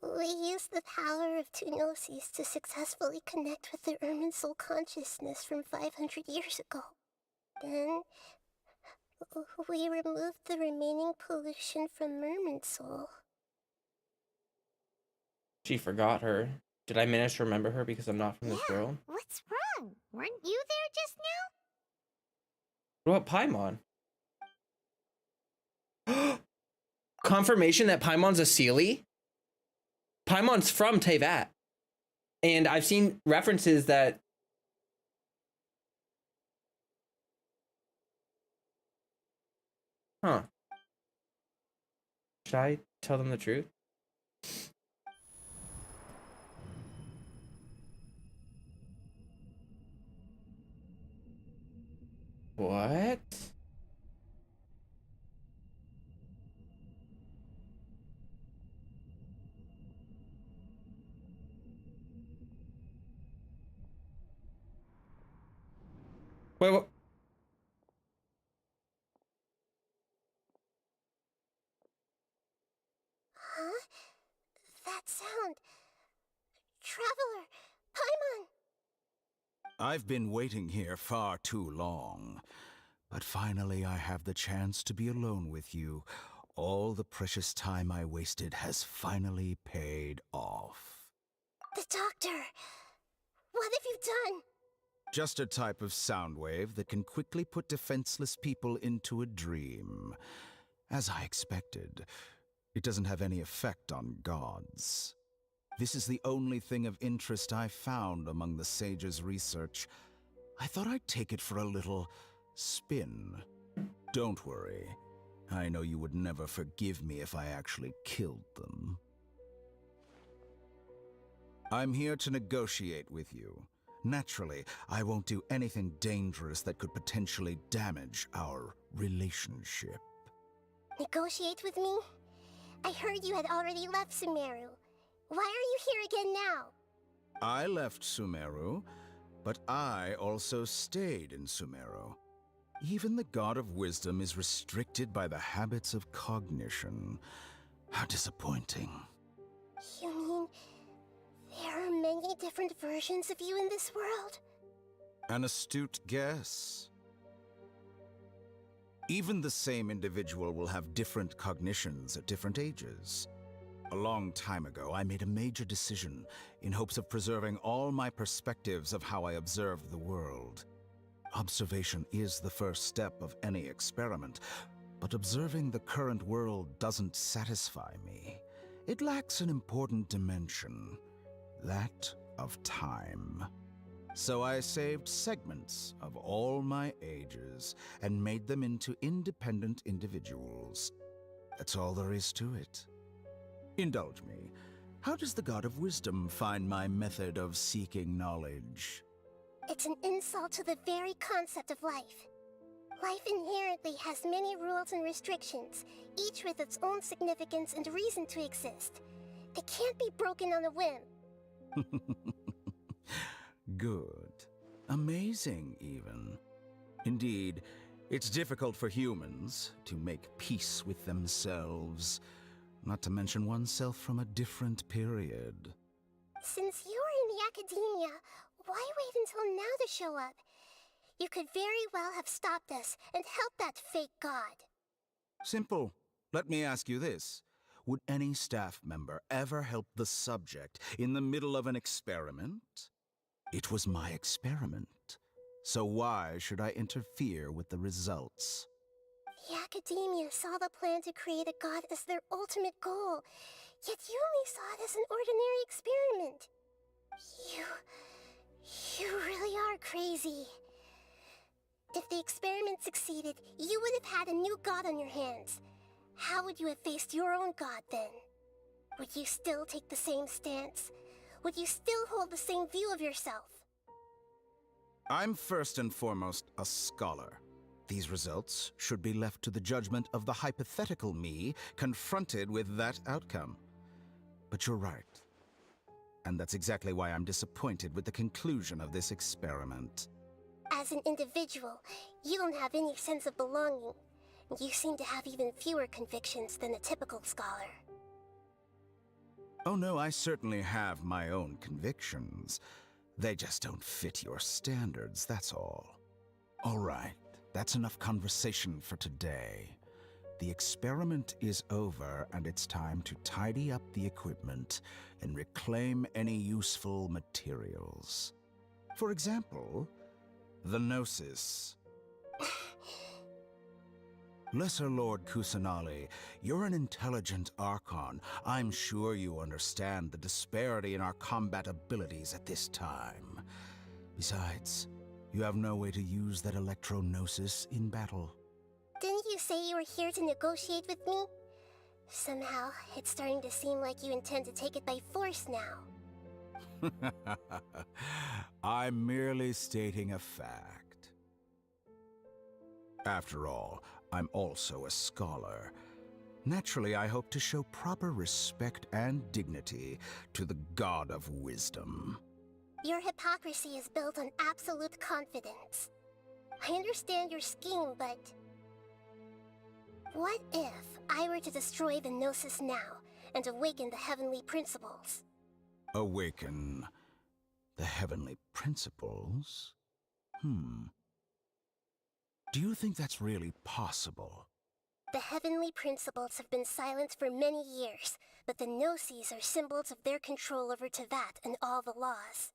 we used the power of two gnosis to successfully connect with the Irminsul consciousness from 500 years ago. Then, we removed the remaining pollution from Irminsul. She forgot her. Did I manage to remember her because I'm not from this world? What's wrong? Weren't you there just What about Paimon? Confirmation that Paimon's a Seelie? Paimon's from Teyvat. And I've seen references that... Huh. Should I tell them the truth? What? Wait, what? Huh? That sound. Traveler! Paimon! I've been waiting here far too long, but finally I have the chance to be alone with you. All the precious time I wasted has finally paid off. The doctor! What have you done? Just a type of sound wave that can quickly put defenseless people into a dream. As I expected, it doesn't have any effect on gods. This is the only thing of interest I found among the sage's research. I thought I'd take it for a little spin. Don't worry. I know you would never forgive me if I actually killed them. I'm here to negotiate with you. Naturally, I won't do anything dangerous that could potentially damage our relationship. Negotiate with me? I heard you had already left Sumeru. Why are you here again now? I left Sumeru, but I also stayed in Sumeru. Even the God of Wisdom is restricted by the habits of cognition. How disappointing. You mean there are many different versions of you in this world? An astute guess. Even the same individual will have different cognitions at different ages. A long time ago, I made a major decision in hopes of preserving all my perspectives of how I observed the world. Observation is the first step of any experiment, but observing the current world doesn't satisfy me. It lacks an important dimension, that of time. So I saved segments of all my ages and made them into independent individuals. That's all there is to it. Indulge me. How does the God of Wisdom find my method of seeking knowledge? It's an insult to the very concept of life. Life inherently has many rules and restrictions, each with its own significance and reason to exist. They can't be broken on a whim. Good. Amazing, even. Indeed, it's difficult for humans to make peace with themselves, not to mention oneself from a different period. Since you were in the academia, why wait until now to show up? You could very well have stopped us and helped that fake god. Simple. Let me ask you this. Would any staff member ever help the subject in the middle of an experiment? It was my experiment, so why should I interfere with the results? The Academia saw the plan to create a god as their ultimate goal, yet you only saw it as an ordinary experiment. You really are crazy. If the experiment succeeded, you would have had a new god on your hands. How would you have faced your own god then? Would you still take the same stance? Would you still hold the same view of yourself? I'm first and foremost a scholar. These results should be left to the judgment of the hypothetical me confronted with that outcome. But you're right. And that's exactly why I'm disappointed with the conclusion of this experiment. As an individual, you don't have any sense of belonging. You seem to have even fewer convictions than a typical scholar. Oh no, I certainly have my own convictions. They just don't fit your standards, that's all. All right, that's enough conversation for today. The experiment is over, and it's time to tidy up the equipment and reclaim any useful materials. For example, the Gnosis. Lesser Lord Kusanali, you're an intelligent Archon. I'm sure you understand the disparity in our combat abilities at this time. Besides, you have no way to use that Electro-Gnosis in battle. Didn't you say you were here to negotiate with me? Somehow, it's starting to seem like you intend to take it by force now. I'm merely stating a fact. After all, I'm also a scholar. Naturally, I hope to show proper respect and dignity to the God of Wisdom. Your hypocrisy is built on absolute confidence. I understand your scheme, but... what if I were to destroy the Gnosis now and awaken the heavenly principles? Awaken the heavenly principles? Do you think that's really possible? The heavenly principles have been silent for many years, but the Gnosis are symbols of their control over Teyvat and all the laws.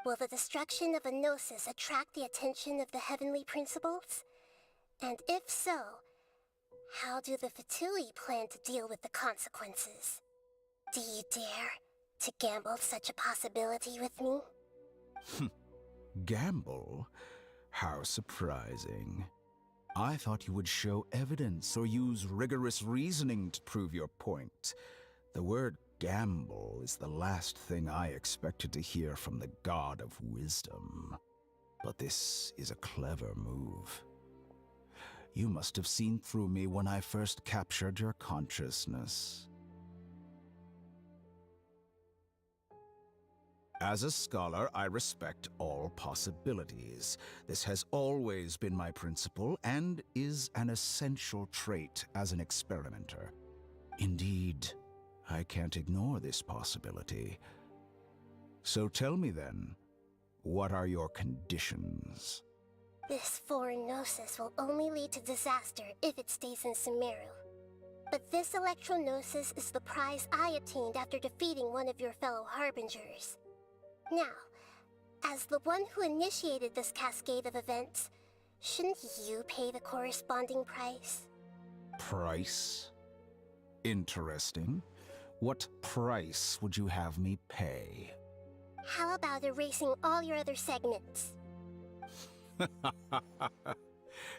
Will the destruction of a Gnosis attract the attention of the heavenly principles? And if so, how do the Fatui plan to deal with the consequences? Do you dare to gamble such a possibility with me? Gamble? How surprising. I thought you would show evidence or use rigorous reasoning to prove your point. The word gamble is the last thing I expected to hear from the God of Wisdom. But this is a clever move. You must have seen through me when I first captured your consciousness. As a scholar, I respect all possibilities. This has always been my principle and is an essential trait as an experimenter. Indeed, I can't ignore this possibility. So tell me then, what are your conditions? This foreign Gnosis will only lead to disaster if it stays in Sumeru. But this Electro-Gnosis is the prize I obtained after defeating one of your fellow Harbingers. Now, as the one who initiated this cascade of events, shouldn't you pay the corresponding price? Price? Interesting. What price would you have me pay? How about erasing all your other segments?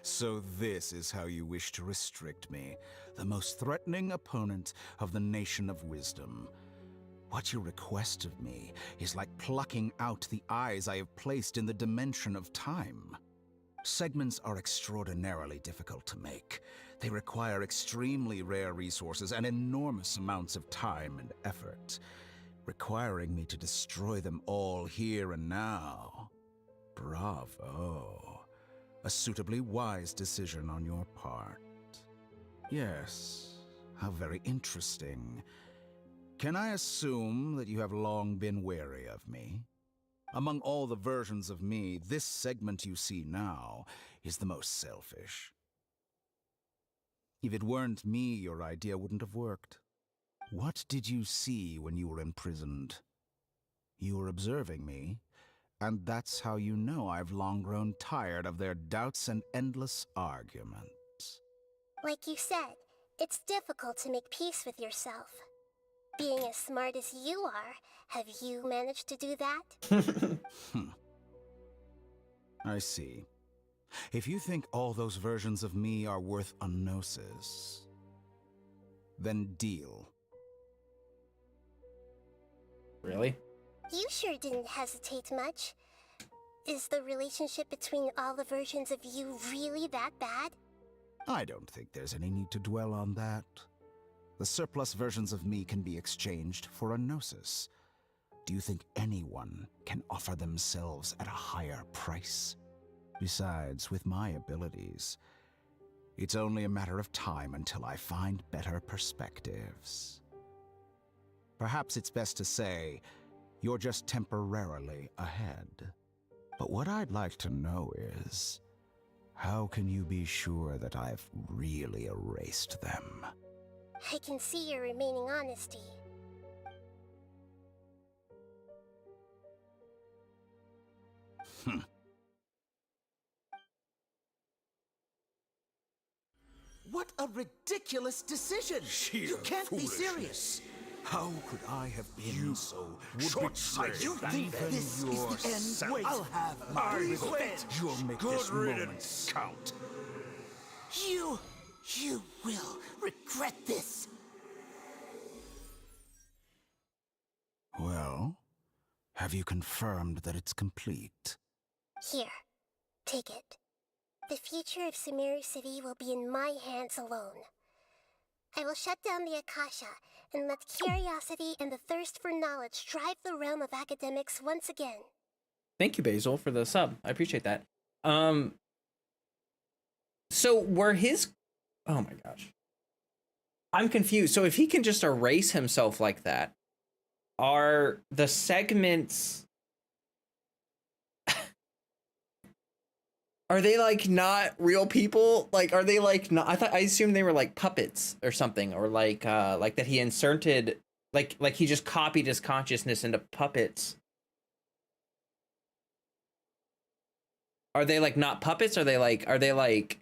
So this is how you wish to restrict me, the most threatening opponent of the Nation of Wisdom. What you request of me is like plucking out the eyes I have placed in the dimension of time. Segments are extraordinarily difficult to make. They require extremely rare resources and enormous amounts of time and effort, requiring me to destroy them all here and now. Bravo. A suitably wise decision on your part. Yes, how very interesting. Can I assume that you have long been wary of me? Among all the versions of me, this segment you see now is the most selfish. If it weren't me, your idea wouldn't have worked. What did you see when you were imprisoned? You were observing me, and that's how you know I've long grown tired of their doubts and endless arguments. Like you said, it's difficult to make peace with yourself. Being as smart as you are, have you managed to do that? I see. If you think all those versions of me are worth a gnosis, then deal. Really? You sure didn't hesitate much. Is the relationship between all the versions of you really that bad? I don't think there's any need to dwell on that. The surplus versions of me can be exchanged for a gnosis. Do you think anyone can offer themselves at a higher price? Besides, with my abilities, it's only a matter of time until I find better perspectives. Perhaps it's best to say, you're just temporarily ahead. But what I'd like to know is, how can you be sure that I've really erased them? I can see your remaining honesty. What a ridiculous decision! You can't be serious! How could I have been so short-sighted? You think this is the end? Wait, I'll have my revenge! You'll make this moment count. You will regret this! Well, have you confirmed that it's complete? Here, take it. The future of Sumeru City will be in my hands alone. I will shut down the Akasha and let curiosity and the thirst for knowledge drive the realm of academics once again. Thank you, Basil, for the sub. I appreciate that. So were his... Oh my gosh. I'm confused. So if he can just erase himself like that, are the segments... Are they like not real people? Like, are they like not? I assumed they were like puppets or something, or like that he inserted, like he just copied his consciousness into puppets. Are they like not puppets? Are they like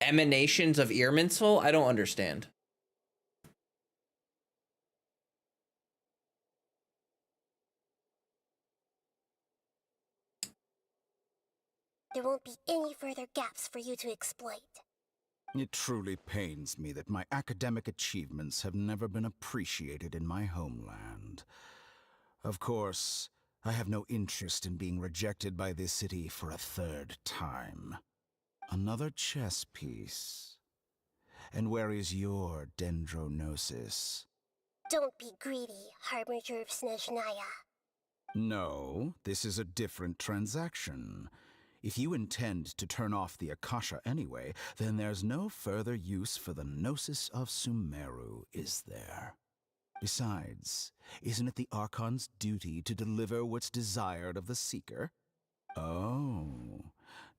emanations of Irminsul? I don't understand. There won't be any further gaps for you to exploit. It truly pains me that my academic achievements have never been appreciated in my homeland. Of course, I have no interest in being rejected by this city for a third time. Another chess piece. And where is your dendronosis? Don't be greedy, Harbinger of Snezhnaya. No, this is a different transaction. If you intend to turn off the Akasha anyway, then there's no further use for the Gnosis of Sumeru, is there? Besides, isn't it the Archon's duty to deliver what's desired of the Seeker? Oh,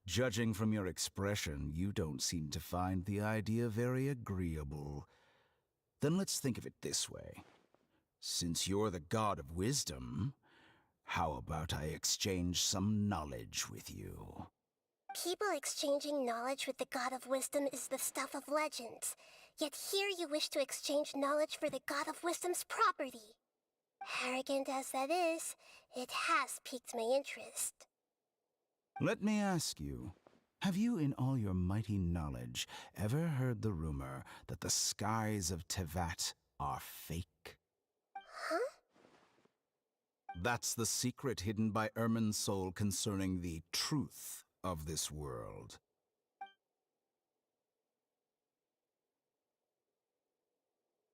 judging from your expression, you don't seem to find the idea very agreeable. Then let's think of it this way. Since you're the god of wisdom, how about I exchange some knowledge with you? People exchanging knowledge with the God of Wisdom is the stuff of legends. Yet here you wish to exchange knowledge for the God of Wisdom's property. Arrogant as that is, it has piqued my interest. Let me ask you, have you in all your mighty knowledge ever heard the rumor that the skies of Tevat are fake? Huh? That's the secret hidden by Irminsul concerning the truth of this world.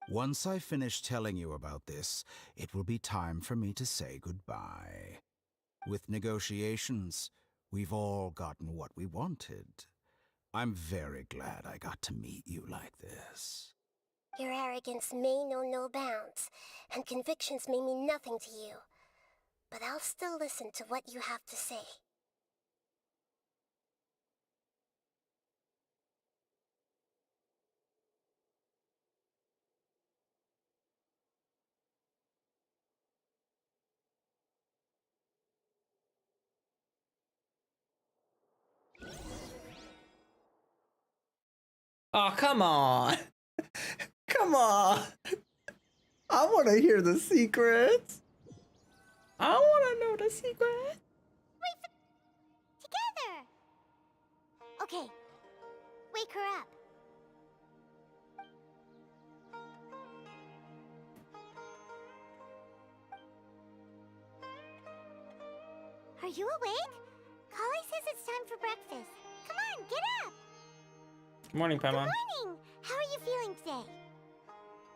Once I finish telling you about this, it will be time for me to say goodbye. With negotiations, we've all gotten what we wanted. I'm very glad I got to meet you like this. Your arrogance may know no bounds, and convictions may mean nothing to you. But I'll still listen to what you have to say. Oh, come on. Come on. I want to hear the secrets. I want to know the secret. Together. Okay. Wake her up. Are you awake? Kali says it's time for breakfast. Come on, get up. Good morning, Paimon. Good morning. How are you feeling today?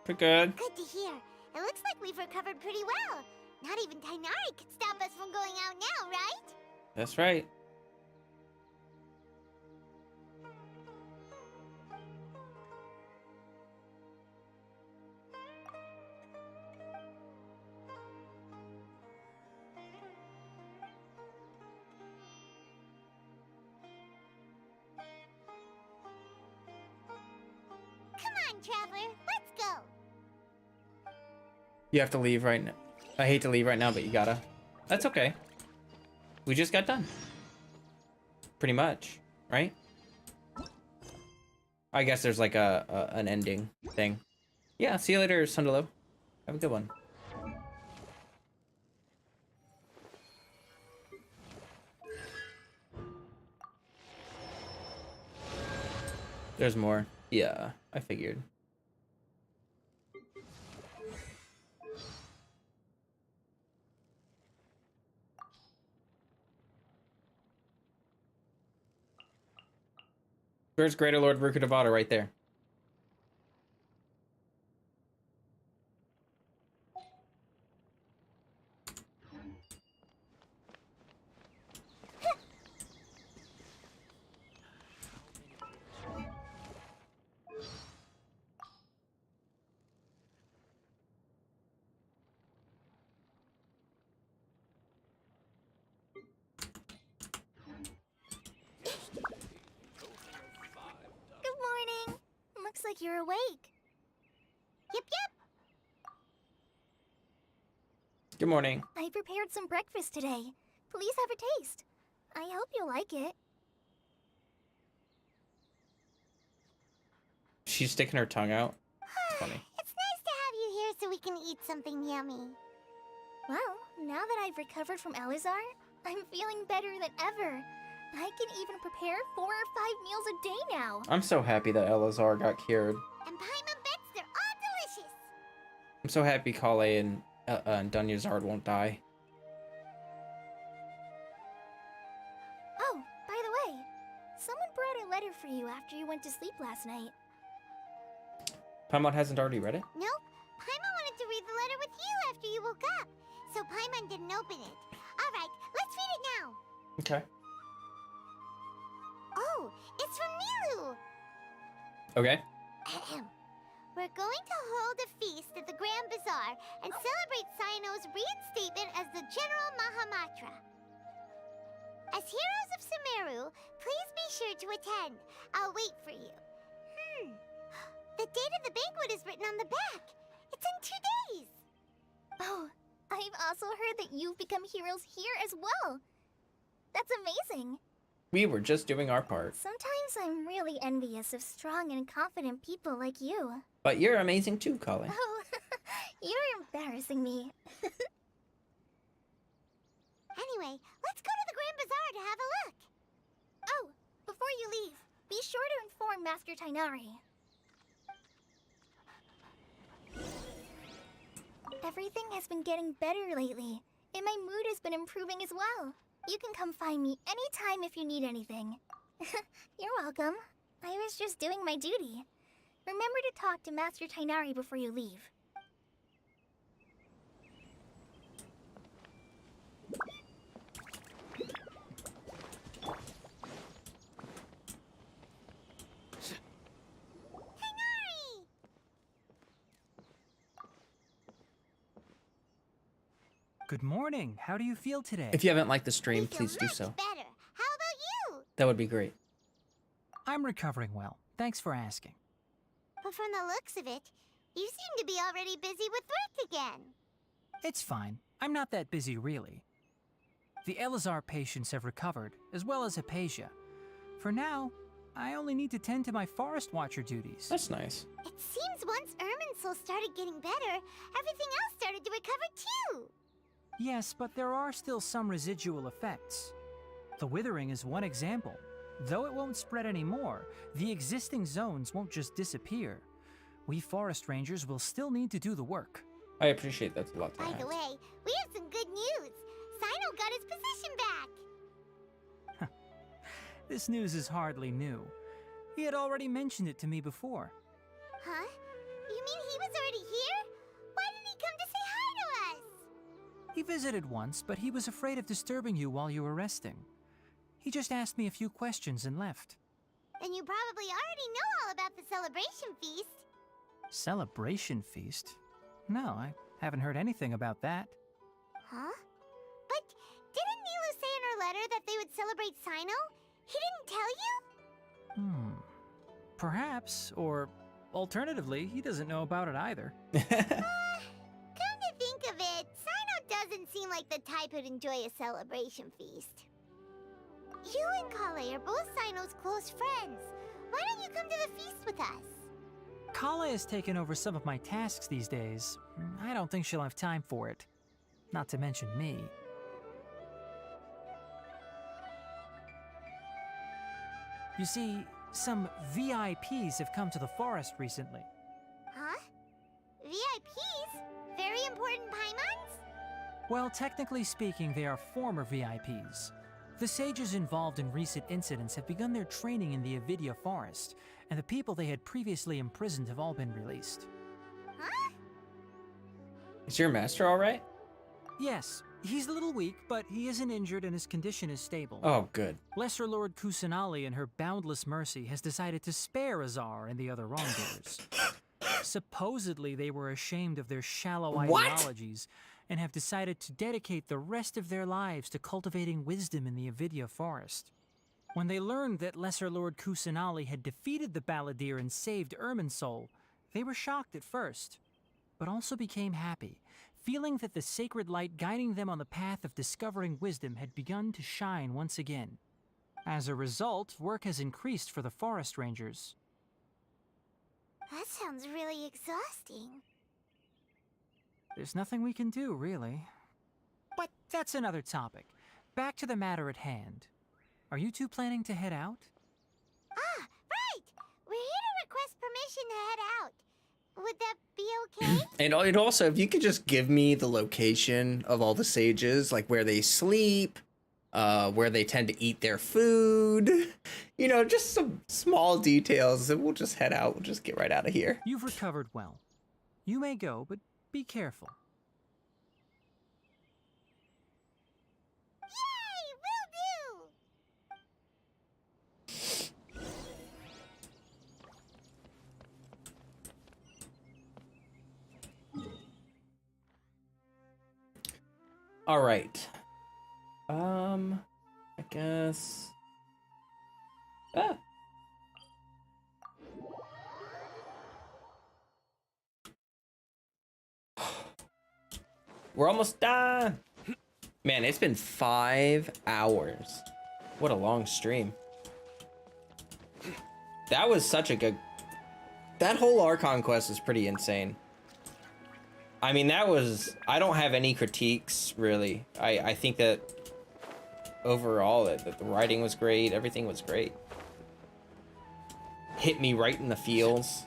Pretty good. Good to hear. It looks like we've recovered pretty well. Not even Tainari could stop us from going out now, right? That's right. Come on, Traveler. Let's go. You have to leave right now. I hate to leave right now, but you gotta. That's okay. We just got done. Pretty much, right? I guess there's like an ending thing. Yeah, see you later, Sundalo. Have a good one. There's more. Yeah, I figured. There's Greater Lord Rukadavata right there. Good morning. Looks like you're awake. Yep, yep. Good morning. I prepared some breakfast today. Please have a taste. I hope you'll like it. She's sticking her tongue out. It's funny. It's nice to have you here so we can eat something yummy. Well, now that I've recovered from Elazar, I'm feeling better than ever. I can even prepare 4 or 5 meals a day now. I'm so happy that Elazar got cured. And Paimon bets they're all delicious. I'm so happy Kale and Dunyazard won't die. Oh, by the way, someone brought a letter for you after you went to sleep last night. Paimon hasn't already read it? Nope. Paimon wanted to read the letter with you after you woke up. So Paimon didn't open it. Alright, let's read it now. Okay. Oh, it's from Nilu. Okay. We're going to hold a feast at the Grand Bazaar and celebrate Cyano's reinstatement as the General Mahamatra. As heroes of Sumeru, please be sure to attend. I'll wait for you. The date of the banquet is written on the back. It's in 2 days. Oh, I've also heard that you've become heroes here as well. That's amazing. We were just doing our part. Sometimes I'm really envious of strong and confident people like you. But you're amazing too, Kale. Oh, you're embarrassing me. Anyway, let's go to the Grand Bazaar to have a look. Oh, before you leave, be sure to inform Master Tainari. Everything has been getting better lately, and my mood has been improving as well. You can come find me anytime if you need anything. You're welcome. I was just doing my duty. Remember to talk to Master Tainari before you leave. Good morning. How do you feel today? If you haven't liked the stream, please do so. Better. How about you? That would be great. I'm recovering well. Thanks for asking. But from the looks of it, you seem to be already busy with work again. It's fine. I'm not that busy, really. The Elazar patients have recovered, as well as Hypatia. For now, I only need to tend to my forest watcher duties. That's nice. It seems once Irminsul started getting better, everything else started to recover too. Yes, but there are still some residual effects. The withering is one example. Though it won't spread anymore, the existing zones won't just disappear. We forest rangers will still need to do the work. I appreciate that's a lot to By ask. the way, we have some good news. Sino got his position back. This news is hardly new. He had already mentioned it to me before. Huh? You mean he was already here? Why didn't he come to say hi to us? He visited once, but he was afraid of disturbing you while you were resting. He just asked me a few questions and left. Then you probably already know all about the celebration feast. Celebration feast? No, I haven't heard anything about that. Huh? But didn't Nilu say in her letter that they would celebrate Sino? He didn't tell you? Perhaps, or alternatively, he doesn't know about it either. Come to think of it, Sino doesn't seem like the type who'd enjoy a celebration feast. You and Kale are both Sino's close friends. Why don't you come to the feast with us? Kala has taken over some of my tasks these days. I don't think she'll have time for it. Not to mention me. You see, some VIPs have come to the forest recently. Huh? VIPs? Very important Paimons? Well, technically speaking, they are former VIPs. The sages involved in recent incidents have begun their training in the Avidia forest, and the people they had previously imprisoned have all been released. Huh? Is your master alright? Yes, he's a little weak, but he isn't injured and his condition is stable. Oh, good. Lesser Lord Kusanali, in her boundless mercy, has decided to spare Azar and the other wrongdoers. Supposedly, they were ashamed of their shallow ideologies and have decided to dedicate the rest of their lives to cultivating wisdom in the Avidia forest. When they learned that Lesser Lord Kusanali had defeated the Balladeer and saved Irminsul, they were shocked at first, but also became happy, feeling that the sacred light guiding them on the path of discovering wisdom had begun to shine once again. As a result, work has increased for the forest rangers. That sounds really exhausting. There's nothing we can do, really. But that's another topic. Back to the matter at hand. Are you two planning to head out? Ah, right! We're here to request permission to head out. Would that be okay? And also, if you could just give me the location of all the sages, like where they sleep, where they tend to eat their food, you know, just some small details, and we'll just head out. We'll just get right out of here. You've recovered well. You may go, but be careful. Yay! Will do! All right. I guess. Ah. We're almost done. Man, it's been 5 hours. What a long stream. That was such a good... That whole Archon quest is pretty insane. I mean, that was... I don't have any critiques, really. I think that overall, that the writing was great. Everything was great. Hit me right in the feels.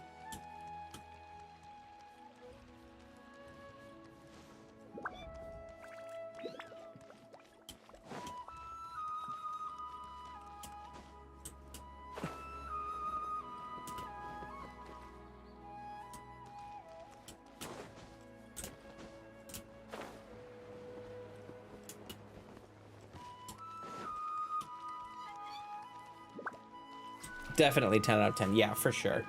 Definitely 10 out of 10. Yeah, for sure.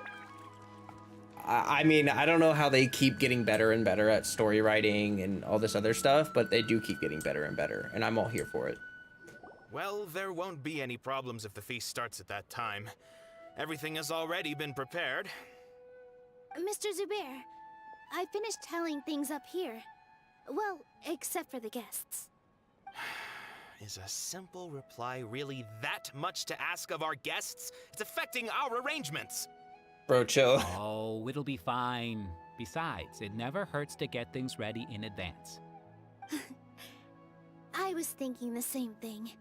I mean, I don't know how they keep getting better and better at story writing and all this other stuff, but they do keep getting better and better, and I'm all here for it. Well, there won't be any problems if the feast starts at that time. Everything has already been prepared. Mr. Zubair, I finished tallying things up here. Well, except for the guests. is a simple reply really that much to ask of our guests? It's affecting our arrangements. Bro, chill. Oh, it'll be fine. Besides, it never hurts to get things ready in advance. I was thinking the same thing.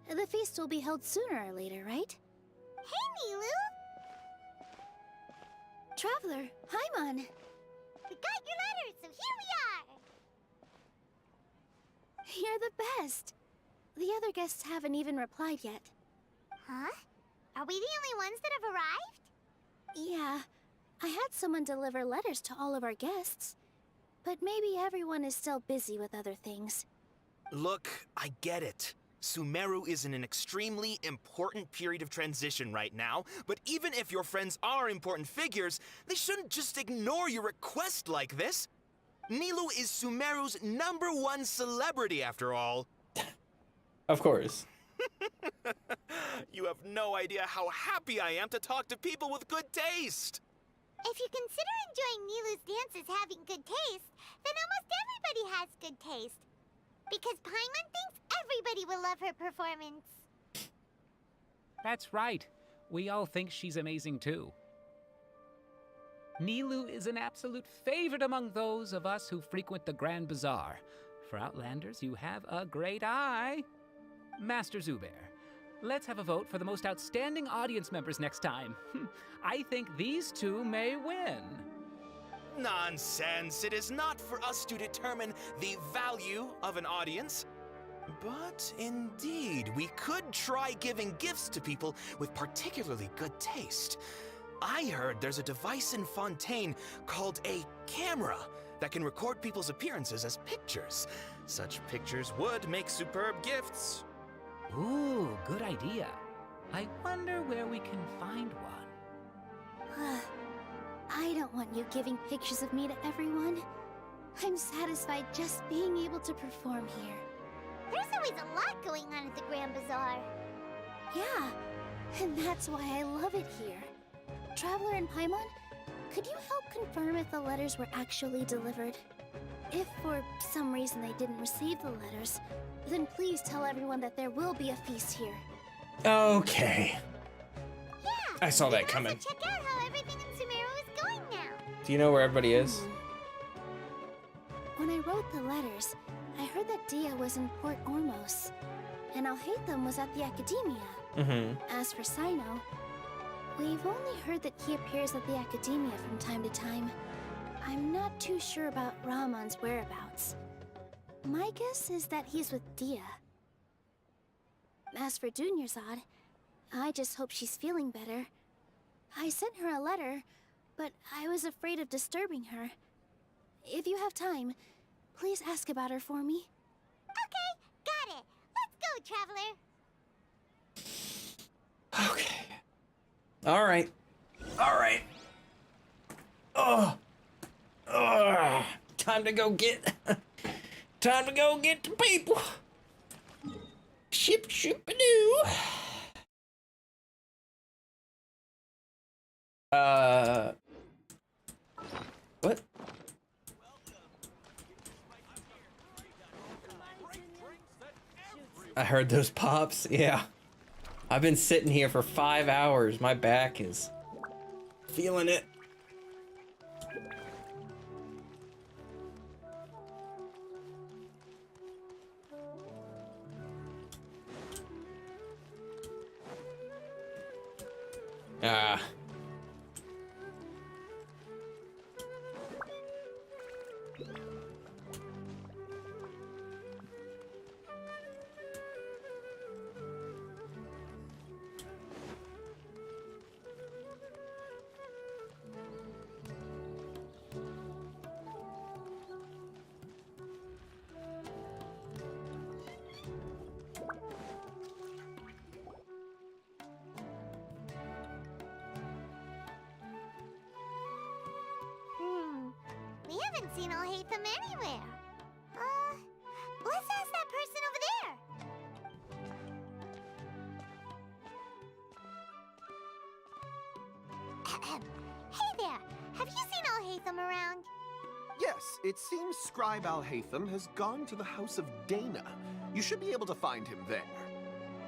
The feast will be held sooner or later, right? Hey, Nilu! Traveler, Paimon! We got your letter, so here we are! You're the best! The other guests haven't even replied yet. Huh? Are we the only ones that have arrived? Yeah, I had someone deliver letters to all of our guests. But maybe everyone is still busy with other things. Look, I get it. Sumeru is in an extremely important period of transition right now, but even if your friends are important figures, they shouldn't just ignore your request like this. Nilou is Sumeru's #1 celebrity, after all. Of course. You have no idea how happy I am to talk to people with good taste. If you consider enjoying Nilu's dances having good taste, then almost everybody has good taste. Because Paimon thinks everybody will love her performance. That's right. We all think she's amazing too. Nilou is an absolute favorite among those of us who frequent the Grand Bazaar. For Outlanders, you have a great eye. Master Zubair, let's have a vote for the most outstanding audience members next time. I think these two may win. Nonsense. It is not for us to determine the value of an audience. But indeed, we could try giving gifts to people with particularly good taste. I heard there's a device in Fontaine called a camera that can record people's appearances as pictures. Such pictures would make superb gifts. Ooh, good idea. I wonder where we can find one. I don't want you giving pictures of me to everyone. I'm satisfied just being able to perform here. There's always a lot going on at the Grand Bazaar. Yeah, and that's why I love it here. Traveler and Paimon, could you help confirm if the letters were actually delivered? If for some reason they didn't receive the letters, then please tell everyone that there will be a feast here. Okay. Yeah, I saw that coming. check out how everything in Sumeru is going now. Do you know where everybody is? When I wrote the letters, I heard that Dia was in Port Ormos, and Alhaitham was at the Academia. As for Sino, we've only heard that he appears at the Academia from time to time. I'm not too sure about Rahman's whereabouts. My guess is that he's with Dia. As for Dunyarzad, I just hope she's feeling better. I sent her a letter, but I was afraid of disturbing her. If you have time, please ask about her for me. Okay, got it. Let's go, Traveler. Okay. All right. All right. Oh. Time to go get. Time to go get the people. Ship a doo. What? I heard those pops. Yeah. I've been sitting here for 5 hours. My back is feeling it. Ah. We haven't seen Alhaitham anywhere. Let's ask that person over there. Hey there, have you seen Alhaitham around? Yes, it seems Scribe Al-Haytham has gone to the House of Dana. You should be able to find him there.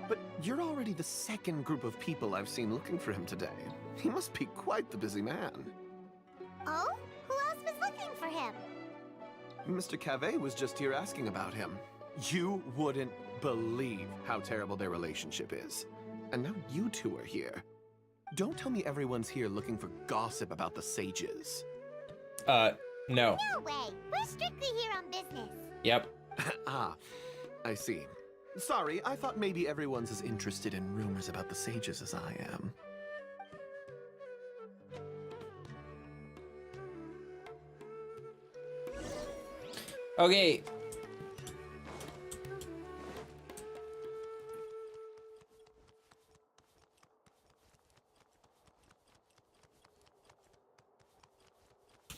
But you're already the second group of people I've seen looking for him today. He must be quite the busy man. Oh? Who else was looking for him? Mr. Cavey was just here asking about him. You wouldn't believe how terrible their relationship is. And now you two are here. Don't tell me everyone's here looking for gossip about the sages. No. No way. We're strictly here on business. Yep. Ah, I see. Sorry, I thought maybe everyone's as interested in rumors about the sages as I am. Okay.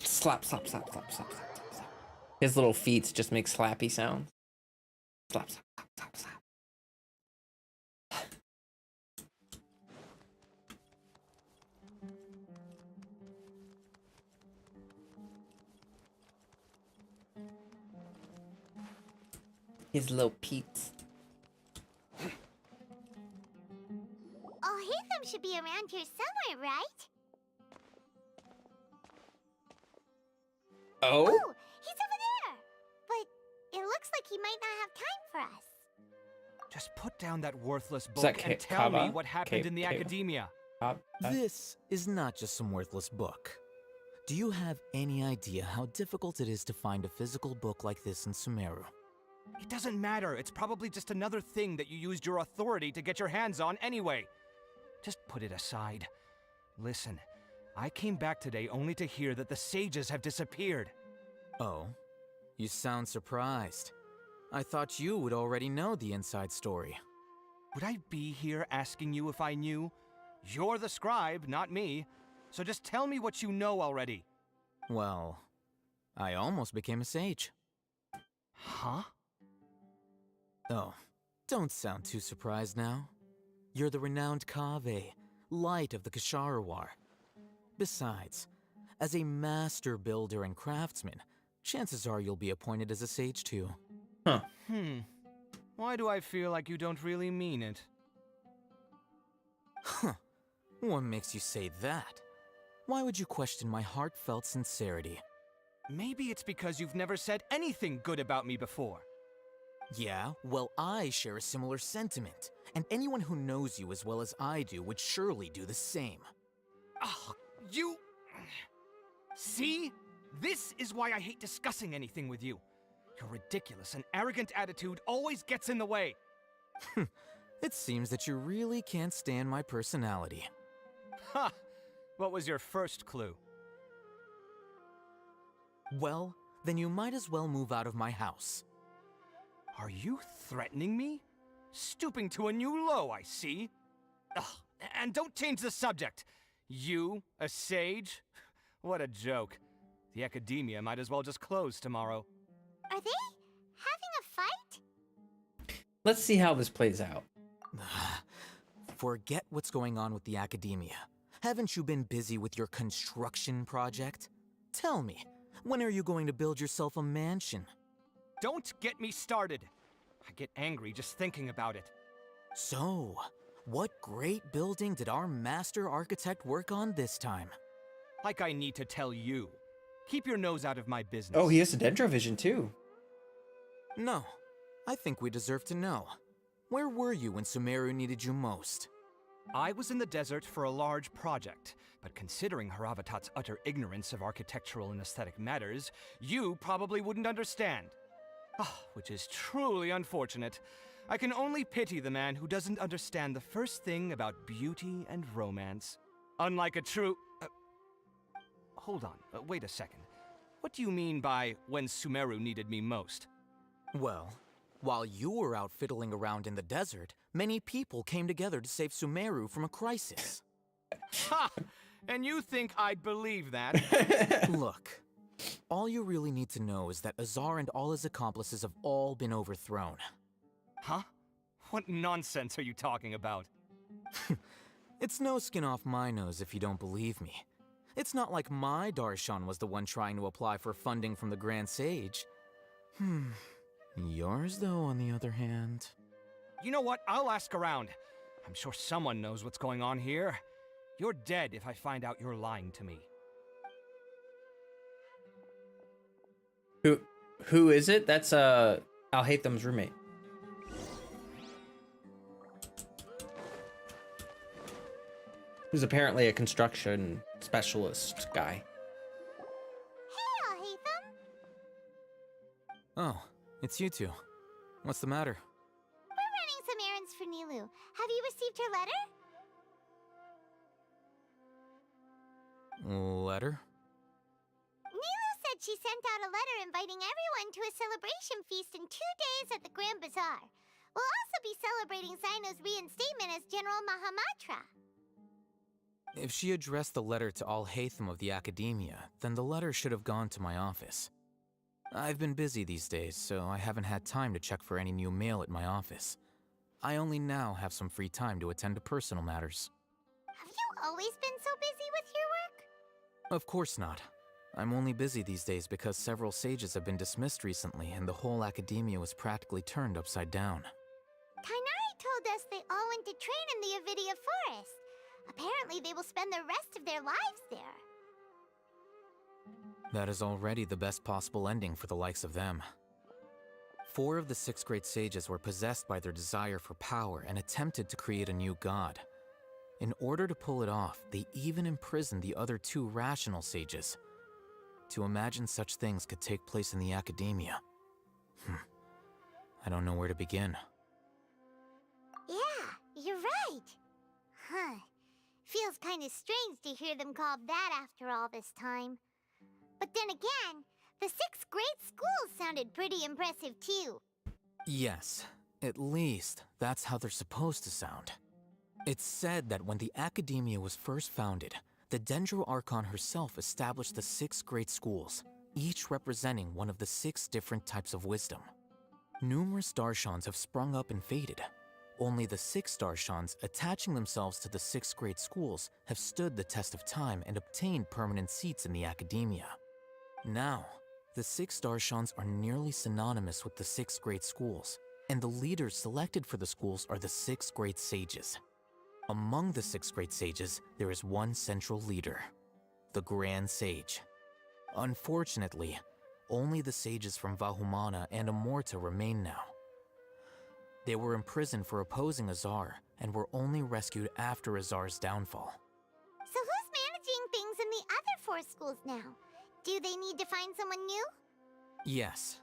Slap, slap, slap, slap, slap, slap, slap, slap. His little feet just make slappy sounds. Slap, slap, slap, slap, slap. His little peeps. Haytham should be around here somewhere, right? Oh? Oh, he's over there. But it looks like he might not have time for us. Just put down that worthless Is that book and tell me what happened in the Kava? academia. This is not just some worthless book. Do you have any idea how difficult it is to find a physical book like this in Sumeru? It doesn't matter. It's probably just another thing that you used your authority to get your hands on anyway. Just put it aside. Listen, I came back today only to hear that the sages have disappeared. Oh? You sound surprised. I thought you would already know the inside story. Would I be here asking you if I knew? You're the scribe, not me. So just tell me what you know already. Well, I almost became a sage. Huh? Oh, don't sound too surprised now. You're the renowned Kaveh, light of the Ksharawar. Besides, as a master builder and craftsman, chances are you'll be appointed as a sage too. Huh. Why do I feel like you don't really mean it? Huh. What makes you say that? Why would you question my heartfelt sincerity? Maybe it's because you've never said anything good about me before. Yeah, well, I share a similar sentiment, and anyone who knows you as well as I do would surely do the same. Oh, you... See? This is why I hate discussing anything with you. Your ridiculous and arrogant attitude always gets in the way. It seems that you really can't stand my personality. Ha! What was your first clue? Well, then you might as well move out of my house. Are you threatening me? Stooping to a new low, I see. Ugh, and don't change the subject. You, a sage? What a joke. The academia might as well just close tomorrow. Are they having a fight? Let's see how this plays out. Forget what's going on with the academia. Haven't you been busy with your construction project? Tell me, when are you going to build yourself a mansion? Don't get me started. I get angry just thinking about it. So, what great building did our master architect work on this time? Like I need to tell you. Keep your nose out of my business. Oh, he has a dendrovision too. No, I think we deserve to know. Where were you when Sumeru needed you most? I was in the desert for a large project, but considering Haravatat's utter ignorance of architectural and aesthetic matters, you probably wouldn't understand. Which is truly unfortunate. I can only pity the man who doesn't understand the first thing about beauty and romance. Unlike a true... hold on, wait a second. What do you mean by when Sumeru needed me most? Well, while you were out fiddling around in the desert, many people came together to save Sumeru from a crisis. Ha! And you think I'd believe that? Look, all you really need to know is that Azar and all his accomplices have all been overthrown. Huh? What nonsense are you talking about? It's no skin off my nose if you don't believe me. It's not like my Darshan was the one trying to apply for funding from the Grand Sage. Yours, though, on the other hand... You know what? I'll ask around. I'm sure someone knows what's going on here. You're dead if I find out you're lying to me. Who is it? That's Al-Haytham's roommate. Who's apparently a construction specialist guy. Hey, Al-Haytham! Oh, it's you two. What's the matter? We're running some errands for Nilu. Have you received her letter? Letter? Nilu said she sent out a letter inviting everyone to a celebration feast in 2 days at the Grand Bazaar. We'll also be celebrating Cyno's reinstatement as General Mahamatra. If she addressed the letter to Al-Haytham of the Academia, then the letter should have gone to my office. I've been busy these days, so I haven't had time to check for any new mail at my office. I only now have some free time to attend to personal matters. Have you always been so busy with your work? Of course not. I'm only busy these days because several sages have been dismissed recently and the whole Academia was practically turned upside down. Kainari told us they all went to train in the Avidia Forest. Apparently they will spend the rest of their lives there. That is already the best possible ending for the likes of them. 4 of the 6 great sages were possessed by their desire for power and attempted to create a new god. In order to pull it off, they even imprisoned the other 2 rational sages. To imagine such things could take place in the Academia. I don't know where to begin. Yeah, you're right. Huh. Feels kind of strange to hear them called that after all this time. But then again, the 6 great schools sounded pretty impressive too. Yes, at least that's how they're supposed to sound. It's said that when the Academia was first founded, the Dendro Archon herself established the 6 great schools, each representing one of the 6 different types of wisdom. Numerous Darshans have sprung up and faded. Only the 6 Darshans attaching themselves to the 6 great schools have stood the test of time and obtained permanent seats in the Academia. Now, the 6 Darshans are nearly synonymous with the 6 great schools, and the leaders selected for the schools are the 6 great sages. Among the 6 great sages, there is one central leader, the Grand Sage. Unfortunately, only the sages from Vahumana and Amorta remain now. They were imprisoned for opposing Azar and were only rescued after Azar's downfall. So who's managing things in the other 4 schools now? Do they need to find someone new? Yes.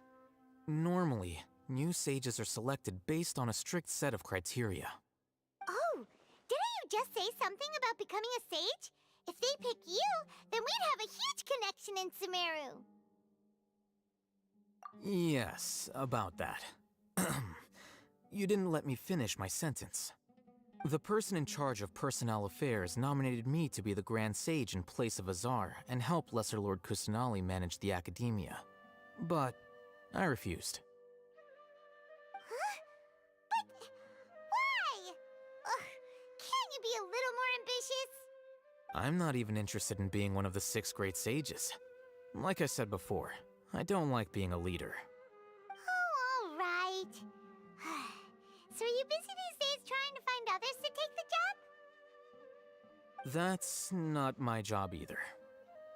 Normally, new sages are selected based on a strict set of criteria. Oh, didn't you just say something about becoming a sage? If they pick you, then we'd have a huge connection in Sumeru. Yes, about that. You didn't let me finish my sentence. The person in charge of personnel affairs nominated me to be the Grand Sage in place of Azar and help Lesser Lord Kusanali manage the Academia. But I refused. Huh? But why? Ugh, can't you be a little more ambitious? I'm not even interested in being one of the 6 great sages. Like I said before, I don't like being a leader. Oh, all right. So are you busy these days trying to find others to take the job? That's not my job either.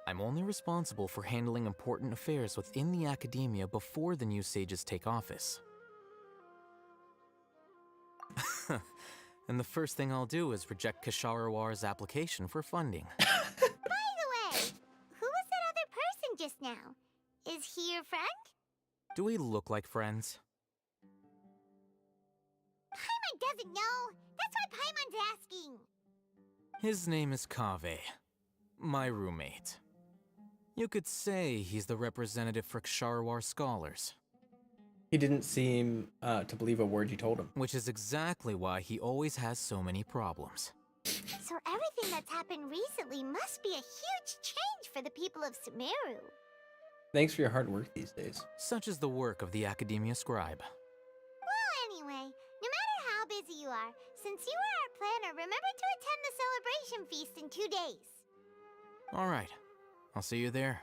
I'm only responsible for handling important affairs within the Academia before the new sages take office. And the first thing I'll do is reject Kasharawar's application for funding. By the way, who was that other person just now? Is he your friend? Do we look like friends? Paimon doesn't know. That's why Paimon's asking. His name is Kaveh, my roommate. You could say he's the representative for Ksharawar scholars. He didn't seem to believe a word you told him. Which is exactly why he always has so many problems. So everything that's happened recently must be a huge change for the people of Sumeru. Thanks for your hard work these days. Such is the work of the Academia Scribe. Well, anyway, no matter how busy you are, since you are our planner, remember to attend the celebration feast in 2 days. Alright, I'll see you there.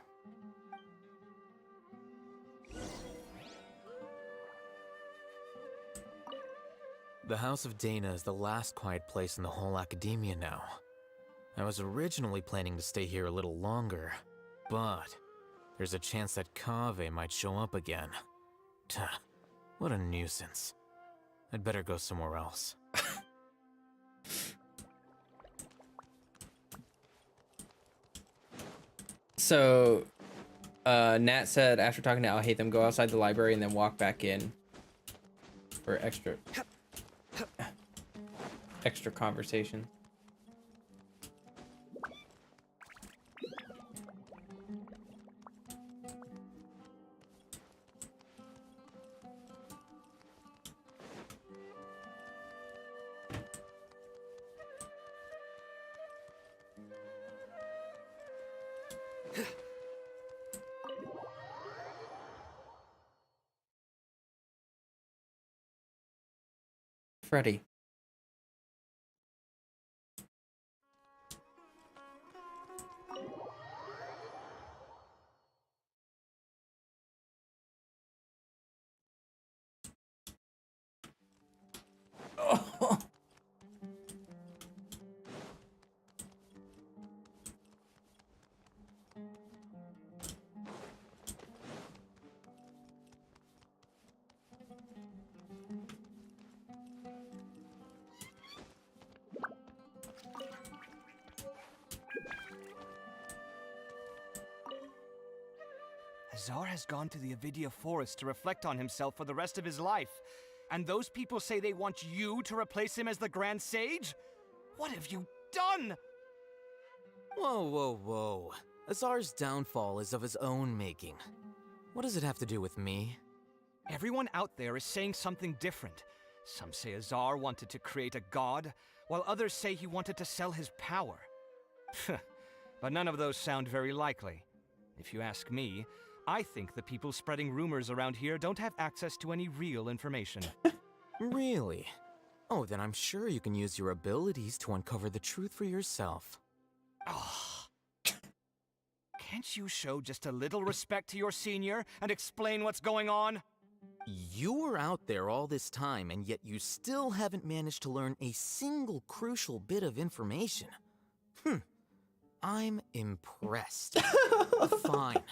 The House of Dana is the last quiet place in the whole academia now. I was originally planning to stay here a little longer, but there's a chance that Kaveh might show up again. Tuh, what a nuisance. I'd better go somewhere else. So, Nat said after talking to Al Hatham, go outside the library and then walk back in for extra conversation. Freddy. Oh. Azar has gone to the Avidia Forest to reflect on himself for the rest of his life. And those people say they want you to replace him as the Grand Sage? What have you done? Whoa, whoa, whoa. Azar's downfall is of his own making. What does it have to do with me? Everyone out there is saying something different. Some say Azar wanted to create a god, while others say he wanted to sell his power. But none of those sound very likely. If you ask me, I think the people spreading rumors around here don't have access to any real information. Really? Oh, then I'm sure you can use your abilities to uncover the truth for yourself. Oh. Can't you show just a little respect to your senior and explain what's going on? You were out there all this time, and yet you still haven't managed to learn a single crucial bit of information. I'm impressed. Fine.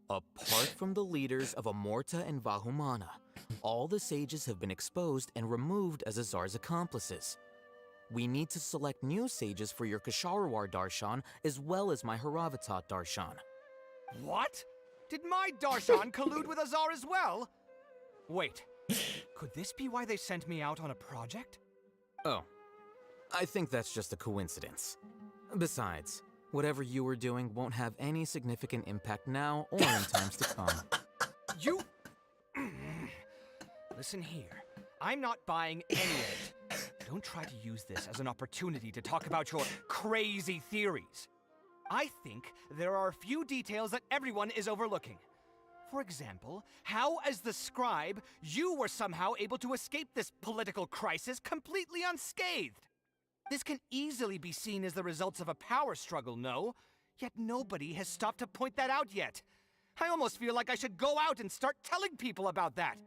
Apart from the leaders of Amorta and Vahumana, all the sages have been exposed and removed as Azar's accomplices. We need to select new sages for your Kasharwar Darshan, as well as my Haravatat Darshan. What? Did my Darshan collude with Azar as well? Wait, could this be why they sent me out on a project? Oh, I think that's just a coincidence. Besides, whatever you were doing won't have any significant impact now or in times to come. You... Listen here, I'm not buying any of it. Don't try to use this as an opportunity to talk about your crazy theories. I think there are a few details that everyone is overlooking. For example, how as the scribe, you were somehow able to escape this political crisis completely unscathed. This can easily be seen as the results of a power struggle, no? Yet nobody has stopped to point that out yet. I almost feel like I should go out and start telling people about that.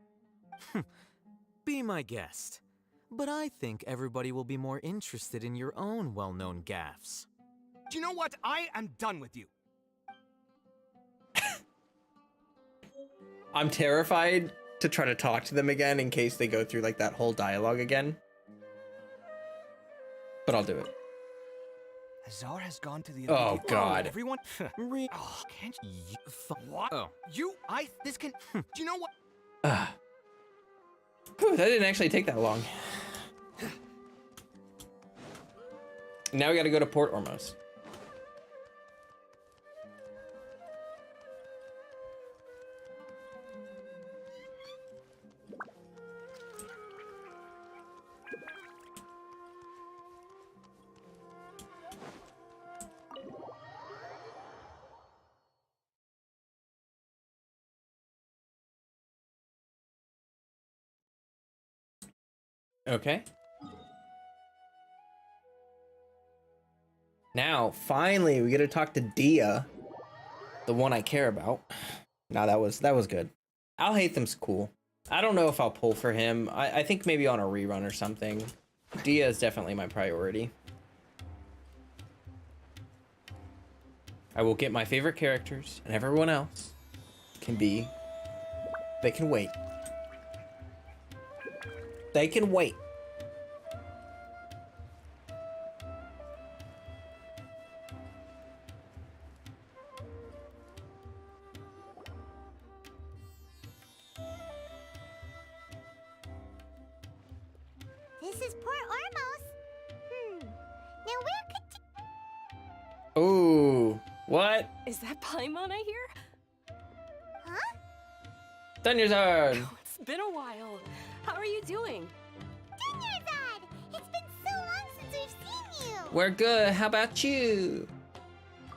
Be my guest. But I think everybody will be more interested in your own well-known gaffes. Do you know what? I am done with you. I'm terrified to try to talk to them again in case they go through like that whole dialogue again. But I'll do it. Azar has gone to the... Oh, God. Everyone... Oh, can't you... What? Oh. You... This can... Do you know what... Whew, that didn't actually take that long. Now we gotta go to Port Ormos. Okay. Now, finally, we get to talk to Dia, the one I care about. Now that was good. Al-Haytham's cool. I don't know if I'll pull for him. I think maybe on a rerun or something. Dia is definitely my priority. I will get my favorite characters, and everyone else can be... They can wait. They can wait. This is Port Ormos. Now where could... Ooh, what? Is that Paimon I hear? Huh? Done your turn. It's been a while. How are you doing? Dunyazad! It's been so long since we've seen you! We're good. How about you?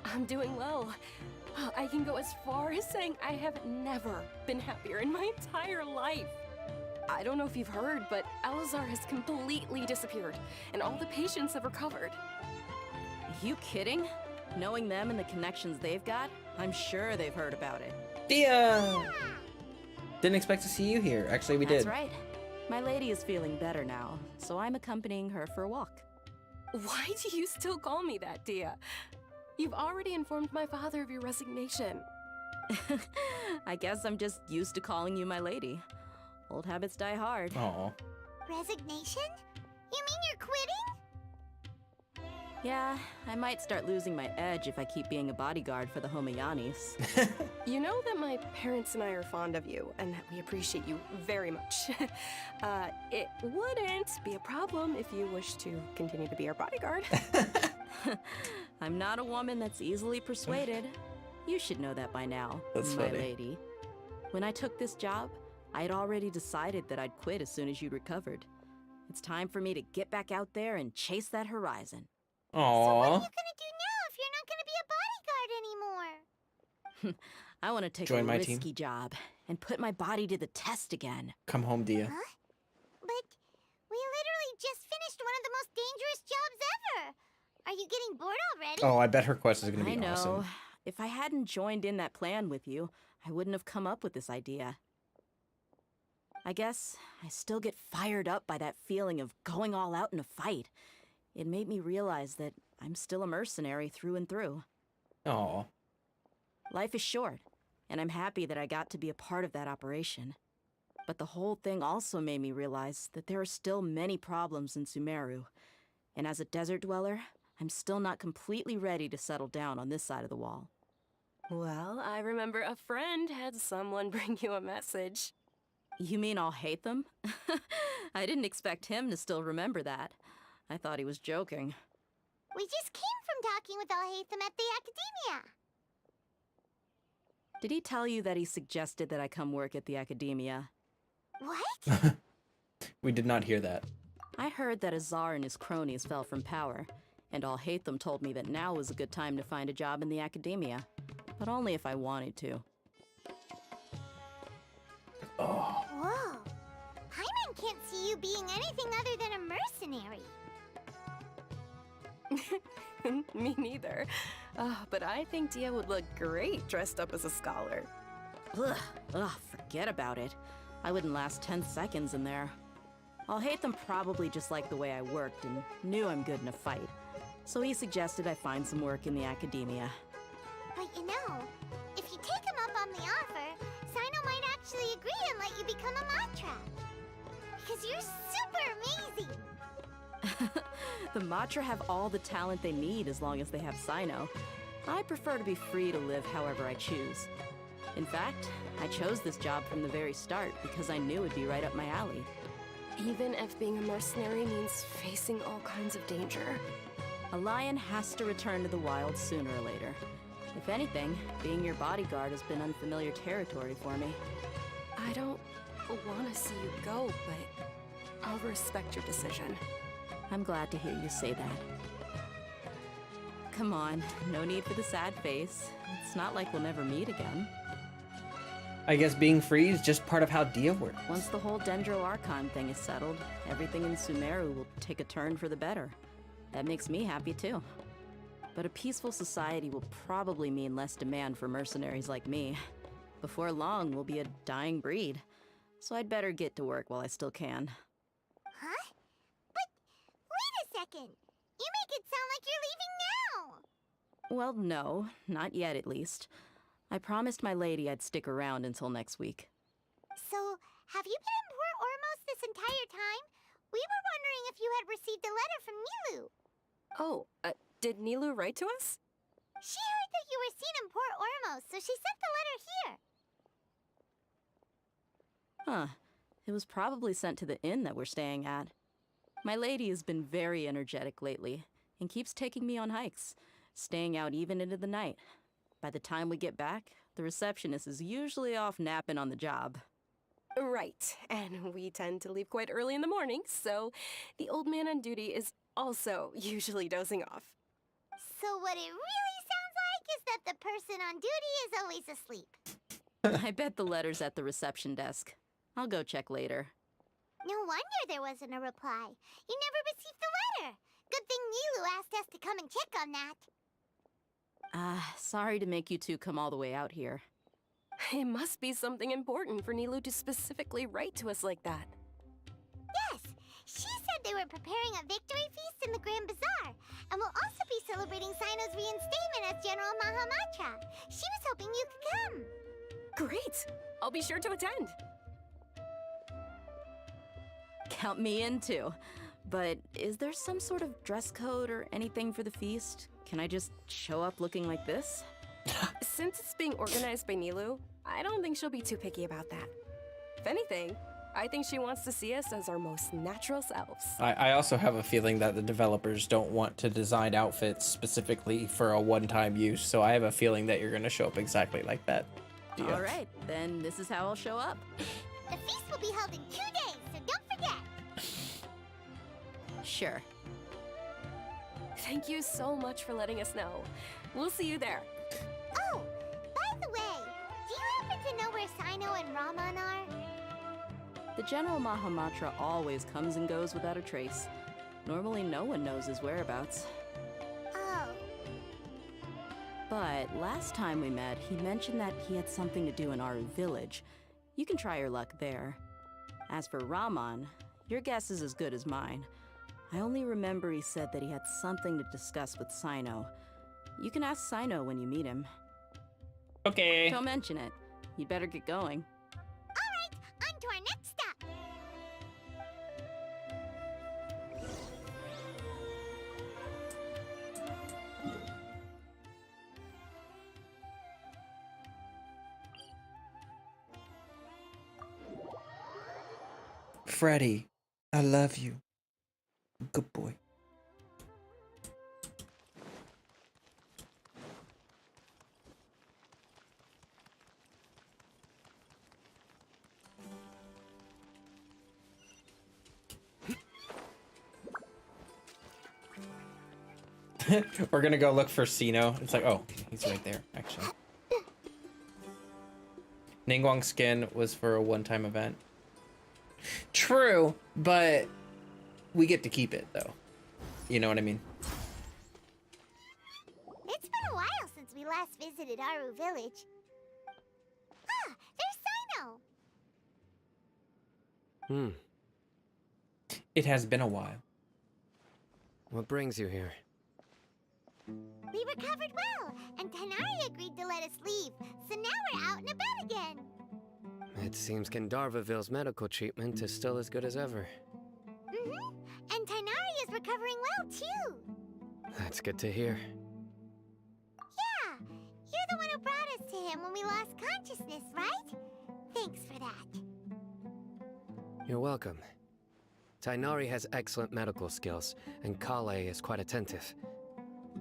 I'm doing well. I can go as far as saying I have never been happier in my entire life. I don't know if you've heard, but Elazar has completely disappeared, and all the patients have recovered. You kidding? Knowing them and the connections they've got, I'm sure they've heard about it. Dia! Didn't expect to see you here. Actually, we did. That's right. My lady is feeling better now, so I'm accompanying her for a walk. Why do you still call me that, Dia? You've already informed my father of your resignation. I guess I'm just used to calling you my lady. Old habits die hard. Aw. Resignation? You mean you're quitting? Yeah, I might start losing my edge if I keep being a bodyguard for the Homayanis. You know that my parents and I are fond of you, and that we appreciate you very much. It wouldn't be a problem if you wish to continue to be our bodyguard. I'm not a woman that's easily persuaded. You should know that by now, That's my funny. lady. When I took this job, I'd already decided that I'd quit as soon as you'd recovered. It's time for me to get back out there and chase that horizon. Aww. So what are you gonna do now if you're not gonna be a bodyguard anymore? I want to take Join a my risky team. job and put my body to the test again. Come home, Dia. Huh? But we literally just finished one of the most dangerous jobs ever. Are you getting bored already? Oh, I bet her quest is gonna be I know. awesome. If I hadn't joined in that plan with you, I wouldn't have come up with this idea. I guess I still get fired up by that feeling of going all out in a fight. It made me realize that I'm still a mercenary through and through. Aw. Life is short, and I'm happy that I got to be a part of that operation. But the whole thing also made me realize that there are still many problems in Sumeru. And as a desert dweller, I'm still not completely ready to settle down on this side of the wall. Well, I remember a friend had someone bring you a message. You mean I'll hate them? I didn't expect him to still remember that. I thought he was joking. We just came from talking with Al-Haytham at the Academia. Did he tell you that he suggested that I come work at the Academia? What? We did not hear that. I heard that Azar and his cronies fell from power, and Al-Haytham told me that now was a good time to find a job in the Academia, but only if I wanted to. Oh. Whoa. Paimon can't see you being anything other than a mercenary. Me neither. But I think Dia would look great dressed up as a scholar. Ugh, forget about it. I wouldn't last 10 seconds in there. Al-Haytham probably just liked the way I worked and knew I'm good in a fight. So he suggested I find some work in the Academia. But you know, if you take him up on the offer, Sino might actually agree and let you become a Matra. Because you're super amazing. The Matra have all the talent they need as long as they have Sino. I prefer to be free to live however I choose. In fact, I chose this job from the very start because I knew it'd be right up my alley. Even if being a mercenary means facing all kinds of danger. A lion has to return to the wild sooner or later. If anything, being your bodyguard has been unfamiliar territory for me. I don't want to see you go, but I'll respect your decision. I'm glad to hear you say that. Come on, no need for the sad face. It's not like we'll never meet again. I guess being free is just part of how Dia works. Once the whole Dendro Archon thing is settled, everything in Sumeru will take a turn for the better. That makes me happy too. But a peaceful society will probably mean less demand for mercenaries like me. Before long, we'll be a dying breed. So I'd better get to work while I still can. Huh? But wait a second. You make it sound like you're leaving now. Well, no, not yet at least. I promised my lady I'd stick around until next week. So, have you been in Port Ormos this entire time? We were wondering if you had received a letter from Nilu. Oh, did Nilu write to us? She heard that you were seen in Port Ormos, so she sent the letter here. Huh. It was probably sent to the inn that we're staying at. My lady has been very energetic lately, and keeps taking me on hikes, staying out even into the night. By the time we get back, the receptionist is usually off napping on the job. Right, and we tend to leave quite early in the morning, so the old man on duty is also usually dozing off. So what it really sounds like is that the person on duty is always asleep. I bet the letter's at the reception desk. I'll go check later. No wonder there wasn't a reply. You never received the letter. Good thing Nilu asked us to come and check on that. Sorry to make you two come all the way out here. It must be something important for Nilu to specifically write to us like that. Yes, she said they were preparing a victory feast in the Grand Bazaar, and will also be celebrating Sino's reinstatement as General Mahamatra. She was hoping you could come. Great! I'll be sure to attend. Count me in too. But is there some sort of dress code or anything for the feast? Can I just show up looking like this? Since it's being organized by Nilu, I don't think she'll be too picky about that. If anything, I think she wants to see us as our most natural selves. I also have a feeling that the developers don't want to design outfits specifically for a one-time use, so I have a feeling that you're going to show up exactly like that. All right, then this is how I'll show up. The feast will be held in 2 days, so don't forget. Sure. Thank you so much for letting us know. We'll see you there. Oh, by the way, do you happen to know where Sino and Raman are? The General Mahamatra always comes and goes without a trace. Normally no one knows his whereabouts. Oh. But last time we met, he mentioned that he had something to do in Aru village. You can try your luck there. As for Raman, your guess is as good as mine. I only remember he said that he had something to discuss with Sino. You can ask Sino when you meet him. Okay. Don't mention it. You'd better get going. All right, on to our next stop. Freddy, I love you. Good boy. We're gonna go look for Sino. It's like, oh, he's right there, actually. Ningguang's skin was for a one-time event. True, but we get to keep it, though. You know what I mean? It's been a while since we last visited Aru village. Ah, there's Sino. It has been a while. What brings you here? We recovered well, and Tanari agreed to let us leave, so now we're out and about again. It seems Gandharvaville's medical treatment is still as good as ever. And Tanari is recovering well, too. That's good to hear. Yeah, you're the one who brought us to him when we lost consciousness, right? Thanks for that. You're welcome. Tainari has excellent medical skills, and Kale is quite attentive.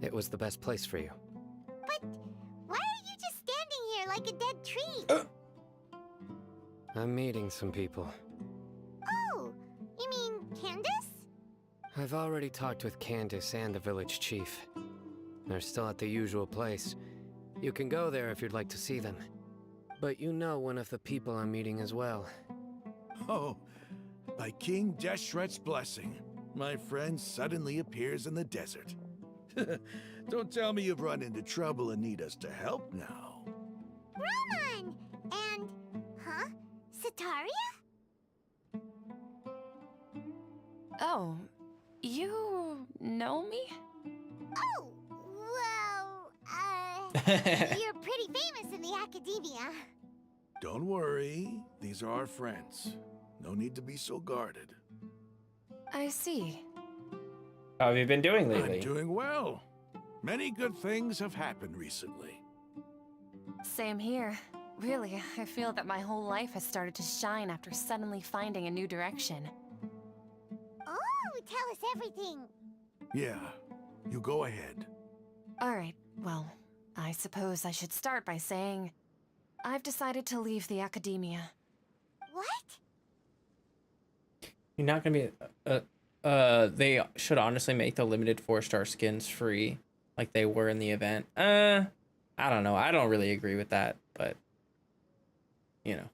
It was the best place for you. But why are you just standing here like a dead tree? I'm meeting some people. Oh, you mean Candace? I've already talked with Candace and the village chief. They're still at the usual place. You can go there if you'd like to see them. But you know one of the people I'm meeting as well. Oh, by King Deshret's blessing, my friend suddenly appears in the desert. Don't tell me you've run into trouble and need us to help now. Ramon! And... huh? Sataria? Oh, you know me? Oh, well, you're pretty famous in the academia. Don't worry, these are our friends. No need to be so guarded. I see. How have you been doing lately? I'm doing well. Many good things have happened recently. Same here. Really, I feel that my whole life has started to shine after suddenly finding a new direction. Oh, tell us everything. Yeah, you go ahead. Alright, well, I suppose I should start by saying I've decided to leave the academia. What? You're not gonna be... they should honestly make the limited 4-star skins free, like they were in the event. I don't know. I don't really agree with that, but... You know.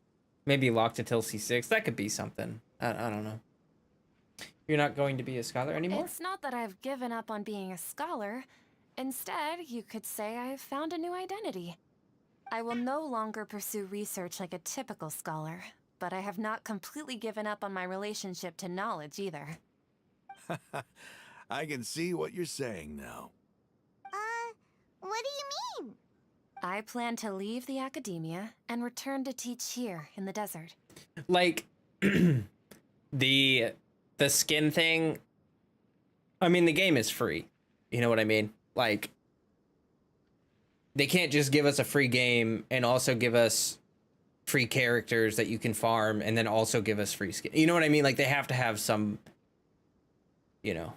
Maybe locked until C6. That could be something. I don't know. You're not going to be a scholar anymore? It's not that I've given up on being a scholar. Instead, you could say I've found a new identity. I will no longer pursue research like a typical scholar, but I have not completely given up on my relationship to knowledge either. I can see what you're saying now. What do you mean? I plan to leave the academia and return to teach here in the desert. Like, the skin thing, I mean, the game is free. You know what I mean? Like, they can't just give us a free game and also give us free characters that you can farm and then also give us free skin. You know what I mean? Like, they have to have some, you know.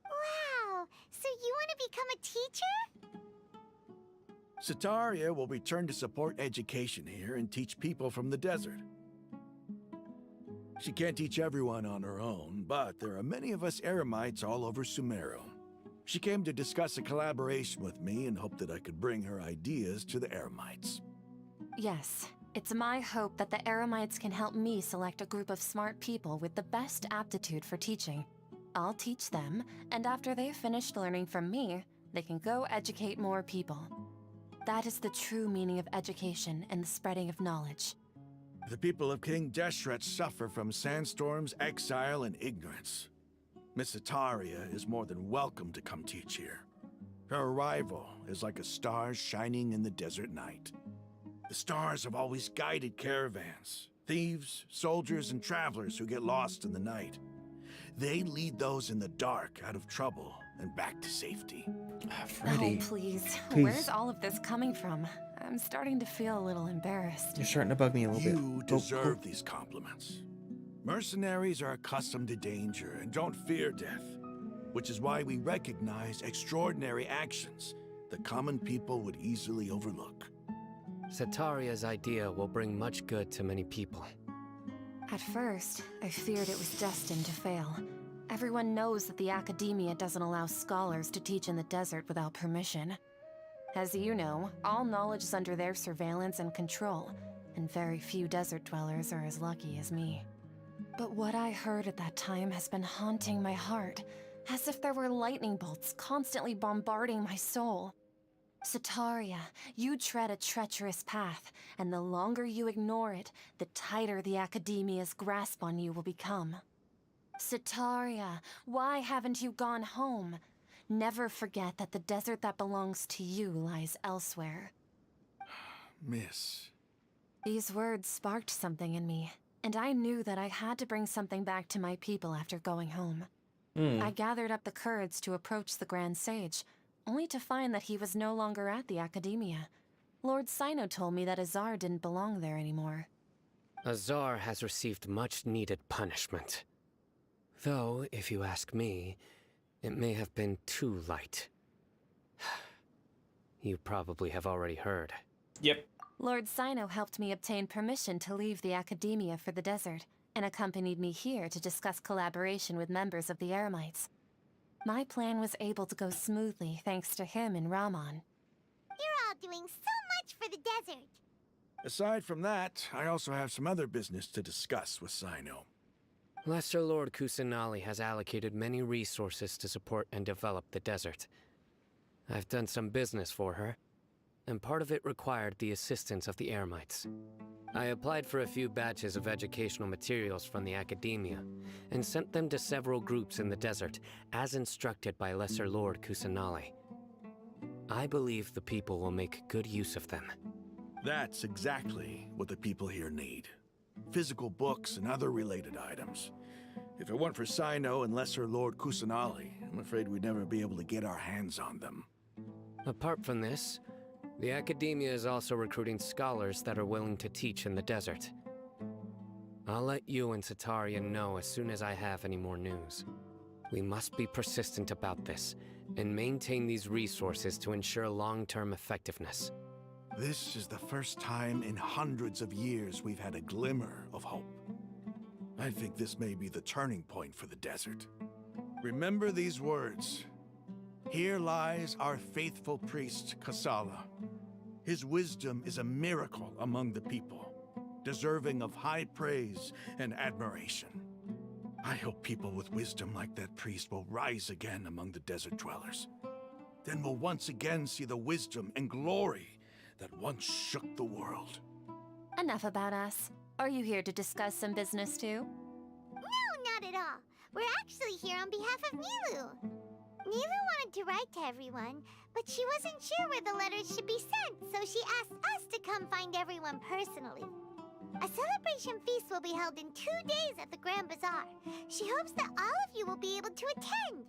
Wow, so you want to become a teacher? Sataria will return to support education here and teach people from the desert. She can't teach everyone on her own, but there are many of us Eremites all over Sumeru. She came to discuss a collaboration with me and hoped that I could bring her ideas to the Eremites. Yes, it's my hope that the Eremites can help me select a group of smart people with the best aptitude for teaching. I'll teach them, and after they've finished learning from me, they can go educate more people. That is the true meaning of education and the spreading of knowledge. The people of King Deshret suffer from sandstorms, exile, and ignorance. Miss Sataria is more than welcome to come teach here. Her arrival is like a star shining in the desert night. The stars have always guided caravans, thieves, soldiers, and travelers who get lost in the night. They lead those in the dark out of trouble and back to safety. Freddy, oh, please. Where's all of this coming from? I'm starting to feel a little embarrassed. You're starting to bug me a little bit. You deserve these compliments. Mercenaries are accustomed to danger and don't fear death, which is why we recognize extraordinary actions that common people would easily overlook. Sataria's idea will bring much good to many people. At first, I feared it was destined to fail. Everyone knows that the academia doesn't allow scholars to teach in the desert without permission. As you know, all knowledge is under their surveillance and control, and very few desert dwellers are as lucky as me. But what I heard at that time has been haunting my heart, as if there were lightning bolts constantly bombarding my soul. Sataria, you tread a treacherous path, and the longer you ignore it, the tighter the academia's grasp on you will become. Sataria, why haven't you gone home? Never forget that the desert that belongs to you lies elsewhere. Miss. These words sparked something in me, and I knew that I had to bring something back to my people after going home. I gathered up the courage to approach the Grand Sage, only to find that he was no longer at the academia. Lord Sino told me that Azar didn't belong there anymore. Azar has received much-needed punishment. Though, if you ask me, it may have been too light. You probably have already heard. Yep. Lord Sino helped me obtain permission to leave the academia for the desert, and accompanied me here to discuss collaboration with members of the Eremites. My plan was able to go smoothly thanks to him and Rahman. You're all doing so much for the desert. Aside from that, I also have some other business to discuss with Sino. Lesser Lord Kusanali has allocated many resources to support and develop the desert. I've done some business for her, and part of it required the assistance of the Eremites. I applied for a few batches of educational materials from the academia, and sent them to several groups in the desert, as instructed by Lesser Lord Kusanali. I believe the people will make good use of them. That's exactly what the people here need. Physical books and other related items. If it weren't for Sino and Lesser Lord Kusanali, I'm afraid we'd never be able to get our hands on them. Apart from this, the academia is also recruiting scholars that are willing to teach in the desert. I'll let you and Sataria know as soon as I have any more news. We must be persistent about this, and maintain these resources to ensure long-term effectiveness. This is the first time in hundreds of years we've had a glimmer of hope. I think this may be the turning point for the desert. Remember these words. Here lies our faithful priest, Kasala. His wisdom is a miracle among the people, deserving of high praise and admiration. I hope people with wisdom like that priest will rise again among the desert dwellers. Then we'll once again see the wisdom and glory that once shook the world. Enough about us. Are you here to discuss some business too? No, not at all. We're actually here on behalf of Nilu. Nilu wanted to write to everyone, but she wasn't sure where the letters should be sent, so she asked us to come find everyone personally. A celebration feast will be held in 2 days at the Grand Bazaar. She hopes that all of you will be able to attend.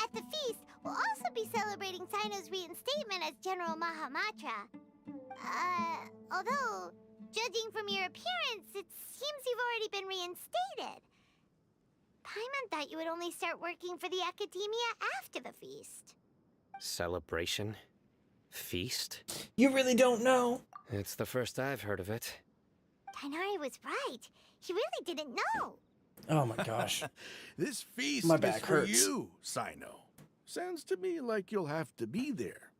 At the feast, we'll also be celebrating Sino's reinstatement as General Mahamatra. Although, judging from your appearance, it seems you've already been reinstated. Paimon thought you would only start working for the Academia after the feast. Celebration? Feast? You really don't know? It's the first I've heard of it. Tighnari was right. He really didn't know. Oh my gosh. This feast My is back for hurts. you, Sino. Sounds to me like you'll have to be there.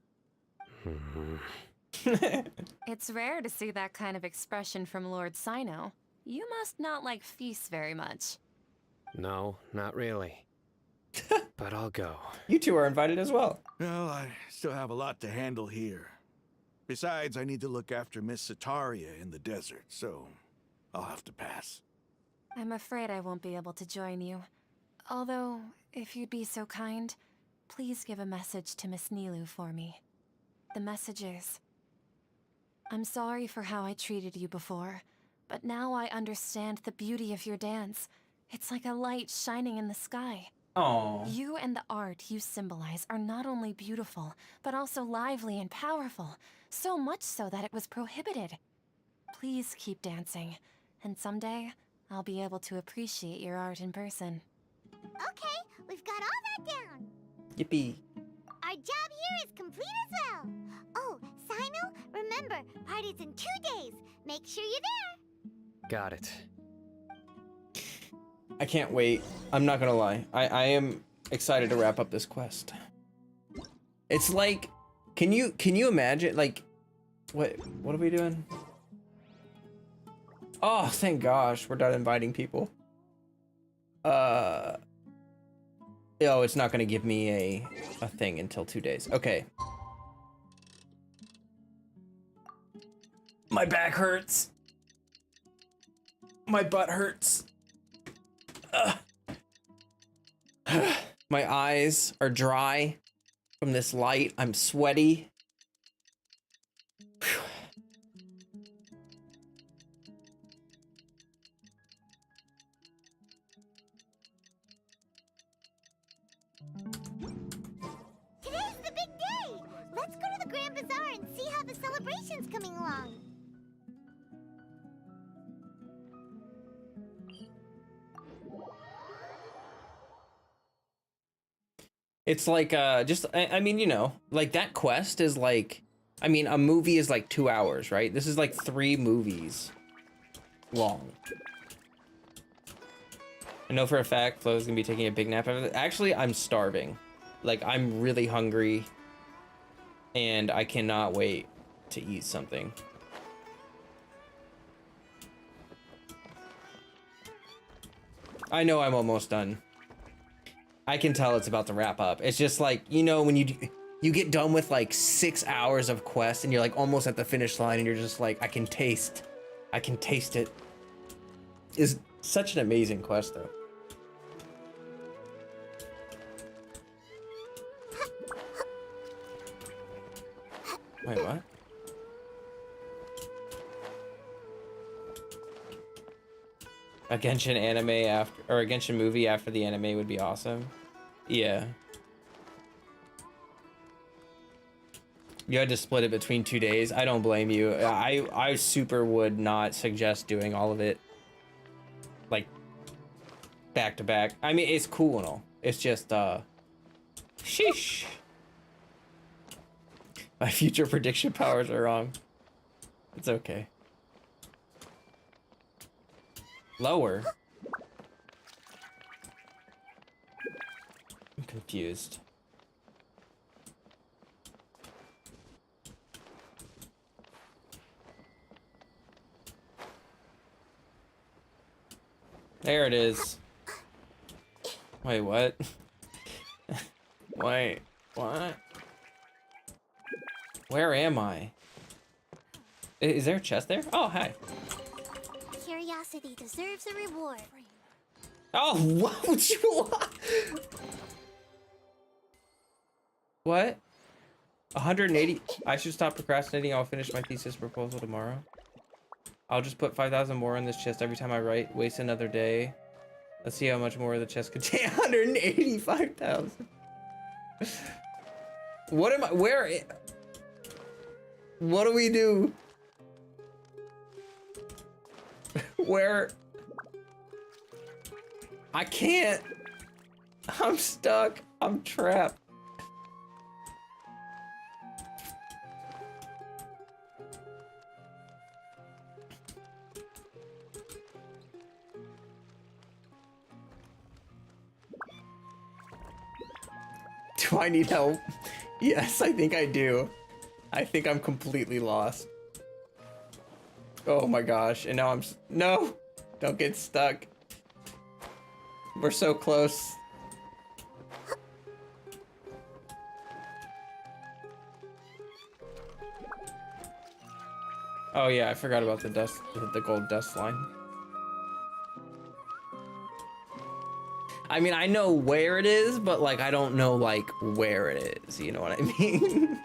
It's rare to see that kind of expression from Lord Sino. You must not like feasts very much. No, not really. But I'll go. You two are invited as well. Well, I still have a lot to handle here. Besides, I need to look after Miss Sataria in the desert, so I'll have to pass. I'm afraid I won't be able to join you. Although, if you'd be so kind, please give a message to Miss Nilu for me. The message is, I'm sorry for how I treated you before, but now I understand the beauty of your dance. It's like a light shining in the sky. Aww. You and the art you symbolize are not only beautiful, but also lively and powerful. So much so that it was prohibited. Please keep dancing, and someday I'll be able to appreciate your art in person. Okay, we've got all that down. Yippee. Our job here is complete as well. Oh, Sino, remember, party's in 2 days. Make sure you're there. Got it. I can't wait. I'm not gonna lie. I am excited to wrap up this quest. It's like, can you imagine, like, what are we doing? Oh, thank gosh, we're done inviting people. Oh, it's not gonna give me a thing until 2 days. Okay. My back hurts. My butt hurts. My eyes are dry from this light. I'm sweaty. Whew. Today's the big day. Let's go to the Grand Bazaar and see how the celebration's coming along. It's like, I mean, you know, like that quest is like, I mean, a movie is like 2 hours, right? This is like 3 movies long. I know for a fact Flo's gonna be taking a big nap after this. Actually, I'm starving. Like, I'm really hungry. And I cannot wait to eat something. I know I'm almost done. I can tell it's about to wrap up. It's just like, you know, when you get done with like 6 hours of quest and you're like almost at the finish line and you're just like, I can taste it. It's such an amazing quest though. Wait, what? A Genshin anime after, or a Genshin movie after the anime would be awesome. Yeah. You had to split it between 2 days. I don't blame you. I super would not suggest doing all of it like back to back. I mean, it's cool and all. It's just sheesh. My future prediction powers are wrong. It's okay. Lower. I'm confused. There it is. Wait, what? Wait, what? Where am I? Is there a chest there? Oh, hi. Curiosity deserves a reward. Oh, what would you want? What? 180? I should stop procrastinating. I'll finish my thesis proposal tomorrow. I'll just put 5,000 more in this chest every time I write. Waste another day. Let's see how much more the chest could take. 185,000. What am I? Where? What do we do? Where? I can't. I'm stuck. I'm trapped. Do I need help? Yes, I think I do. I think I'm completely lost. Oh my gosh, and now I'm no! Don't get stuck. We're so close. Oh yeah, I forgot about the dust, the gold dust line. I mean, I know where it is, but like, I don't know like where it is. You know what I mean?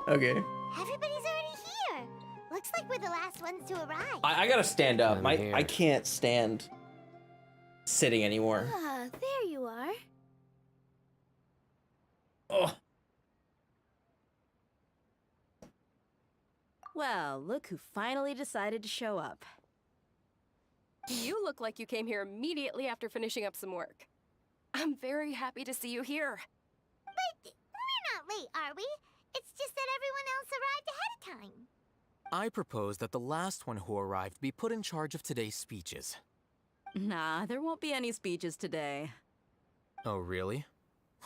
Okay. Everybody's already here. Looks like we're the last ones to arrive. I gotta stand up. I can't stand sitting anymore. Ah, there you are. Oh. Well, look who finally decided to show up. You look like you came here immediately after finishing up some work. I'm very happy to see you here. But we're not late, are we? It's just that everyone else arrived ahead of time. I propose that the last one who arrived be put in charge of today's speeches. Nah, there won't be any speeches today. Oh, really?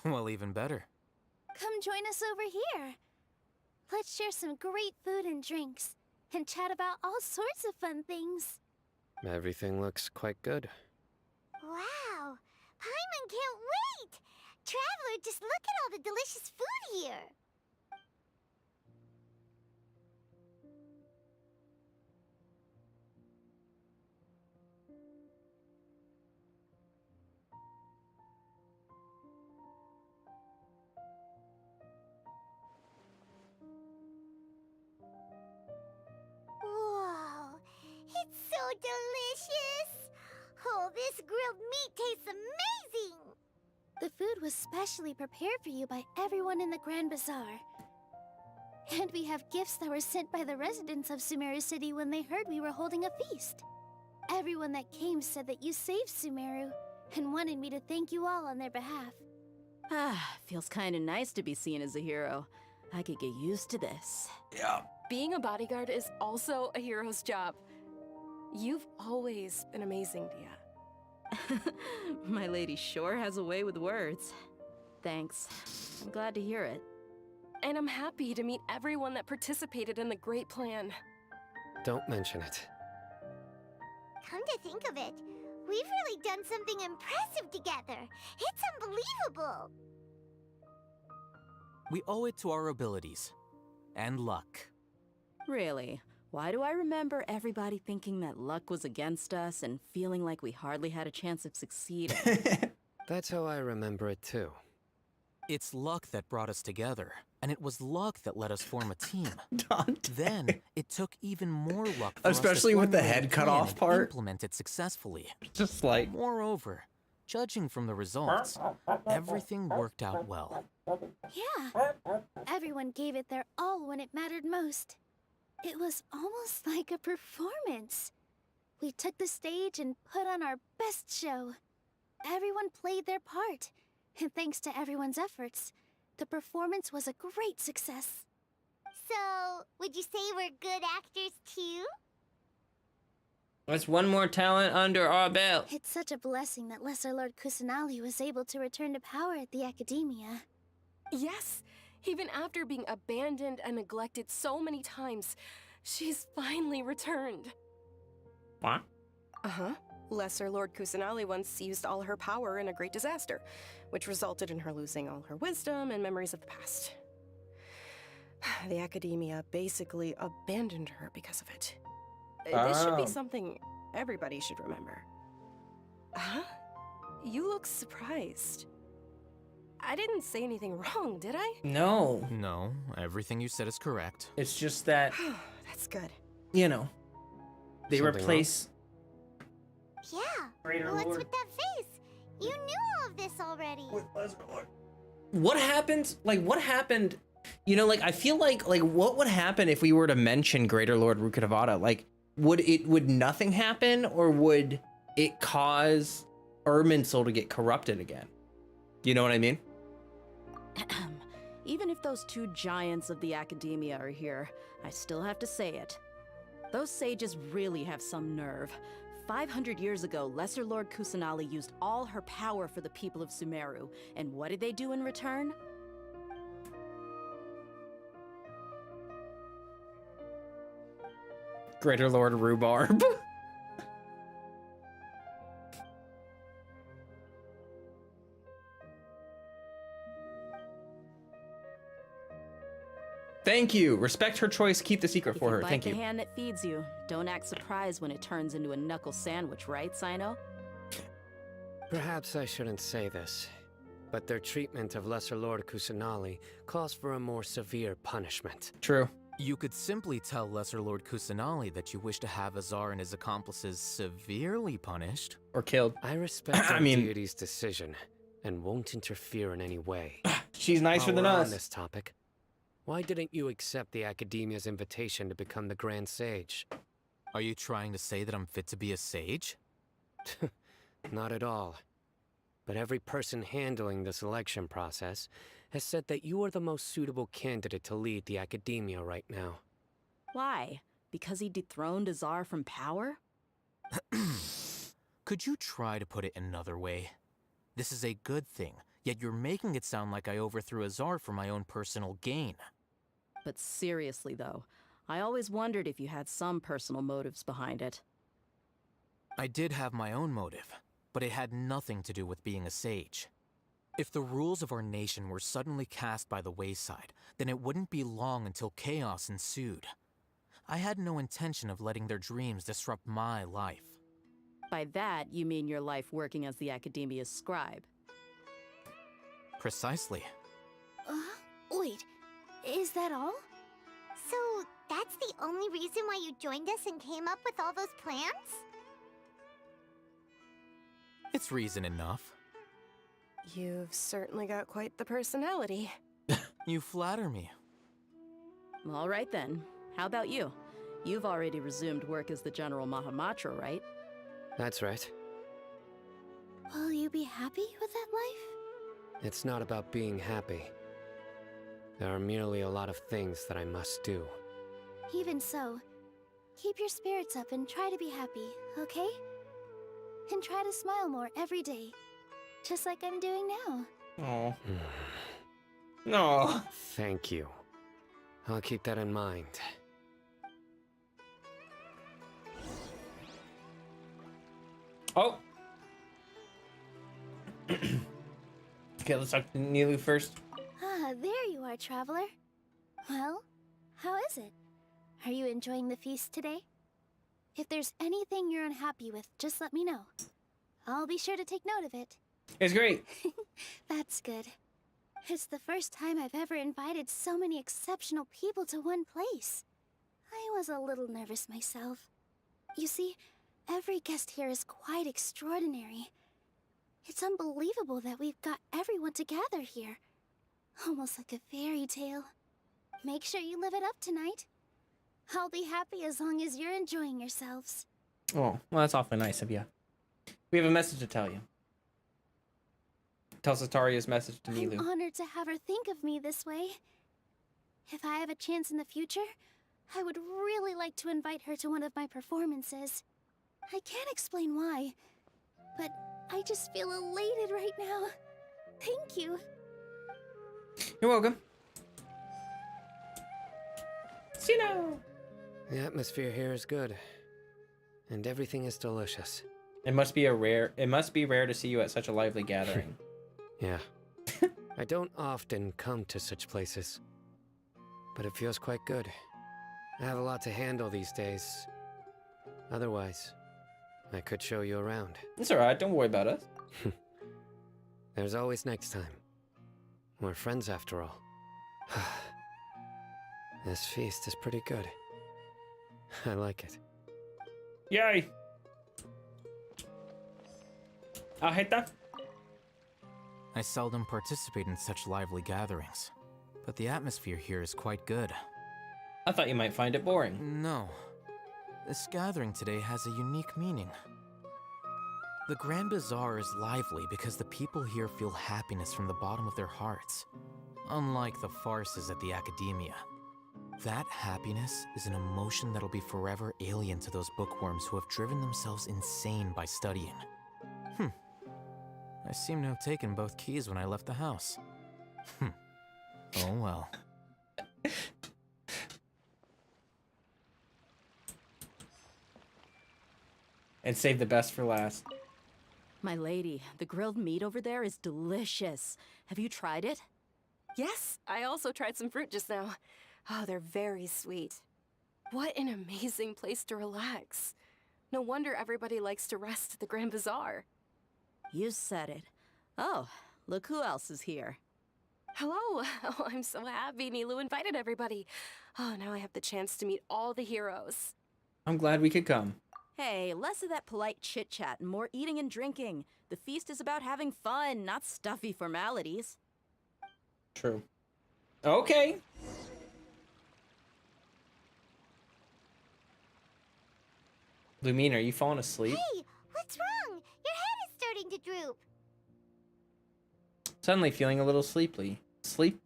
Well, even better. Come join us over here. Let's share some great food and drinks, and chat about all sorts of fun things. Everything looks quite good. Wow, Paimon can't wait! Traveler, just look at all the delicious food here. Whoa, it's so delicious! Oh, this grilled meat tastes amazing! The food was specially prepared for you by everyone in the Grand Bazaar. And we have gifts that were sent by the residents of Sumeru City when they heard we were holding a feast. Everyone that came said that you saved Sumeru, and wanted me to thank you all on their behalf. Ah, feels kinda nice to be seen as a hero. I could get used to this. Yeah. Being a bodyguard is also a hero's job. You've always been amazing, Dia. My lady sure has a way with words. Thanks. I'm glad to hear it. And I'm happy to meet everyone that participated in the great plan. Don't mention it. Come to think of it, we've really done something impressive together. It's unbelievable. We owe it to our abilities. And luck. Really? Why do I remember everybody thinking that luck was against us and feeling like we hardly had a chance of succeeding? That's how I remember it too. It's luck that brought us together, and it was luck that let us form a team. Then, it took even more luck for Especially us to with the formulate head a cut plan off and part. implement it successfully. Just like... Moreover, judging from the results, everything worked out well. Yeah. Everyone gave it their all when it mattered most. It was almost like a performance. We took the stage and put on our best show. Everyone played their part, and thanks to everyone's efforts, the performance was a great success. So, would you say we're good actors too? That's one more talent under our belt. It's such a blessing that Lesser Lord Kusanali was able to return to power at the Academia. Yes, even after being abandoned and neglected so many times, she's finally returned. What? Uh-huh. Lesser Lord Kusanali once used all her power in a great disaster, which resulted in her losing all her wisdom and memories of the past. The Academia basically abandoned her because of it. This should be something everybody should remember. Huh? You look surprised. I didn't say anything wrong, did I? No. No, everything you said is correct. It's just that, That's good. you know, they Something replace... Yeah. Greater What's Lord. with that face? You knew all of this already. What happened? Like, what happened? You know, like, I feel like, what would happen if we were to mention Greater Lord Rukkhadevata? Like, would nothing happen, or would it cause Irminsul to get corrupted again? You know what I mean? Even if those two giants of the Academia are here, I still have to say it. Those sages really have some nerve. 500 years ago, Lesser Lord Kusanali used all her power for the people of Sumeru, and what did they do in return? Greater Lord Rhubarb. Thank you. Respect her choice. Keep the secret for her. Bite Thank the you. hand that feeds you. Don't act surprised when it turns into a knuckle sandwich, right, Sino? Perhaps I shouldn't say this, but their treatment of Lesser Lord Kusanali calls for a more severe punishment. True. You could simply tell Lesser Lord Kusanali that you wish to have Azar and his accomplices severely punished. Or killed. I respect our deity's decision, and won't interfere in any way. She's nicer While than we're us. on this topic, why didn't you accept the Academia's invitation to become the Grand Sage? Are you trying to say that I'm fit to be a sage? Not at all. But every person handling the selection process has said that you are the most suitable candidate to lead the Academia right now. Why? Because he dethroned Azar from power? Could you try to put it another way? This is a good thing, yet you're making it sound like I overthrew Azar for my own personal gain. But seriously, though, I always wondered if you had some personal motives behind it. I did have my own motive, but it had nothing to do with being a sage. If the rules of our nation were suddenly cast by the wayside, then it wouldn't be long until chaos ensued. I had no intention of letting their dreams disrupt my life. By that, you mean your life working as the Academia's scribe. Precisely. Wait, is that all? So, that's the only reason why you joined us and came up with all those plans? It's reason enough. You've certainly got quite the personality. You flatter me. All right then. How about you? You've already resumed work as the General Mahamatra, right? That's right. Will you be happy with that life? It's not about being happy. There are merely a lot of things that I must do. Even so, keep your spirits up and try to be happy, okay? And try to smile more every day. Just like I'm doing now. Oh. No. Thank you. I'll keep that in mind. Oh. Okay, let's talk to Nilu first. Ah, there you are, traveler. Well, how is it? Are you enjoying the feast today? If there's anything you're unhappy with, just let me know. I'll be sure to take note of it. It's great. That's good. It's the first time I've ever invited so many exceptional people to one place. I was a little nervous myself. You see, every guest here is quite extraordinary. It's unbelievable that we've got everyone together here. Almost like a fairy tale. Make sure you live it up tonight. I'll be happy as long as you're enjoying yourselves. Oh, well, that's awfully nice of you. We have a message to tell you. Tell Sataria's message to Nilu. I'm honored to have her think of me this way. If I have a chance in the future, I would really like to invite her to one of my performances. I can't explain why, but I just feel elated right now. Thank you. You're welcome. Sino! The atmosphere here is good, and everything is delicious. It must be rare to see you at such a lively gathering. Yeah. I don't often come to such places, but it feels quite good. I have a lot to handle these days. Otherwise, I could show you around. It's alright, don't worry about us. There's always next time. We're friends after all. This feast is pretty good. I like it. Yay! Aheta? I seldom participate in such lively gatherings, but the atmosphere here is quite good. I thought you might find it boring. No. This gathering today has a unique meaning. The Grand Bazaar is lively because the people here feel happiness from the bottom of their hearts, unlike the farces at the Academia. That happiness is an emotion that'll be forever alien to those bookworms who have driven themselves insane by studying. I seem to have taken both keys when I left the house. Oh well. And save the best for last. My lady, the grilled meat over there is delicious. Have you tried it? Yes, I also tried some fruit just now. Oh, they're very sweet. What an amazing place to relax. No wonder everybody likes to rest at the Grand Bazaar. You said it. Oh, look who else is here. Hello. Oh, I'm so happy Nilu invited everybody. Oh, now I have the chance to meet all the heroes. I'm glad we could come. Hey, less of that polite chit-chat and more eating and drinking. The feast is about having fun, not stuffy formalities. True. Okay. Lumine, are you falling asleep? Hey, what's wrong? Your head is starting to droop. Suddenly feeling a little sleepy. Sleepy?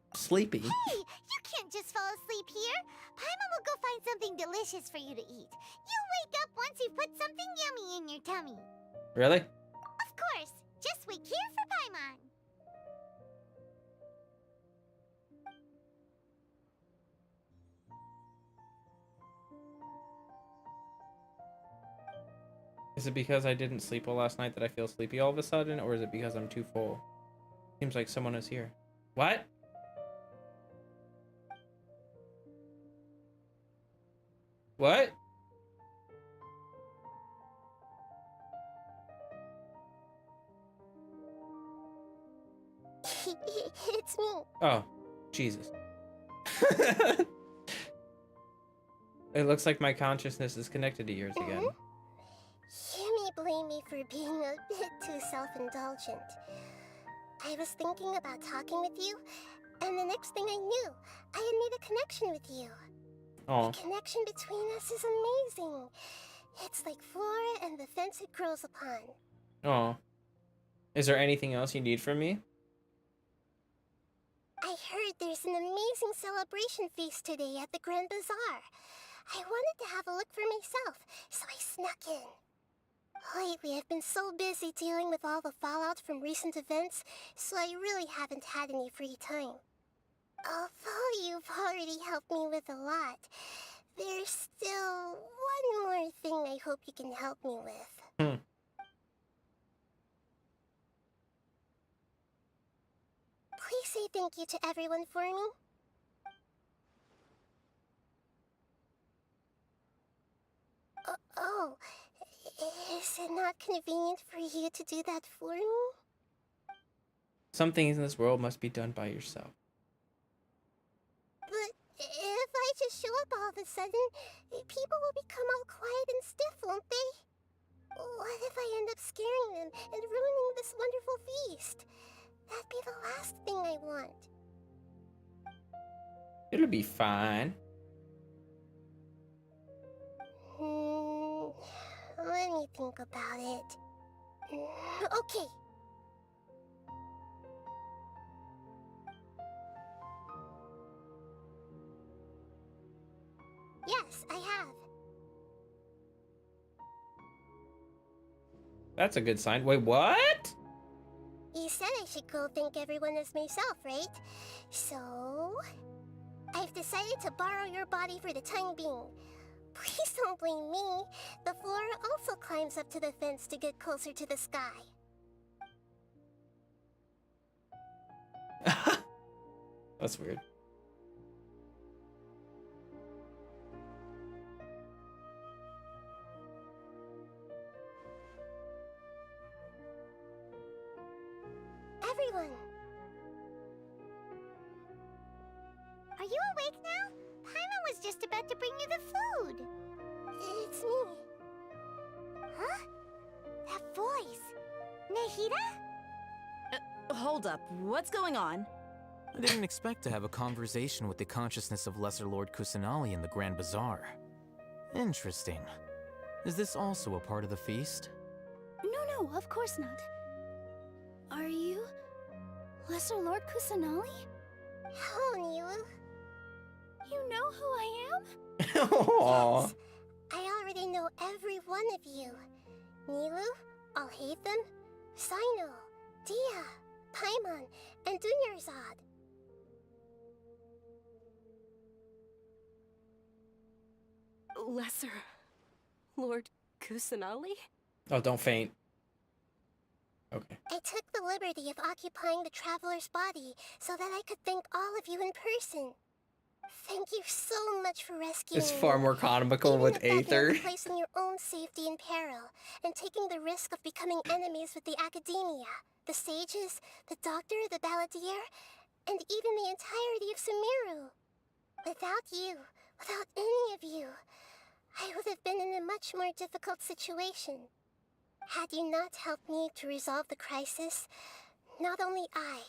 Hey, you can't just fall asleep here. Paimon will go find something delicious for you to eat. You'll wake up once you've put something yummy in your tummy. Really? Of course. Just wait here for Paimon. Is it because I didn't sleep well last night that I feel sleepy all of a sudden, or is it because I'm too full? Seems like someone is here. What? What? It's me. Oh, Jesus. It looks like my consciousness is connected to yours again. You may blame me for being a bit too self-indulgent. I was thinking about talking with you, and the next thing I knew, I had made a connection with you. Oh. The connection between us is amazing. It's like flora and the fence it grows upon. Oh. Is there anything else you need from me? I heard there's an amazing celebration feast today at the Grand Bazaar. I wanted to have a look for myself, so I snuck in. Lately, I've been so busy dealing with all the fallout from recent events, so I really haven't had any free time. Although you've already helped me with a lot, there's still one more thing I hope you can help me with. thank you to everyone for me? Oh, is it not convenient for you to do that for me? Some things in this world must be done by yourself. But if I just show up all of a sudden, people will become all quiet and stiff, won't they? What if I end up scaring them and ruining this wonderful feast? That'd be the last thing I want. It'll be fine. Let me think about it. Okay. Yes, I have. That's a good sign. Wait, what? You said I should go thank everyone as myself, right? So, I've decided to borrow your body for the time being. Please don't blame me. The flora also climbs up to the fence to get closer to the sky. That's weird. Everyone! Are you awake now? Paimon was just about to bring you the food. It's me. Huh? That voice. Nahida? Hold up, what's going on? I didn't expect to have a conversation with the consciousness of Lesser Lord Kusanali in the Grand Bazaar. Interesting. Is this also a part of the feast? No, of course not. Are you Lesser Lord Kusanali? Hello, Nilu. You know who I am? Aww. Yes, I already know every one of you. Nilu, Alhaitham, Sino, Dia, Paimon, and Dunyarzad. Lesser Lord Kusanali? Oh, don't faint. Okay. I took the liberty of occupying the traveler's body so that I could thank all of you in person. Thank you so much for rescuing It's far me, more comical even with if that meant Aether. placing your own safety in peril, and taking the risk of becoming enemies with the academia, the sages, the doctor, the balladeer, and even the entirety of Sumeru. Without you, without any of you, I would have been in a much more difficult situation. Had you not helped me to resolve the crisis, not only I,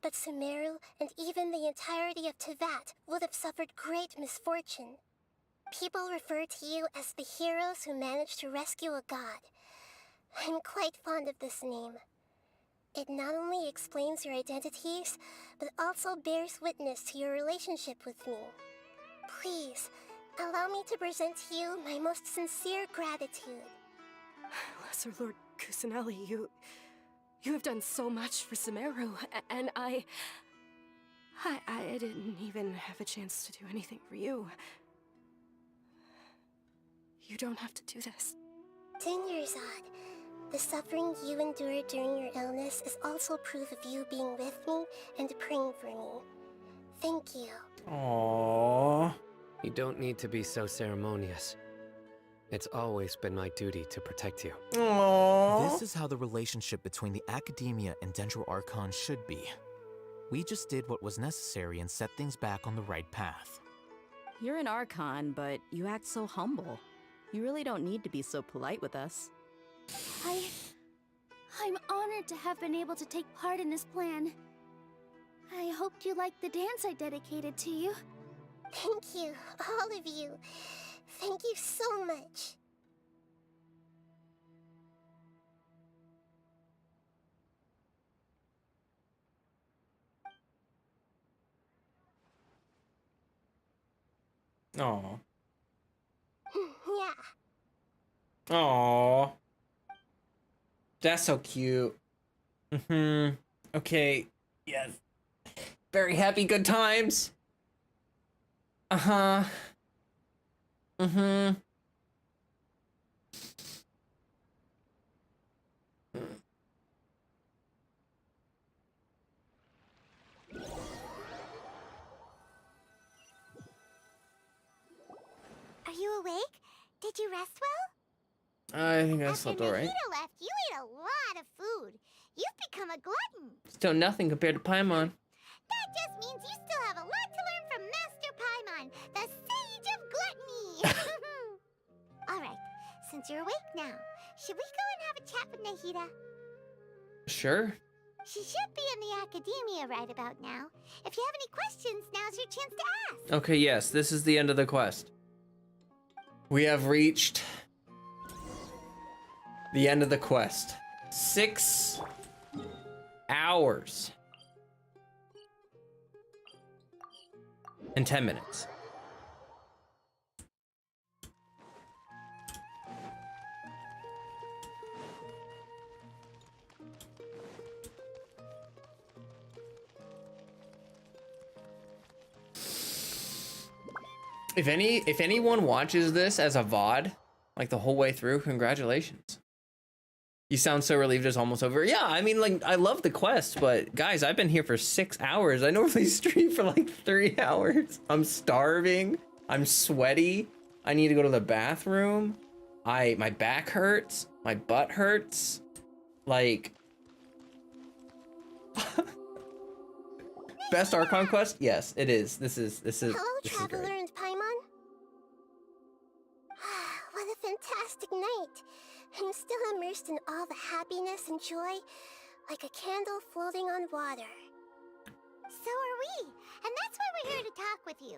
but Sumeru and even the entirety of Tevat would have suffered great misfortune. People refer to you as the heroes who managed to rescue a god. I'm quite fond of this name. It not only explains your identities, but also bears witness to your relationship with me. Please, allow me to present to you my most sincere gratitude. Lesser Lord Kusanali, you have done so much for Sumeru, and I didn't even have a chance to do anything for you. You don't have to do this. Dunyarzad, the suffering you endured during your illness is also proof of you being with me and praying for me. Thank you. Aww. You don't need to be so ceremonious. It's always been my duty to protect you. Aww. This is how the relationship between the Academia and Dendro Archon should be. We just did what was necessary and set things back on the right path. You're an Archon, but you act so humble. You really don't need to be so polite with us. I'm honored to have been able to take part in this plan. I hoped you liked the dance I dedicated to you. Thank you, all of you. Thank you so much. Aww. Yeah. Aww. That's so cute. Okay. Yes. Very happy, good times. Uh-huh. you awake? Did you rest well? I think I slept After alright. Nahida left, you ate a lot of food. You've become a glutton. Still nothing compared to Paimon. That just means you still have a lot to learn from Master Paimon, the Sage of Gluttony. Alright, since you're awake now, should we go and have a chat with Nahida? Sure. She should be in the academia right about now. If you have any questions, now's your chance to ask. Okay, yes, this is the end of the quest. We have reached the end of the quest. 6 hours and 10 minutes. If anyone watches this as a VOD, like the whole way through, congratulations. You sound so relieved it's almost over. Yeah, I mean, like, I love the quest, but guys, I've been here for 6 hours. I normally stream for like 3 hours. I'm starving. I'm sweaty. I need to go to the bathroom. My back hurts. My butt hurts. Like, best Archon quest? Yes, it is. This is Hello, this Traveler is great. and Paimon. What a fantastic night. I'm still immersed in all the happiness and joy, like a candle floating on water. So are we, and that's why we're here to talk with you.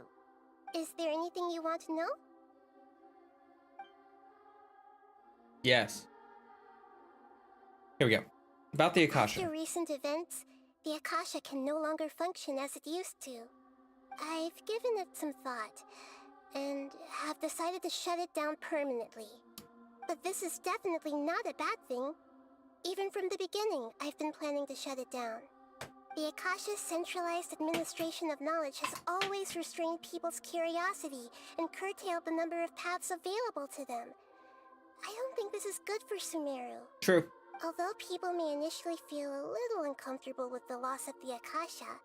Is there anything you want to know? Yes. Here we go. About the Akasha. After recent events, the Akasha can no longer function as it used to. I've given it some thought, and have decided to shut it down permanently. But this is definitely not a bad thing. Even from the beginning, I've been planning to shut it down. The Akasha's centralized administration of knowledge has always restrained people's curiosity and curtailed the number of paths available to them. I don't think this is good for Sumeru. True. Although people may initially feel a little uncomfortable with the loss of the Akasha,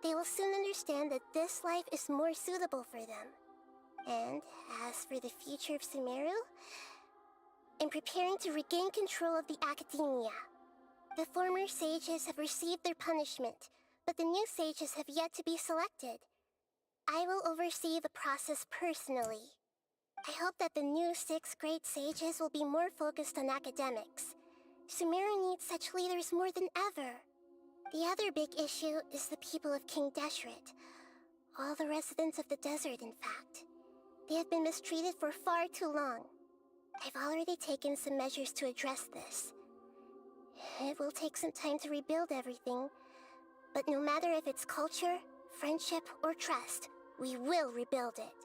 they will soon understand that this life is more suitable for them. And as for the future of Sumeru, I'm preparing to regain control of the academia. The former sages have received their punishment, but the new sages have yet to be selected. I will oversee the process personally. I hope that the new 6 great sages will be more focused on academics. Sumeru needs such leaders more than ever. The other big issue is the people of King Deshret. All the residents of the desert, in fact. They have been mistreated for far too long. I've already taken some measures to address this. It will take some time to rebuild everything, but no matter if it's culture, friendship, or trust, we will rebuild it.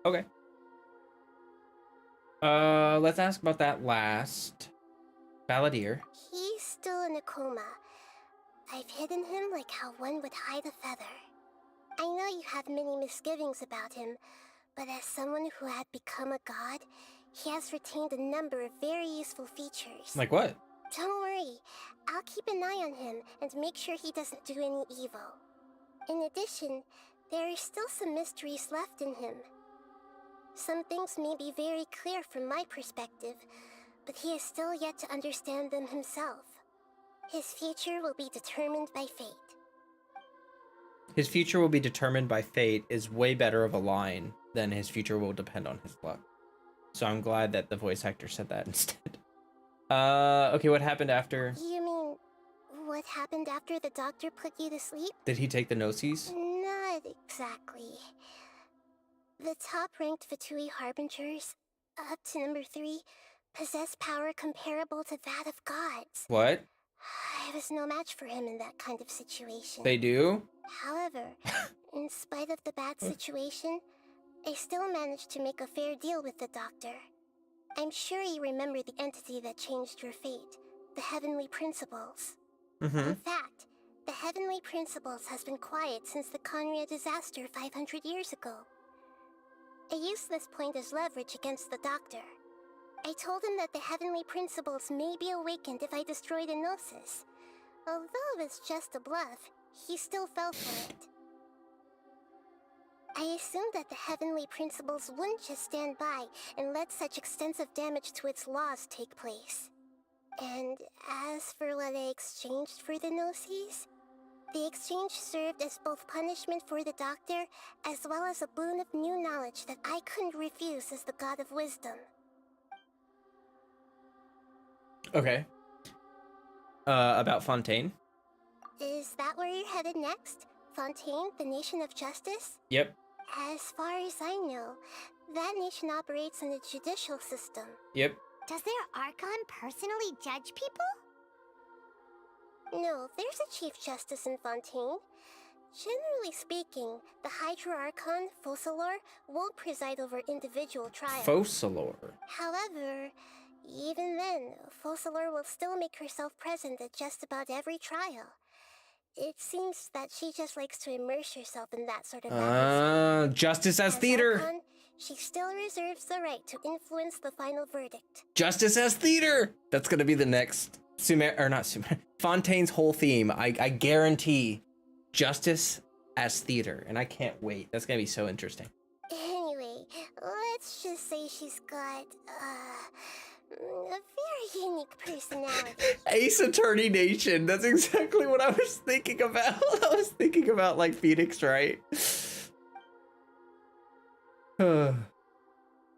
Okay. Let's ask about that last Balladeer. He's still in a coma. I've hidden him like how one would hide a feather. I know you have many misgivings about him, but as someone who had become a god, he has retained a number of very useful features. Like what? Don't worry, I'll keep an eye on him and make sure he doesn't do any evil. In addition, there are still some mysteries left in him. Some things may be very clear from my perspective, but he is still yet to understand them himself. His future will be determined by fate. His future will be determined by fate is way better of a line than his future will depend on his luck. So I'm glad that the voice actor said that instead. Okay, what happened after? You mean, what happened after the doctor put you to sleep? Did he take the Gnosis? Not exactly. The top-ranked Fatui Harbingers, up to number 3, possess power comparable to that of gods. What? I was no match for him in that kind of situation. They do? However, in spite of the bad situation, I still managed to make a fair deal with the doctor. I'm sure you remember the entity that changed your fate, the Heavenly Principles. In fact, the Heavenly Principles has been quiet since the Conria disaster 500 years ago. I used this point as leverage against the doctor. I told him that the Heavenly Principles may be awakened if I destroy the Gnosis. Although it's just a bluff, he still fell for it. I assumed that the heavenly principles wouldn't just stand by and let such extensive damage to its laws take place. And as for what I exchanged for the Gnosis, the exchange served as both punishment for the doctor, as well as a boon of new knowledge that I couldn't refuse as the god of wisdom. Okay. About Fontaine? Is that where you're headed next? Fontaine, the nation of justice? Yep. As far as I know, that nation operates in a judicial system. Yep. Does their Archon personally judge people? No, there's a Chief Justice in Fontaine. Generally speaking, the Hydra Archon, Focalor, won't preside over individual trials. Focalor. However, even then, Focalor will still make herself present at just about every trial. It seems that she just likes to immerse herself in that sort of atmosphere. Justice as theater. Archon, she still reserves the right to influence the final verdict. Justice as theater. That's gonna be the next Fontaine's whole theme. I guarantee justice as theater, and I can't wait. That's gonna be so interesting. Anyway, let's just say she's got a very unique personality. Ace Attorney Nation. That's exactly what I was thinking about. I was thinking about like Phoenix, right?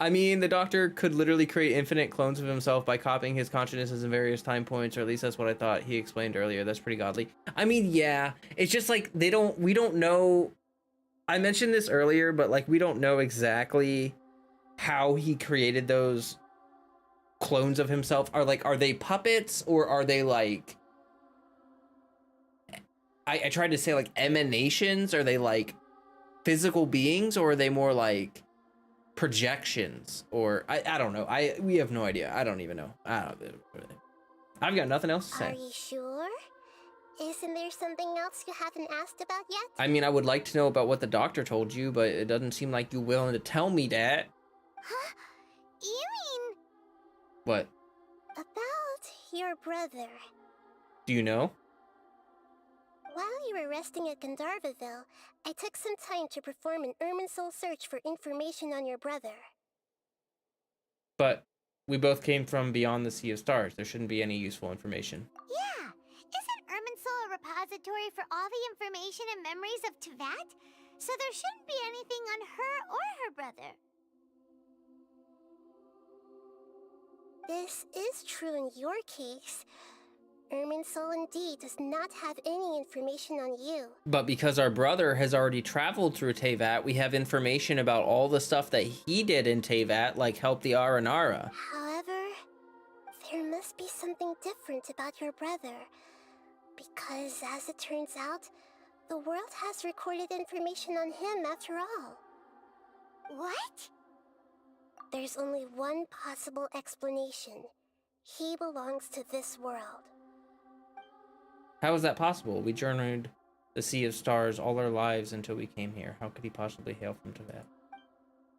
I mean, the Doctor could literally create infinite clones of himself by copying his consciousnesses in various time points, or at least that's what I thought he explained earlier. That's pretty godly. I mean, yeah, it's just like we don't know. I mentioned this earlier, but like we don't know exactly how he created those clones of himself. Are they puppets, or are they like I tried to say like emanations? Are they like physical beings, or are they more like projections? Or I don't know. We have no idea. I don't even know. I've got nothing else to say. Are you sure? Isn't there something else you haven't asked about yet? I mean, I would like to know about what the Doctor told you, but it doesn't seem like you're willing to tell me that. Huh? You mean... What? About your brother. Do you know? While you were resting at Gandharvaville, I took some time to perform an Irminsul search for information on your brother. But we both came from beyond the Sea of Stars. There shouldn't be any useful information. Yeah. Isn't Irminsul a repository for all the information and memories of Teyvat? So there shouldn't be anything on her or her brother. This is true in your case. Irminsul indeed does not have any information on you. But because our brother has already traveled through Teyvat, we have information about all the stuff that he did in Teyvat, like help the Aranara. However, there must be something different about your brother. Because as it turns out, the world has recorded information on him after all. What? There's only one possible explanation. He belongs to this world. How is that possible? We journeyed the Sea of Stars all our lives until we came here. How could he possibly hail from Teyvat?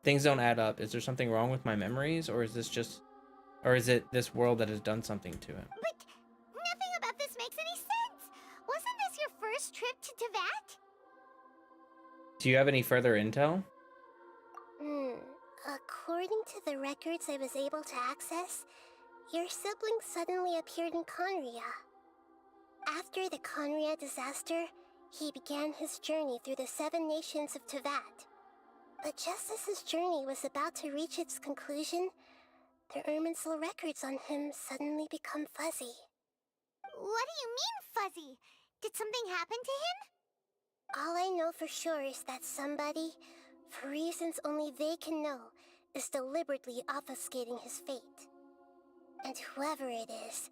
Things don't add up. Is there something wrong with my memories, or is it this world that has done something to him? But nothing about this makes any sense. Wasn't this your first trip to Teyvat? Do you have any further intel? According to the records I was able to access, your sibling suddenly appeared in Conria. After the Conria disaster, he began his journey through the 7 nations of Teyvat. But just as his journey was about to reach its conclusion, the Irminsul records on him suddenly become fuzzy. What do you mean, fuzzy? Did something happen to him? All I know for sure is that somebody, for reasons only they can know, is deliberately obfuscating his fate. And whoever it is,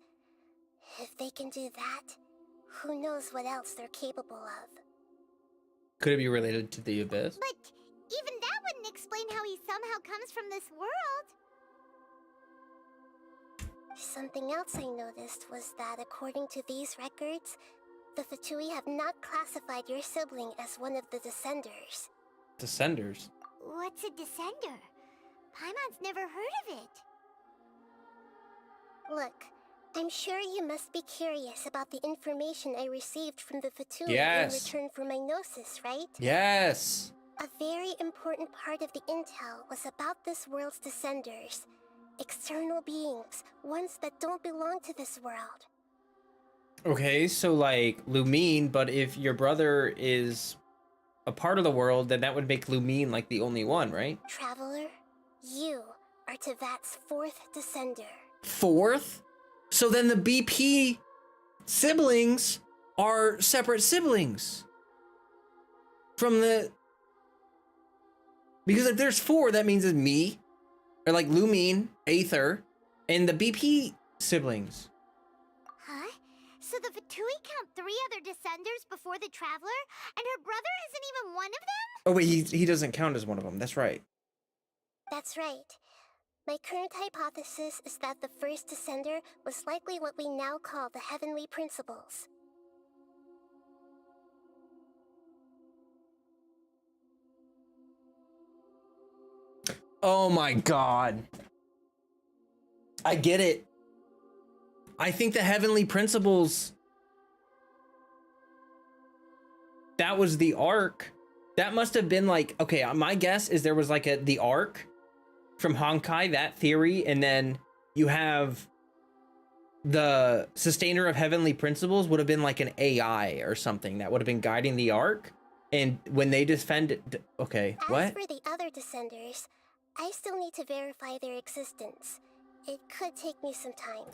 if they can do that, who knows what else they're capable of. Could it be related to the Abyss? But even that wouldn't explain how he somehow comes from this world. Something else I noticed was that according to these records, the Fatui have not classified your sibling as one of the Descenders. Descenders? What's a Descender? Paimon's never heard of it. Look, I'm sure you must be curious about the information I received from the Fatui Yes. in return for my Gnosis, right? Yes. A very important part of the intel was about this world's descenders. External beings, ones that don't belong to this world. Okay, so like Lumine, but if your brother is a part of the world, then that would make Lumine like the only one, right? Traveler, you are Tevat's fourth descender. Fourth? So then the BP siblings are separate siblings from the... Because if there's four, that means it's me, or like Lumine, Aether, and the BP siblings. Huh? So the Fatui count 3 other descenders before the Traveler, and her brother isn't even one of them? Oh wait, he doesn't count as one of them. That's right. That's right. My current hypothesis is that the first descender was likely what we now call the Heavenly Principles. Oh my god. I get it. I think the Heavenly Principles... That was the Ark. That must have been like... Okay, my guess is there was like the Ark from Honkai, that theory, and then you have the Sustainer of Heavenly Principles would have been like an AI or something that would have been guiding the Ark, and when they defended... Okay, what? As for the other descenders, I still need to verify their existence. It could take me some time.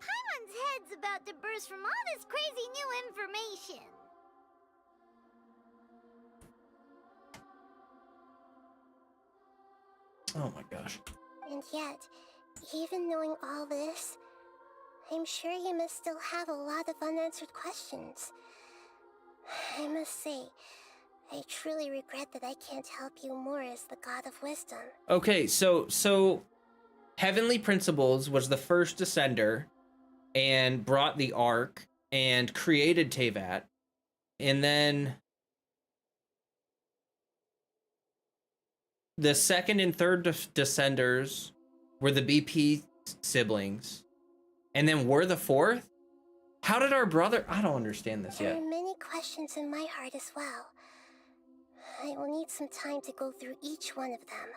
Paimon's head's about to burst from all this crazy new information. Oh my gosh. And yet, even knowing all this, I'm sure you must still have a lot of unanswered questions. I must say, I truly regret that I can't help you more as the God of Wisdom. Okay, so Heavenly Principles was the first descender and brought the Ark and created Tevat. And then the second and third descenders were the BP siblings. And then we're the fourth? How did our brother... I don't understand this There yet. are many questions in my heart as well. I will need some time to go through each one of them.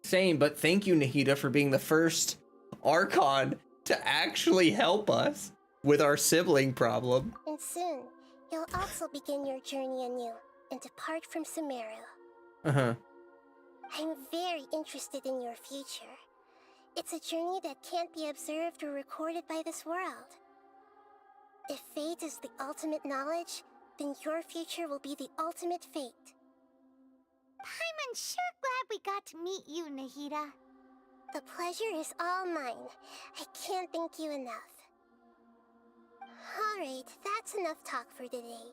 Same, but thank you, Nahida, for being the first Archon to actually help us with our sibling problem. And soon, you'll also begin your journey anew and depart from Sumeru. Uh-huh. I'm very interested in your future. It's a journey that can't be observed or recorded by this world. If fate is the ultimate knowledge, then your future will be the ultimate fate. Paimon's sure glad we got to meet you, Nahida. The pleasure is all mine. I can't thank you enough. Alright, that's enough talk for today.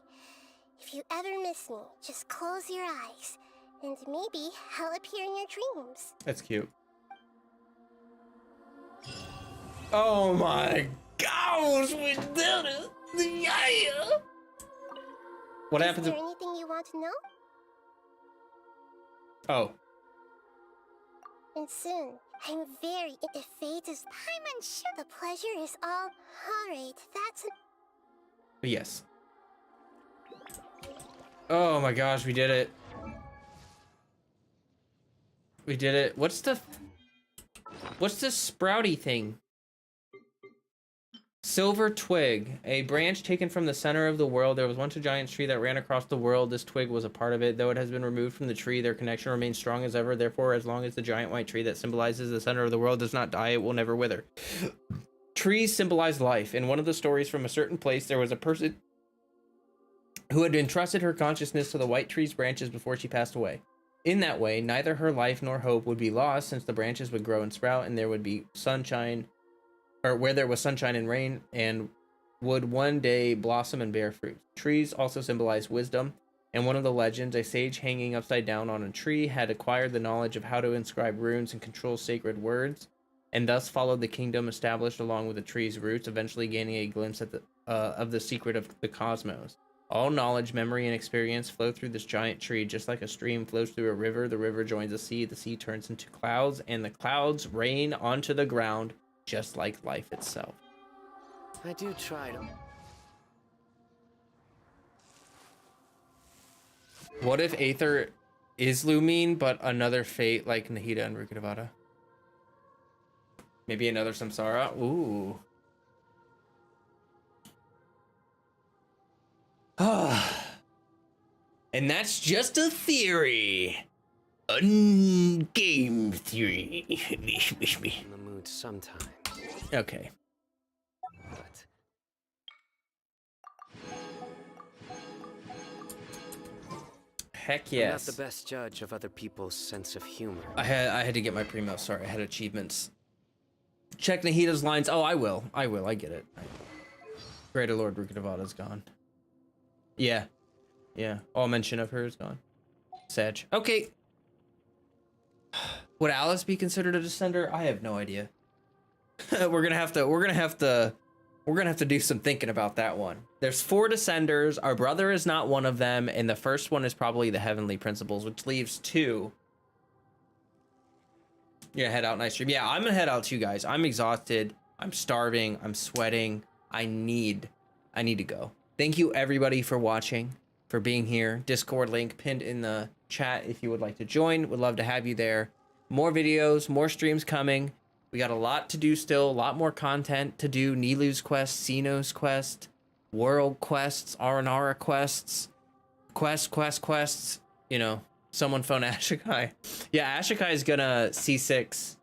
If you ever miss me, just close your eyes, and maybe I'll appear in your dreams. That's cute. Oh my gosh, we did it! Yeah! What happens Is if... there anything you want to know? Oh. And soon, I'm very... If fate is... Paimon's sure... The pleasure is all... Alright, that's... Yes. Oh my gosh, we did it. We did it. What's this sprouty thing? Silver twig, a branch taken from the center of the world. There was once a giant tree that ran across the world. This twig was a part of it. Though it has been removed from the tree, their connection remains strong as ever. Therefore, as long as the giant white tree that symbolizes the center of the world does not die, it will never wither. Trees symbolize life. In one of the stories from a certain place, there was a person who had entrusted her consciousness to the white tree's branches before she passed away. In that way, neither her life nor hope would be lost, since the branches would grow and sprout, and there would be sunshine, or where there was sunshine and rain, and would one day blossom and bear fruit. Trees also symbolize wisdom. In one of the legends, a sage hanging upside down on a tree had acquired the knowledge of how to inscribe runes and control sacred words, and thus followed the kingdom established along with the tree's roots, eventually gaining a glimpse at of the secret of the cosmos. All knowledge, memory, and experience flow through this giant tree, just like a stream flows through a river. The river joins the sea turns into clouds, and the clouds rain onto the ground, just like life itself. I do try to. What if Aether is Lumine, but another fate like Nahida and Rukkhadevata? Maybe another Samsara? Ooh. And that's just a theory. A game theory. In the mood sometimes. Okay. But Heck I'm yes. not the best judge of other people's sense of humor. I had to get my primo. Sorry, I had achievements. Check Nahida's lines. Oh, I will. I get it. Greater Lord Rukkhadevata's gone. Yeah. Yeah. All mention of her is gone. Sag. Okay. Would Alice be considered a descender? I have no idea. We're gonna have to do some thinking about that one. There's 4 descenders. Our brother is not one of them, and the first one is probably the Heavenly Principles, which leaves 2. You're gonna head out, nice stream. Yeah, I'm gonna head out too, guys. I'm exhausted. I'm starving. I'm sweating. I need to go. Thank you everybody for watching, for being here. Discord link pinned in the chat if you would like to join. Would love to have you there. More videos, more streams coming. We got a lot to do still, a lot more content to do. Nilu's quest, Xeno's quest, world quests, Aranara quests, quests. You know, someone phone Ashikai. Yeah, Ashikai is gonna C6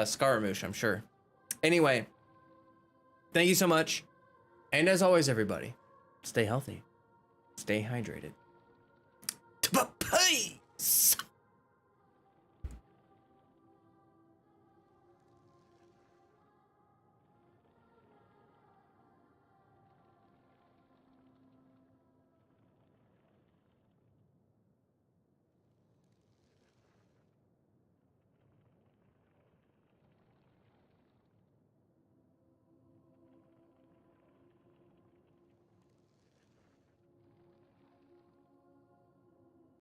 Scaramouche, I'm sure. Anyway, thank you so much. And as always, everybody, stay healthy, stay hydrated. Bye.